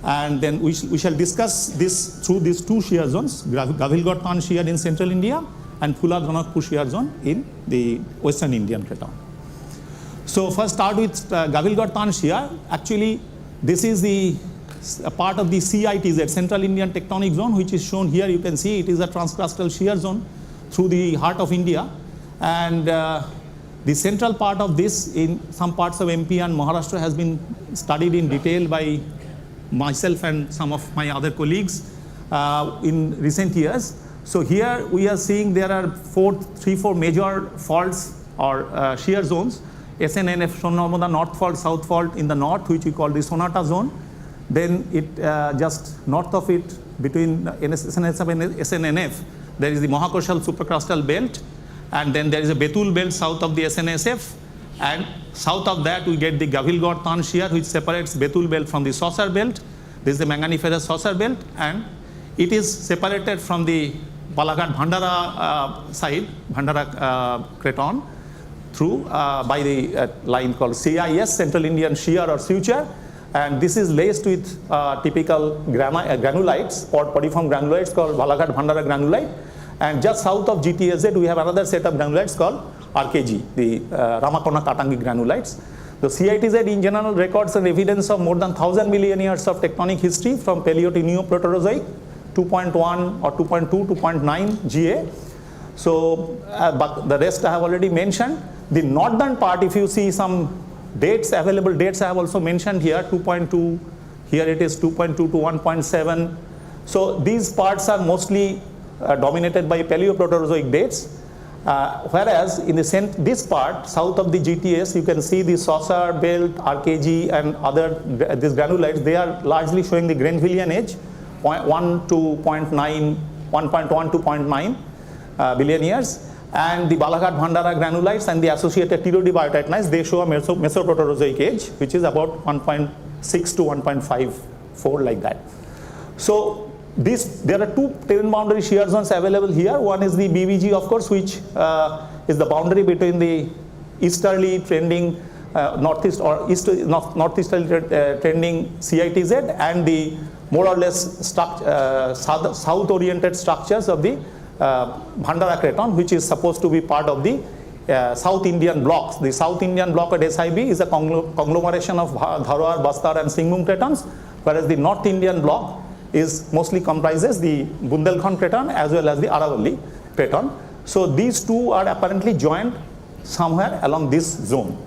And then we shall discuss this through these two shear zones, Gavilgod-Tan shear in central India and Phula-Dhanakpur shear zone in the western Indian Craton. So first start with Gavilgod-Tan shear. Actually, this is a part of the CITZ, Central Indian Tectonic Zone, which is shown here. You can see it is a transcrustal shear zone through the heart of India. And the central part of this in some parts of MP and Maharashtra has been studied in detail by myself and some of my other colleagues in recent years. So here we are seeing there are four major faults or shear zones. SNNF, Son-Narmada North Fault, South Fault in the north, which we call the Sonata zone. Then it just north of it, between SNSF and SNNF, there is the Mahakoshal supracrustal belt, and then there is a Betul belt south of the SNSF, and south of that we get the Gavilgod-Tan shear, which separates Betul belt from the Saucer belt. This is the manganiferous Saucer belt, and it is separated from the Balaghat-Bhandara side, Bhandara Craton, through by the line called CIS, Central Indian Shear or Suture. And this is laced with typical granulites, podiform granulites called Balaghat-Bhandara granulite. And just south of GTAZ, we have another set of granulites called RKG, the Ramakona-Katangi granulites. The CITZ in general records an evidence of more than 1,000 million years of tectonic history from Paleo to Neoproterozoic, 2.1 or 2.2, 2.9 GA. So, but the rest I have already mentioned. The northern part, if you see some dates, available dates I have also mentioned here, 2.2, here it is 2.2 to 1.7. So these parts are mostly dominated by Paleoproterozoic dates. Whereas in this part, south of the GTS, you can see the Saucer belt, RKG and other, these granulites, they are largely showing the Grenvillian age, 1 to 0.9, 1.1 to 0.9 billion years. and the Balaghat Bhandara granulites and the associated Tirodi biotitanites, they show a Mesoproterozoic age, which is about 1.6 to 1.54, like that. So there are two terrain boundary shear zones available here. One is the BVG, of course, which is the boundary between the easterly trending northeast or northeasterly trending CITZ and the more or less south-oriented structures of the Bhandara Craton, which is supposed to be part of the South Indian blocks. The South Indian block at SIB is a conglomeration of Dharwar, Bastar and Singhbhum Cratons, whereas the North Indian block is mostly comprises the Bundelkhand Craton as well as the Aravalli Craton. So these two are apparently joined somewhere along this zone.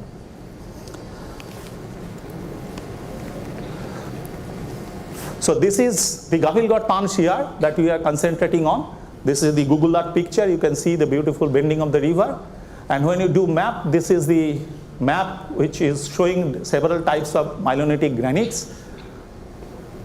So this is the Gafilgarh Tan shear that we are concentrating on. This is the Google Earth picture. You can see the beautiful bending of the river. And when you do map, this is the map which is showing several types of myelonitic granites.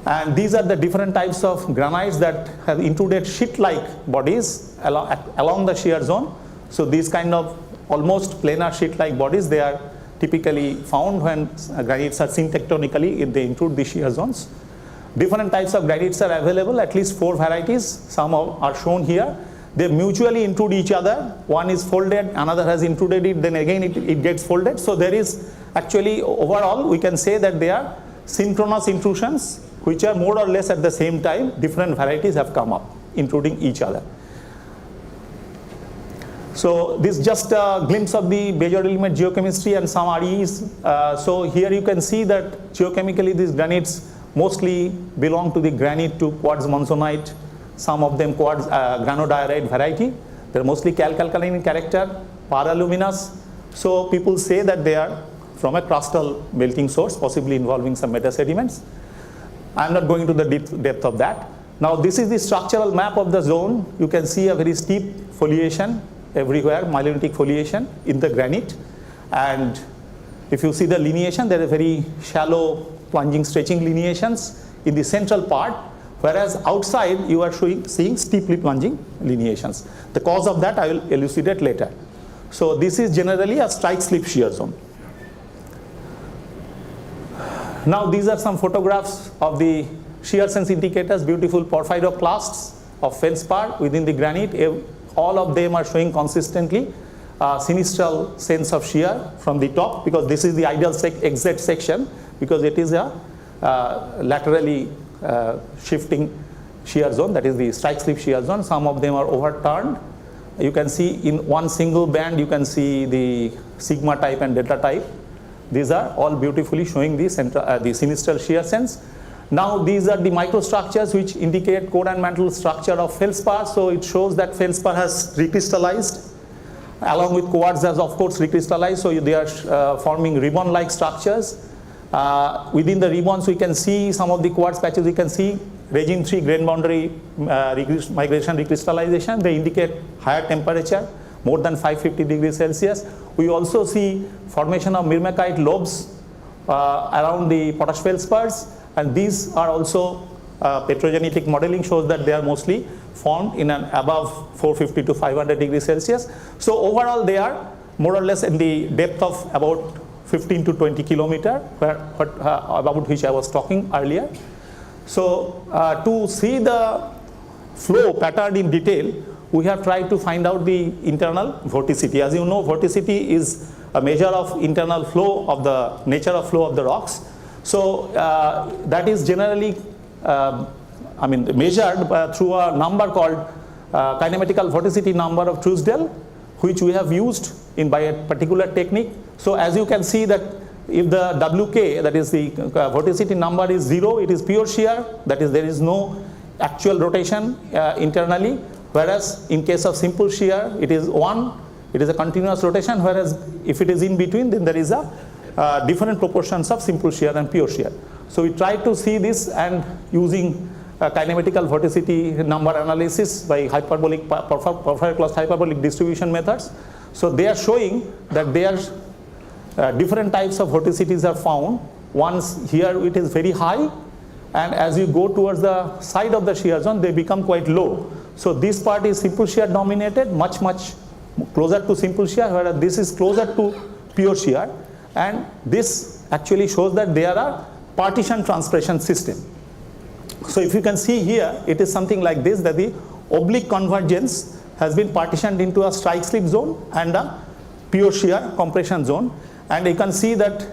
And these are the different types of granites that have intruded sheet-like bodies along the shear zone. So these kind of almost planar sheet-like bodies, they are typically found when granites are seen tectonically if they intrude the shear zones. Different types of granites are available, at least 4 varieties. Some are shown here. They mutually intrude each other. One is folded, another has intruded it, then again it gets folded. So there is actually, overall, we can say that they are synchronous intrusions, which are more or less at the same time. Different varieties have come up, intruding each other. So this is just a glimpse of the major element geochemistry and some REs. So here you can see that geochemically these granites mostly belong to the granite to quartz monzonite, some of them quartz granodiorite variety. They're mostly calc-alkaline in character, paraluminous. So people say that they are from a crustal melting source, possibly involving some metasediments. I'm not going to the depth of that. Now this is the structural map of the zone. You can see a very steep foliation everywhere, myelonitic foliation in the granite. And if you see the lineation, there are very shallow plunging stretching lineations in the central part, whereas outside you are seeing steeply plunging lineations. The cause of that I will elucidate later. So this is generally a strike-slip shear zone. Now these are some photographs of the shear sense indicators, beautiful porphyroclasts of feldspar within the granite. All of them are showing consistently sinistral sense of shear from the top, because this is the ideal exit section, because it is a laterally shifting shear zone, that is the strike-slip shear zone. Some of them are overturned. You can see in one single band, you can see the sigma type and delta type. These are all beautifully showing the sinistral shear sense. Now these are the microstructures which indicate core and mantle structure of feldspar. So it shows that feldspar has recrystallized, along with quartz has of course recrystallized. So they are forming ribbon-like structures. Within the ribbons we can see some of the quartz patches. We can see regime 3 grain boundary migration recrystallization. They indicate higher temperature, more than 550 degrees Celsius. We also see formation of myrmekite lobes around the potash feldspars, and these are also petrogenetic modeling shows that they are mostly formed in an above 450 to 500 degrees Celsius. So overall they are more or less in the depth of about 15 to 20 kilometer, about which I was talking earlier. So to see the flow pattern in detail, we have tried to find out the internal vorticity. As you know, vorticity is a measure of internal flow of the nature of flow of the rocks. So that is generally measured through a number called kinematical vorticity number of Truesdale, which we have used by a particular technique. So as you can see that if the WK, that is the vorticity number, is 0, it is pure shear, that is there is no actual rotation internally, whereas in case of simple shear it is 1, it is a continuous rotation, whereas if it is in between, then there is a different proportions of simple shear and pure shear. So we try to see this, and using kinematical vorticity number analysis by hyperbolic porphyry-class hyperbolic distribution methods. So they are showing that there are different types of vorticities are found. Once here it is very high, and as you go towards the side of the shear zone, they become quite low. So this part is simple shear dominated, much closer to simple shear, whereas this is closer to pure shear, and this actually shows that there are partition transpiration system. So if you can see here, it is something like this, that the oblique convergence has been partitioned into a strike slip zone and a pure shear compression zone, and you can see that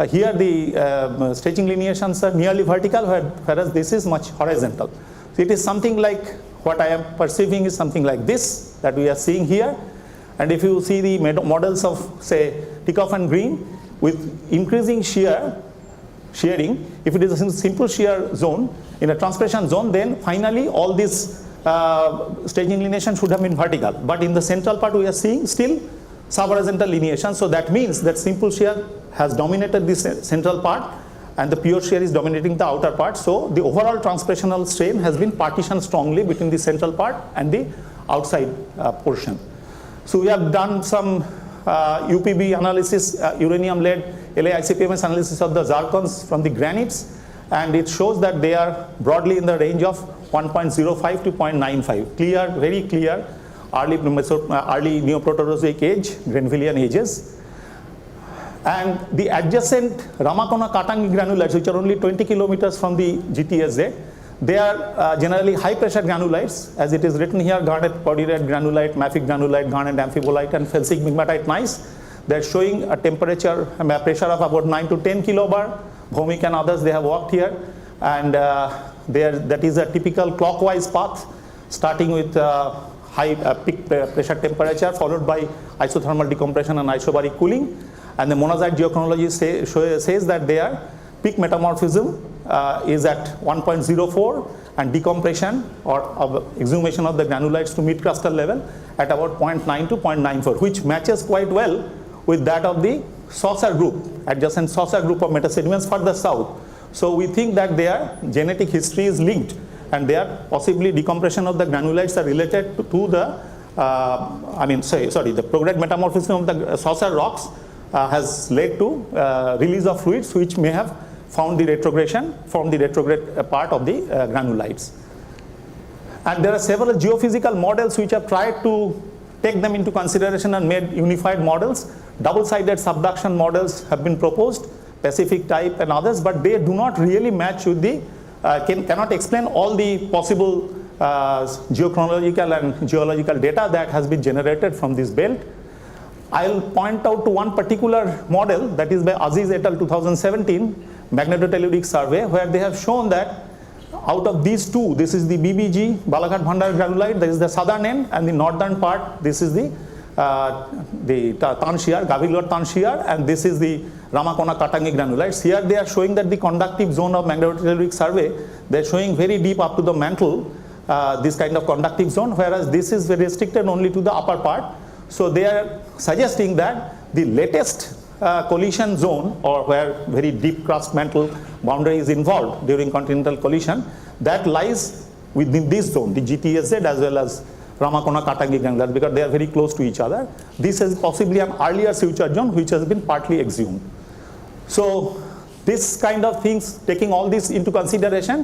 here the stretching lineations are nearly vertical, whereas this is much horizontal. So it is something like, what I am perceiving is something like this that we are seeing here. And if you see the models of, say, Tikoff and Green, with increasing shearing, if it is a simple shear zone, in a transpiration zone, then finally all these staging lineation should have been vertical. But in the central part, we are seeing still sub-horizontal lineation. So that means that simple shear has dominated this central part, and the pure shear is dominating the outer part. So the overall transpirational strain has been partitioned strongly between the central part and the outside portion. So we have done some UPB analysis, uranium-lead LA-ICP-MS analysis of the zircons from the granites, and it shows that they are broadly in the range of 1.05 to 0.95, clear, very clear, early Neoproterozoic age, Grenvillian ages. And the adjacent Ramakona-Katangi granulites, which are only 20 kilometers from the GTSZ, they are generally high pressure granulites, as it is written here, garnet podierite granulite, mafic granulite, garnet amphibolite, and felsic migmatite gneiss. They are showing a temperature, a pressure of about 9 to 10 kilobar. Bhomik and others, they have worked here, and that is a typical clockwise path, starting with high peak pressure temperature, followed by isothermal decompression and isobaric cooling. And the monazite geochronology says that their peak metamorphism is at 1.04, and decompression or exhumation of the granulites to mid-crustal level at about 0.9 to 0.94, which matches quite well with that of the saucer group, adjacent saucer group of metasediments further south. So we think that their genetic history is linked, and their possibly decompression of the granulites are related to the, the prograde metamorphism of the saucer rocks has led to release of fluids which may have found the retrogression from the retrograde part of the granulites. And there are several geophysical models which have tried to take them into consideration and made unified models. Double-sided subduction models have been proposed, Pacific type and others, but they do not really match with the, cannot explain all the possible geochronological and geological data that has been generated from this belt. I'll point out to one particular model, that is by Aziz et al. 2017 magnetotelluric survey, where they have shown that out of these two, this is the BBG, Balaghat Bhandar granulite, that is the southern end, and the northern part, this is the Tanshiar, Gavilor Tanshiar, and this is the Ramakona Katangi granulites. Here they are showing that the conductive zone of magnetotelluric survey, they are showing very deep up to the mantle, this kind of conductive zone, whereas this is very restricted only to the upper part. So they are suggesting that the latest collision zone, or where very deep crust mantle boundary is involved during continental collision, that lies within this zone, the GTSZ as well as Ramakona Katangi granulites, because they are very close to each other. This is possibly an earlier suture zone which has been partly exhumed. So this kind of things, taking all this into consideration,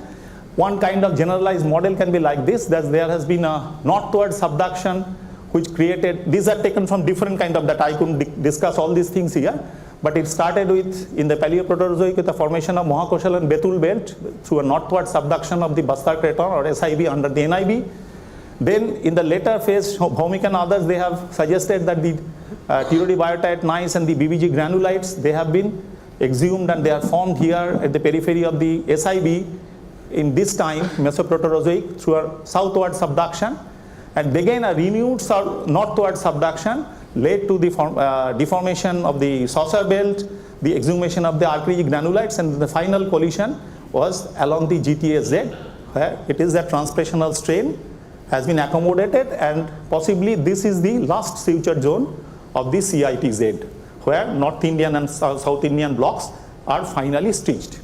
one kind of generalized model can be like this, that there has been a northward subduction which created, these are taken from different kind of data. I couldn't discuss all these things here, but it started with, in the Paleoproterozoic, with the formation of Mohakoshal and Betul belt through a northward subduction of the Bastar Craton or SIB under the NIB. Then in the later phase, Bhomik and others, they have suggested that the Tirodi biotite gneiss and the BBG granulites, they have been exhumed and they are formed here at the periphery of the SIB in this time, Mesoproterozoic, through a southward subduction. And again a renewed northward subduction led to the deformation of the saucer belt, the exhumation of the archaeologic granulites, and the final collision was along the GTSZ, where it is that transpirational strain has been accommodated, and possibly this is the last suture zone of the CITZ, where North Indian and South Indian blocks are finally stitched.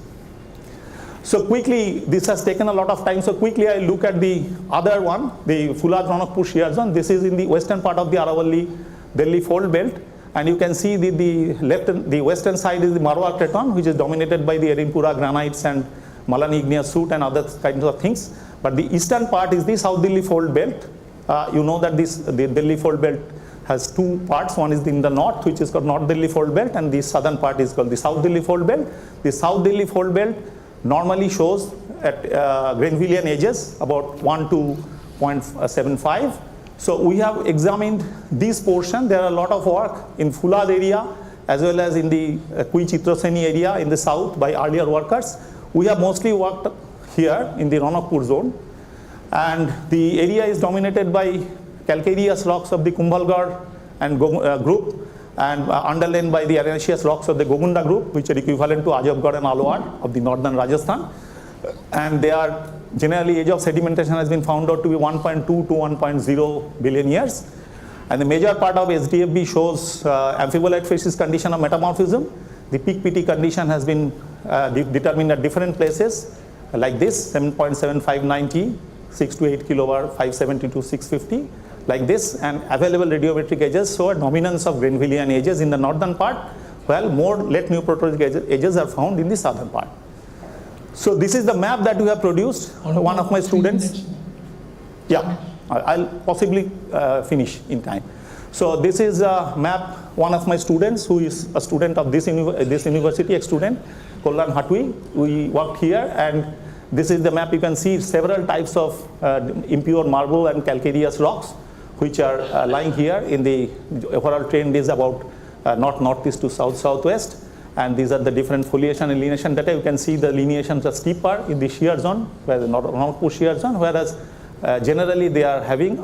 So quickly, this has taken a lot of time, so quickly I look at the other one, the Fulad Ranakpur shear zone. This is in the western part of the Aravalli Delhi fold belt, and you can see the western side is the Marwar Craton, which is dominated by the Erimpura granites and Malani igneous soot and other kinds of things. But the eastern part is the South Delhi fold belt, you know that the Delhi fold belt has two parts. One is in the north, which is called North Delhi fold belt, and the southern part is called the South Delhi fold belt. The South Delhi fold belt normally shows at Granvillian edges about 1 to 0.75. So we have examined this portion. There are a lot of work in Fulad area as well as in the Kui Chitraseni area in the south by earlier workers. We have mostly worked here in the Ranakpur zone, and the area is dominated by calcareous rocks of the Kumbhalgarh and group, and underlain by the arenaceous rocks of the Gogunda group, which are equivalent to Ajabgarh and Alwar of the northern Rajasthan. And they are generally, age of sedimentation has been found out to be 1.2 to 1.0 billion years. And the major part of SDFB shows amphibolite facies condition of metamorphism. The peak PT condition has been determined at different places, like this, 7.7590, 6 to 8 kilobar, 570 to 650, like this. And available radiometric edges show a dominance of Granvillian edges in the northern part, while more late Neoproterozoic edges are found in the southern part. So this is the map that we have produced. One of my students. Yeah, I'll possibly finish in time. So this is a map. One of my students, who is a student of this university, ex-student, Kollan Hatui. We worked here, and this is the map. You can see several types of impure marble and calcareous rocks, which are lying here. In the overall trend is about north-northeast to south-southwest. And these are the different foliation and lineation data. You can see the lineations are steeper in the shear zone, where the Nagpur shear zone, whereas generally they are having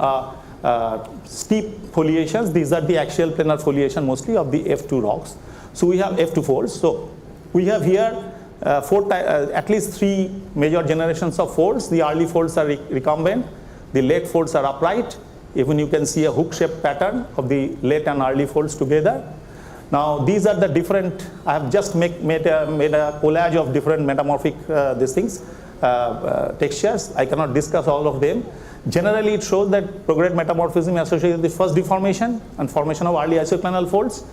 steep foliations. These are the axial planar foliation mostly of the F2 rocks. So we have F2 folds. So we have here at least 3 major generations of folds. The early folds are recumbent. The late folds are upright. Even you can see a hook-shaped pattern of the late and early folds together. Now these are the different, I have just made a collage of different metamorphic textures. I cannot discuss all of them. Generally it shows that prograde metamorphism is associated with the first deformation and formation of early isoclinal folds.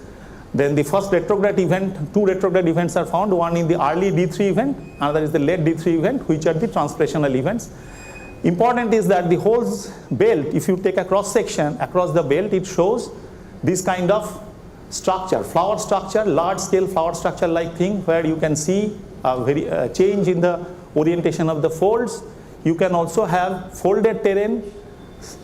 Then the first retrograde event, 2 retrograde events are found, one in the early D3 event, another is the late D3 event, which are the translational events. Important is that the whole belt, if you take a cross section across the belt, it shows this kind of structure, flower structure, large scale flower structure like thing, where you can see a change in the orientation of the folds. You can also have folded terrain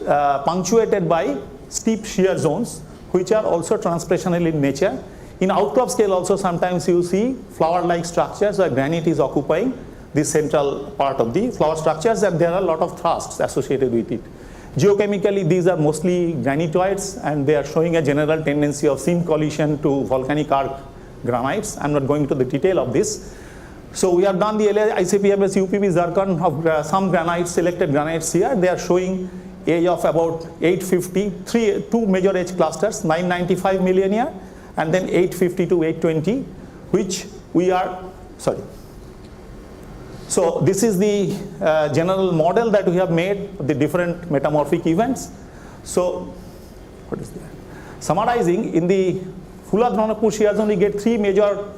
punctuated by steep shear zones, which are also translational in nature. In outcrop scale also sometimes you see flower like structures where granite is occupying the central part of the flower structures, and there are a lot of thrusts associated with it. Geochemically, these are mostly granitoids, and they are showing a general tendency of seam collision to volcanic arc granites. I'm not going into the detail of this. So we have done the ICPMS UPB zircon of some granites, selected granites here. They are showing age of about 850, 2 major age clusters, 995 million year, and then 850 to 820, which we are, sorry. So this is the general model that we have made of the different metamorphic events. So what is that? Summarizing, in the Fulad Ranakpur shear zone we get 3 major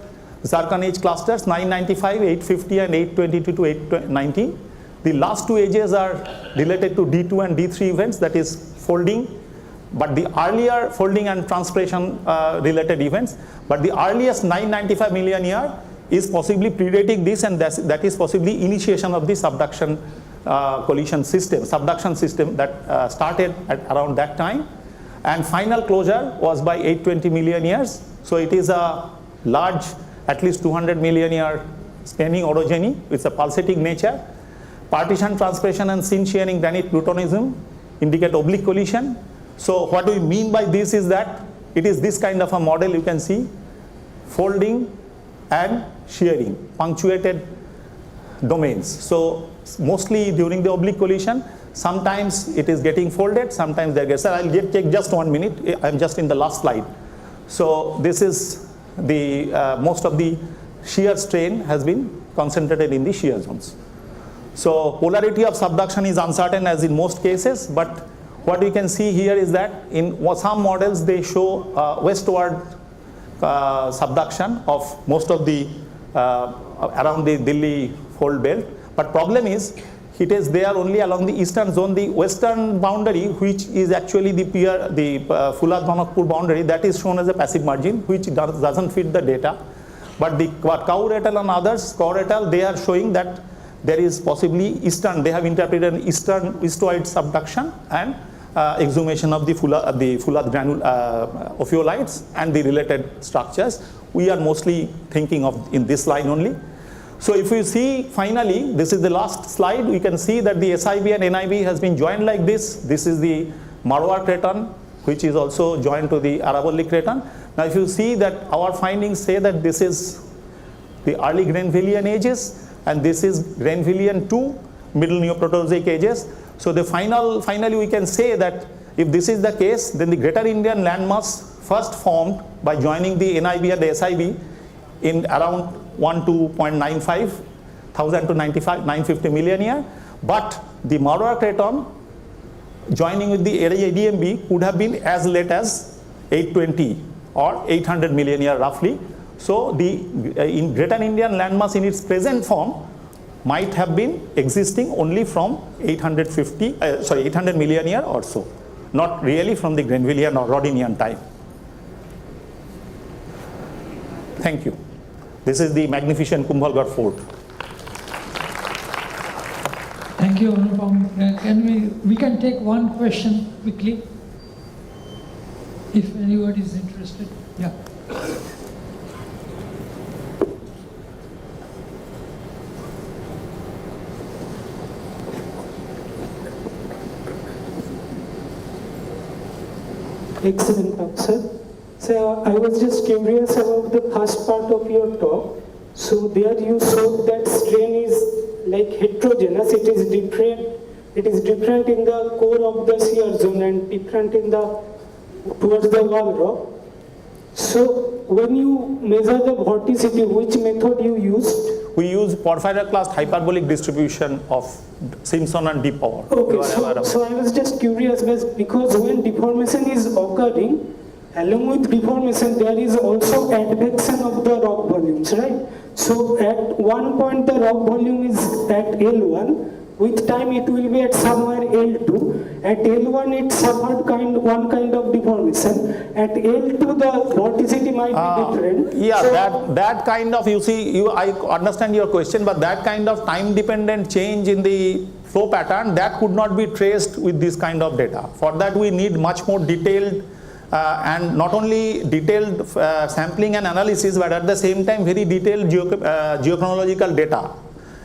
zircon age clusters, 995, 850 and 822 to 819. The last 2 ages are related to D2 and D3 events, that is folding, but the earlier folding and transpiration related events. But the earliest 995 million year is possibly predating this, and that is possibly initiation of the subduction collision system, subduction system that started at around that time. And final closure was by 820 million years. So it is a large, at least 200 million year spanning orogeny with a pulsating nature. Partition, transpiration and sin shearing granite plutonism indicate oblique collision. So what we mean by this is that it is this kind of a model. You can see folding and shearing, punctuated domains. So mostly during the oblique collision, sometimes it is getting folded, sometimes they get. Sir, I'll take just 1 minute. I'm just in the last slide. So this is the most of the shear strain has been concentrated in the shear zones. So polarity of subduction is uncertain as in most cases, but what we can see here is that in some models they show westward subduction of most of the around the Delhi fold belt. But problem is it is there only along the eastern zone. The western boundary, which is actually the Fulad-Dhanakpur boundary, that is shown as a passive margin, which doesn't fit the data. But the Kaur et al. And others, Kaur et al., they are showing that there is possibly eastern, they have interpreted an eastoid subduction and exhumation of the Fulad granule ophiolites and the related structures. We are mostly thinking of in this line only. So if you see, finally, this is the last slide, we can see that the SIB and NIB has been joined like this. This is the Marwar Craton, which is also joined to the Aravalli Craton. Now if you see that our findings say that this is the early Grenvillian ages, and this is Grenvillian to middle Neoproterozoic ages. So the finally we can say that if this is the case, then the Greater Indian landmass first formed by joining the NIB and the SIB in around 12.95 thousand to 950 million year, but the Marwar Craton joining with the ADMB could have been as late as 820 or 800 million year roughly. So the in Greater Indian landmass in its present form might have been existing only from 800 million year or so, not really from the Grenvillian or Rodinian time. Thank you. This is the magnificent Kumbhalgarh fort. Thank you, Anupam. We can take one question quickly, if anybody is interested. Yeah. Excellent talk, sir. So I was just curious about the first part of your talk. So there you showed that strain is like heterogeneous. It is different. It is different in the core of the shear zone and different in the towards the wall rock. So when you measure the vorticity, which method you used? We use porphyroklast hyperbolic distribution of Simpson and deep power. Okay, so I was just curious because when deformation is occurring, along with deformation, there is also advection of the rock volumes, right? So at one point, the rock volume is at L1. With time, it will be at somewhere L2. At L1, it suffered one kind of deformation. At L2, the vorticity might be different. Yeah, so that kind of, I understand your question, but that kind of time-dependent change in the flow pattern, that could not be traced with this kind of data. For that, we need much more detailed and not only detailed sampling and analysis, but at the same time very detailed geochronological data.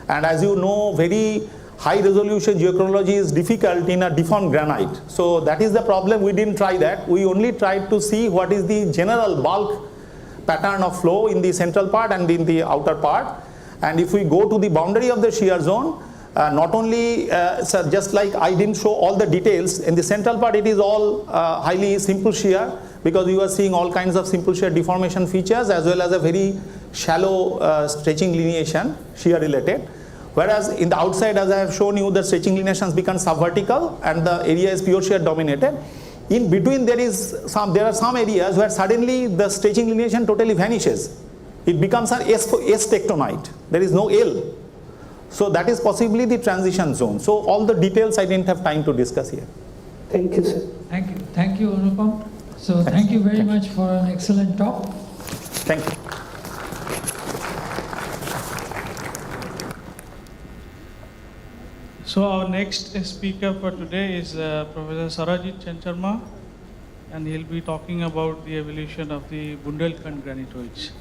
And as you know, very high resolution geochronology is difficult in a deformed granite. So that is the problem. We didn't try that. We only tried to see what is the general bulk pattern of flow in the central part and in the outer part. And if we go to the boundary of the shear zone, not only, just like I didn't show all the details, in the central part it is all highly simple shear, because you are seeing all kinds of simple shear deformation features as well as a very shallow stretching lineation, shear related. Whereas in the outside, as I have shown you, the stretching lineations become subvertical and the area is pure shear dominated. In between there are some areas where suddenly the stretching lineation totally vanishes. It becomes an S tectonite. There is no L. So that is possibly the transition zone. So all the details I didn't have time to discuss here. Thank you, sir. Thank you, Anupam. So thank you very much for an excellent talk. Thank you. So our next speaker for today is Professor Sarajit Chancharma, and he'll be talking about the evolution of the Bundelkhand granitoids.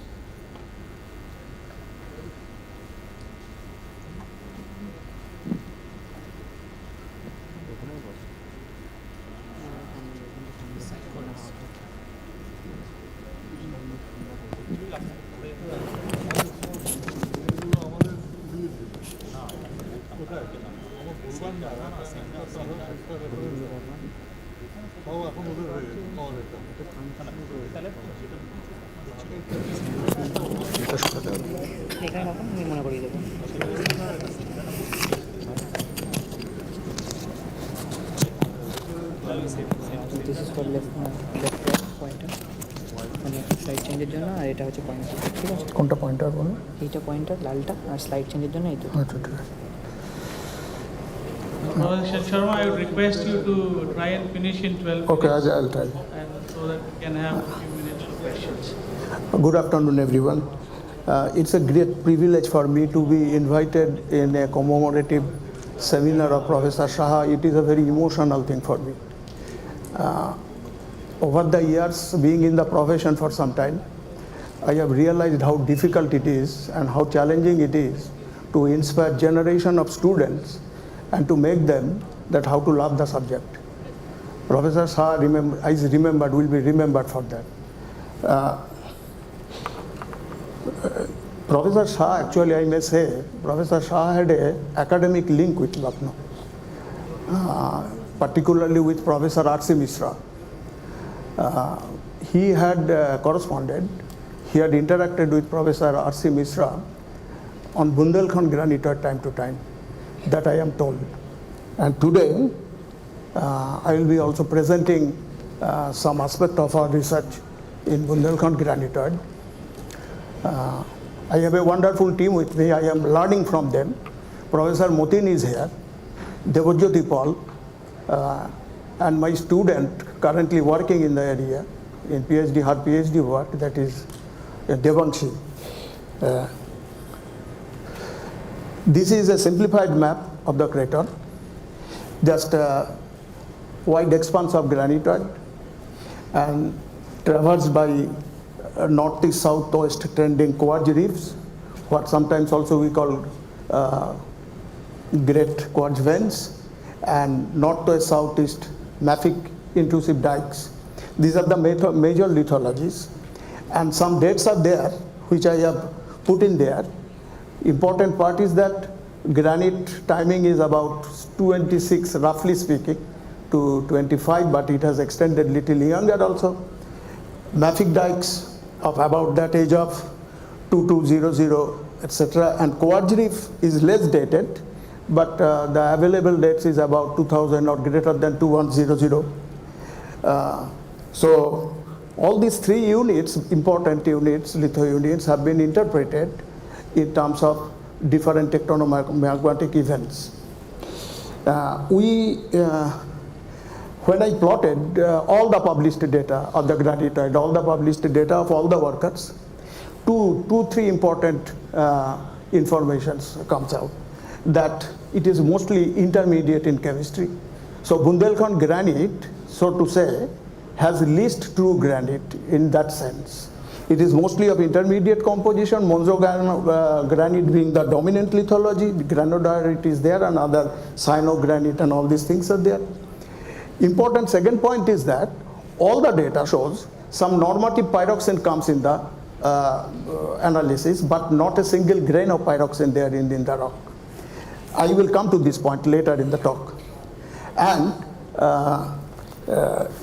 This is for left pointer. Slide change এর জন্য আর এটা হচ্ছে pointer, ঠিক আছে? কোনটা pointer বলো? এইটা pointer লালটা, আর স্লাইড চেঞ্জের জন্য এইটা। আচ্ছা ঠিক আছে। Professor Sharma, I would request you to try and finish in 12 Okay, minutes. I'll try. And so that we can have a few minutes for questions. Good afternoon, everyone. It's a great privilege for me to be invited in a commemorative seminar of Professor Saha. It is a very emotional thing for me. Over the years, being in the profession for some time, I have realized how difficult it is and how challenging it is to inspire generation of students and to make them that how to love the subject. Professor Saha will be remembered for that. Professor Saha, actually I may say, Professor Saha had an academic link with Lucknow, particularly with Professor R.C. Mishra. He had corresponded, he had interacted with Professor R.C. Mishra on Bundelkhand Granitoid time to time, that I am told. And today, I will be also presenting some aspect of our research in Bundelkhand Granitoid. I have a wonderful team with me. I am learning from them. Professor Motin is here, Devajyoti Paul, and my student currently working in the area in PhD, her PhD work, that is Devangshi. This is a simplified map of the crater, just a wide expanse of granitoid and traversed by northeast southwest trending quartz reefs, what sometimes also we call great quartz veins, and northwest southeast mafic intrusive dikes. These are the major lithologies, and some dates are there which I have put in there. Important part is that granite timing is about 26, roughly speaking, to 25, but it has extended little younger also. Mafic dikes of about that age of 2200, etc. And quartz reef is less dated, but the available dates is about 2000 or greater than 2100. So all these three units, important units, litho units, have been interpreted in terms of different tectonomagmatic events. When I plotted all the published data of the granitoid, all the published data of all the workers, three important informations comes out. That it is mostly intermediate in chemistry. So Bundelkhand granite, so to say, has least true granite in that sense. It is mostly of intermediate composition, Monzo granite being the dominant lithology, granodiorite is there, and other cyanogranite and all these things are there. Important second point is that all the data shows some normative pyroxene comes in the analysis, but not a single grain of pyroxene there in the rock. I will come to this point later in the talk. And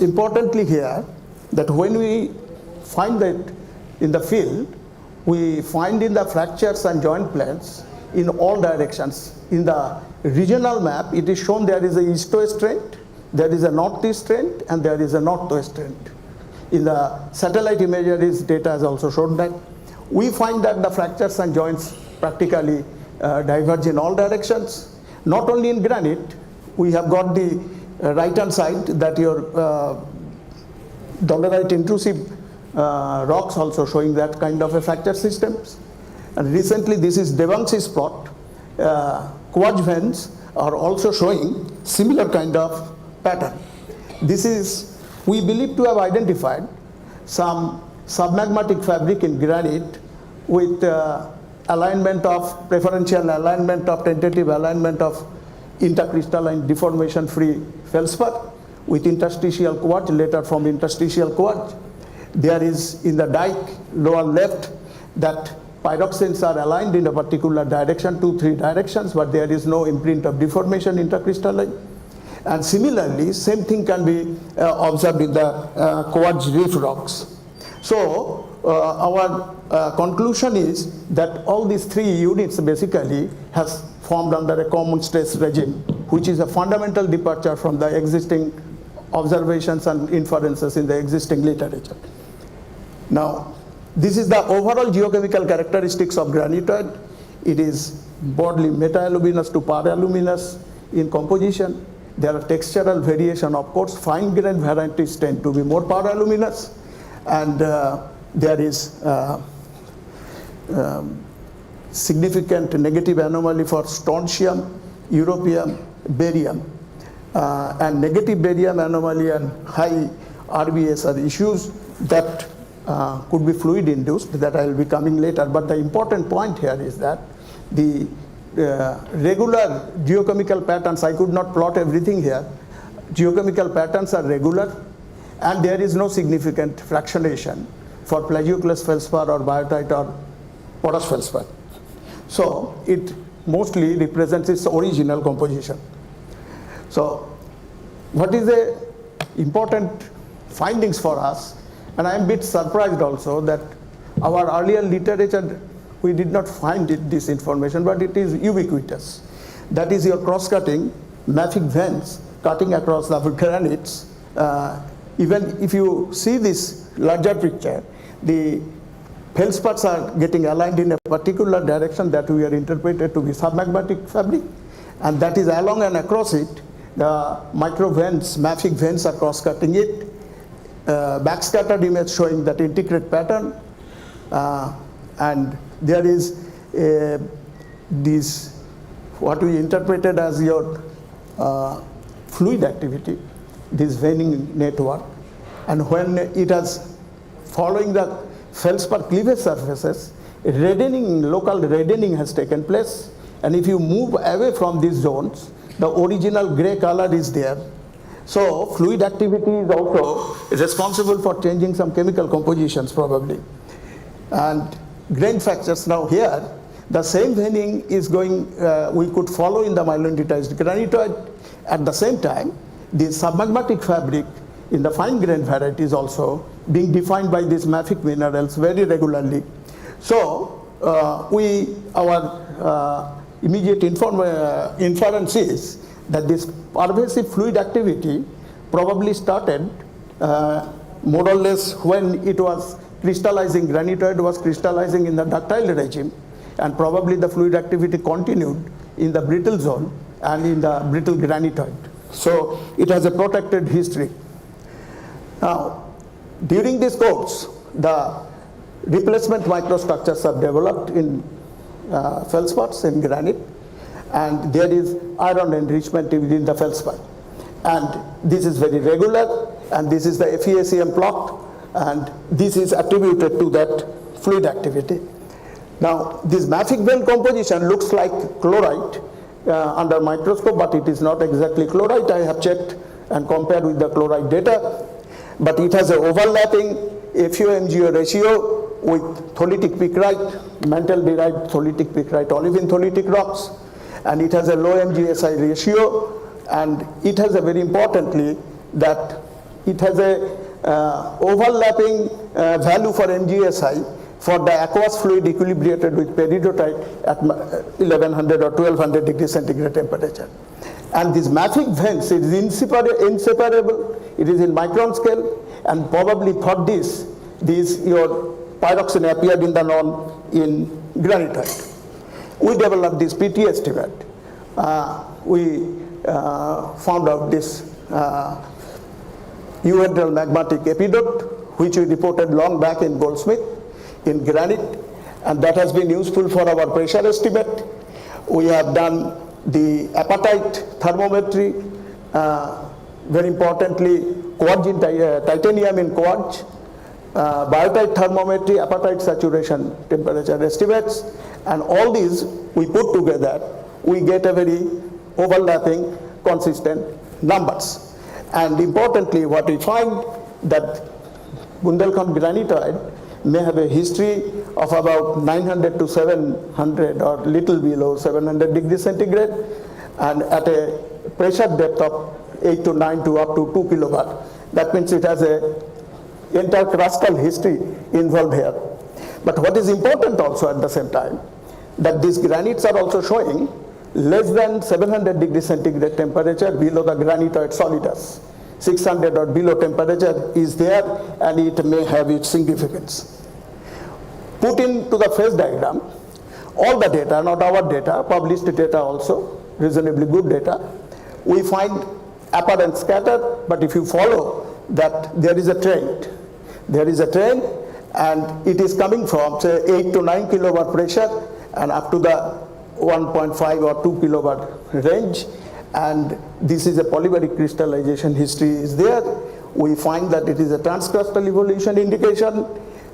importantly here, that when we find that in the field, we find in the fractures and joint planes in all directions. In the regional map, it is shown there is a east-west trend, there is a northeast trend, and there is a northwest trend. In the satellite imagery data has also shown that. We find that the fractures and joints practically diverge in all directions. Not only in granite, we have got the right-hand side that your dolerite intrusive rocks also showing that kind of a fracture systems. And recently, this is Devangshi's plot. Quartz veins are also showing similar kind of pattern. This is, we believe to have identified some submagmatic fabric in granite with alignment of, preferential alignment of, tentative alignment of intercrystalline deformation-free feldspar with interstitial quartz, later from interstitial quartz. There is in the dike lower left that pyroxenes are aligned in a particular direction, 2-3 directions, but there is no imprint of deformation intercrystalline. And similarly, same thing can be observed in the quartz reef rocks. So our conclusion is that all these three units basically has formed under a common stress regime, which is a fundamental departure from the existing observations and inferences in the existing literature. Now, this is the overall geochemical characteristics of granitoid. It is broadly meta-aluminous to para-aluminous. in composition. There are textural variation, of course. Fine grained varieties tend to be more paraluminous, and there is significant negative anomaly for strontium, europium, barium, and negative barium anomaly and high RBS are issues that could be fluid induced, that I will be coming later. But the important point here is that the regular geochemical patterns, I could not plot everything here, geochemical patterns are regular, and there is no significant fractionation for plagioclase feldspar or biotite or potash feldspar. So it mostly represents its original composition. So what is the important findings for us? And I am a bit surprised also that our earlier literature, we did not find this information, but it is ubiquitous. That is your cross-cutting, mafic veins cutting across the granites. Even if you see this larger picture, the feldspars are getting aligned in a particular direction that we are interpreted to be submagmatic fabric, and that is along and across it, the micro veins, mafic veins are cross-cutting it. Backscattered image showing that integrate pattern, and there is this what we interpreted as your fluid activity, this veining network, and when it has following the feldspar cleavage surfaces, reddening, local reddening has taken place, and if you move away from these zones, the original gray color is there. So fluid activity is also responsible for changing some chemical compositions probably. And grain fractures, now here, the same veining is going, we could follow in the myelinitized granitoid. At the same time, the submagmatic fabric in the fine grained variety is also being defined by these mafic minerals very regularly. So our immediate inference is that this pervasive fluid activity probably started more or less when it was crystallizing, granitoid was crystallizing in the ductile regime, and probably the fluid activity continued in the brittle zone and in the brittle granitoid. So it has a protected history. Now, during this course, the replacement microstructures are developed in feldspars in granite, and there is iron enrichment within the feldspar. And this is very regular, and this is the FEACM plot, and this is attributed to that fluid activity. Now, this mafic vein composition looks like chlorite under microscope, but it is not exactly chlorite. I have checked and compared with the chlorite data, but it has an overlapping FeO-MgO ratio with tholitic picrite, mantle-derived tholitic picrite, olivine tholitic rocks, and it has a low MgSi ratio, and it has a very importantly that it has a overlapping value for MgSi for the aqueous fluid equilibrated with peridotite at 1100 or 1200 degrees centigrade temperature. And this mafic veins is inseparable, it is in micron scale, and probably for this your pyroxene appeared in the norm in granitoid. We developed this PT estimate. We found out this uhedral magmatic epidote, which we reported long back in Goldsmith in granite, and that has been useful for our pressure estimate. We have done the apatite thermometry, very importantly quartz in titanium in quartz, biotite thermometry, apatite saturation temperature estimates, and all these we put together, we get a very overlapping consistent numbers. And importantly, what we find that Bundelkhand granitoid may have a history of about 900 to 700 or little below 700 degrees centigrade, and at a pressure depth of 8 to 9 to up to 2 kilobar. That means it has a entire crustal history involved here. But what is important also at the same time, that these granites are also showing less than 700 degrees centigrade temperature below the granitoid solidus. 600 or below temperature is there, and it may have its significance. Put into the phase diagram all the data, not our data, published data also, reasonably good data. We find apparent scatter, but if you follow that there is a trend. There is a trend, and it is coming from say 8 to 9 kilowatt pressure and up to the 1.5 or 2 kilowatt range, and this is a polybaric crystallization history is there. We find that it is a transcrustal evolution indication,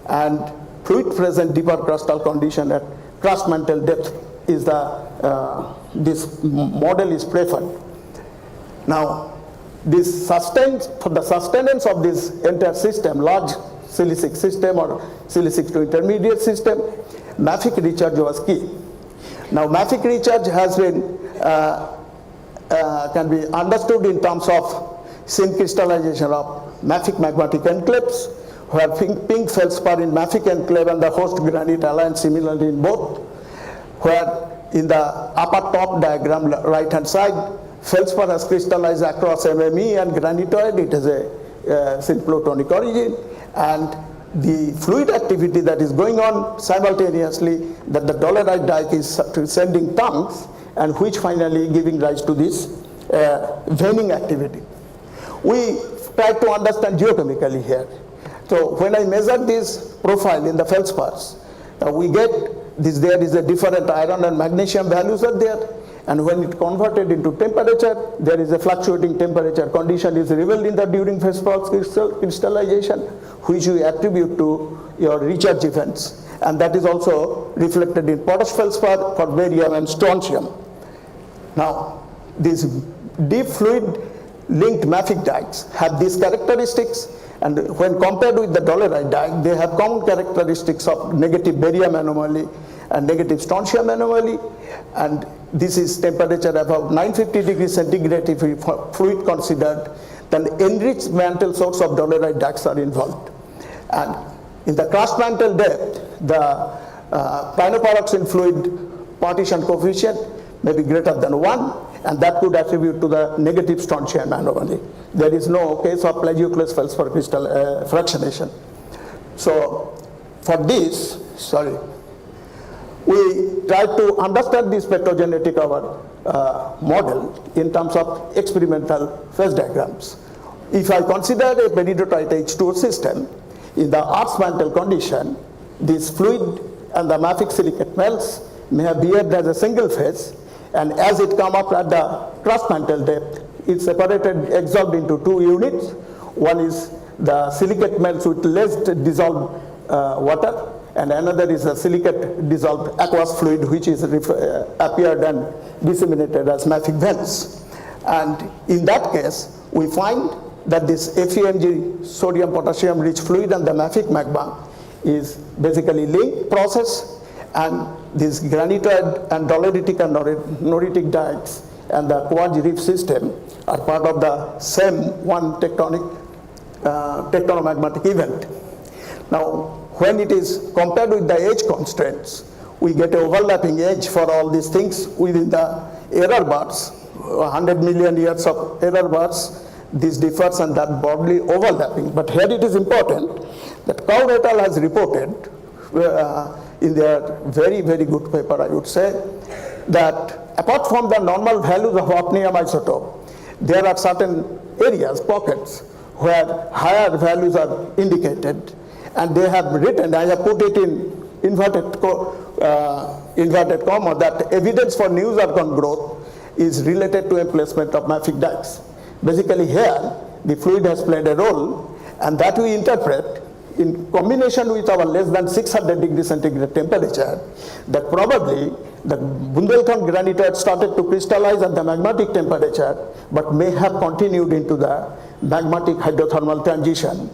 and fluid present deeper crustal condition at crust mantle depth is the this model is preferred. Now, this sustains for the sustenance of this entire system, large silicic system or silicic to intermediate system, mafic recharge was key. Now, mafic recharge has been can be understood in terms of syncrystallization of mafic magmatic enclaves, where pink feldspar in mafic enclave and the host granite align similarly in both, where in the upper top diagram, right hand side, feldspar has crystallized across MME and granitoid. It has a synplutonic origin, and the fluid activity that is going on simultaneously, that the dolerite dike is sending tongues, and which finally giving rise to this veining activity. We try to understand geochemically here. So when I measure this profile in the feldspars, we get this, there is a different iron and magnesium values are there, and when it converted into temperature, there is a fluctuating temperature condition is revealed in the during feldspar crystallization, which we attribute to your recharge events, and that is also reflected in potash feldspar for barium and strontium. Now, these deep fluid linked mafic dikes have these characteristics, and when compared with the dolerite dike, they have common characteristics of negative barium anomaly and negative strontium anomaly, and this is temperature above 950 degrees centigrade if we fluid considered, then enriched mantle sorts of dolerite dikes are involved. And in the crust mantle depth, the pinoparoxene fluid partition coefficient may be greater than 1, and that could attribute to the negative strontium anomaly. There is no case of plagioclase feldspar crystal fractionation. So for this, we try to understand this spectrogenetic model in terms of experimental phase diagrams. If I consider a peridotite H2O system, in the arch mantle condition, this fluid and the mafic silicate melts may have behaved as a single phase, and as it come up at the crust mantle depth, it's separated, absorbed into two units. One is the silicate melts with less dissolved water, and another is a silicate dissolved aqueous fluid, which is appeared and disseminated as mafic vents. And in that case, we find that this FeMg sodium potassium rich fluid and the mafic magma is basically linked process, and this granitoid and doleritic and noritic dikes and the quartz reef system are part of the same one tectonomagmatic event. Now, when it is compared with the age constraints, we get an overlapping age for all these things within the error bars, 100 million years of error bars. This differs and that broadly overlapping. But here it is important that Cow et al. Has reported in their very, very good paper, I would say, that apart from the normal values of hafnium isotope, there are certain areas, pockets, where higher values are indicated, and they have written, I have put it in inverted comma, that evidence for new zircon growth is related to emplacement of mafic dikes. Basically here, the fluid has played a role, and that we interpret in combination with our less than 600 degrees centigrade temperature, that probably the Bundelkhand granitoid started to crystallize at the magmatic temperature, but may have continued into the magmatic hydrothermal transition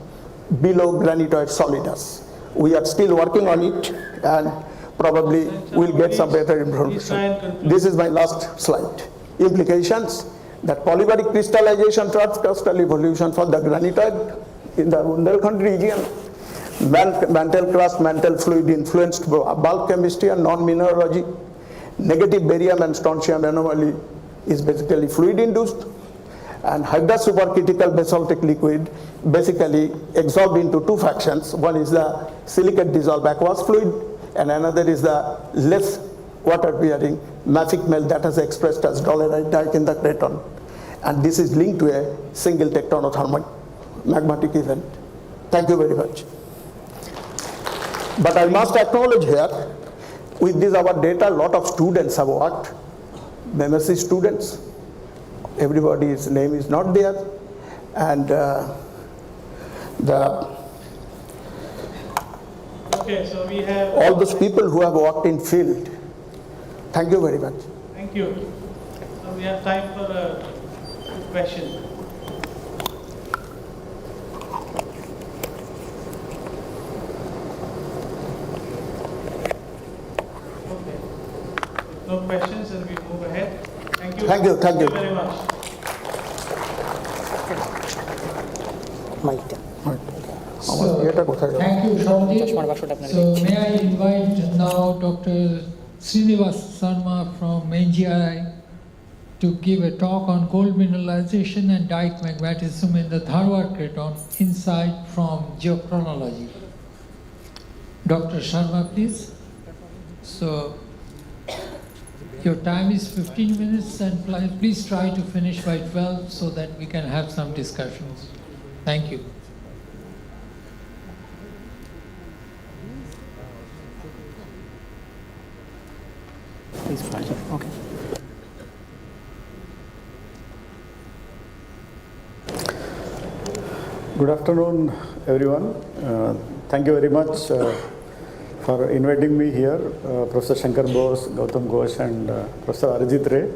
below granitoid solidus. We are still working on it, and probably we'll get some better information. This is my last slide. Implications, that polybaric crystallization, transcrustal evolution for the granitoid in the Bundelkhand region, mantle crust, mantle fluid influenced bulk chemistry and non-mineralogy, negative barium and strontium anomaly is basically fluid induced, and hydra supercritical basaltic liquid basically absorbed into two fractions. One is the silicate dissolved aqueous fluid, and another is the less water-bearing mafic melt that is expressed as dolerite dike in the Craton. And this is linked to a single tectonothermic magmatic event. Thank you very much. But I must acknowledge here, with this our data, a lot of students have worked, MSc students. Everybody's name is not there. And Okay, so we have all those people who have worked in field. Thank you very much. Thank you. So we have time for a question. Okay. No questions, and we move ahead. Thank you. Thank you. Thank you. Very much. So, thank you, Shravanji. So may I invite now Dr. Srinivas Sarma from NGI to give a talk on gold mineralization and dike magmatism in the Dharwad Craton, insight from geochronology. Dr. Sharma, please. So your time is 15 minutes, and please try to finish by 12 so that we can have some discussions. Thank you. Please fly. Okay. Good afternoon, everyone. Thank you very much for inviting me here, Professor Shankar Bose, Gautam Ghosh, and Professor Arijit Ray.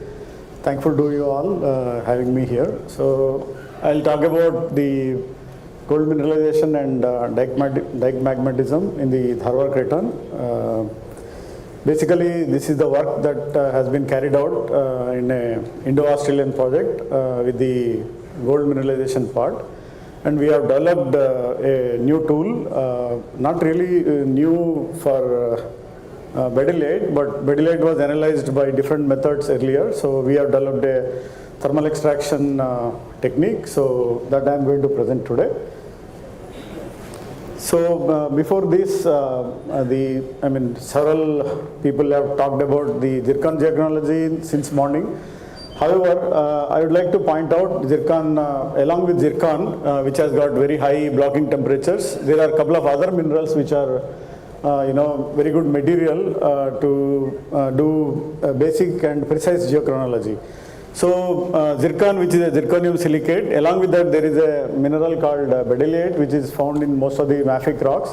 Thankful to you all having me here. So I'll talk about the gold mineralization and dike magmatism in the Dharwad Craton. Basically, this is the work that has been carried out in an Indo-Australian project with the gold mineralization part. And we have developed a new tool, not really new for bedillite, but bedillite was analyzed by different methods earlier. So we have developed a thermal extraction technique, so that I am going to present today. So before this, several people have talked about the zircon geochronology since morning. However, I would like to point out zircon, along with zircon, which has got very high blocking temperatures, there are a couple of other minerals which are, very good material to do basic and precise geochronology. So zircon, which is a zirconium silicate, along with that there is a mineral called bedillite, which is found in most of the mafic rocks,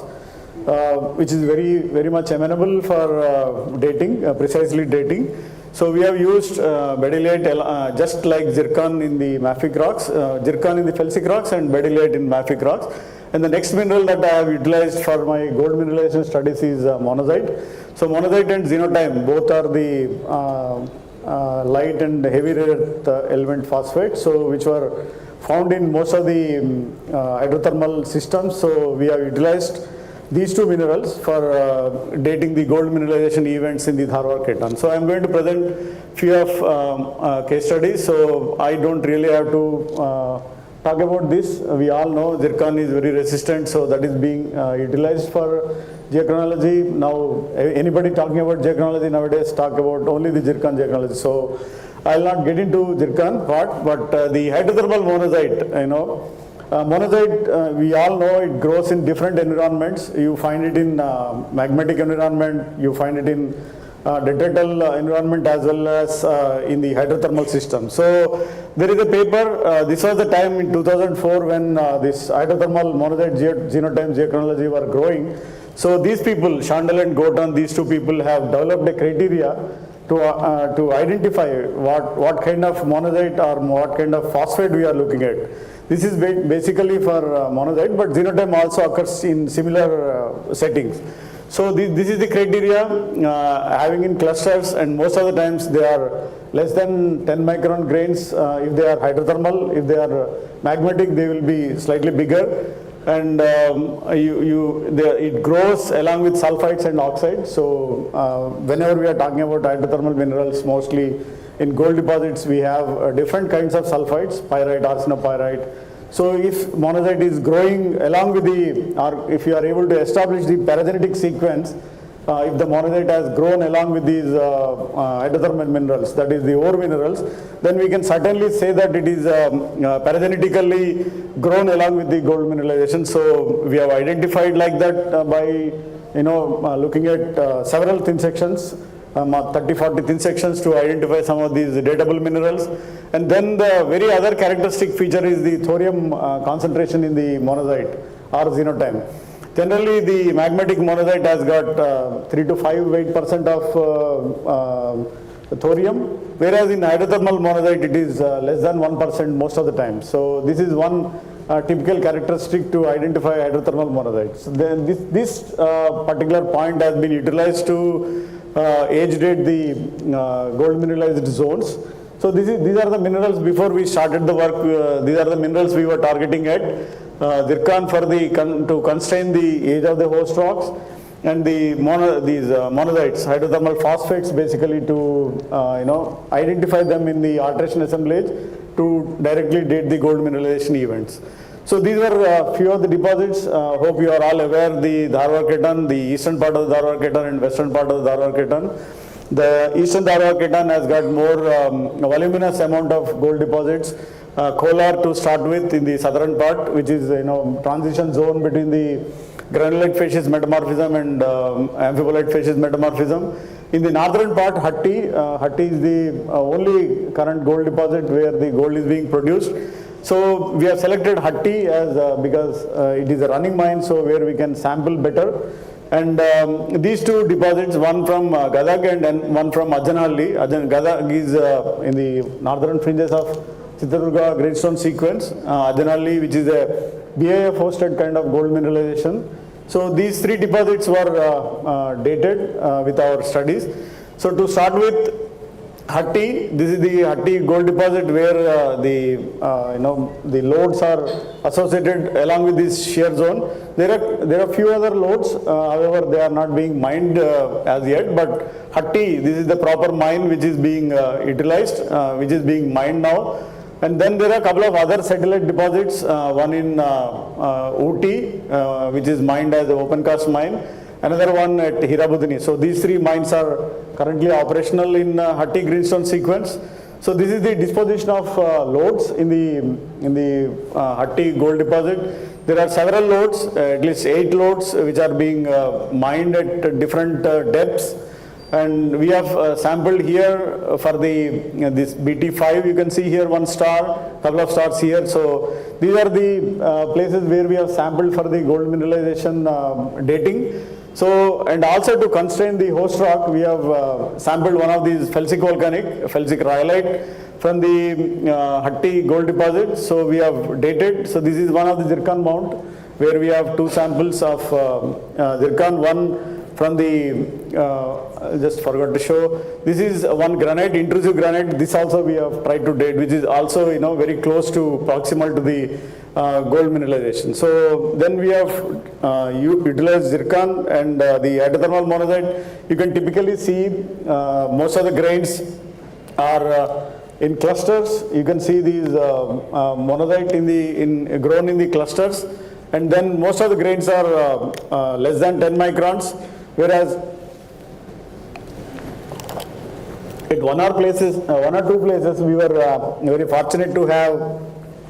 which is very much amenable for dating, precisely dating. So we have used bedillite just like zircon in the mafic rocks, zircon in the felsic rocks, and bedillite in mafic rocks. And the next mineral that I have utilized for my gold mineralization studies is monazite. So monazite and xenotime both are the light and heavy rare earth element phosphates, so which were found in most of the hydrothermal systems. So we have utilized these two minerals for dating the gold mineralization events in the Dharwad Craton. So I am going to present few of case studies. So I don't really have to talk about this. We all know zircon is very resistant, so that is being utilized for geochronology. Now anybody talking about geochronology nowadays talk about only the zircon geochronology. So I will not get into zircon part, but the hydrothermal monazite, monazite, we all know it grows in different environments. You find it in magmatic environment, you find it in detrital environment as well as in the hydrothermal system. So there is a paper, this was the time in 2004 when this hydrothermal monazite xenotime geochronology were growing. So these people, Chandal and Gautam, these two people have developed a criteria to identify what kind of monazite or what kind of phosphate we are looking at. This is basically for monazite, but xenotime also occurs in similar settings. So this is the criteria having in clusters, and most of the times they are less than 10 micron grains if they are hydrothermal. If they are magmatic, they will be slightly bigger. And it grows along with sulfides and oxides. So whenever we are talking about hydrothermal minerals, mostly in gold deposits, we have different kinds of sulfides, pyrite, arsenopyrite. So if monazite is growing along with or if you are able to establish the paragenetic sequence, if the monazite has grown along with these hydrothermal minerals, that is the ore minerals, then we can certainly say that it is paragenetically grown along with the gold mineralization. So we have identified like that by looking at several thin sections, 30-40 thin sections to identify some of these datable minerals. And then the very other characteristic feature is the thorium concentration in the monazite or xenotime. Generally, the magmatic monazite has got 3 to 5 weight% of thorium, whereas in hydrothermal monazite it is less than 1% most of the time. So this is one typical characteristic to identify hydrothermal monazite. So then this particular point has been utilized to age date the gold mineralized zones. So these are the minerals before we started the work. These are the minerals we were targeting at. Zircon for to constrain the age of the host rocks, and these monazites, hydrothermal phosphates, basically to identify them in the alteration assemblage to directly date the gold mineralization events. So these are a few of the deposits. Hope you are all aware the Dharwar Craton, the eastern part of the Dharwar Craton and western part of the Dharwar Craton. The eastern Dharwar Craton has got more voluminous amount of gold deposits. Kolar to start with in the southern part, which is transition zone between the granulite facies metamorphism and amphibolite facies metamorphism. In the northern part, Hatti is the only current gold deposit where the gold is being produced. So we have selected Hatti as because it is a running mine, so where we can sample better. And these two deposits, one from Gadag and one from Ajanhalli. Gadag is in the northern fringes of Chitradurga greenstone sequence, Ajanhalli, which is a BIF hosted kind of gold mineralization. So these three deposits were dated with our studies. So to start with Hatti, this is the Hatti gold deposit where the loads are associated along with this shear zone. There are few other loads, however they are not being mined as yet, but Hatti, this is the proper mine which is being utilized, which is being mined now. And then there are a couple of other satellite deposits, one in Ooty, which is mined as an open cast mine, another one at Hirabudini. So these three mines are currently operational in Hatti greenstone sequence. So this is the disposition of loads in the Hatti gold deposit. There are several loads, at least 8 loads, which are being mined at different depths. And we have sampled here for this BT5, you can see here one star, couple of stars here. So these are the places where we have sampled for the gold mineralization dating. So, and also to constrain the host rock, we have sampled one of these felsic rhyolite from the Hatti gold deposit. So we have dated. So this is one of the zircon mount where we have 2 samples of zircon, one from the, just forgot to show, this is one granite, intrusive granite. This also we have tried to date, which is also very close to proximal to the gold mineralization. So then we have utilized zircon and the hydrothermal monazite. You can typically see most of the grains are in clusters. You can see these monazite grown in the clusters, and then most of the grains are less than 10 microns. Whereas at one or 2 places, we were very fortunate to have a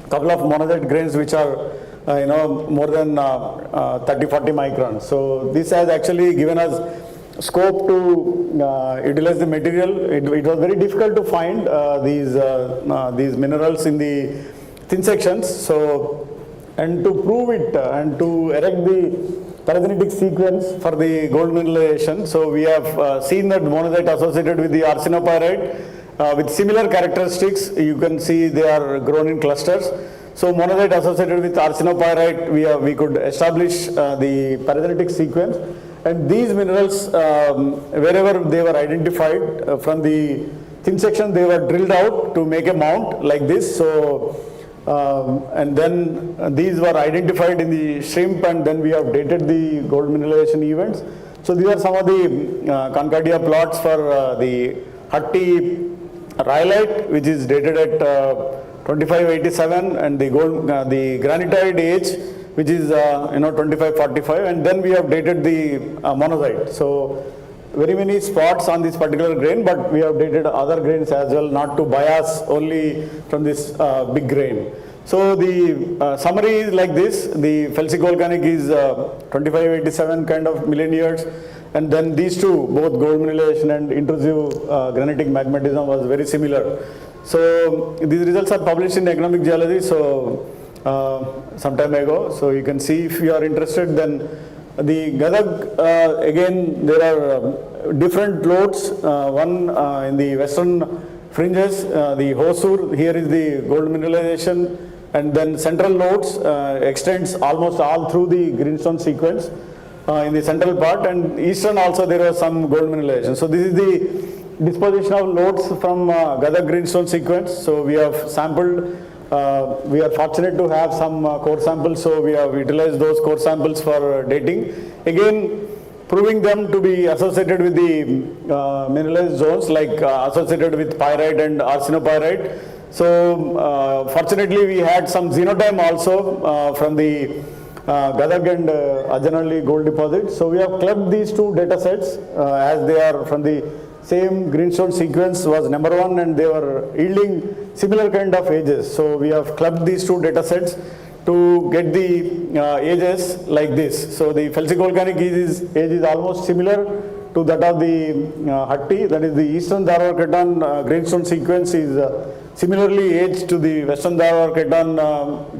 couple of monazite grains which are more than 30-40 microns. So this has actually given us scope to utilize the material. It was very difficult to find these minerals in the thin sections. So, and to prove it and to erect the paragenetic sequence for the gold mineralization. So we have seen that monazite associated with the arsenopyrite with similar characteristics. You can see they are grown in clusters. So monazite associated with arsenopyrite, we could establish the paragenetic sequence. And these minerals, wherever they were identified from the thin section, they were drilled out to make a mount like this. So and then these were identified in the shrimp, and then we have dated the gold mineralization events. So these are some of the Concordia plots for the Hatti rhyolite, which is dated at 2587, and the Granitoid age, which is 2545, and then we have dated the monazite. So very many spots on this particular grain, but we have dated other grains as well, not to bias only from this big grain. So the summary is like this: the felsic-volcanic is 2587 kind of million years, and then these two, both gold mineralization and intrusive granitic magmatism, was very similar. So these results are published in Economic Geology, so some time ago. So you can see if you are interested. Then the Gadag, again, there are different lodes. One in the western fringes, the Hosur, here is the gold mineralization, and then central lodes extends almost all through the greenstone sequence in the central part, and eastern also there was some gold mineralization. So this is the disposition of lodes from Gadag greenstone sequence. So we have sampled. We are fortunate to have some core samples, so we have utilized those core samples for dating. Again, proving them to be associated with the mineralized zones, like associated with pyrite and arsenopyrite. So fortunately, we had some xenotime also from the Gadag and Ajanalli gold deposits. So we have clubbed these two data sets as they are from the same greenstone sequence was number one, and they were yielding similar kind of ages. So we have clubbed these two data sets to get the ages like this. So the felsic-volcanic age is almost similar to that of the Hatti, that is the eastern Dharwar Craton greenstone sequence is similarly aged to the western Dharwar Craton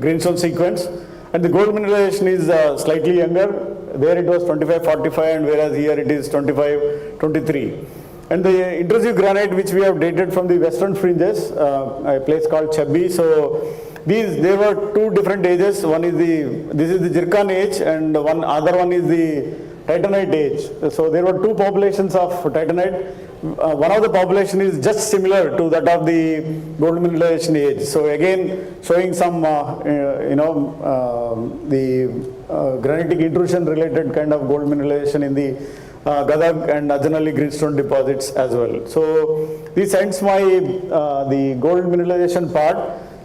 greenstone sequence, and the gold mineralization is slightly younger. There it was 2545, and whereas here it is 2523. And the intrusive granite, which we have dated from the western fringes, a place called Chabbi. So there were two different ages. One is this is the zircon age, and other one is the titanite age. So there were two populations of titanite. One of the population is just similar to that of the gold mineralization age. So again, showing some the granitic intrusion related kind of gold mineralization in the Gadag and Ajanalli greenstone deposits as well. So this ends my the gold mineralization part.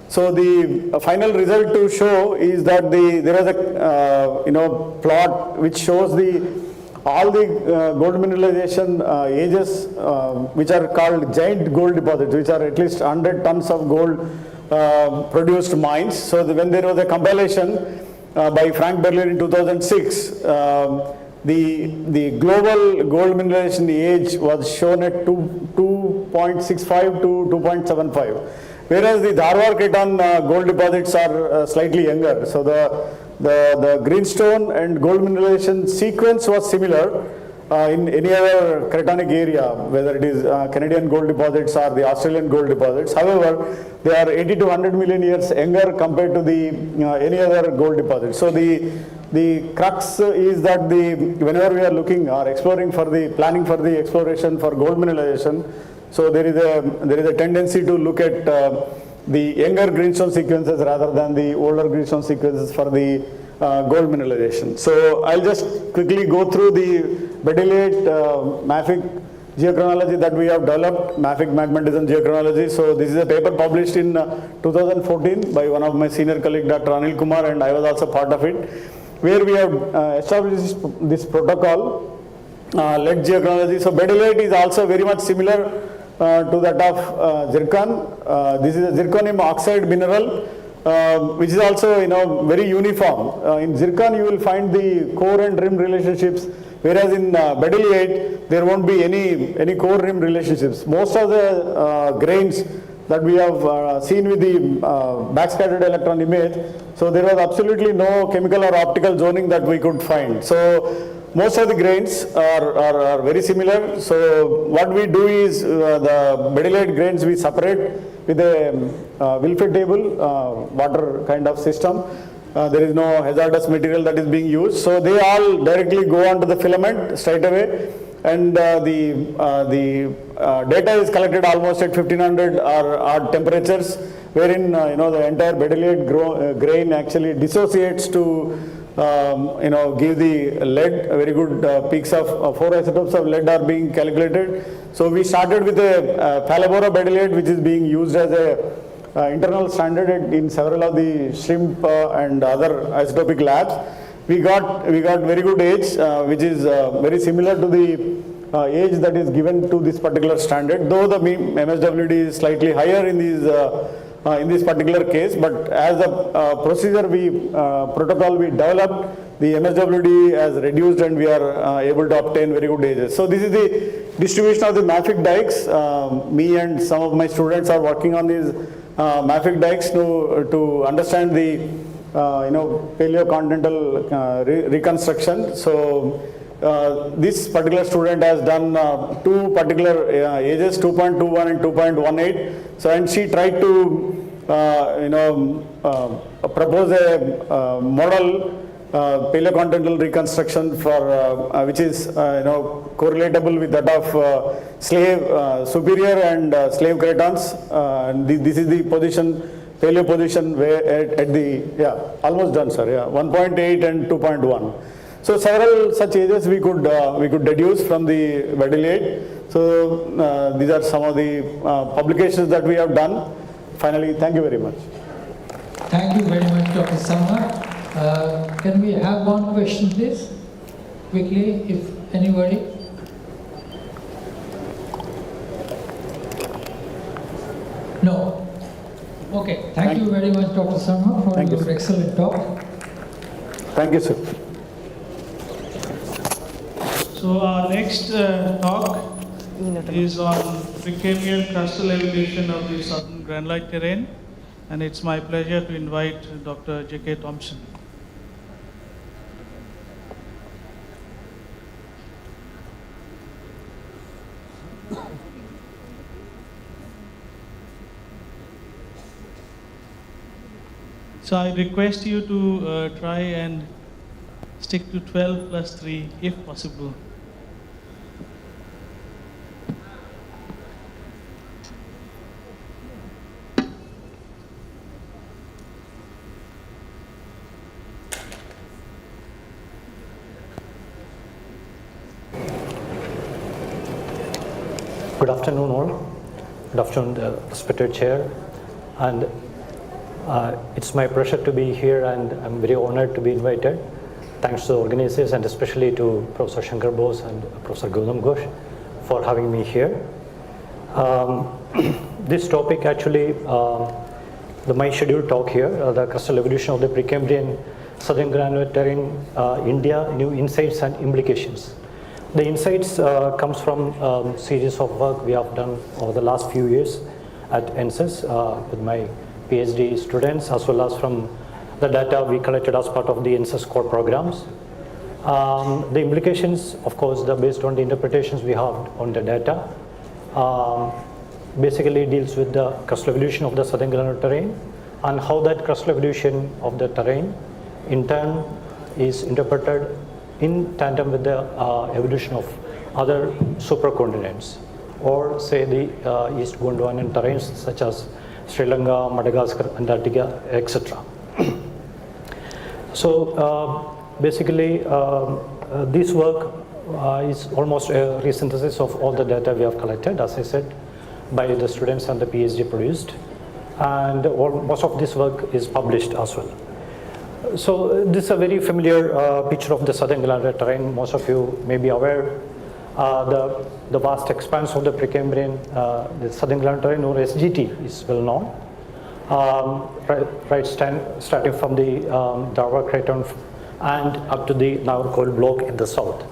So the final result to show is that there is a plot which shows all the gold mineralization ages which are called giant gold deposits, which are at least 100 tons of gold produced mines. So when there was a compilation by Frank Berlier in 2006, the global gold mineralization age was shown at 2.65 to 2.75, whereas the Dharwar Craton gold deposits are slightly younger. So the greenstone and gold mineralization sequence was similar in any other cratonic area, whether it is Canadian gold deposits or the Australian gold deposits. However, they are 80 to 100 million years younger compared to the any other gold deposit. So the crux is that whenever we are looking or exploring for planning for the exploration for gold mineralization, so there is a tendency to look at the younger greenstone sequences rather than the older greenstone sequences for the gold mineralization. So I'll just quickly go through the bedellate mafic geochronology that we have developed, mafic magmatism geochronology. So this is a paper published in 2014 by one of my senior colleague, Dr. Anil Kumar, and I was also part of it, where we have established this protocol, lead geochronology. So bedellate is also very much similar to that of zircon. This is a zirconium oxide mineral, which is also very uniform. In zircon you will find the core and rim relationships, whereas in bedellate there won't be any core rim relationships. Most of the grains that we have seen with the backscattered electron image, so there was absolutely no chemical or optical zoning that we could find. So most of the grains are very similar. So what we do is the bedellate grains we separate with a Wilfred table water kind of system. There is no hazardous material that is being used. So they all directly go onto the filament straight away, and the data is collected almost at 1500 or odd temperatures, wherein the entire bedellate grain actually dissociates to give the lead. Very good peaks of 4 isotopes of lead are being calculated. So we started with a Phalaborwa bedellate, which is being used as a internal standard in several of the shrimp and other isotopic labs. We got very good age, which is very similar to the age that is given to this particular standard, though the MSWD is slightly higher in this particular case, but as a procedure protocol we developed, the MSWD has reduced and we are able to obtain very good ages. So this is the distribution of the mafic dikes. Me and some of my students are working on these mafic dikes to understand the paleocontinental reconstruction. So this particular student has done two particular ages, 2.21 and 2.18. So, and she tried to propose a model paleocontinental reconstruction for which is correlatable with that of slave superior and slave Cratons. This is the position, paleo position where at the almost done, sir. 1.8 and 2.1. So several such ages we could deduce from the Vadilate. So these are some of the publications that we have done. Finally, thank you very much. Thank you very much, Dr. Saha. Can we have one question, please? Quickly, if anybody. No. Okay. Thank you very much, Dr. Saha, for your excellent talk. Thank you, sir. So our next talk is on Precambrian crustal evolution of the southern granulite terrain, and it's my pleasure to invite Dr. J.K. Thompson. So I request you to try and stick to 12 plus 3 if possible. Good afternoon all. Good afternoon, respected chair. And it's my pleasure to be here, and I'm very honored to be invited. Thanks to the organizers and especially to Professor Shankar Bose and Professor Gautam Ghosh for having me here. This topic actually, my scheduled talk here, the crustal evolution of the Precambrian southern granular terrain, India, new insights and implications. The insights comes from series of work we have done over the last few years at NSS with my PhD students, as well as from the data we collected as part of the NSS core programs. The implications, of course, are based on the interpretations we have on the data. Basically deals with the crustal evolution of the southern granular terrain and how that crustal evolution of the terrain in turn is interpreted in tandem with the evolution of other supercontinents, or say the East Gondwanan terrains such as Sri Lanka, Madagascar, Antarctica, etc. So basically this work is almost a resynthesis of all the data we have collected, as I said, by the students and the PhD produced, and most of this work is published as well. So this is a very familiar picture of the southern granular terrain. Most of you may be aware the vast expanse of the Precambrian, the southern granular terrain, or SGT, is well known. Starting from the Darwa Craton and up to the Nagarkol block in the south.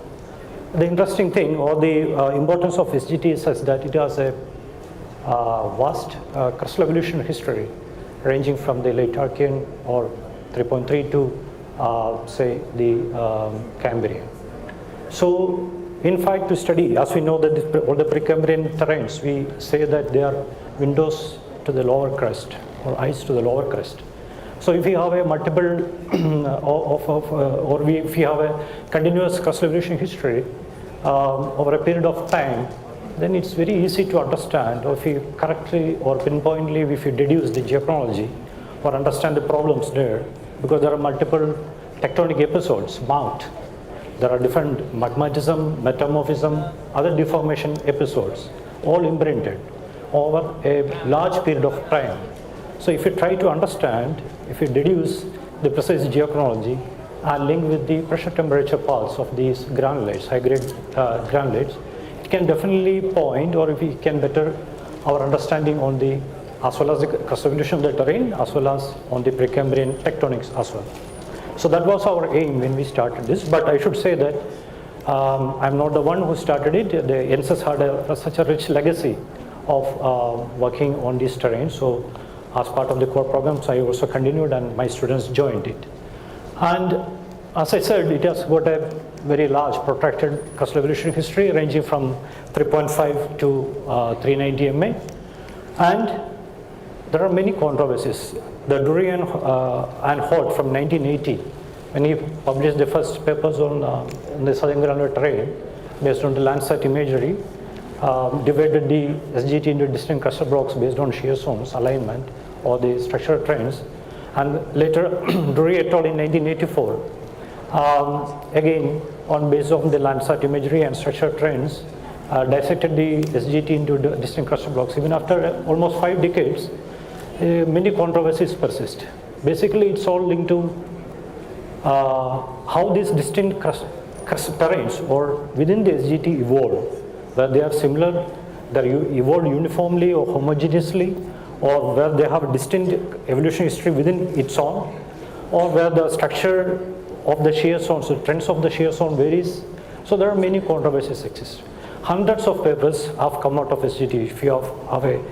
The interesting thing, or the importance of SGT is such that it has a vast crustal evolution history ranging from the late Archean or 3.3 to say the Cambrian. So in fact, to study, as we know that all the Precambrian terrains, we say that they are windows to the lower crust or eyes to the lower crust. So if we have a multiple if we have a continuous crustal evolution history over a period of time, then it's very easy to understand, or if you correctly or pinpointly, if you deduce the geochronology or understand the problems there, because there are multiple tectonic episodes marked. There are different magmatism, metamorphism, other deformation episodes, all imprinted over a large period of time. So if you try to understand, if you deduce the precise geochronology and link with the pressure temperature pulse of these granulates, high-grade granulates, it can definitely point, or if we can better our understanding on the, as well as the crust evolution of the terrain, as well as on the Precambrian tectonics as well. So that was our aim when we started this, but I should say that I'm not the one who started it. The NSS had such a rich legacy of working on this terrain. So as part of the core programs, I also continued and my students joined it. And as I said, it has got a very large protracted crustal evolution history ranging from 3.5 to 390 MA. And there are many controversies. The Durian and Holt from 1980, when he published the first papers on the southern granular terrain based on the Landsat imagery, divided the SGT into distinct crustal blocks based on shear zones, alignment, or the structural trends. And later, Drury et al. In 1984, again, on basis of the Landsat imagery and structural trends, dissected the SGT into distinct crustal blocks. Even after almost 5 decades, many controversies persist. Basically, it's all linked to how these distinct crust terrains or within the SGT evolve, where they are similar, they evolved uniformly or homogeneously, or where they have a distinct evolution history within its own, or where the structure of the shear zones, the trends of the shear zone varies. So there are many controversies exist. Hundreds of papers have come out of SGT. If you have a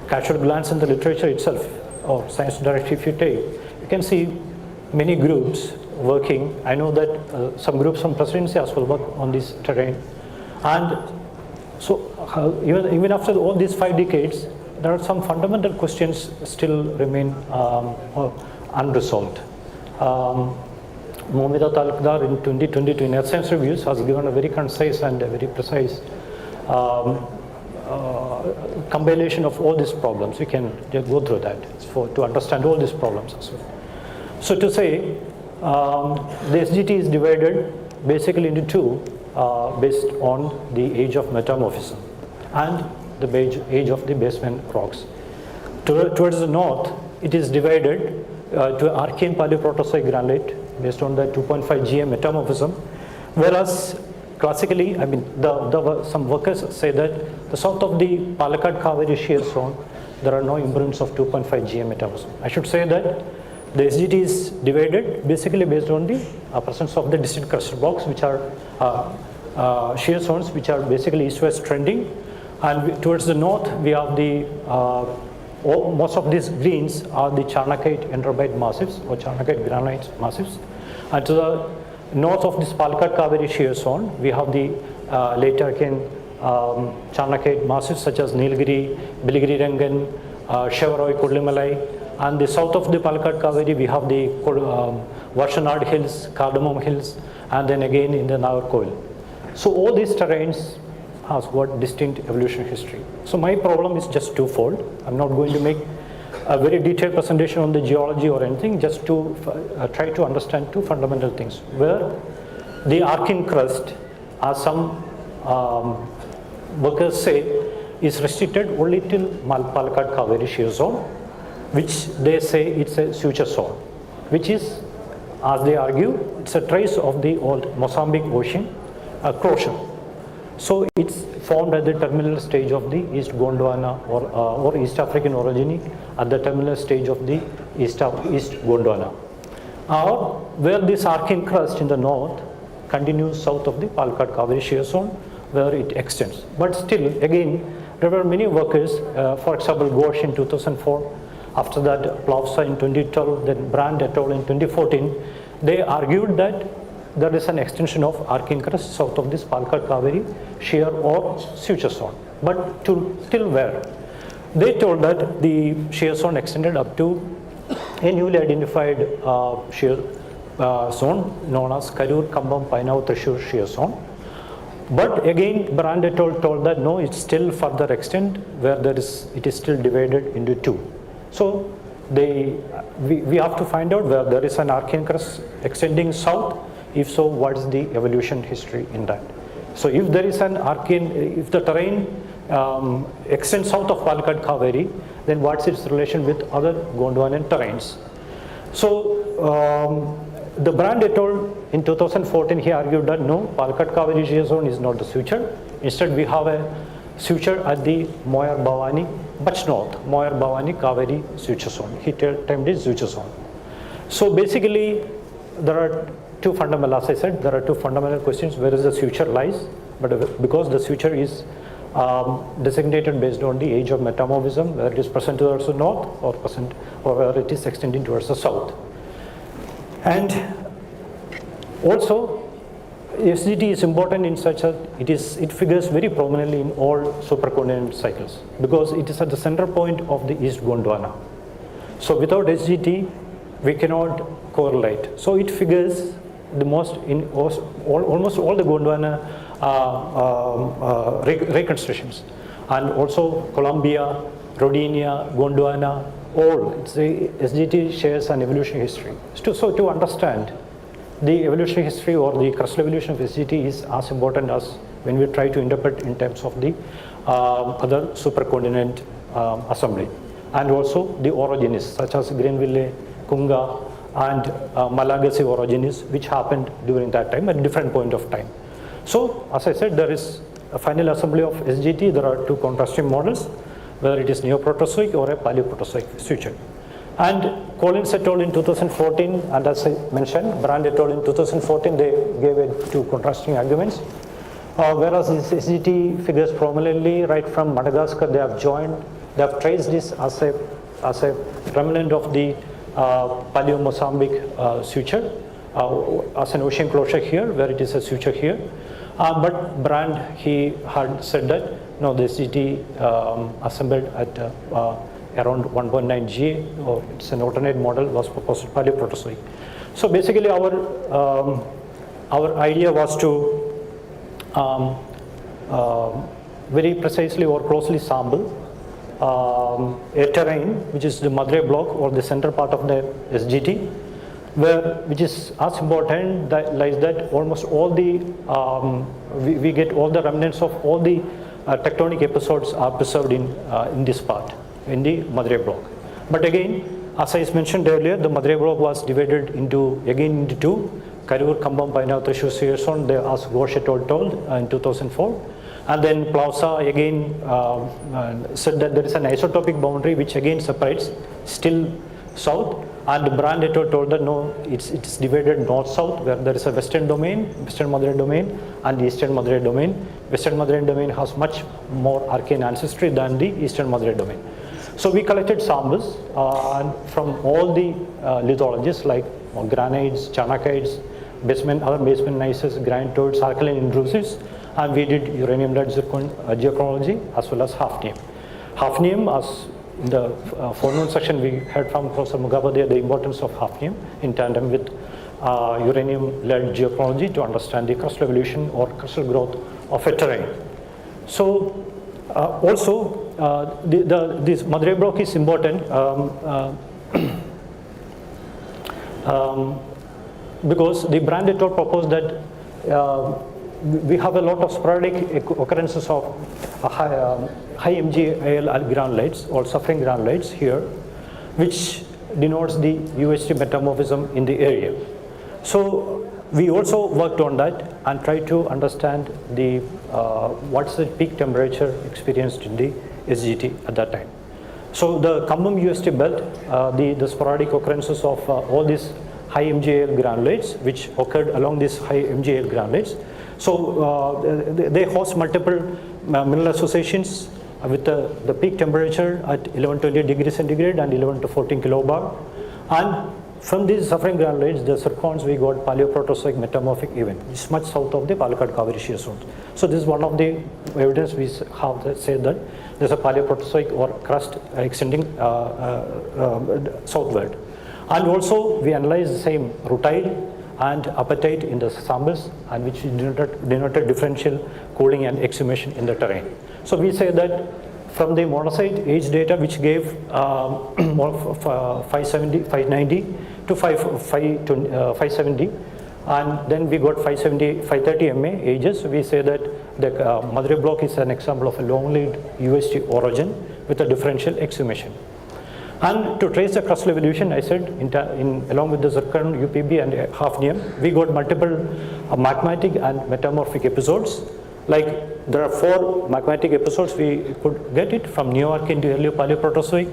casual glance in the literature itself, or science directory if you take, you can see many groups working. I know that some groups from Presidency as well work on this terrain. And so even after all these 5 decades, there are some fundamental questions still remain unresolved. Momita Talukdar in 2022 in Earth Science Reviews has given a very concise and a very precise compilation of all these problems. We can just go through that to understand all these problems as well. So to say, the SGT is divided basically into two based on the age of metamorphism and the age of the basement rocks. Towards the north, it is divided to Archean Paleoprotosite granulate based on the 2.5 GM metamorphism, whereas classically, I mean, some workers say that the south of the Palakkad-Kaveri shear zone, there are no imprints of 2.5 GM metamorphism. I should say that the SGT is divided basically based on the presence of the distinct crustal blocks, which are shear zones, which are basically east-west trending. And towards the north, we have the, most of these greens are the Charnakite Enterobite massifs or Charnakite Granite massifs. And to the north of this Palakkad-Kaveri shear zone, we have the late Archean Charnakite massifs such as Nilgiri, Biligiri Rangan, Shevaroi, Kudlimalai. And the south of the Palakkad-Kaveri, we have the Vashanad Hills, Cardamom Hills, and then again in the Nagarkoil. So all these terrains has got distinct evolution history. So my problem is just twofold. I'm not going to make a very detailed presentation on the geology or anything, just to try to understand two fundamental things. Where the Archean crust, as some workers say, is restricted only till Palakkad-Kaveri shear zone, which they say it's a suture zone, which is, as they argue, it's a trace of the old Mozambique Ocean corrosion. So it's formed at the terminal stage of the East Gondwana or East African orogeny at the terminal stage of the East Gondwana. Or where this Archean crust in the north continues south of the Palakkad-Kaveri shear zone, where it extends. But still, again, there were many workers, for example, Ghosh in 2004, after that Plavsa in 2012, then Brand et al. In 2014, they argued that there is an extension of Archean crust south of this Palakkad-Kaveri shear or suture zone. But till where? They told that the shear zone extended up to a newly identified shear zone known as Karur, Kambam, Painav, Thrissur shear zone. But again, Brand et al. Told that no, it's still further extent where it is still divided into two. So we have to find out where there is an Archean crust extending south. If so, what is the evolution history in that? So if there is an Archean, if the terrain extends south of Palakkad Kaveri, then what's its relation with other Gondwanan terrains? So the Brand et al. In 2014, he argued that no, Palakkad Kaveri shear zone is not the suture. Instead, we have a suture at the Moyar Bhavani, much north, Moyar Bhavani Kaveri suture zone. He termed it suture zone. So basically, there are two fundamental, as I said, there are two fundamental questions: where is the suture lies? But because the suture is designated based on the age of metamorphism, whether it is present towards the north or whether it is extending towards the south. And also, SGT is important in such that it figures very prominently in all supercontinental cycles because it is at the center point of the East Gondwana. So without SGT, we cannot correlate. So it figures the most in almost all the Gondwana reconstructions, and also Colombia, Rodinia, Gondwana, all. The SGT shares an evolution history. So to understand the evolution history or the crustal evolution of SGT is as important as when we try to interpret in terms of the other supercontinent assembly, and also the orogenies such as Greenville, Kunga, and Malagasy orogenies, which happened during that time at a different point of time. So as I said, there is a final assembly of SGT. There are two contrasting models, whether it is Neoproterozoic or a Paleoproterozoic suture. And Collins et al. In 2014, and as I mentioned, Brand et al. In 2014, they gave two contrasting arguments. Whereas this SGT figures prominently right from Madagascar, they have traced this as a remnant of the Paleo-Mozambique suture, as an ocean closure here, where it is a suture here. But Brand, he had said that no, the SGT assembled at around 1.9 GA, or it's an alternate model, was proposed Paleoproterozoic. So basically, our idea was to very precisely or closely sample a terrain which is the Madre block or the center part of the SGT, which is as important that lies that almost all the we get all the remnants of all the tectonic episodes are preserved in this part, in the Madre block. But again, as I mentioned earlier, the Madre block was divided into two: Karur, Kambam, Paina, Thrissur, shear zone, as Ghosh et al. Told in 2004. And then Plausa again said that there is an isotopic boundary which again separates still south, and Brand et al. Told that no, it's divided north-south, where there is a western domain, western Madre domain, and the eastern Madre domain. Western Madre domain has much more arcane ancestry than the eastern Madre domain. So we collected samples from all the lithologies like granites, chanakites, other basement gneisses, granitoids, alkaline intrusives, and we did uranium-lead geochronology as well as hafnium. Hafnium, as in the forenoon section we heard from Professor Mugabade the importance of hafnium in tandem with uranium-lead geochronology to understand the crustal evolution or crustal growth of a terrain. So also this Madre block is important because the Brand et al. Proposed that we have a lot of sporadic occurrences of high MgAl granulites or suffering granulites here, which denotes the UHT metamorphism in the area. So we also worked on that and tried to understand the what's the peak temperature experienced in the SGT at that time. So the Kambam UHT belt, the sporadic occurrences of all these high MgAl granulates which occurred along these high MgAl granulates. So they host multiple mineral associations with the peak temperature at 1120 degrees centigrade and 11 to 14 kilobar. And from these suffering granulates, the zircons, we got Paleoproterozoic metamorphic event, which is much south of the Palakkad Kaveri shear zone. So this is one of the evidence we have said that there's a Paleoproterozoic or crust extending southward. And also we analyzed the same rutile and apatite in the samples, and which denoted differential cooling and exhumation in the terrain. So we say that from the monazite age data, which gave 590 to 570, and then we got 530 MA ages, we say that The Madurai block is an example of a long-lived UHT origin with a differential exhumation. And to trace the crustal evolution, I said, along with the zircon, UPB, and hafnium, we got multiple magmatic and metamorphic episodes. Like there are 4 magmatic episodes we could get it from Neoarchean to early Paleoproterozoic,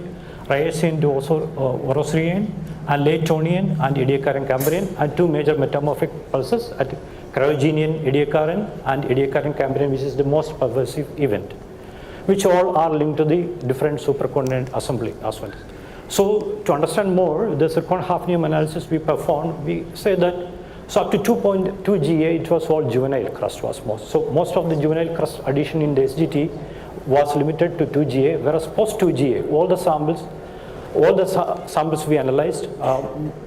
Triassian to Orosirian, and late Tonian and Ediacaran Cambrian, and 2 major metamorphic pulses at Cryogenian Ediacaran and Ediacaran Cambrian, which is the most pervasive event, which all are linked to the different supercontinent assembly as well. So to understand more, the zircon hafnium analysis we performed, we say that so up to 2.2 GA, it was all juvenile crust was most. So most of the juvenile crust addition in the SGT was limited to 2 GA, whereas post 2 GA, all the samples we analyzed,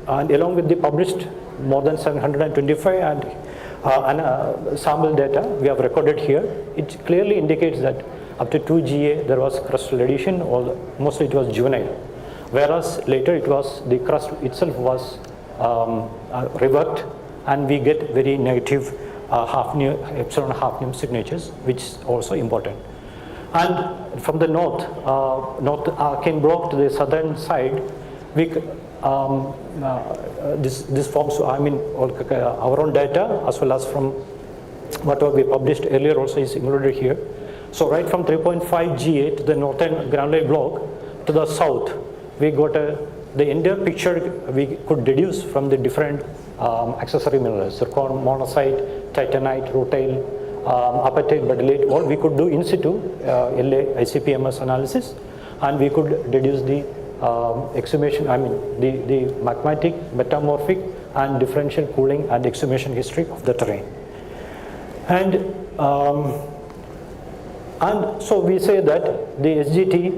and along with the published more than 725 and sample data we have recorded here, it clearly indicates that up to 2 GA there was crustal addition, or mostly it was juvenile, whereas later it was the crust itself was reworked, and we get very negative epsilon hafnium signatures, which is also important. And from the north Archean block to the southern side, we this forms, I mean, our own data as well as from whatever we published earlier also is included here. So right from 3.5 GA to the northern Granulite block to the south, we got the entire picture we could deduce from the different accessory minerals, zircon, monazite, titanite, rutile, apatite, brittle, all we could do in situ LA ICP-MS analysis, and we could deduce the exhumation, I mean the magmatic, metamorphic, and differential cooling and exhumation history of the terrain. And so we say that the SGT,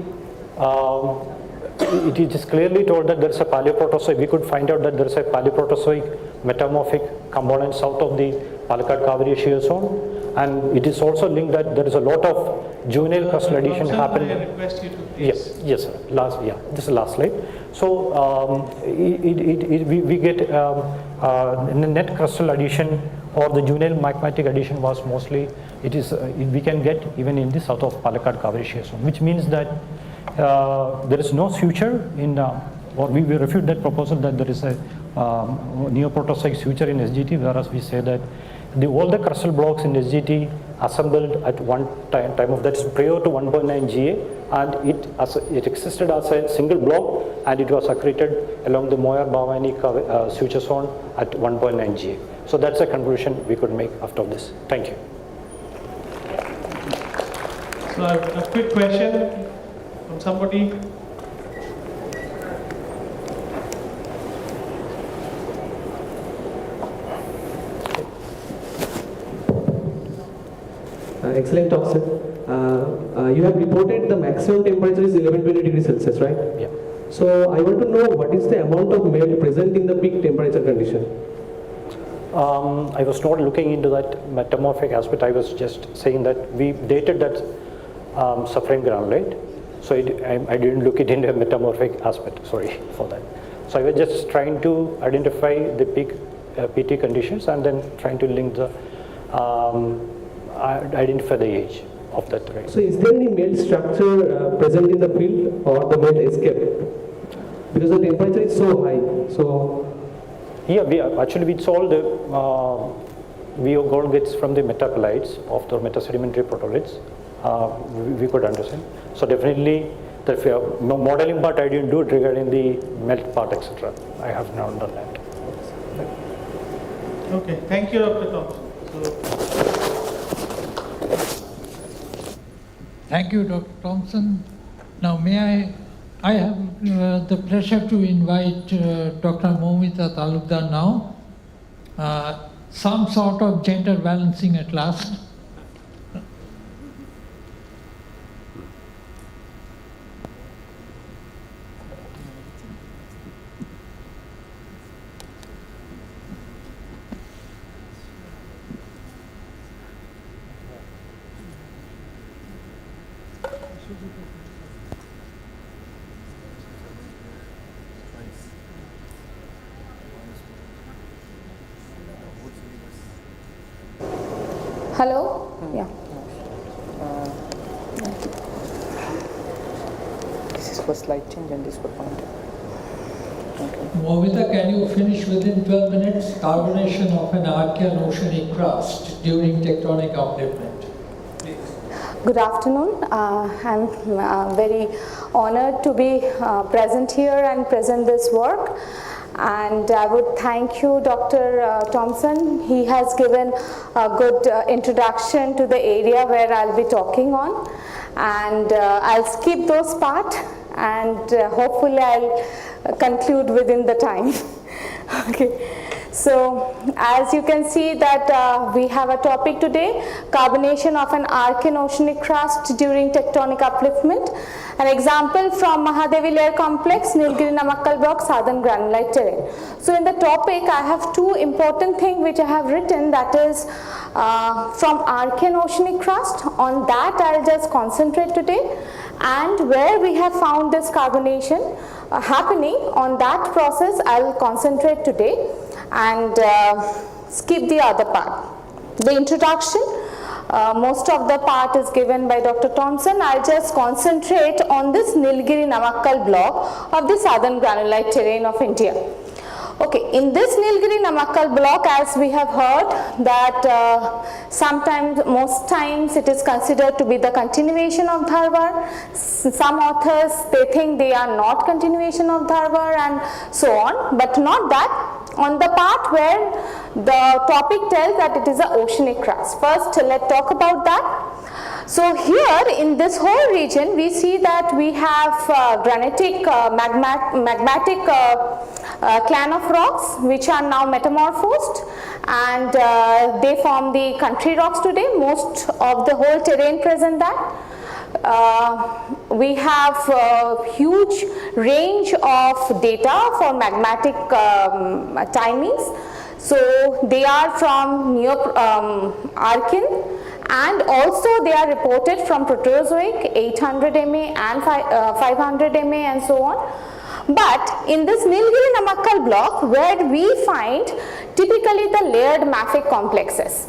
it is clearly told that there is a Paleoproterozoic. We could find out that there is a Paleoproterozoic metamorphic component south of the Palakkad-Kaveri shear zone, and it is also linked that there is a lot of juvenile crustal addition happened. I request you to please. Yes, sir. This is the last slide. So we get in the net crustal addition or the juvenile magmatic addition was mostly, we can get even in the south of Palakkad-Kaveri shear zone, which means that there is no future in, or we refute that proposal that there is a Neoproterozoic future in SGT, whereas we say that all the crustal blocks in SGT assembled at one time of that is prior to 1.9 GA, and it existed as a single block, and it was accreted along the Moyer-Bhavani suture zone at 1.9 GA. So that's a conclusion we could make after this. Thank you. So a quick question from somebody. Excellent talk, sir. You have reported the maximum temperature is 1120 degrees Celsius, right? Yeah. So I want to know what is the amount of melt present in the peak temperature condition? I was not looking into that metamorphic aspect. I was just saying that we dated that suffering granulate. So I didn't look it into a metamorphic aspect. Sorry for that. So I was just trying to identify the peak PT conditions and then trying to link the identify the age of that terrain. So is there any melt structure present in the field, or the melt escaped? Because the temperature is so high. So yeah, we all the we all gets from the metapelites of the metasedimentary protoliths. We could understand. So definitely the modeling part I didn't do it regarding the melt part, etc. I have not done that. Okay, thank you, Dr. Thompson. Thank you, Dr. Thompson. Now, may I have the pleasure to invite Dr. Moumita Talukdar now. Some sort of gender balancing at last. Hello? Yeah. for slight change and this for pointer. Momita, can you finish within 12 minutes? Carbonation of an Archean oceanic crust during tectonic upliftment. Good afternoon. I'm very honored to be present here and present this work. And I would thank you, Dr. Thompson. He has given a good introduction to the area where I'll be talking on. And I'll skip those parts and hopefully I'll conclude within the time. Okay. So as you can see that we have a topic today, carbonation of an Archean oceanic crust during tectonic upliftment. An example from Mahadevi layer complex, Nilgiri Namakkal block, southern granulite terrain. So in the topic I have two important things which I have written, that is from Archean oceanic crust. On that I'll just concentrate today, and where we have found this carbonation happening, on that process I'll concentrate today and skip the other part. The introduction, most of the part is given by Dr. Thompson. I'll just concentrate on this Nilgiri Namakkal block of the southern granulite terrain of India. Okay, in this Nilgiri Namakkal block, as we have heard that sometimes, most times it is considered to be the continuation of Dharwar. Some authors, they think they are not continuation of Dharwar and so on, but not that. On the part where the topic tells that it is an oceanic crust. First, let's talk about that. So here in this whole region, we see that we have granitic, magmatic clan of rocks which are now metamorphosed, and they form the country rocks today. Most of the whole terrain present that. We have a huge range of data for magmatic timings. So they are from Archean, and also they are reported from Proterozoic, 800 MA and 500 MA and so on. But in this Nilgiri Namakkal block, where we find typically the layered mafic complexes.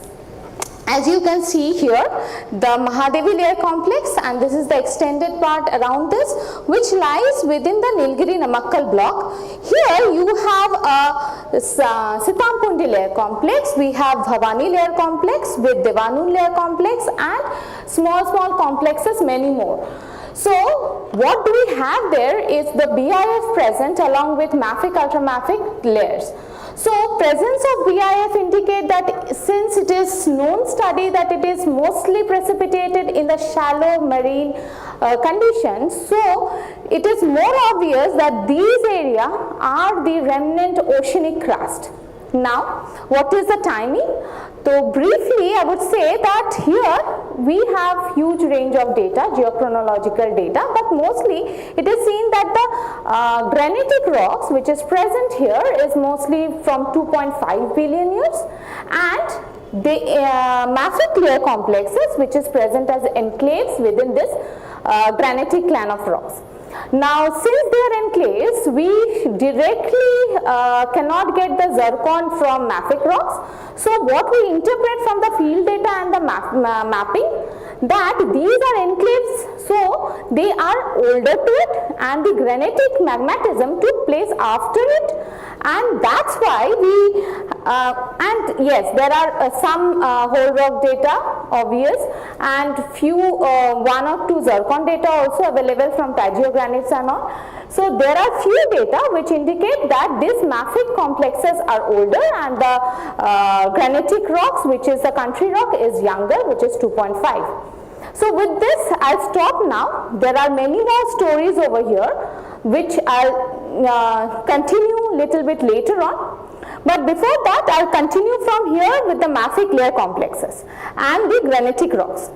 As you can see here, the Mahadevi layer complex, and this is the extended part around this, which lies within the Nilgiri Namakkal block. Here you have a Sitampundi layer complex, we have Bhavani layer complex with Devanun layer complex, and small complexes, many more. So what do we have there is the BIF present along with mafic, ultramafic layers. So presence of BIF indicate that since it is known study that it is mostly precipitated in the shallow marine conditions, so it is more obvious that these areas are the remnant oceanic crust. Now, what is the timing? So briefly, I would say that here we have huge range of data, geochronological data, but mostly it is seen that the granitic rocks which is present here is mostly from 2.5 billion years, and the mafic layer complexes which is present as enclaves within this granitic clan of rocks. Now, since they are enclaves, we directly cannot get the zircon from mafic rocks. So what we interpret from the field data and the mapping, that these are enclaves, so they are older to it, and the granitic magmatism took place after it, and that's why we, and yes, there are some whole rock data, obvious, and few, one or two zircon data also available from tagiogranites and all. So there are few data which indicate that these mafic complexes are older, and the granitic rocks, which is the country rock, is younger, which is 2.5. So with this, I'll stop now. There are many more stories over here, which I'll continue little bit later on. But before that, I'll continue from here with the mafic layer complexes and the granitic rocks.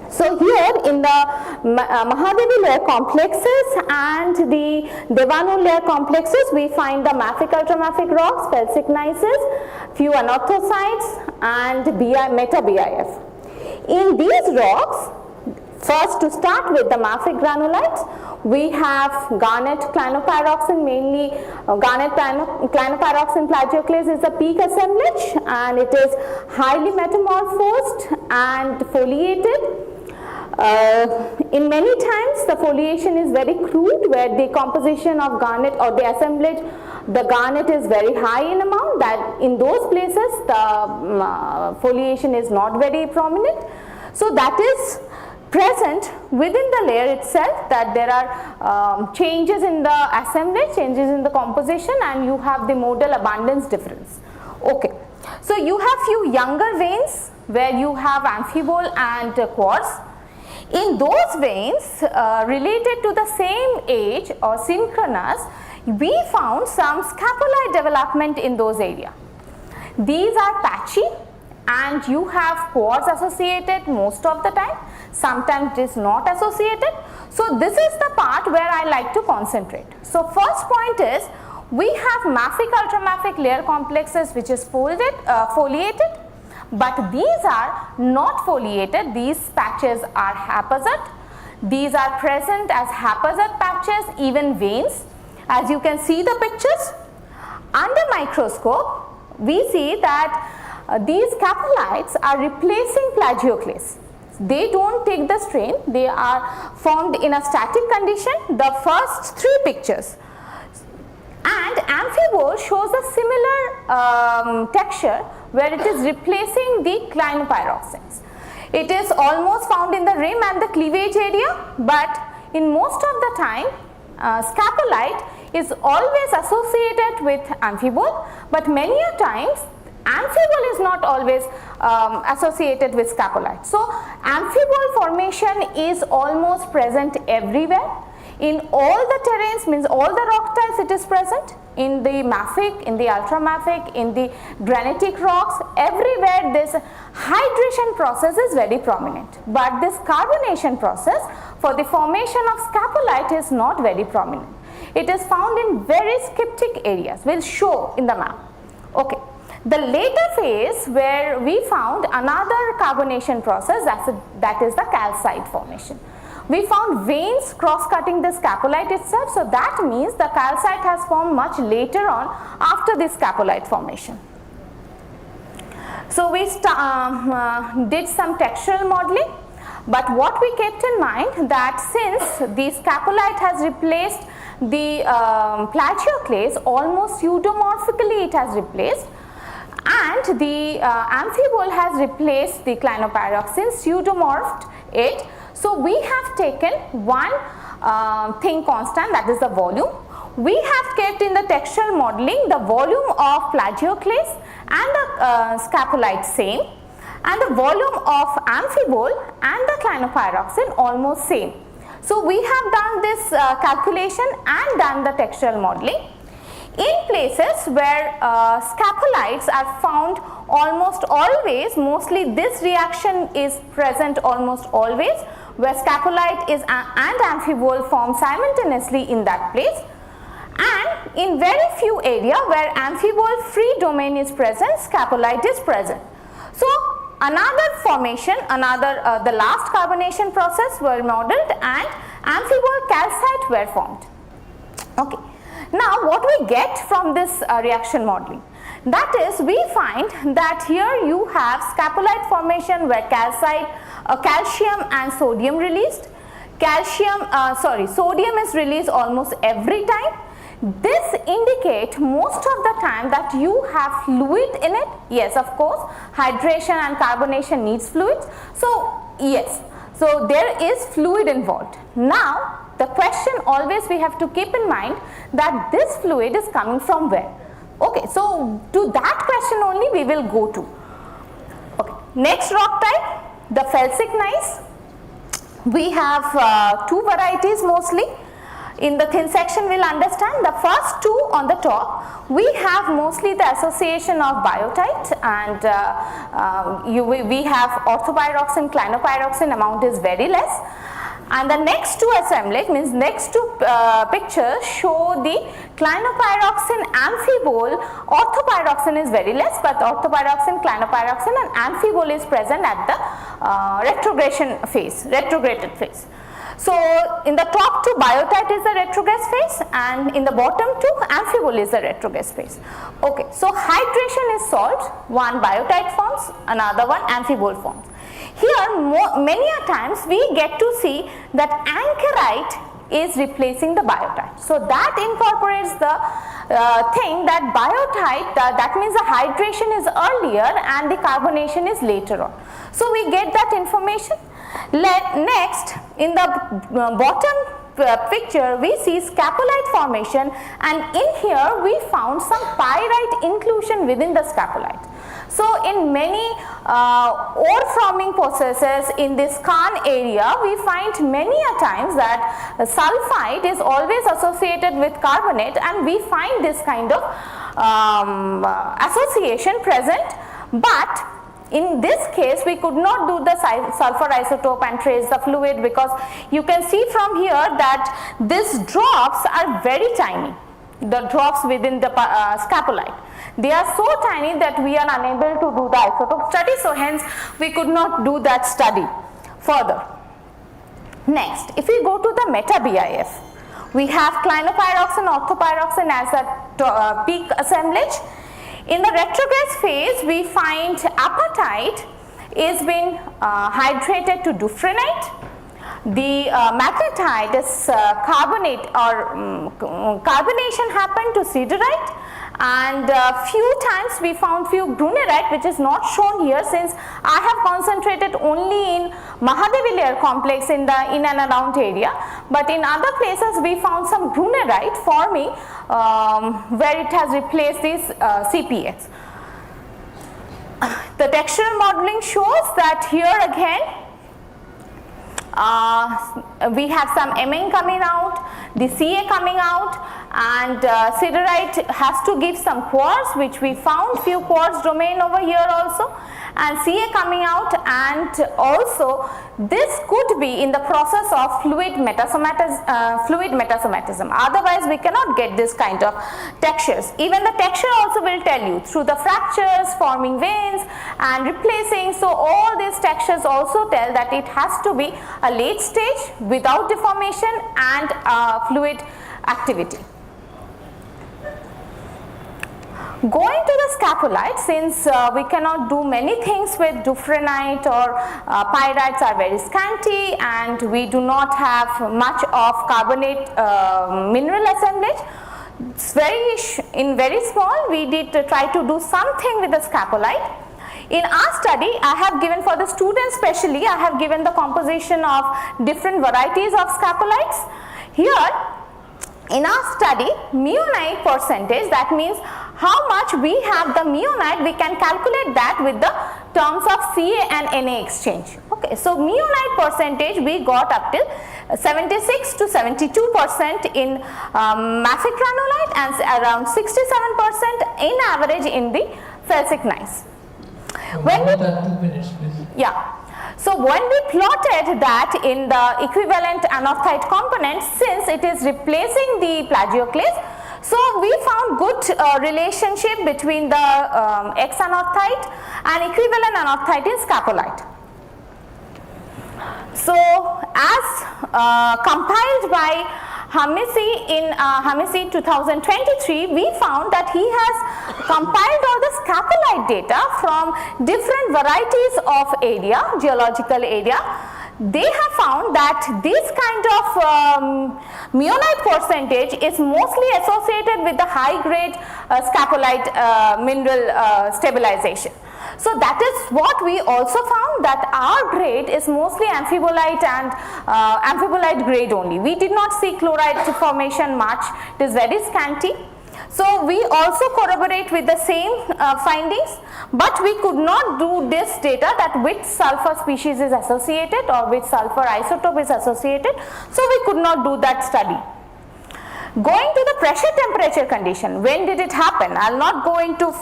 So here in the Mahadevi layer complexes and the Devanu layer complexes, we find the mafic ultramafic rocks, felsic gneisses, few anorthosites, and meta-BIF. In these rocks, first to start with the mafic granulites, we have garnet clinopyroxene, mainly garnet clinopyroxene plagioclase is the peak assemblage, and it is highly metamorphosed and foliated. In many times the foliation is very crude, where the composition of garnet or the assemblage, the garnet is very high in amount, that in those places the foliation is not very prominent. So that is present within the layer itself, that there are changes in the assemblage, changes in the composition, and you have the modal abundance difference. Okay. So you have few younger veins where you have amphibole and quartz. In those veins related to the same age or synchronous, we found some scapulite development in those areas. These are patchy and you have quartz associated most of the time, sometimes it is not associated. So this is the part where I like to concentrate. So first point is, we have mafic ultramafic layer complexes which is foliated, but these are not foliated, these patches are haphazard. These are present as haphazard patches, even veins. As you can see the pictures, under microscope we see that these scapulites are replacing plagioclase. They don't take the strain, they are formed in a static condition, the first three pictures. And amphibole shows a similar texture where it is replacing the clinopyroxenes. It is almost found in the rim and the cleavage area, but in most of the time scapulite is always associated with amphibole, but many a times amphibole is not always associated with scapulite. So amphibole formation is almost present everywhere. In all the terrains, means all the rock types it is present, in the mafic, in the ultramafic, in the granitic rocks, everywhere this hydration process is very prominent. But this carbonation process for the formation of scapulite is not very prominent. It is found in very skeptic areas, will show in the map. Okay. The later phase where we found another carbonation process, that is the calcite formation. We found veins cross-cutting the scapulite itself, so that means the calcite has formed much later on after the scapulite formation. So we did some textural modeling, but what we kept in mind that since the scapulite has replaced the plagioclase, almost pseudomorphically it has replaced, and the amphibole has replaced the clinopyroxene, pseudomorphed it. So we have taken one thing constant, that is the volume. We have kept in the textural modeling the volume of plagioclase and the scapulite same, and the volume of amphibole and the clinopyroxene almost same. So we have done this calculation and done the textural modeling. In places where scapulites are found almost always, mostly this reaction is present almost always, where scapulite is and amphibole form simultaneously in that place, and in very few area where amphibole free domain is present, scapulite is present. So another formation, the last carbonation process were modeled and amphibole calcite were formed. Okay. Now what we get from this reaction modeling? That is, we find that here you have scapulite formation where calcium and sodium released. Sodium is released almost every time. This indicates most of the time that you have fluid in it. Yes, of course, hydration and carbonation needs fluids. So yes, so there is fluid involved. Now the question always we have to keep in mind that this fluid is coming from where? Okay, so to that question only we will go to. Okay, next rock type, the felsic gneiss. We have two varieties mostly. In the thin section we will understand the first two on the top. We have mostly the association of biotite, and we have orthopyroxene, clinopyroxene amount is very less. And the next two assemblage means next two pictures show the clinopyroxene amphibole. Orthopyroxene is very less, but orthopyroxene, clinopyroxene and amphibole is present at the retrograded phase. So in the top two, biotite is the retrograde phase, and in the bottom two, amphibole is the retrograde phase. Okay, so hydration is solved. One biotite forms, another one amphibole forms. Here, many a times we get to see that anchorite is replacing the biotite. So that incorporates the thing that biotite, that means the hydration is earlier and the carbonation is later on. So we get that information. Next, in the bottom picture, we see scapolite formation, and in here we found some pyrite inclusion within the scapolite. So in many ore forming processes in this Khan area, we find many a times that sulfide is always associated with carbonate, and we find this kind of association present, but in this case we could not do the sulfur isotope and trace the fluid, because you can see from here that these drops are very tiny, the drops within the scapolite. They are so tiny that we are unable to do the isotope study, so hence we could not do that study further. Next, if we go to the meta-BIF, we have clinopyroxene, orthopyroxene as a peak assemblage. In the retrograde phase, we find apatite is been hydrated to dufrenite. The magnetite is carbonate or carbonation happened to siderite, and few times we found few brunerite, which is not shown here since I have concentrated only in Mahadevi layer complex in and around area, but in other places we found some brunerite forming where it has replaced this CPX. The textural modeling shows that here again we have some Mn coming out, the Ca coming out, and siderite has to give some quartz, which we found few quartz domain over here also, and Ca coming out, and also this could be in the process of fluid metasomatism. Otherwise we cannot get this kind of textures. Even the texture also will tell you through the fractures, forming veins and replacing. So all these textures also tell that it has to be a late stage without deformation and fluid activity. Going to the scapolite, since we cannot do many things with dufrenite or pyrites are very scanty, and we do not have much of carbonate mineral assemblage. It's very small. We did try to do something with the scapolite. In our study, I have given for the students specially, I have given the composition of different varieties of scapolites. Here, in our study, meionite percentage, that means how much we have the meionite, we can calculate that with the terms of Ca and Na exchange. Okay, so meionite percentage we got up till 76 to 72% in mafic granulite and around 67% in average in the felsic gneiss. So when we plotted that in the equivalent anorthite component, since it is replacing the plagioclase, so we found good relationship between the X anorthite and equivalent anorthite in scapolite. So as compiled by Hamisi in Hamisi 2023, we found that he has compiled all the scapolite data from different varieties of area, geological area. They have found that this kind of meionite percentage is mostly associated with the high grade scapolite mineral stabilization. So that is what we also found, that our grade is mostly amphibolite and amphibolite grade only. We did not see chloride formation much, it is very scanty. So we also corroborate with the same findings, but we could not do this data that which sulfur species is associated or which sulfur isotope is associated, so we could not do that study. Going to the pressure temperature condition, when did it happen? I will not go into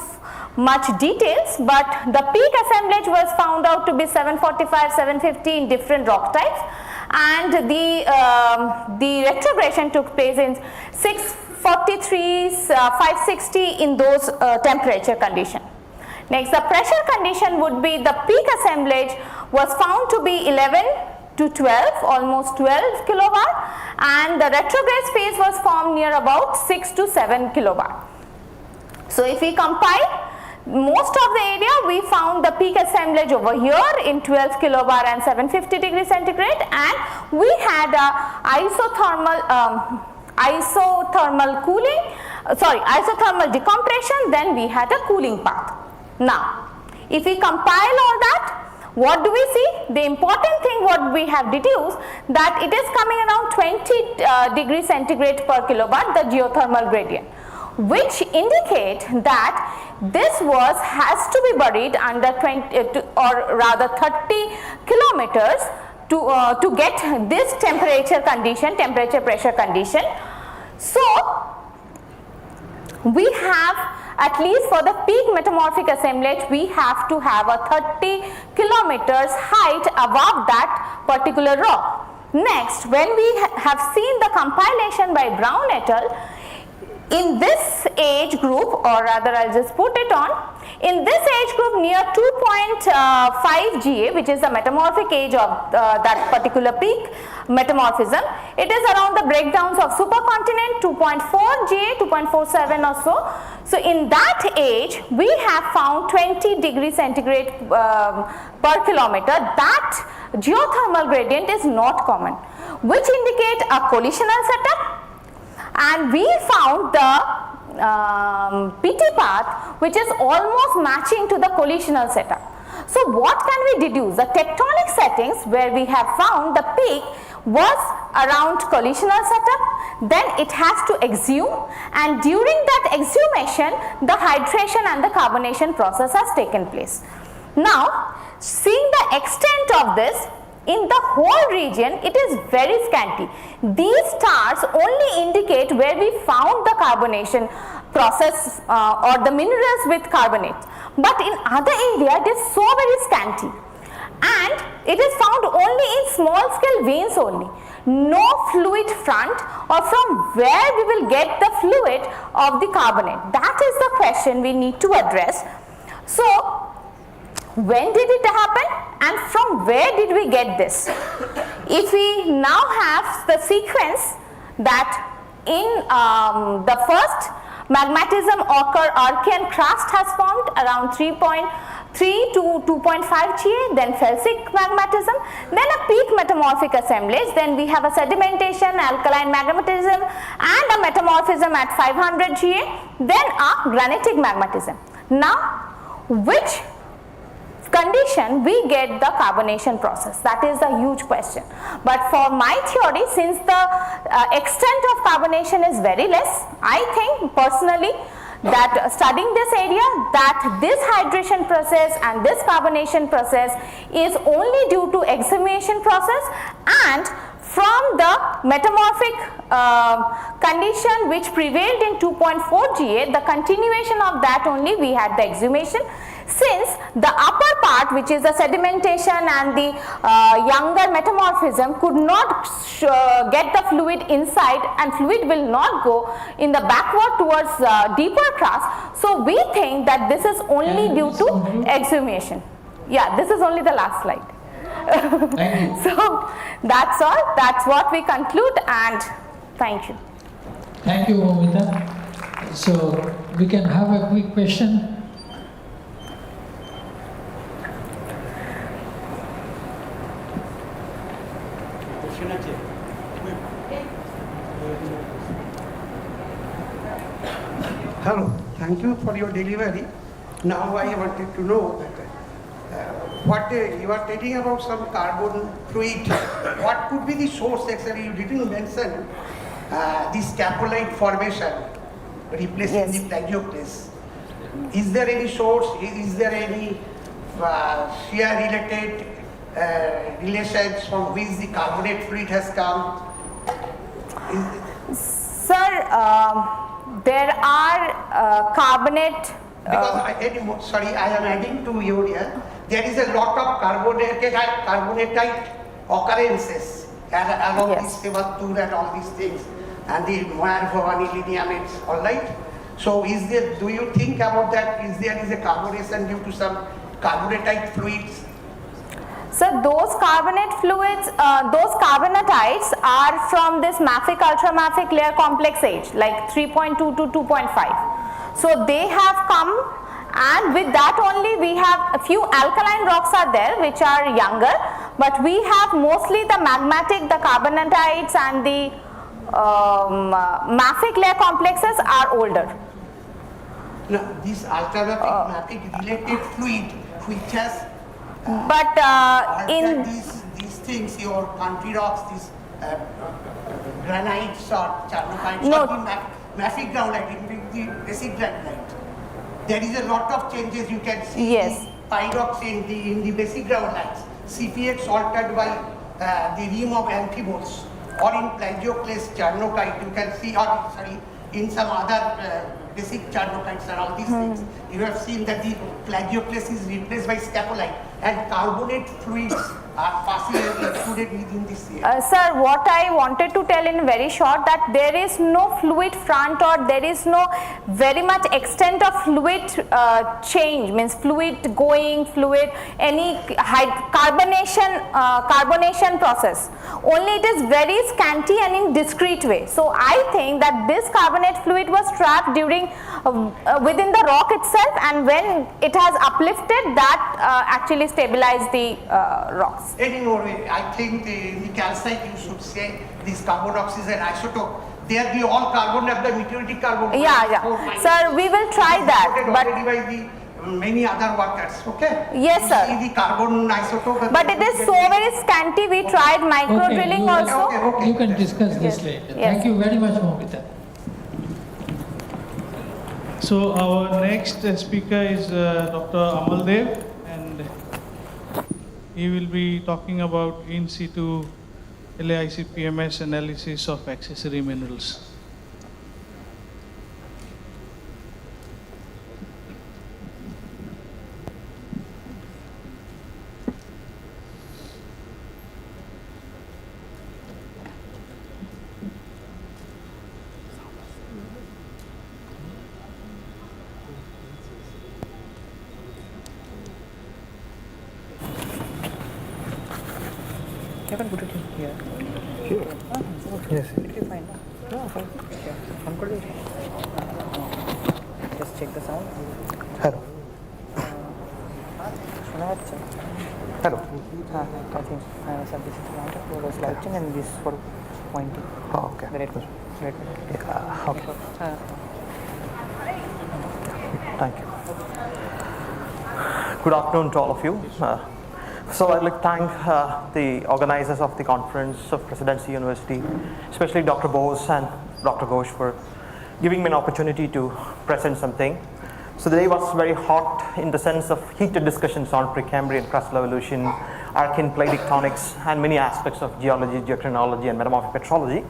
much details, but the peak assemblage was found out to be 745, 750 in different rock types, and the retrogression took place in 643, 560 in those temperature condition. Next, the pressure condition would be the peak assemblage was found to be 11 to 12, almost 12 kilobar, and the retrograde phase was formed near about 6 to 7 kilobar. So if we compile most of the area we found the peak assemblage over here in 12 kilobar and 750 degrees centigrade, and we had a isothermal decompression, then we had a cooling path. Now, if we compile all that, what do we see? The important thing what we have deduced that it is coming around 20 degrees centigrade per kilobar, the geothermal gradient, which indicate that this has to be buried under 20 or rather 30 kilometers to get this temperature pressure condition. So we have, at least for the peak metamorphic assemblage, we have to have a 30 kilometers height above that particular rock. Next, when we have seen the compilation by Brown et al., in this age group, or rather I'll just put it on, in this age group near 2.5 GA, which is the metamorphic age of that particular peak metamorphism, it is around the breakdowns of supercontinent 2.4 GA, 2.47 or so. So in that age, we have found 20 degrees centigrade per kilometer. That geothermal gradient is not common, which indicate a collisional setup. And we found the PT path which is almost matching to the collisional setup. So what can we deduce? The tectonic settings where we have found the peak was around collisional setup, then it has to exhume, and during that exhumation the hydration and the carbonation process has taken place. Now, seeing the extent of this, in the whole region it is very scanty. These stars only indicate where we found the carbonation process or the minerals with carbonates, but in other area it is so very scanty, and it is found only in small scale veins only, no fluid front, or from where we will get the fluid of the carbonate. That is the question we need to address. So when did it happen and from where did we get this? If we now have the sequence that in the first magmatism occur, Archean crust has formed around 3.3 to 2.5 GA, then felsic magmatism, then a peak metamorphic assemblage, then we have a sedimentation, alkaline magmatism, and a metamorphism at 500 GA, then a granitic magmatism. Now, which condition we get the carbonation process? That is the huge question. But for my theory, since the extent of carbonation is very less, I think personally that studying this area, that this hydration process and this carbonation process is only due to exhumation process, and from the metamorphic condition which prevailed in 2.4 GA, the continuation of that only we had the exhumation. Since the upper part, which is the sedimentation and the younger metamorphism, could not get the fluid inside, and fluid will not go in the backward towards deeper crust, so we think that this is only due to exhumation. Yeah, this is only the last slide. So that's all. That's what we conclude, and thank you. Thank you, Momita. So we can have a quick question. Hello, thank you for your delivery. Now I wanted to know that what you are telling about some carbon fluid. What could be the source? Actually, you didn't mention this caprolite formation replacing the plagioclase. Is there any source? Is there any shear related relations from which the carbonate fluid has come? Sir, there are carbonate. Because I am adding to you here. There is a lot of carbonatite occurrences along this Sevatur and all these things, and the Moyer-Vavani lineaments, all right. So, is there? Do you think about that? Is there a carbonation due to some carbonatite fluids? So those carbonate fluids, those carbonatites are from this mafic ultramafic layer complex age, like 3.2 to 2.5. So they have come And with that only we have a few alkaline rocks are there which are younger, but we have mostly the magmatic, the carbonatites and the mafic layer complexes are older. Now, this alternative mafic related fluid which has in these things, your country rocks, these granites or charnokites No. or the mafic granulite, the basic granulite. There is a lot of changes you can see. Yes. The pyrox in the basic granulites. CPX altered by the rim of amphiboles, or in plagioclase charnokite you can see, or sorry, in some other basic charnokites and all these things. You have seen that the plagioclase is replaced by scapolite, and carbonate fluids are partially included within this area. Sir, what I wanted to tell in very short that there is no fluid front, or there is no very much extent of fluid change, means fluid going, fluid, any carbonation process. Only it is very scanty and in discrete way. So I think that this carbonate fluid was trapped during within the rock itself, and when it has uplifted, that actually stabilized the rocks. Anyway, I think the calcite you should say this carbon oxygen isotope. They are the all carbon of the meteoritic carbon. Yeah. Sir, we will try that. But already by the many other workers. Okay. Yes, sir. See the carbon isotope. But it is so very scanty. We tried micro drilling also. You can discuss this later. Thank you very much, Momita. So our next speaker is Dr. Amaldev, and he will be talking about in situ LAIC PMS analysis of accessory minerals. You can put it in here. Here? Yes. It will be fine. No, fine. Yeah. I'm good. Just check the sound. Hello. Hello. I think so this is the pointer for the slouching and this for pointing. Oh, okay. The red. Okay. Thank you. Good afternoon to all of you. So I'd like to thank the organizers of the conference of Presidency University, especially Dr. Bose and Dr. Ghosh for giving me an opportunity to present something. So the day was very hot in the sense of heated discussions on Precambrian crustal evolution, Archean plate tectonics, and many aspects of geology, geochronology, and metamorphic petrology.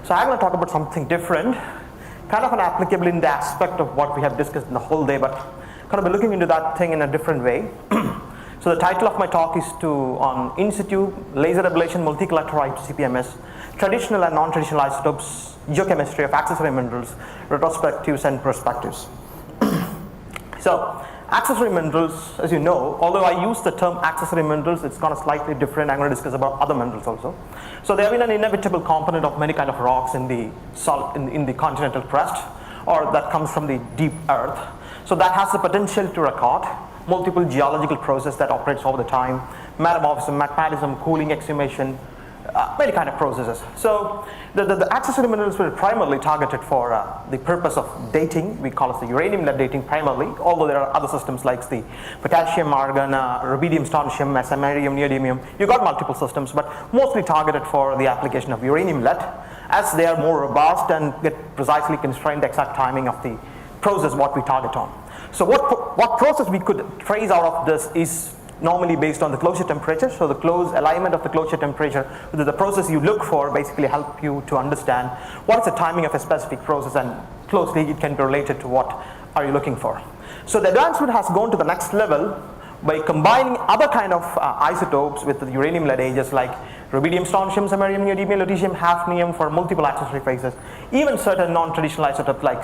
So I'm going to talk about something different, kind of applicable in the aspect of what we have discussed in the whole day, but kind of looking into that thing in a different way. So the title of my talk is on in situ laser ablation multi-collector CPMS, traditional and non-traditional isotopes, geochemistry of accessory minerals, retrospectives and perspectives. So accessory minerals, as you know, although I use the term accessory minerals, it's kind of slightly different. I'm going to discuss about other minerals also. So they have been an inevitable component of many kind of rocks in the continental crust, or that comes from the deep earth. So that has the potential to record multiple geological processes that operates all the time, metamorphism, magmatism, cooling, exhumation, many kind of processes. So the accessory minerals were primarily targeted for the purpose of dating. We call it the uranium-led dating primarily, although there are other systems like the potassium, argon, rubidium, strontium, samarium, neodymium. You got multiple systems, but mostly targeted for the application of uranium-lead, as they are more robust and get precisely constrained the exact timing of the process what we target on. So what process we could trace out of this is normally based on the closure temperature. So the close alignment of the closure temperature with the process you look for basically help you to understand what is the timing of a specific process, and closely it can be related to what are you looking for. So the advancement has gone to the next level by combining other kind of isotopes with the uranium-lead agents like rubidium, strontium, samarium, neodymium, lutetium, hafnium for multiple accessory phases, even certain non-traditional isotopes like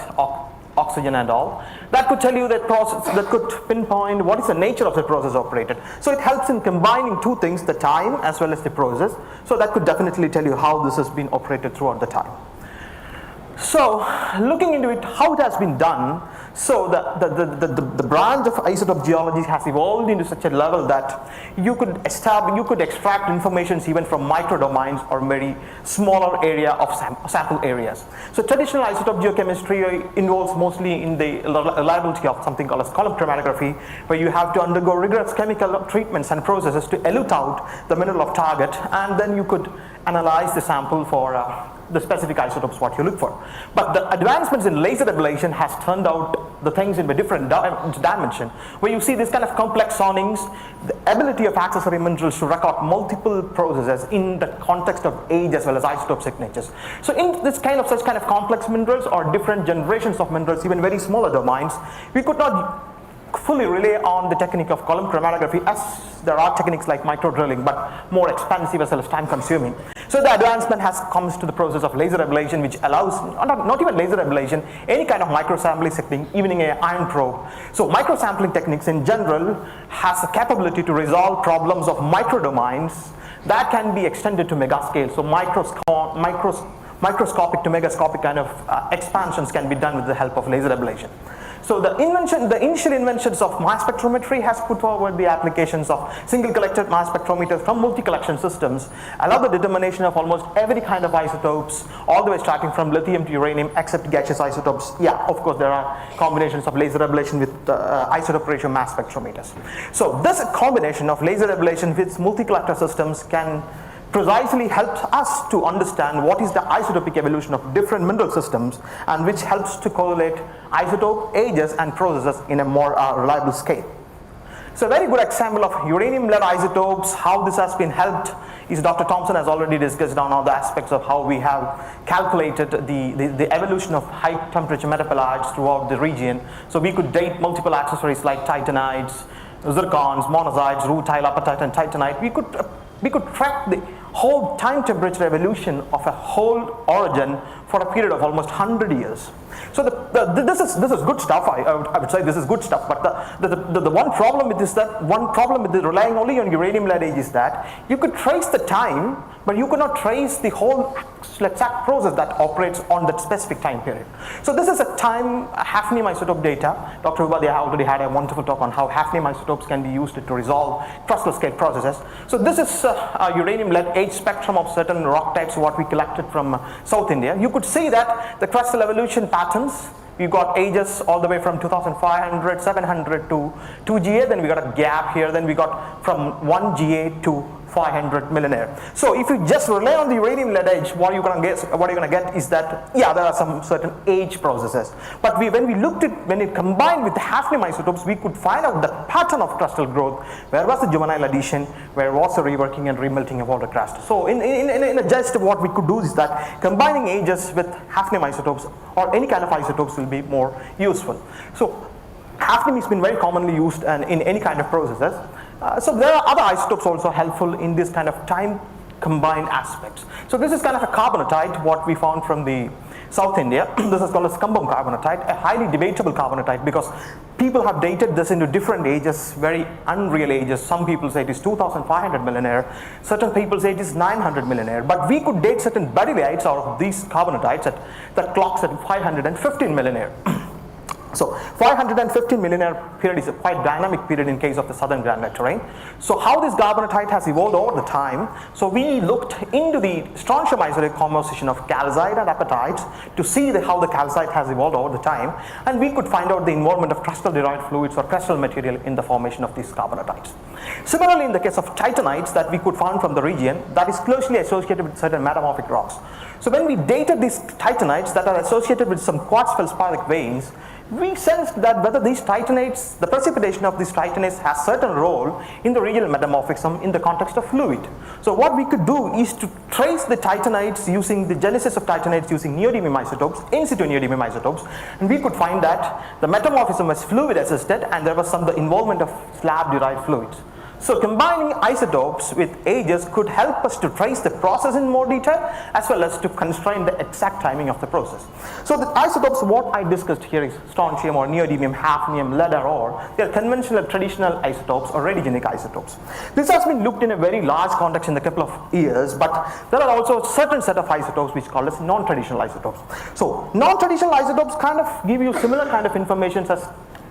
oxygen and all, that could tell you that process, that could pinpoint what is the nature of the process operated. So it helps in combining two things, the time as well as the process. So that could definitely tell you how this has been operated throughout the time. So looking into it, how it has been done. So the branch of isotope geology has evolved into such a level that you could extract informations even from microdomains or very smaller area of sample areas. So traditional isotope geochemistry involves mostly in the reliability of something called as column chromatography, where you have to undergo rigorous chemical treatments and processes to elute out the mineral of target, and then you could analyze the sample for the specific isotopes what you look for. But the advancements in laser ablation has turned out the things in a different dimension, where you see this kind of complex sonings, the ability of accessory minerals to record multiple processes in the context of age as well as isotope signatures. So in this such kind of complex minerals or different generations of minerals, even very smaller domains, we could not fully rely on the technique of column chromatography, as there are techniques like micro drilling, but more expensive as well as time consuming. So the advancement has comes to the process of laser ablation, which allows, not even laser ablation, any kind of microsampling technique, even in an ion probe. So microsampling techniques in general has the capability to resolve problems of microdomains that can be extended to megascale. So microscopic to megascopic kind of expansions can be done with the help of laser ablation. So the initial inventions of mass spectrometry has put forward the applications of single collector mass spectrometers from multi-collection systems, allow the determination of almost every kind of isotopes, all the way starting from lithium to uranium, except gaseous isotopes. Yeah, of course there are combinations of laser ablation with isotope ratio mass spectrometers. So this combination of laser ablation with multi-collector systems can precisely helps us to understand what is the isotopic evolution of different mineral systems, and which helps to correlate isotope ages and processes in a more reliable scale. So a very good example of uranium-led isotopes, how this has been helped, is Dr. Thompson has already discussed on all the aspects of how we have calculated the evolution of high temperature metapellides throughout the region. So we could date multiple accessories like titanides, zircons, monazites, rutile, apatite, and titanite. We could track the whole time temperature evolution of a whole origin for a period of almost 100 years. So this is good stuff. I would say this is good stuff. But the one problem with this, relying only on uranium-lead age is that you could trace the time, but you could not trace the whole exact process that operates on that specific time period. So this is a hafnium isotope data. Dr. Upadhyaya already had a wonderful talk on how hafnium isotopes can be used to resolve crustal scale processes. So this is a uranium-lead age spectrum of certain rock types what we collected from South India. You could see that the crustal evolution patterns, we got ages all the way from 2500, 700 to 2 GA, then we got a gap here, then we got from 1 GA to 500 millenare. So if you just rely on the uranium lead age, what you're going to get is that, yeah, there are some certain age processes. But when it combined with the hafnium isotopes, we could find out the pattern of crustal growth. Where was the juvenile addition? Where was the reworking and remelting of all the crust? So in a gist, what we could do is that combining ages with hafnium isotopes or any kind of isotopes will be more useful. So hafnium has been very commonly used in any kind of processes. So there are other isotopes also helpful in this kind of time combined aspects. So this is kind of a carbonatite, what we found from the South India. This is called a scumbum carbonatite, a highly debatable carbonatite, because people have dated this into different ages, very unreal ages. Some people say it is 2500 millenare, certain people say it is 900 millenare, but we could date certain barylites out of these carbonatites that clocks at 515 millenare. So 515 millenare period is a quite dynamic period in case of the southern granite terrain. So how this carbonatite has evolved over the time, so we looked into the strontium isolate composition of calcite and apatites to see how the calcite has evolved over the time, and we could find out the involvement of crustal derived fluids or crustal material in the formation of these carbonatites. Similarly, in the case of titanites that we could find from the region, that is closely associated with certain metamorphic rocks. So when we dated these titanites that are associated with some quartz feldspathic veins, we sensed that whether these titanates, the precipitation of these titanates has certain role in the regional metamorphism in the context of fluid. So what we could do is to trace the titanates using the genesis of titanates using neodymium isotopes, in situ neodymium isotopes, and we could find that the metamorphism was fluid assisted and there was the involvement of slab derived fluids. So combining isotopes with ages could help us to trace the process in more detail, as well as to constrain the exact timing of the process. So the isotopes, what I discussed here is strontium or neodymium, hafnium, lead or ore. They are conventional traditional isotopes or radiogenic isotopes. This has been looked in a very large context in a couple of years, but there are also a certain set of isotopes which called as non-traditional isotopes. So non-traditional isotopes kind of give you similar kind of information as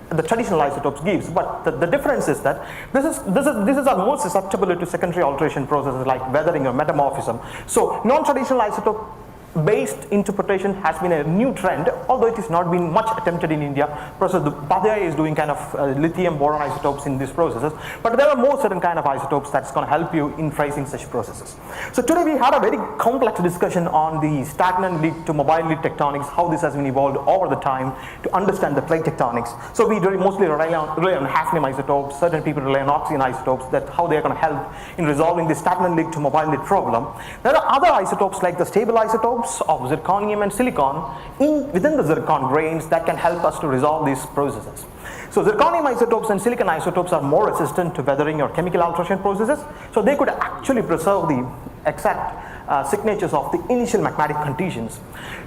the traditional isotopes gives, but the difference is that this is are more susceptible to secondary alteration processes like weathering or metamorphism. So non-traditional isotope based interpretation has been a new trend, although it has not been much attempted in India. Professor Upadhyay is doing kind of lithium boron isotopes in these processes, but there are more certain kind of isotopes that's going to help you in tracing such processes. So today we had a very complex discussion on the stagnant lead to mobile lead tectonics, how this has been evolved over the time to understand the plate tectonics. So we mostly rely on hafnium isotopes, certain people rely on oxygen isotopes, that how they are going to help in resolving the stagnant lead to mobile lead problem. There are other isotopes like the stable isotopes of zirconium and silicon within the zircon grains that can help us to resolve these processes. So zirconium isotopes and silicon isotopes are more resistant to weathering or chemical alteration processes, so they could actually preserve the exact signatures of the initial magmatic conditions.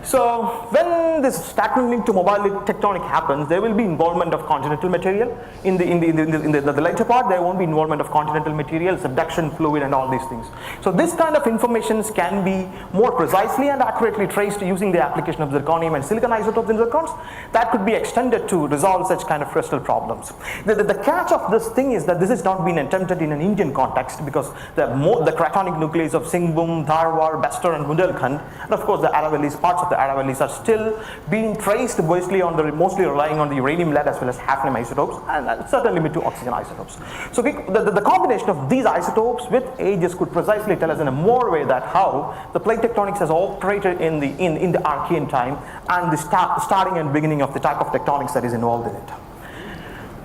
So when this stagnant link to mobile lead tectonic happens, there will be involvement of continental material. In the later part, there won't be involvement of continental material, subduction fluid and all these things. So this kind of information can be more precisely and accurately traced using the application of zirconium and silicon isotopes in zircons. That could be extended to resolve such kind of crustal problems. The catch of this thing is that this has not been attempted in an Indian context, because the cratonic nucleus of Singhbum, Dharwar, Bester and Bundelkhand, and of course the Aravallis, parts of the Aravallis are still being traced mostly relying on the uranium, lead as well as hafnium isotopes, and certain limit to oxygen isotopes. So the combination of these isotopes with ages could precisely tell us in a more way that how the plate tectonics has operated in the Archean time and the starting and beginning of the type of tectonics that is involved in it.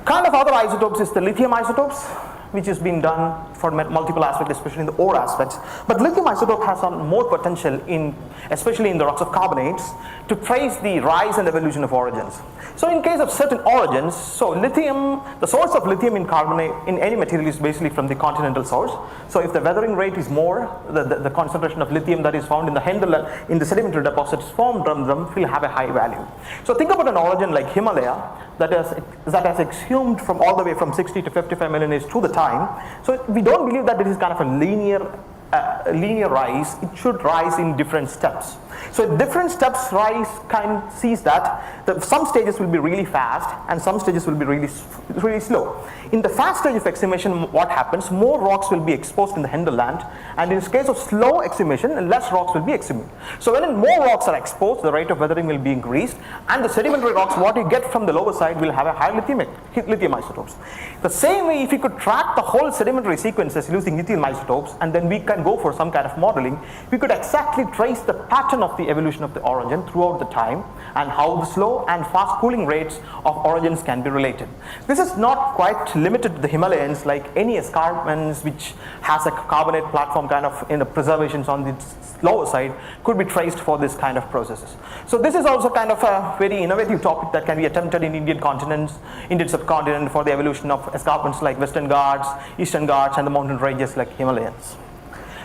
Kind of other isotopes is the lithium isotopes, which has been done for multiple aspects, especially in the ore aspects. But lithium isotope has some more potential especially in the rocks of carbonates, to trace the rise and evolution of origins. So in case of certain origins, so lithium, the source of lithium in carbonate in any material is basically from the continental source. So if the weathering rate is more, the concentration of lithium that is found in the sedimentary deposits formed from them will have a high value. So think about an origin like Himalaya that has exhumed from all the way from 60 to 55 million years through the time. So we don't believe that it is kind of a linear rise. It should rise in different steps. So different steps rise sees that some stages will be really fast and some stages will be really slow. In the fast stage of exhumation, what happens? More rocks will be exposed in the hinterland, and in case of slow exhumation, less rocks will be exhumed. So when more rocks are exposed, the rate of weathering will be increased, and the sedimentary rocks, what you get from the lower side, will have a high lithium isotopes. The same way, if you could track the whole sedimentary sequences using lithium isotopes, and then we can go for some kind of modeling, we could exactly trace the pattern of the evolution of the origin throughout the time, and how the slow and fast cooling rates of origins can be related. This is not quite limited to the Himalayas, like any escarpments which has a carbonate platform kind of in the preservations on the lower side could be traced for this kind of processes. So this is also kind of a very innovative topic that can be attempted in Indian subcontinent for the evolution of escarpments like Western Ghats, Eastern Ghats and the mountain ranges like Himalayas.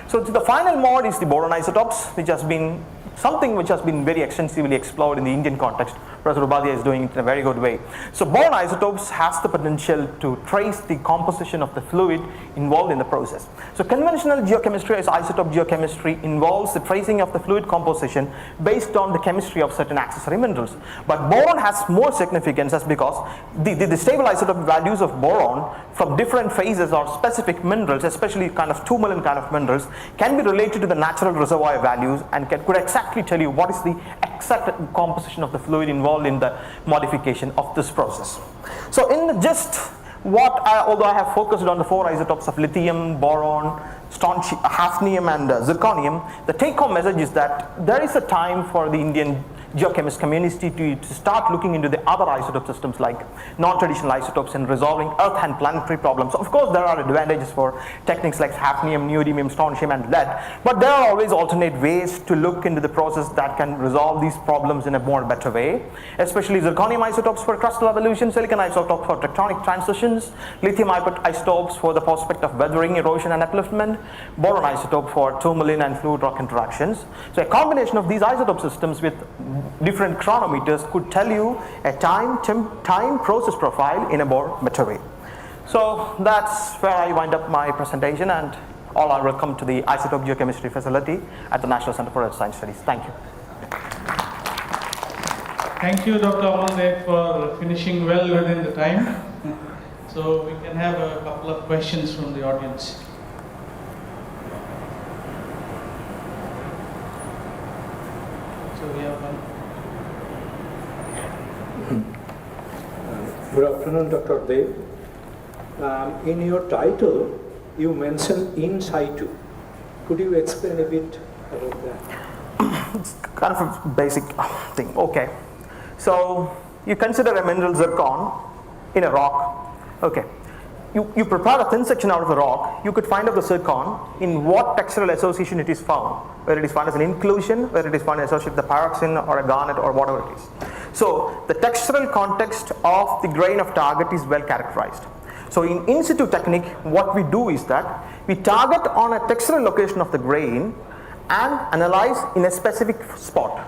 So the final mode is the boron isotopes, which has been something which has been very extensively explored in the Indian context. Professor Upadhyay is doing it in a very good way. So boron isotopes has the potential to trace the composition of the fluid involved in the process. So conventional geochemistry as isotope geochemistry involves the tracing of the fluid composition based on the chemistry of certain accessory minerals. But boron has more significance as because the stable isotope values of boron from different phases or specific minerals, especially kind of 2 million kind of minerals, can be related to the natural reservoir values and could exactly tell you what is the exact composition of the fluid involved in the modification of this process. So in the gist, although I have focused on the 4 isotopes of lithium, boron, hafnium and zirconium, the take-home message is that there is a time for the Indian geochemist community to start looking into the other isotope systems like non-traditional isotopes and resolving earth and planetary problems. Of course, there are advantages for techniques like hafnium, neodymium, strontium and lead, but there are always alternate ways to look into the process that can resolve these problems in a more better way, especially zirconium isotopes for crustal evolution, silicon isotopes for tectonic transitions, lithium isotopes for the prospect of weathering, erosion and upliftment, boron isotope for tourmaline and fluid rock interactions. So a combination of these isotope systems with different chronometers could tell you a time process profile in a more better way. So that's where I wind up my presentation, and all are welcome to the isotope geochemistry facility at the National Center for Earth Science Studies. Thank you. Thank you, Dr. Amaldev, for finishing well within the time. So we can have a couple of questions from the audience. So we have one. Good afternoon, Dr. Dev. In your title, you mentioned in situ. Could you explain a bit about that? It's kind of a basic thing. Okay. So you consider a mineral zircon in a rock. Okay. You prepare a thin section out of the rock, you could find out the zircon in what textural association it is found, whether it is found as an inclusion, whether it is found associated with a pyroxene or a garnet or whatever it is. So the textural context of the grain of target is well characterized. So in situ technique, what we do is that we target on a textural location of the grain and analyze in a specific spot.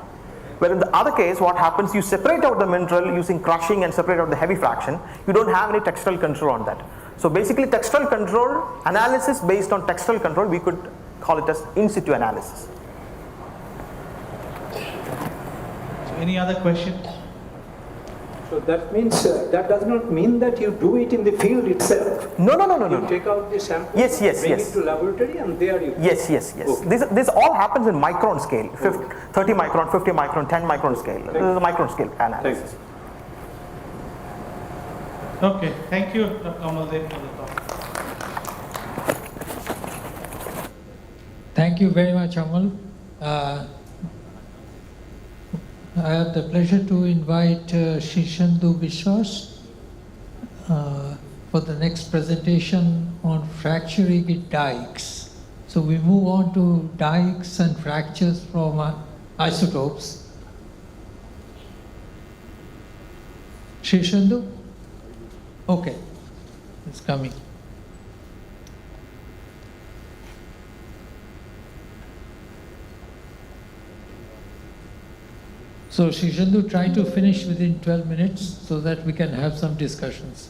Where in the other case, what happens, you separate out the mineral using crushing and separate out the heavy fraction. You don't have any textural control on that. So basically textural control, analysis based on textural control, we could call it as in situ analysis. So any other questions? So that means, that does not mean that you do it in the field itself. No. You take out the sample, yes. bring it to laboratory, and there you... Yes. Okay. This all happens in micron scale, 30 micron, 50 micron, 10 micron scale. This is a micron scale analysis. Okay, thank you, Dr. Amaldev, for the talk. Thank you very much, Amal. I have the pleasure to invite Shishandu Biswas for the next presentation on fracturing dikes. So we move on to dikes and fractures from isotopes. Shishandu? Okay, it's coming. So Shishandu, try to finish within 12 minutes so that we can have some discussions.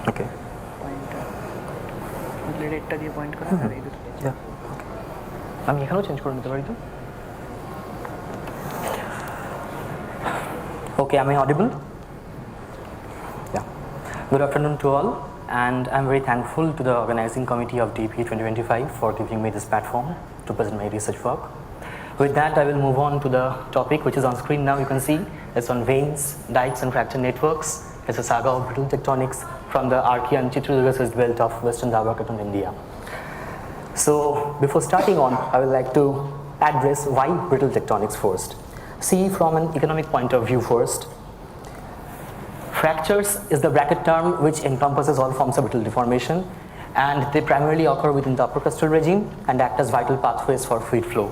Okay. আমি এখানেও change করে নিতে পারি তো? Okay, am I audible? Yeah. Good afternoon to all, and I'm very thankful to the organizing committee of DPE 2025 for giving me this platform to present my research work. With that, I will move on to the topic which is on screen now. You can see it's on veins, dikes and fracture networks. It's a saga of brittle tectonics from the Archean Chitraduga belt of Western Java, Craton, India. So before starting on, I would like to address why brittle tectonics first. See from an economic point of view first. Fractures is the bracket term which encompasses all forms of brittle deformation, and they primarily occur within the upper crustal regime and act as vital pathways for fluid flow,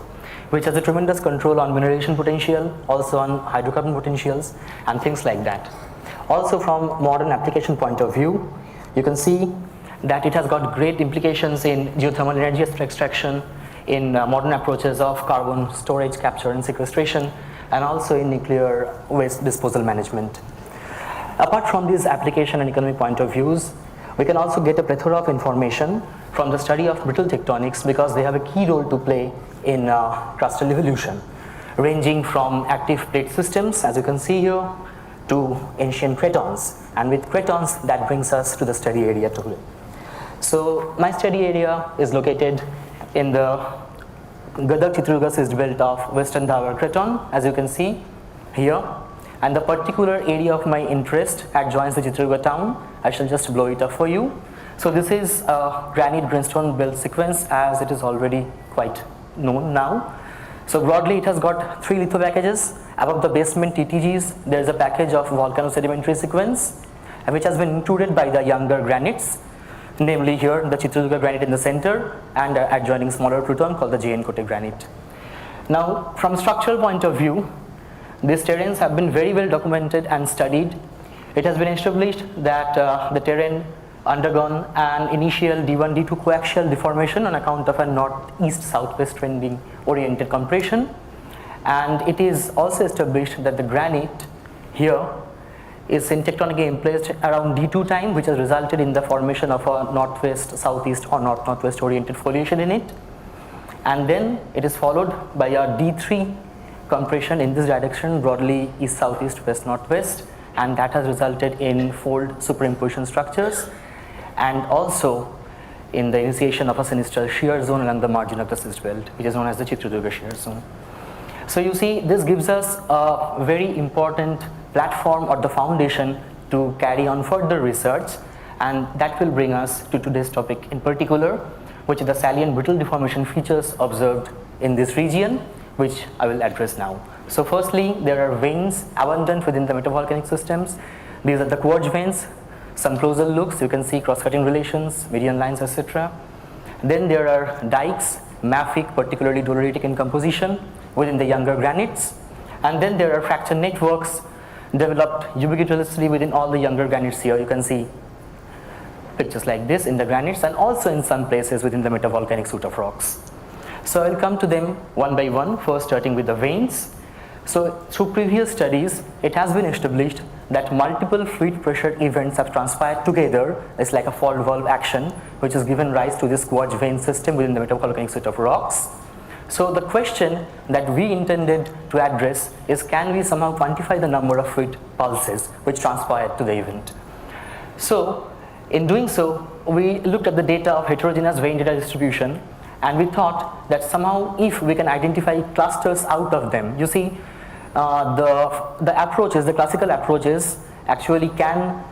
which has a tremendous control on mineralization potential, also on hydrocarbon potentials and things like that. Also from modern application point of view, you can see that it has got great implications in geothermal energy extraction, in modern approaches of carbon storage, capture and sequestration, and also in nuclear waste disposal management. Apart from these application and economic point of views, we can also get a plethora of information from the study of brittle tectonics because they have a key role to play in crustal evolution, ranging from active plate systems, as you can see here, to ancient Cratons, and with Cratons that brings us to the study area today. So my study area is located in the Gadag Chitraduga schist belt of Western Dhawar Craton, as you can see here, and the particular area of my interest adjoins the Chitraduga town. I shall just blow it up for you. So this is a granite greenstone belt sequence, as it is already quite known now. So broadly, it has got 3 litho packages. Above the basement TTGs, there is a package of volcano-sedimentary sequence, which has been included by the younger granites, namely here the Chitraduga granite in the center and adjoining smaller pluton called the JN-coated granite. Now, from structural point of view, these terrains have been very well documented and studied. It has been established that the terrain undergone an initial D1, D2 coaxial deformation on account of a northeast-southwest trending oriented compression, and it is also established that the granite here is syntectonically placed around D2 time, which has resulted in the formation of a northwest, southeast or north-northwest oriented foliation in it, and then it is followed by a D3 compression in this direction, broadly east, southeast, west, northwest, and that has resulted in fold superimposition structures, and also in the initiation of a sinistral shear zone along the margin of the schist belt, which is known as the Chitraduga shear zone. So you see, this gives us a very important platform or the foundation to carry on further research, and that will bring us to today's topic in particular, which is the salient brittle deformation features observed in this region, which I will address now. So firstly, there are veins abundant within the metavolcanic systems. These are the quartz veins. Some closer looks, you can see cross-cutting relations, median lines, etc. Then there are dikes, mafic, particularly doleritic in composition within the younger granites. And then there are fracture networks developed ubiquitously within all the younger granites here. You can see pictures like this in the granites and also in some places within the metavolcanic suite of rocks. So I will come to them one by one, first starting with the veins. So through previous studies, it has been established that multiple fluid pressure events have transpired together. It's like a fault valve action, which has given rise to this quartz vein system within the metavolcanic suite of rocks. So the question that we intended to address is, can we somehow quantify the number of fluid pulses which transpired to the event? So in doing so, we looked at the data of heterogeneous vein data distribution, and we thought that somehow if we can identify clusters out of them, you see, the approaches, the classical approaches actually can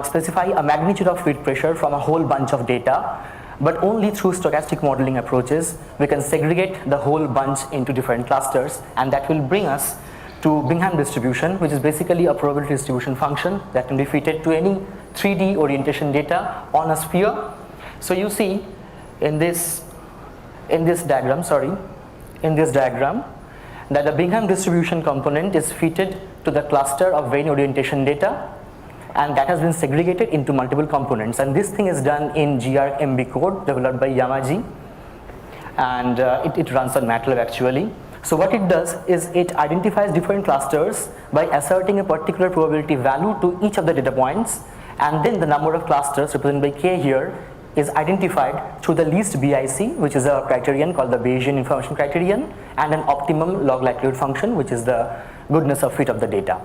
specify a magnitude of fluid pressure from a whole bunch of data, but only through stochastic modeling approaches we can segregate the whole bunch into different clusters, and that will bring us to Bingham distribution, which is basically a probability distribution function that can be fitted to any 3D orientation data on a sphere. So you see in this diagram that the Bingham distribution component is fitted to the cluster of vein orientation data, and that has been segregated into multiple components, and this thing is done in GRMB code developed by Yamaji, and it runs on MATLAB actually. So what it does is it identifies different clusters by asserting a particular probability value to each of the data points, and then the number of clusters represented by K here is identified through the least BIC, which is a criterion called the Bayesian information criterion, and an optimum log likelihood function, which is the goodness of fit of the data.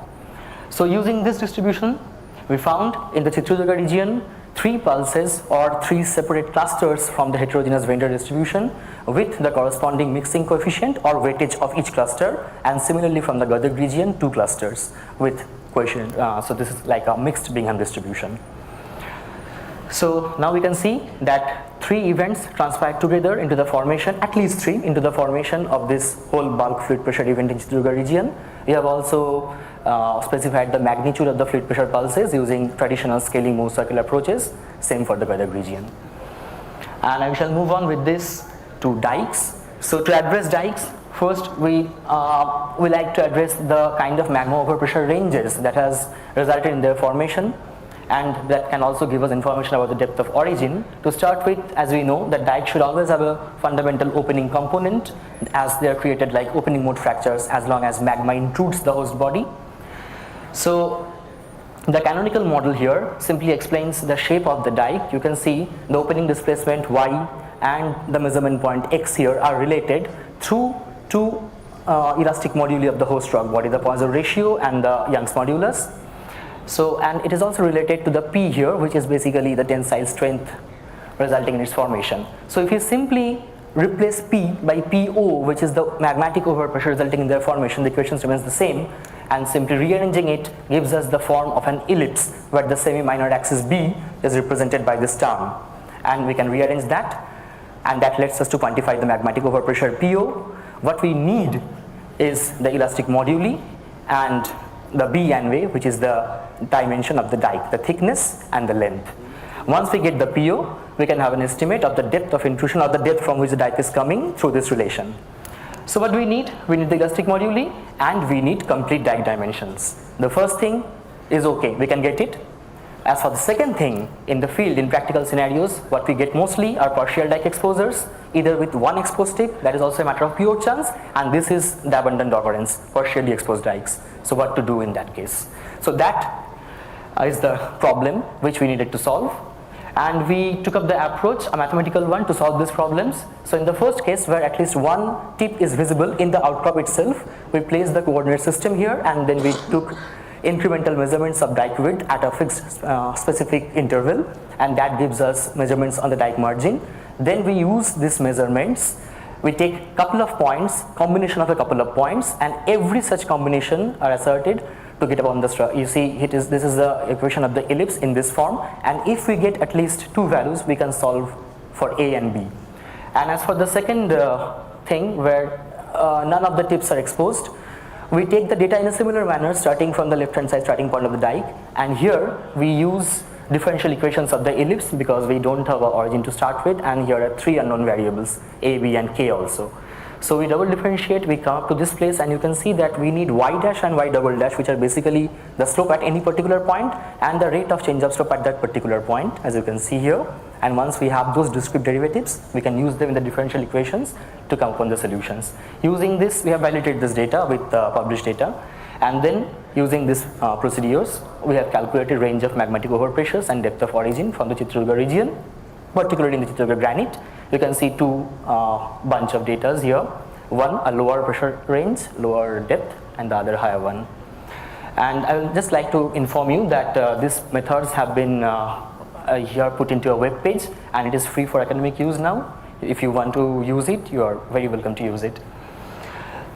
So using this distribution, we found in the Chitraduga region 3 pulses or 3 separate clusters from the heterogeneous vein data distribution with the corresponding mixing coefficient or weightage of each cluster, and similarly from the Gadag region 2 clusters with coefficient. So this is like a mixed Bingham distribution. So now we can see that 3 events transpired together into the formation, at least 3, into the formation of this whole bulk fluid pressure event in Chitraduga region. We have also specified the magnitude of the fluid pressure pulses using traditional scaling Mohs circle approaches, same for the Gadag region. And I shall move on with this to dikes. So to address dikes, first we like to address the kind of magma overpressure ranges that has resulted in their formation, and that can also give us information about the depth of origin. To start with, as we know, that dikes should always have a fundamental opening component, as they are created like opening mode fractures as long as magma intrudes the host body. So the canonical model here simply explains the shape of the dike. You can see the opening displacement y and the measurement point x here are related through 2 elastic moduli of the host rock body, the Poisson ratio and the Young's modulus. So, and it is also related to the P here, which is basically the tensile strength resulting in its formation. So if you simply replace P by PO, which is the magmatic overpressure resulting in their formation, the equation remains the same, and simply rearranging it gives us the form of an ellipse where the semi-minor axis B is represented by this term. And we can rearrange that, and that lets us to quantify the magmatic overpressure PO. What we need is the elastic moduli and the B and V, which is the dimension of the dike, the thickness and the length. Once we get the PO, we can have an estimate of the depth of intrusion or the depth from which the dike is coming through this relation. So what do we need? We need the elastic moduli and we need complete dike dimensions. The first thing is okay, we can get it. As for the second thing, in the field, in practical scenarios, what we get mostly are partial dike exposures, either with one exposed tip, that is also a matter of pure chance, and this is the abundant occurrence, partially exposed dikes. So what to do in that case? So that is the problem which we needed to solve. And we took up the approach, a mathematical one, to solve these problems. So in the first case, where at least one tip is visible in the outcrop itself, we placed the coordinate system here, and then we took incremental measurements of dike width at a fixed specific interval, and that gives us measurements on the dike margin. Then we use these measurements, we take a couple of points, combination of a couple of points, and every such combination are asserted to get upon the you see this is the equation of the ellipse in this form, and if we get at least two values, we can solve for A and B. And as for the second thing, where none of the tips are exposed, we take the data in a similar manner, starting from the left hand side starting point of the dike, and here we use differential equations of the ellipse because we don't have an origin to start with, and here are three unknown variables, A, B and K also. So we double differentiate, we come up to this place, and you can see that we need y dash and y double dash, which are basically the slope at any particular point and the rate of change of slope at that particular point, as you can see here. And once we have those discrete derivatives, we can use them in the differential equations to come upon the solutions. Using this, we have validated this data with published data, and then using these procedures, we have calculated range of magmatic overpressures and depth of origin from the Chitradurga region, particularly in the Chitradurga granite. You can see two bunch of data here, one a lower pressure range, lower depth, and the other higher one. And I would just like to inform you that these methods have been here put into a web page, and it is free for academic use now. If you want to use it, you are very welcome to use it.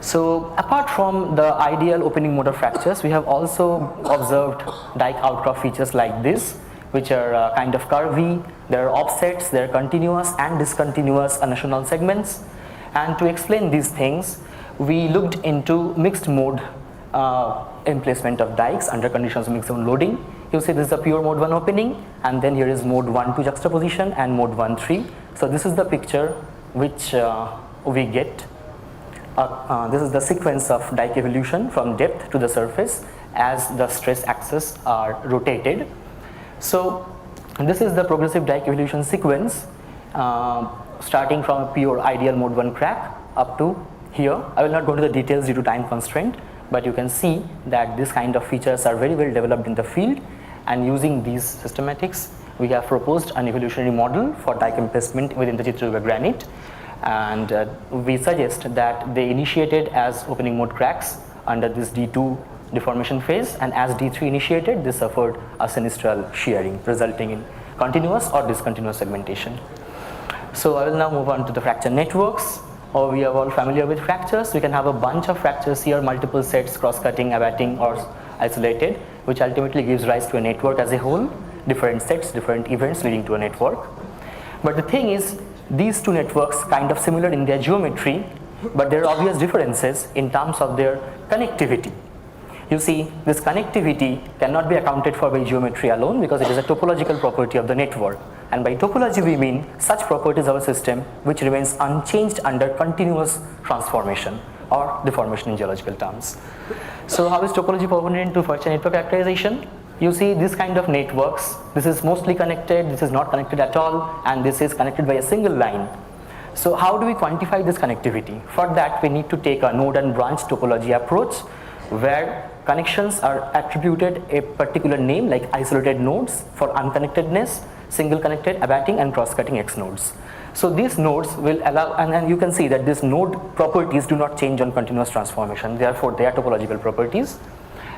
So apart from the ideal opening mode of fractures, we have also observed dike outcrop features like this, which are kind of curvy, there are offsets, there are continuous and discontinuous national segments. And to explain these things, we looked into mixed mode emplacement of dikes under conditions of mixed mode loading. You see this is a pure mode 1 opening, and then here is mode 1-2 juxtaposition and mode 1-3. So this is the picture which we get. This is the sequence of dike evolution from depth to the surface as the stress axes are rotated. So this is the progressive dike evolution sequence starting from a pure ideal mode 1 crack up to here. I will not go into the details due to time constraint, but you can see that this kind of features are very well developed in the field, and using these systematics we have proposed an evolutionary model for dike emplacement within the Chitradurga granite, and we suggest that they initiated as opening mode cracks under this D2 deformation phase, and as D3 initiated, they suffered a sinistral shearing resulting in continuous or discontinuous segmentation. So I will now move on to the fracture networks. We are all familiar with fractures. We can have a bunch of fractures here, multiple sets, cross-cutting, abating or isolated, which ultimately gives rise to a network as a whole, different sets, different events leading to a network. But the thing is, these two networks kind of similar in their geometry, but there are obvious differences in terms of their connectivity. You see, this connectivity cannot be accounted for by geometry alone because it is a topological property of the network. And by topology we mean such properties of a system which remains unchanged under continuous transformation or deformation in geological terms. So how is topology permanent to fracture network characterization? You see this kind of networks, this is mostly connected, this is not connected at all, and this is connected by a single line. So how do we quantify this connectivity? For that we need to take a node and branch topology approach, where connections are attributed a particular name like isolated nodes for unconnectedness, single connected, abating and cross-cutting X nodes. So these nodes will allow, and you can see that these node properties do not change on continuous transformation, therefore they are topological properties.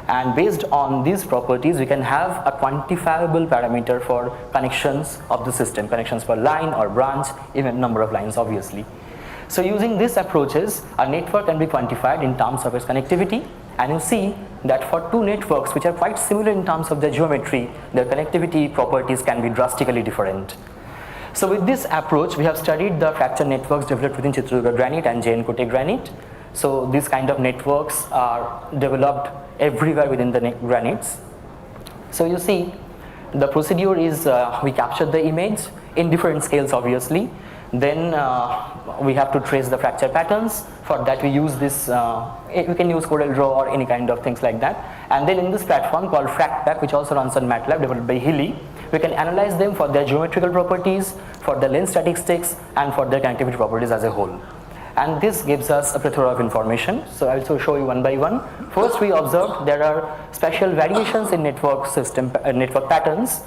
And based on these properties, we can have a quantifiable parameter for connections of the system, connections per line or branch, even number of lines obviously. So using these approaches, a network can be quantified in terms of its connectivity, and you see that for two networks which are quite similar in terms of their geometry, their connectivity properties can be drastically different. So with this approach, we have studied the fracture networks developed within Chitradurga granite and Jain-Kote granite. So these kind of networks are developed everywhere within the granites. So you see, the procedure is we capture the image in different scales obviously. Then we have to trace the fracture patterns. For that we use this, we can use CorelDRAW or any kind of things like that. And then in this platform called FractPack, which also runs on MATLAB, developed by Hilly, we can analyze them for their geometrical properties, for the lens statistics, and for their connectivity properties as a whole. And this gives us a plethora of information. So I'll also show you one by one. First, we observed there are special variations in network system, network patterns.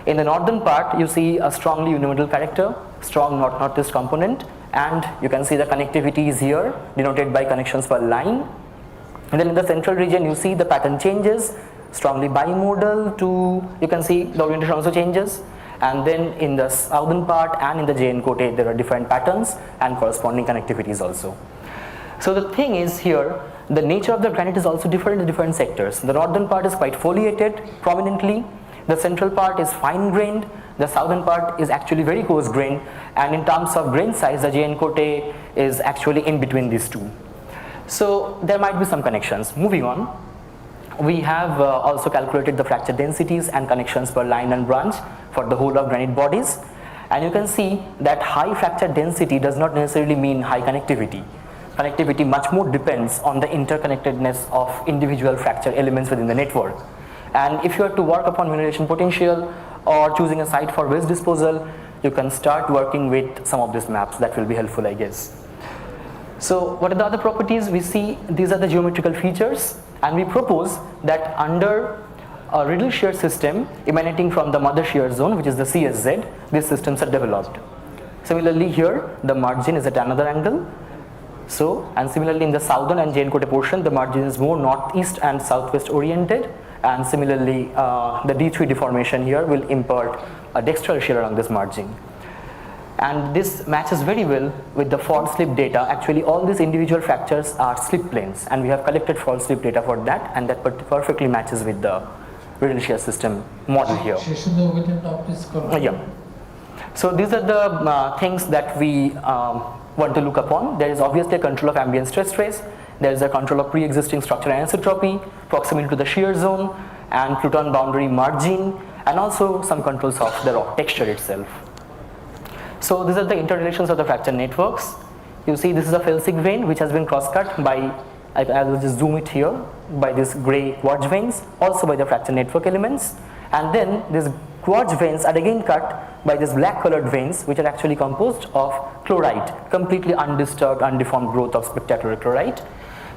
In the northern part, you see a strongly unimodal character, strong north-northeast component, and you can see the connectivity is here, denoted by connections per line. And then in the central region, you see the pattern changes, strongly bimodal to, you can see the orientation also changes. And then in the southern part and in the Jain-Kote, there are different patterns and corresponding connectivities also. So the thing is here, the nature of the granite is also different in different sectors. The northern part is quite foliated prominently. The central part is fine-grained, the southern part is actually very coarse-grained, and in terms of grain size, the Jain-Kote is actually in between these two. So there might be some connections. Moving on, we have also calculated the fracture densities and connections per line and branch for the whole of granite bodies, and you can see that high fracture density does not necessarily mean high connectivity. Connectivity much more depends on the interconnectedness of individual fracture elements within the network. And if you are to work upon mineralization potential or choosing a site for waste disposal, you can start working with some of these maps. That will be helpful, I guess. So what are the other properties? We see these are the geometrical features, and we propose that under a Riddle shear system emanating from the mother shear zone, which is the CSZ, these systems are developed. Similarly here, the margin is at another angle. So, and similarly in the southern and Jain-Kote portion, the margin is more northeast and southwest oriented. And similarly, the D3 deformation here will impart a dextral shear along this margin. And this matches very well with the fault slip data. Actually, all these individual fractures are slip planes, and we have collected fault slip data for that, and that perfectly matches with the Riddle shear system model here. Yeah. So these are the things that we want to look upon. There is obviously a control of ambient stress trace. There is a control of pre-existing structural anisotropy, proximity to the shear zone, and Craton boundary margin, and also some controls of the rock texture itself. So these are the interrelations of the fracture networks. You see this is a felsic vein which has been cross-cut by, I will just zoom it here, by these grey quartz veins, also by the fracture network elements. And then these quartz veins are again cut by these black colored veins, which are actually composed of chlorite, completely undisturbed, undeformed growth of spectacular chlorite.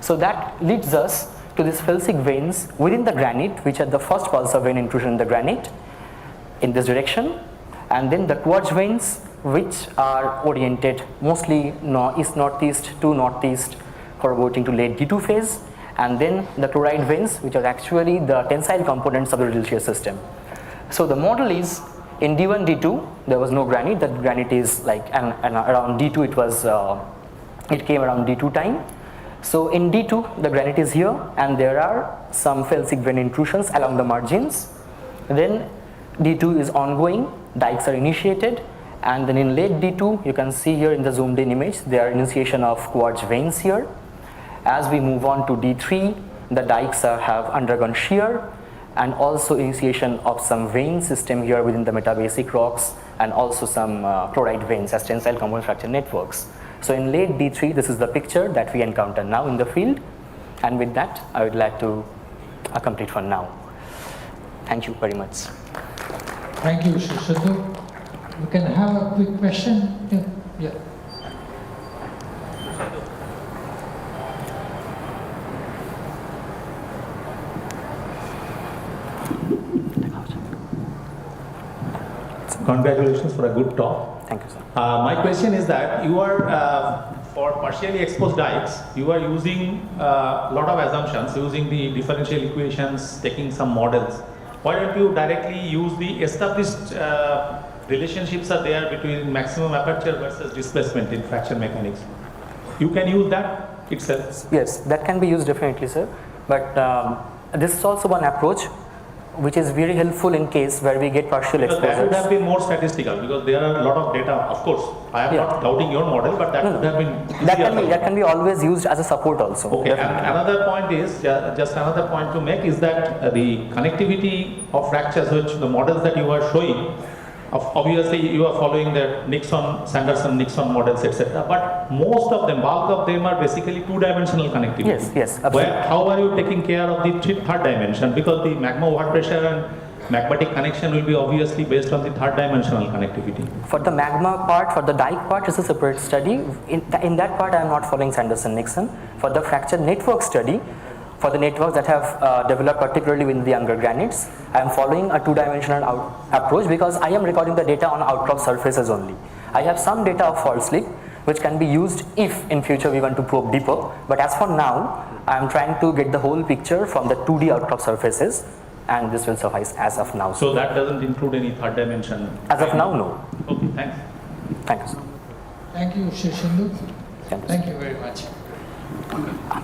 So that leads us to these felsic veins within the granite, which are the first pulsar vein intrusion in the granite in this direction, and then the quartz veins, which are oriented mostly east-northeast to northeast, corroborating to late D2 phase, and then the chloride veins, which are actually the tensile components of the Riddle shear system. So the model is in D1, D2, there was no granite. That granite is like, and around D2 it was, it came around D2 time. So in D2, the granite is here, and there are some felsic vein intrusions along the margins. Then D2 is ongoing, dikes are initiated, and then in late D2, you can see here in the zoomed in image, there are initiation of quartz veins here. As we move on to D3, the dikes have undergone shear, and also initiation of some vein system here within the metabasic rocks, and also some chloride veins as tensile component fracture networks. So in late D3, this is the picture that we encounter now in the field, and with that, I would like to complete for now. Thank you very much. Thank you, Shishadu. We can have a quick question. Yeah. Congratulations for a good talk. Thank you, sir. My question is that you are for partially exposed dikes, you are using a lot of assumptions, using the differential equations, taking some models. Why don't you directly use the established relationships are there between maximum aperture versus displacement in fracture mechanics? You can use that itself. Yes, that can be used definitely, sir. But this is also one approach which is very helpful in case where we get partial exposures. That would have been more statistical because there are a lot of data. Of course, I am not doubting your model, but that would have been that can be always used as a support also. Okay, and another point is, just another point to make is that the connectivity of fractures, which the models that you are showing, obviously you are following the Sanderson-Nixon models, etc. But most of them, bulk of them are basically two-dimensional connectivity. Yes, yes, absolutely. How are you taking care of the third dimension? Because the magma over pressure and magmatic connection will be obviously based on the third dimensional connectivity. For the magma part, for the dike part, is a separate study. In that part, I am not following Sanderson-Nixon. For the fracture network study, for the networks that have developed particularly with the younger granites, I am following a two-dimensional approach because I am recording the data on outcrop surfaces only. I have some data of fault slip which can be used if in future we want to probe deeper, but as for now, I am trying to get the whole picture from the 2D outcrop surfaces, and this will suffice as of now. So that doesn't include any third dimension? As of now, no. Okay, thanks. Thank you, sir. Thank you, Shishindu. Thank you very much. Our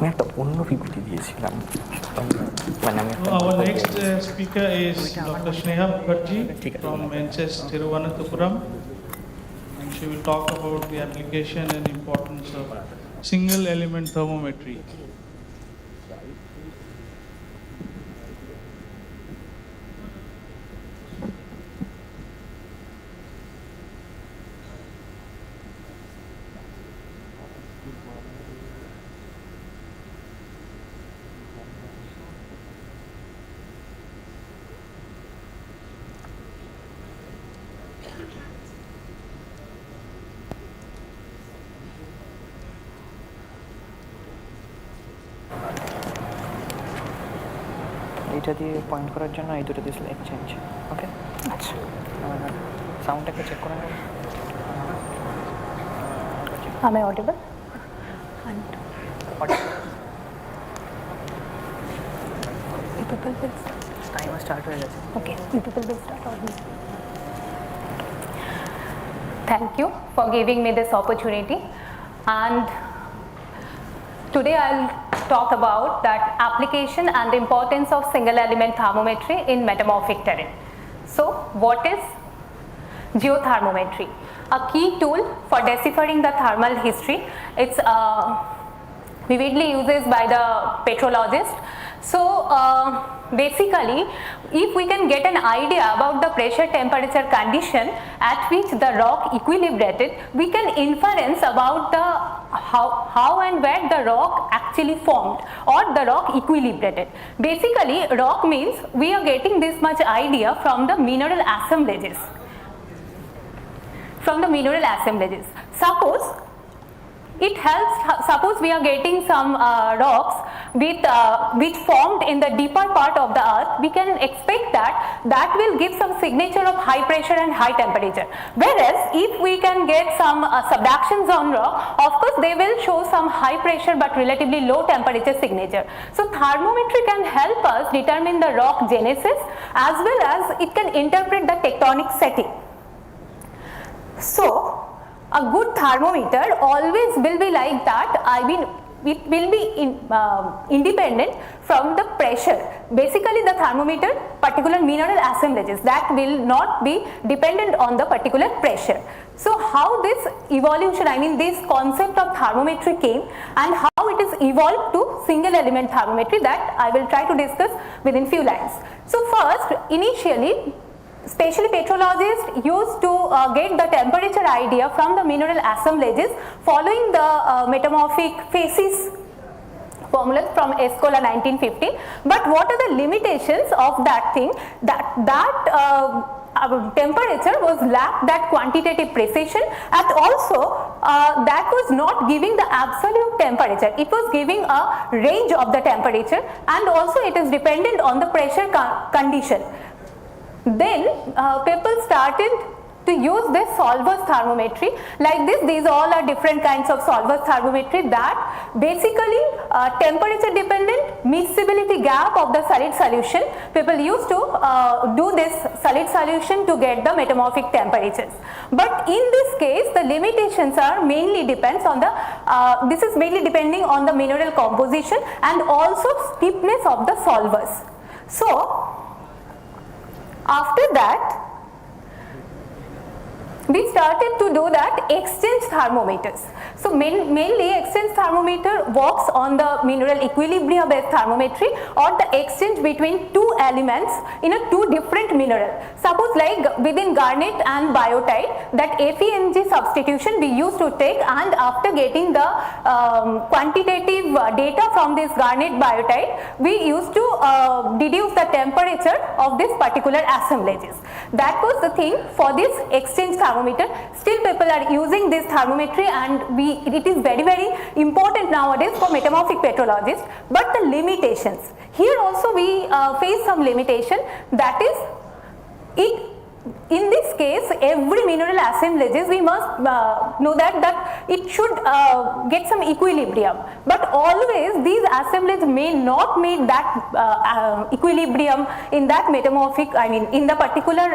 next speaker is Dr. Sneha Mukherjee from NCES Thiruvananthapuram, and she will talk about the application and importance of single element thermometry. এইটা দিয়ে point করার জন্য এই দুটো দিয়ে exchange ওকে আচ্ছা সাউন্ডটাকে check করে নেব Am I audible? Timer start হয়ে গেছে Okay, people will start audible. Thank you for giving me this opportunity, and today I'll talk about that application and the importance of single element thermometry in metamorphic terrain. So what is geothermometry? A key tool for deciphering the thermal history. It's vividly used by the petrologist. So basically, if we can get an idea about the pressure temperature condition at which the rock equilibrated, we can inference about the how and where the rock actually formed or the rock equilibrated. Basically, rock means we are getting this much idea from the mineral assemblages. Suppose it helps, suppose we are getting some rocks with, which formed in the deeper part of the earth, we can expect that will give some signature of high pressure and high temperature. Whereas if we can get some subductions on rock, of course they will show some high pressure but relatively low temperature signature. So thermometry can help us determine the rock genesis as well as it can interpret the tectonic setting. So a good thermometer always will be like that. It will be independent from the pressure. Basically the thermometer, particular mineral assemblages, that will not be dependent on the particular pressure. So how this evolution, this concept of thermometry came and how it is evolved to single element thermometry, that I will try to discuss within few lines. So first, initially, especially petrologists used to get the temperature idea from the mineral assemblages following the metamorphic phases formulas from Escola 1950. But what are the limitations of that thing? That temperature was lacked that quantitative precision, and also that was not giving the absolute temperature. It was giving a range of the temperature, and also it is dependent on the pressure condition. Then people started to use this solver's thermometry. Like this, these all are different kinds of solver's thermometry that basically temperature dependent miscibility gap of the solid solution. People used to do this solid solution to get the metamorphic temperatures. But in this case, the limitations are mainly depends on the, this is mainly depending on the mineral composition and also stiffness of the solvers. So, after that, we started to do that exchange thermometers. So mainly exchange thermometer works on the mineral equilibrium based thermometry or the exchange between two elements in a two different mineral. Suppose like within garnet and biotite, that FeMg substitution we used to take, and after getting the quantitative data from this garnet biotite, we used to deduce the temperature of this particular assemblages. That was the thing for this exchange thermometer. Still people are using this thermometry, and it is very important nowadays for metamorphic petrologists. But the limitations, here also we face some limitation, that is in this case every mineral assemblages we must know that it should get some equilibrium, but always these assemblages may not meet that equilibrium in that metamorphic, I mean in the particular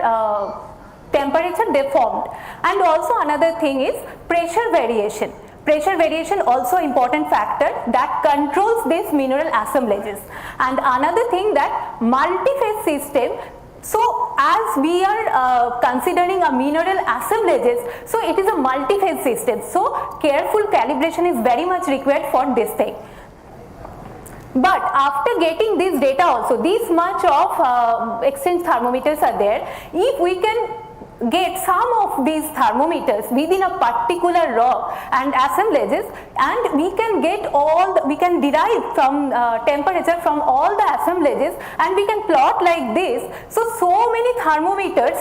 temperature they formed. And also another thing is pressure variation. Pressure variation also important factor that controls these mineral assemblages. And another thing that multi-phase system. So as we are considering a mineral assemblages, so it is a multi-phase system. So careful calibration is very much required for this thing. But after getting this data also, this much of exchange thermometers are there, if we can get some of these thermometers within a particular rock and assemblages, and we can get we can derive from temperature from all the assemblages, and we can plot like this. So many thermometers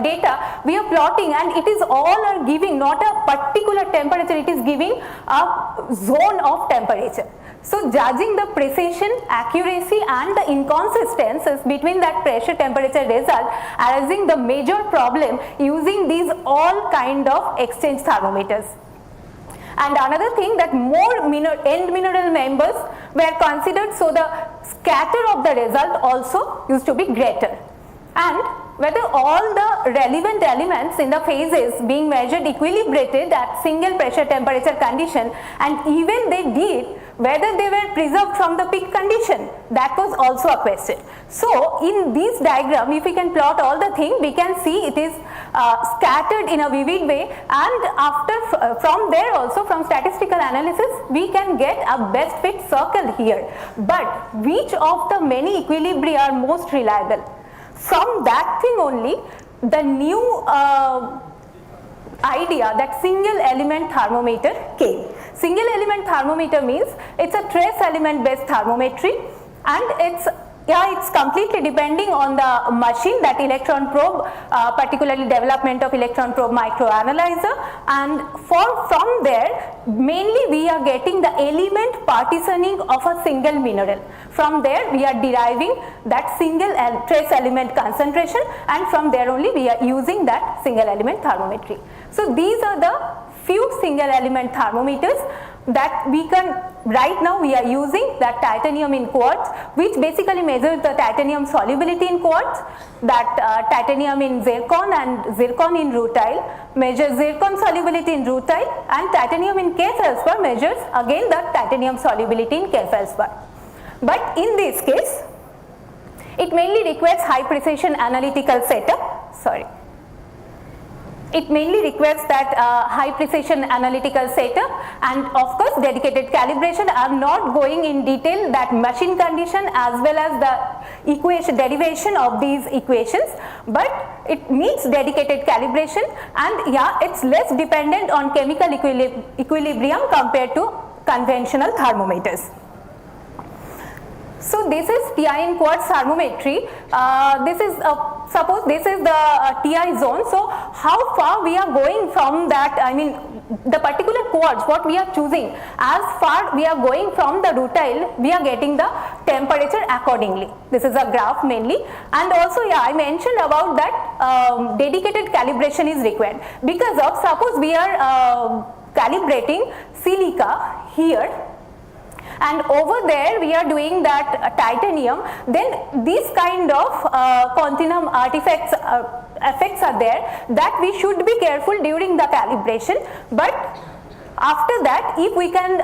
data we are plotting, and it is all are giving not a particular temperature, it is giving a zone of temperature. So judging the precision, accuracy and the inconsistencies between that pressure temperature result, arising the major problem using these all kind of exchange thermometers. And another thing that more end mineral members were considered, so the scatter of the result also used to be greater. And whether all the relevant elements in the phases being measured equilibrated at single pressure temperature condition, and even they did, whether they were preserved from the peak condition, that was also a question. So in this diagram, if we can plot all the things, we can see it is scattered in a vivid way, and after from there also from statistical analysis we can get a best fit circle here. But which of the many equilibria are most reliable? From that thing only, the new idea that single element thermometer came. Single element thermometer means it's a trace element based thermometry, and it's completely depending on the machine, that electron probe, particularly development of electron probe microanalyzer, and from there mainly we are getting the element partitioning of a single mineral. From there we are deriving that single trace element concentration, and from there only we are using that single element thermometry. So these are the few single element thermometers that we can, right now we are using that titanium in quartz, which basically measures the titanium solubility in quartz, that titanium in zircon and zircon in rutile, measures zircon solubility in rutile, and titanium in K feldspar measures again the titanium solubility in K feldspar. But in this case, it mainly requires high precision analytical setup, It mainly requires that high precision analytical setup, and of course dedicated calibration. I am not going in detail that machine condition as well as the equation derivation of these equations, but it needs dedicated calibration, and yeah, it's less dependent on chemical equilibrium compared to conventional thermometers. So this is TI in quartz thermometry. This is suppose this is the TI zone. So how far we are going from that? I mean, the particular quartz what we are choosing, as far we are going from the rutile, we are getting the temperature accordingly. This is a graph mainly. And also, yeah, I mentioned about that dedicated calibration is required, because of suppose we are calibrating silica here, and over there we are doing that titanium, then these kind of continuum artifacts effects are there that we should be careful during the calibration. But after that, if we can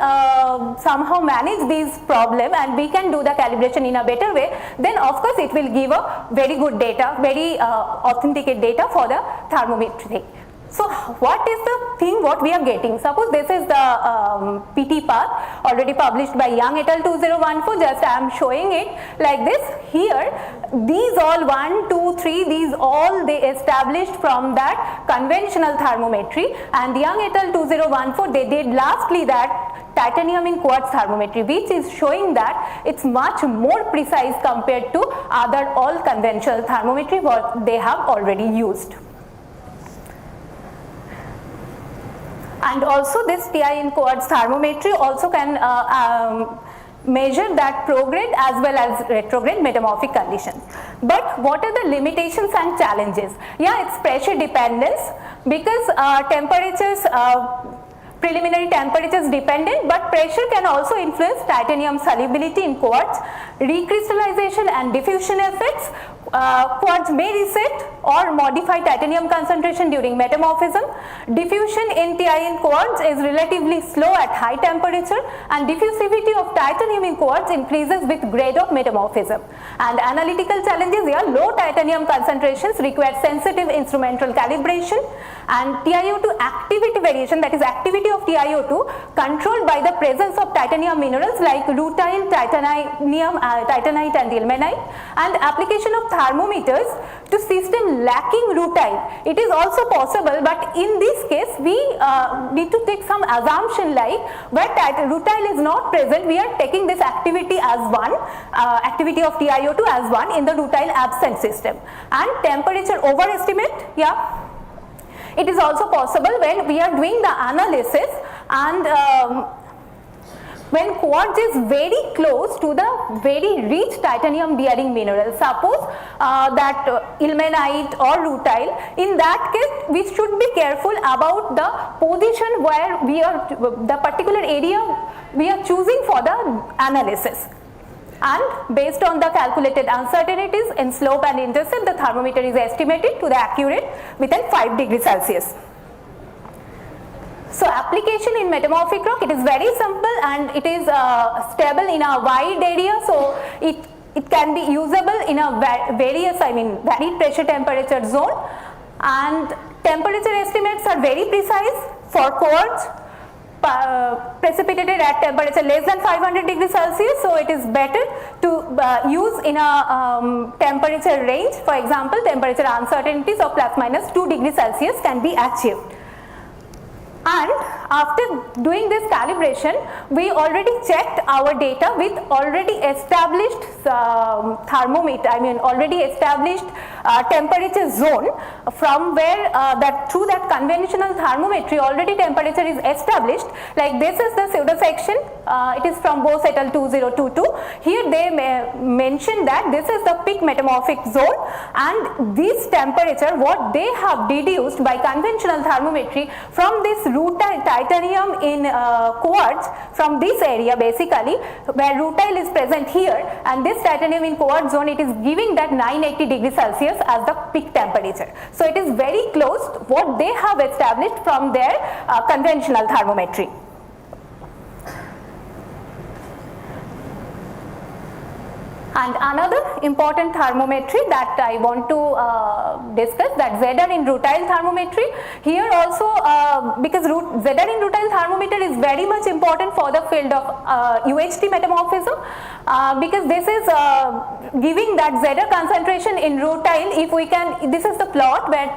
somehow manage this problem and we can do the calibration in a better way, then of course it will give a very good data, very authenticate data for the thermometry. So what is the thing what we are getting? Suppose this is the PT path already published by Young et al. 2014, just I am showing it like this. Here these all 1, 2, 3, these all they established from that conventional thermometry, and Young et al. 2014 they did lastly that titanium in quartz thermometry, which is showing that it's much more precise compared to other all conventional thermometry what they have already used. And also this TI in quartz thermometry also can measure that prograde as well as retrograde metamorphic conditions. But what are the limitations and challenges? Yeah, it's pressure dependence, because temperatures, preliminary temperatures dependent, but pressure can also influence titanium solubility in quartz, recrystallization and diffusion effects. Quartz may reset or modify titanium concentration during metamorphism. Diffusion in TI in quartz is relatively slow at high temperature, and diffusivity of titanium in quartz increases with grade of metamorphism. And analytical challenges here, low titanium concentrations require sensitive instrumental calibration, and TiO2 activity variation, that is activity of TiO2 controlled by the presence of titanium minerals like rutile, titanium, titanite and ilmenite, and application of thermometers to system lacking rutile. It is also possible, but in this case we need to take some assumption like where rutile is not present, we are taking this activity as one, activity of TiO2 as one in the rutile absent system. And temperature overestimate, yeah, it is also possible when we are doing the analysis and when quartz is very close to the very rich titanium bearing mineral, suppose that ilmenite or rutile, in that case we should be careful about the position where we are, the particular area we are choosing for the analysis. And based on the calculated uncertainties in slope and intercept, the thermometer is estimated to the accurate within 5 degrees Celsius. So application in metamorphic rock, it is very simple and it is stable in a wide area, so it can be usable in a various, varied pressure temperature zone, and temperature estimates are very precise for quartz precipitated at temperature less than 500 degrees Celsius, so it is better to use in a temperature range. For example, temperature uncertainties of plus minus 2 degrees Celsius can be achieved. And after doing this calibration, we already checked our data with already established thermometer, already established temperature zone, from where through that conventional thermometry already temperature is established. Like this is the pseudo section, it is from Bose et al. 2022. Here they mention that this is the peak metamorphic zone, and this temperature what they have deduced by conventional thermometry from this rutile titanium in quartz, from this area basically where rutile is present here, and this titanium in quartz zone, it is giving that 980 degrees Celsius as the peak temperature. So it is very close to what they have established from their conventional thermometry. And another important thermometry that I want to discuss, that ZR in rutile thermometry. Here also, because ZR in rutile thermometer is very much important for the field of UHT metamorphism, because this is giving that ZR concentration in rutile. If we can, this is the plot where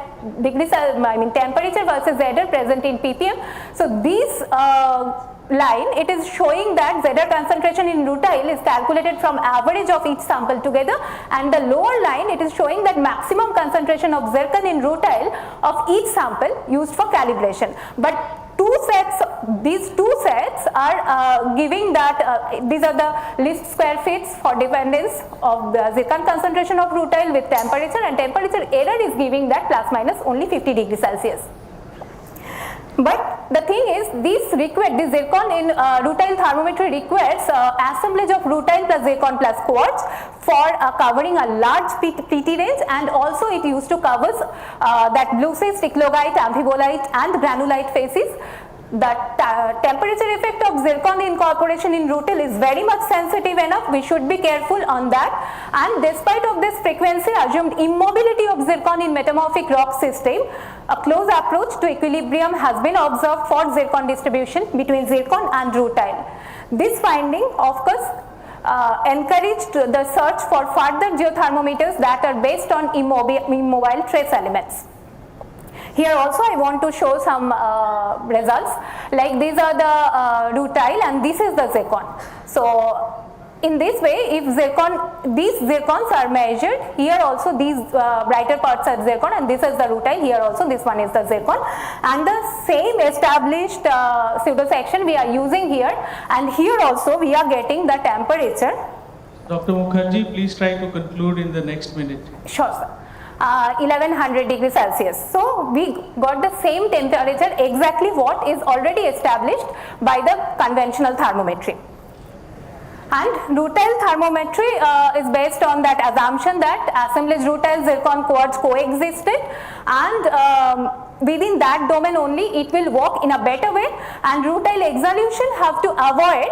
degrees, temperature versus ZR present in ppm. So these line, it is showing that ZR concentration in rutile is calculated from average of each sample together, and the lower line, it is showing that maximum concentration of zircon in rutile of each sample used for calibration. But to these two sets are giving that these are the least square feet for dependence of the zircon concentration of rutile with temperature, and temperature error is giving that plus minus only 50 degrees Celsius. But the thing is, this zircon in rutile thermometry requires assemblage of rutile plus zircon plus quartz for covering a large PT range, and also it used to cover that bluefish, sticklogite, amphibolite and granulite phases. The temperature effect of zircon incorporation in rutile is very much sensitive enough. We should be careful on that, and despite of this frequency assumed immobility of zircon in metamorphic rock system, a close approach to equilibrium has been observed for zircon distribution between zircon and rutile. This finding of course encouraged the search for further geothermometers that are based on immobile trace elements. Here also I want to show some results, like these are the rutile and this is the zircon. So in this way, if these zircons are measured, here also these brighter parts are zircon and this is the rutile, here also this one is the zircon, and the same established pseudo section we are using here, and here also we are getting the temperature. Dr. Mukherjee, please try to conclude in the next minute. Sure, sir. 1100 degrees Celsius. So we got the same temperature exactly what is already established by the conventional thermometry. And rutile thermometry is based on that assumption that assemblage rutile zircon quartz coexisted, and within that domain only it will work in a better way, and rutile exsolution have to avoid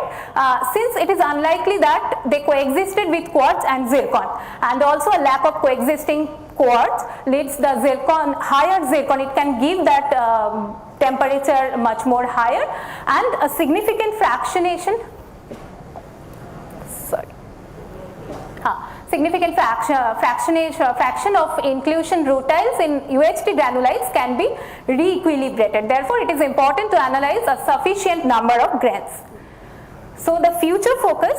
since it is unlikely that they coexisted with quartz and zircon, and also a lack of coexisting quartz leads the zircon, higher zircon, it can give that temperature much more higher, and a significant fractionation significant fraction of inclusion rutiles in UHT granulites can be re-equilibrated. Therefore, it is important to analyze a sufficient number of grains. So the future focus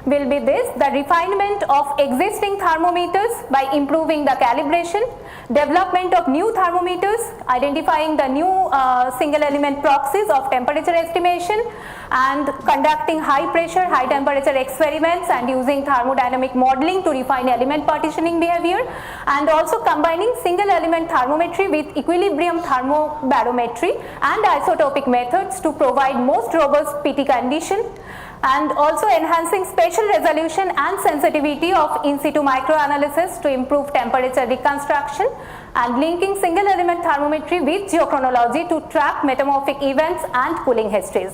will be this: the refinement of existing thermometers by improving the calibration, development of new thermometers, identifying the new single element proxies of temperature estimation, and conducting high pressure, high temperature experiments and using thermodynamic modeling to refine element partitioning behavior, and also combining single element thermometry with equilibrium thermobarometry and isotopic methods to provide most robust PT condition, and also enhancing spatial resolution and sensitivity of in situ microanalysis to improve temperature reconstruction, and linking single element thermometry with geochronology to track metamorphic events and cooling histories.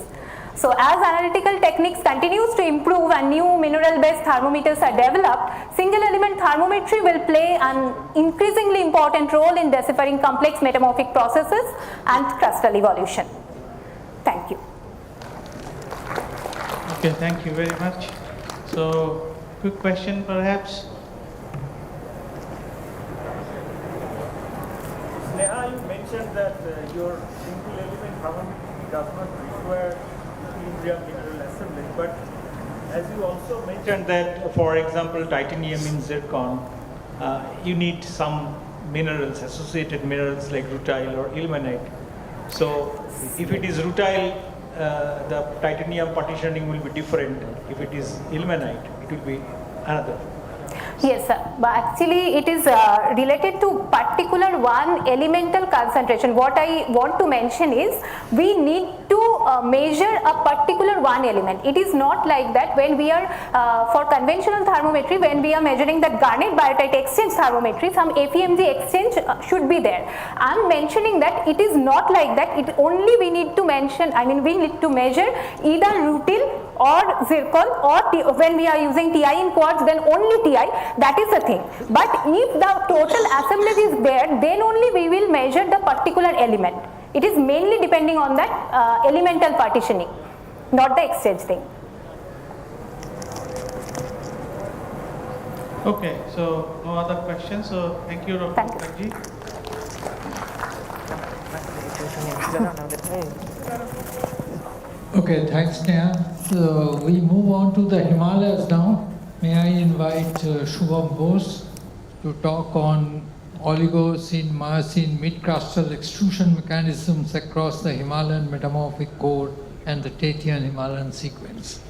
So as analytical techniques continues to improve and new mineral based thermometers are developed, single element thermometry will play an increasingly important role in deciphering complex metamorphic processes and crustal evolution. Thank you. Okay, thank you very much. So, quick question perhaps. Sneha, you mentioned that your single element thermometry does not require equilibrium mineral assemblage, but as you also mentioned that, for example, titanium in zircon, you need some minerals, associated minerals like rutile or ilmenite. So, if it is rutile, the titanium partitioning will be different. If it is ilmenite, it will be another. Yes, sir. But actually it is related to particular one elemental concentration. What I want to mention is we need to measure a particular one element. It is not like that when we are for conventional thermometry, when we are measuring that garnet biotite exchange thermometry, some FEMG exchange should be there. I am mentioning that it is not like that. It only we need to mention, we need to measure either rutile or zircon, or when we are using Ti in quartz, then only Ti, that is the thing. But if the total assemblage is there, then only we will measure the particular element. It is mainly depending on that elemental partitioning, not the exchange thing. Okay, so no other questions. So thank you, Dr. Mukherjee. Okay, thanks, Neha. So we move on to the Himalayas now. May I invite Shubham Bose to talk on Oligocene, Miocene, mid-crustal extrusion mechanisms across the Himalayan metamorphic core and the Tethyan Himalayan sequence.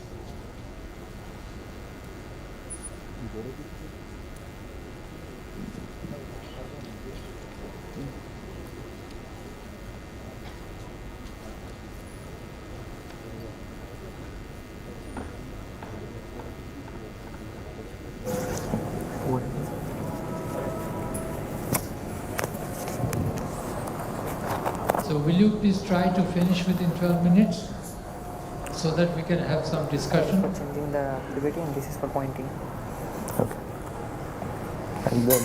So will you please try to finish within 12 minutes so that we can have some discussion? For changing the activity, and this is for pointing. Okay. And then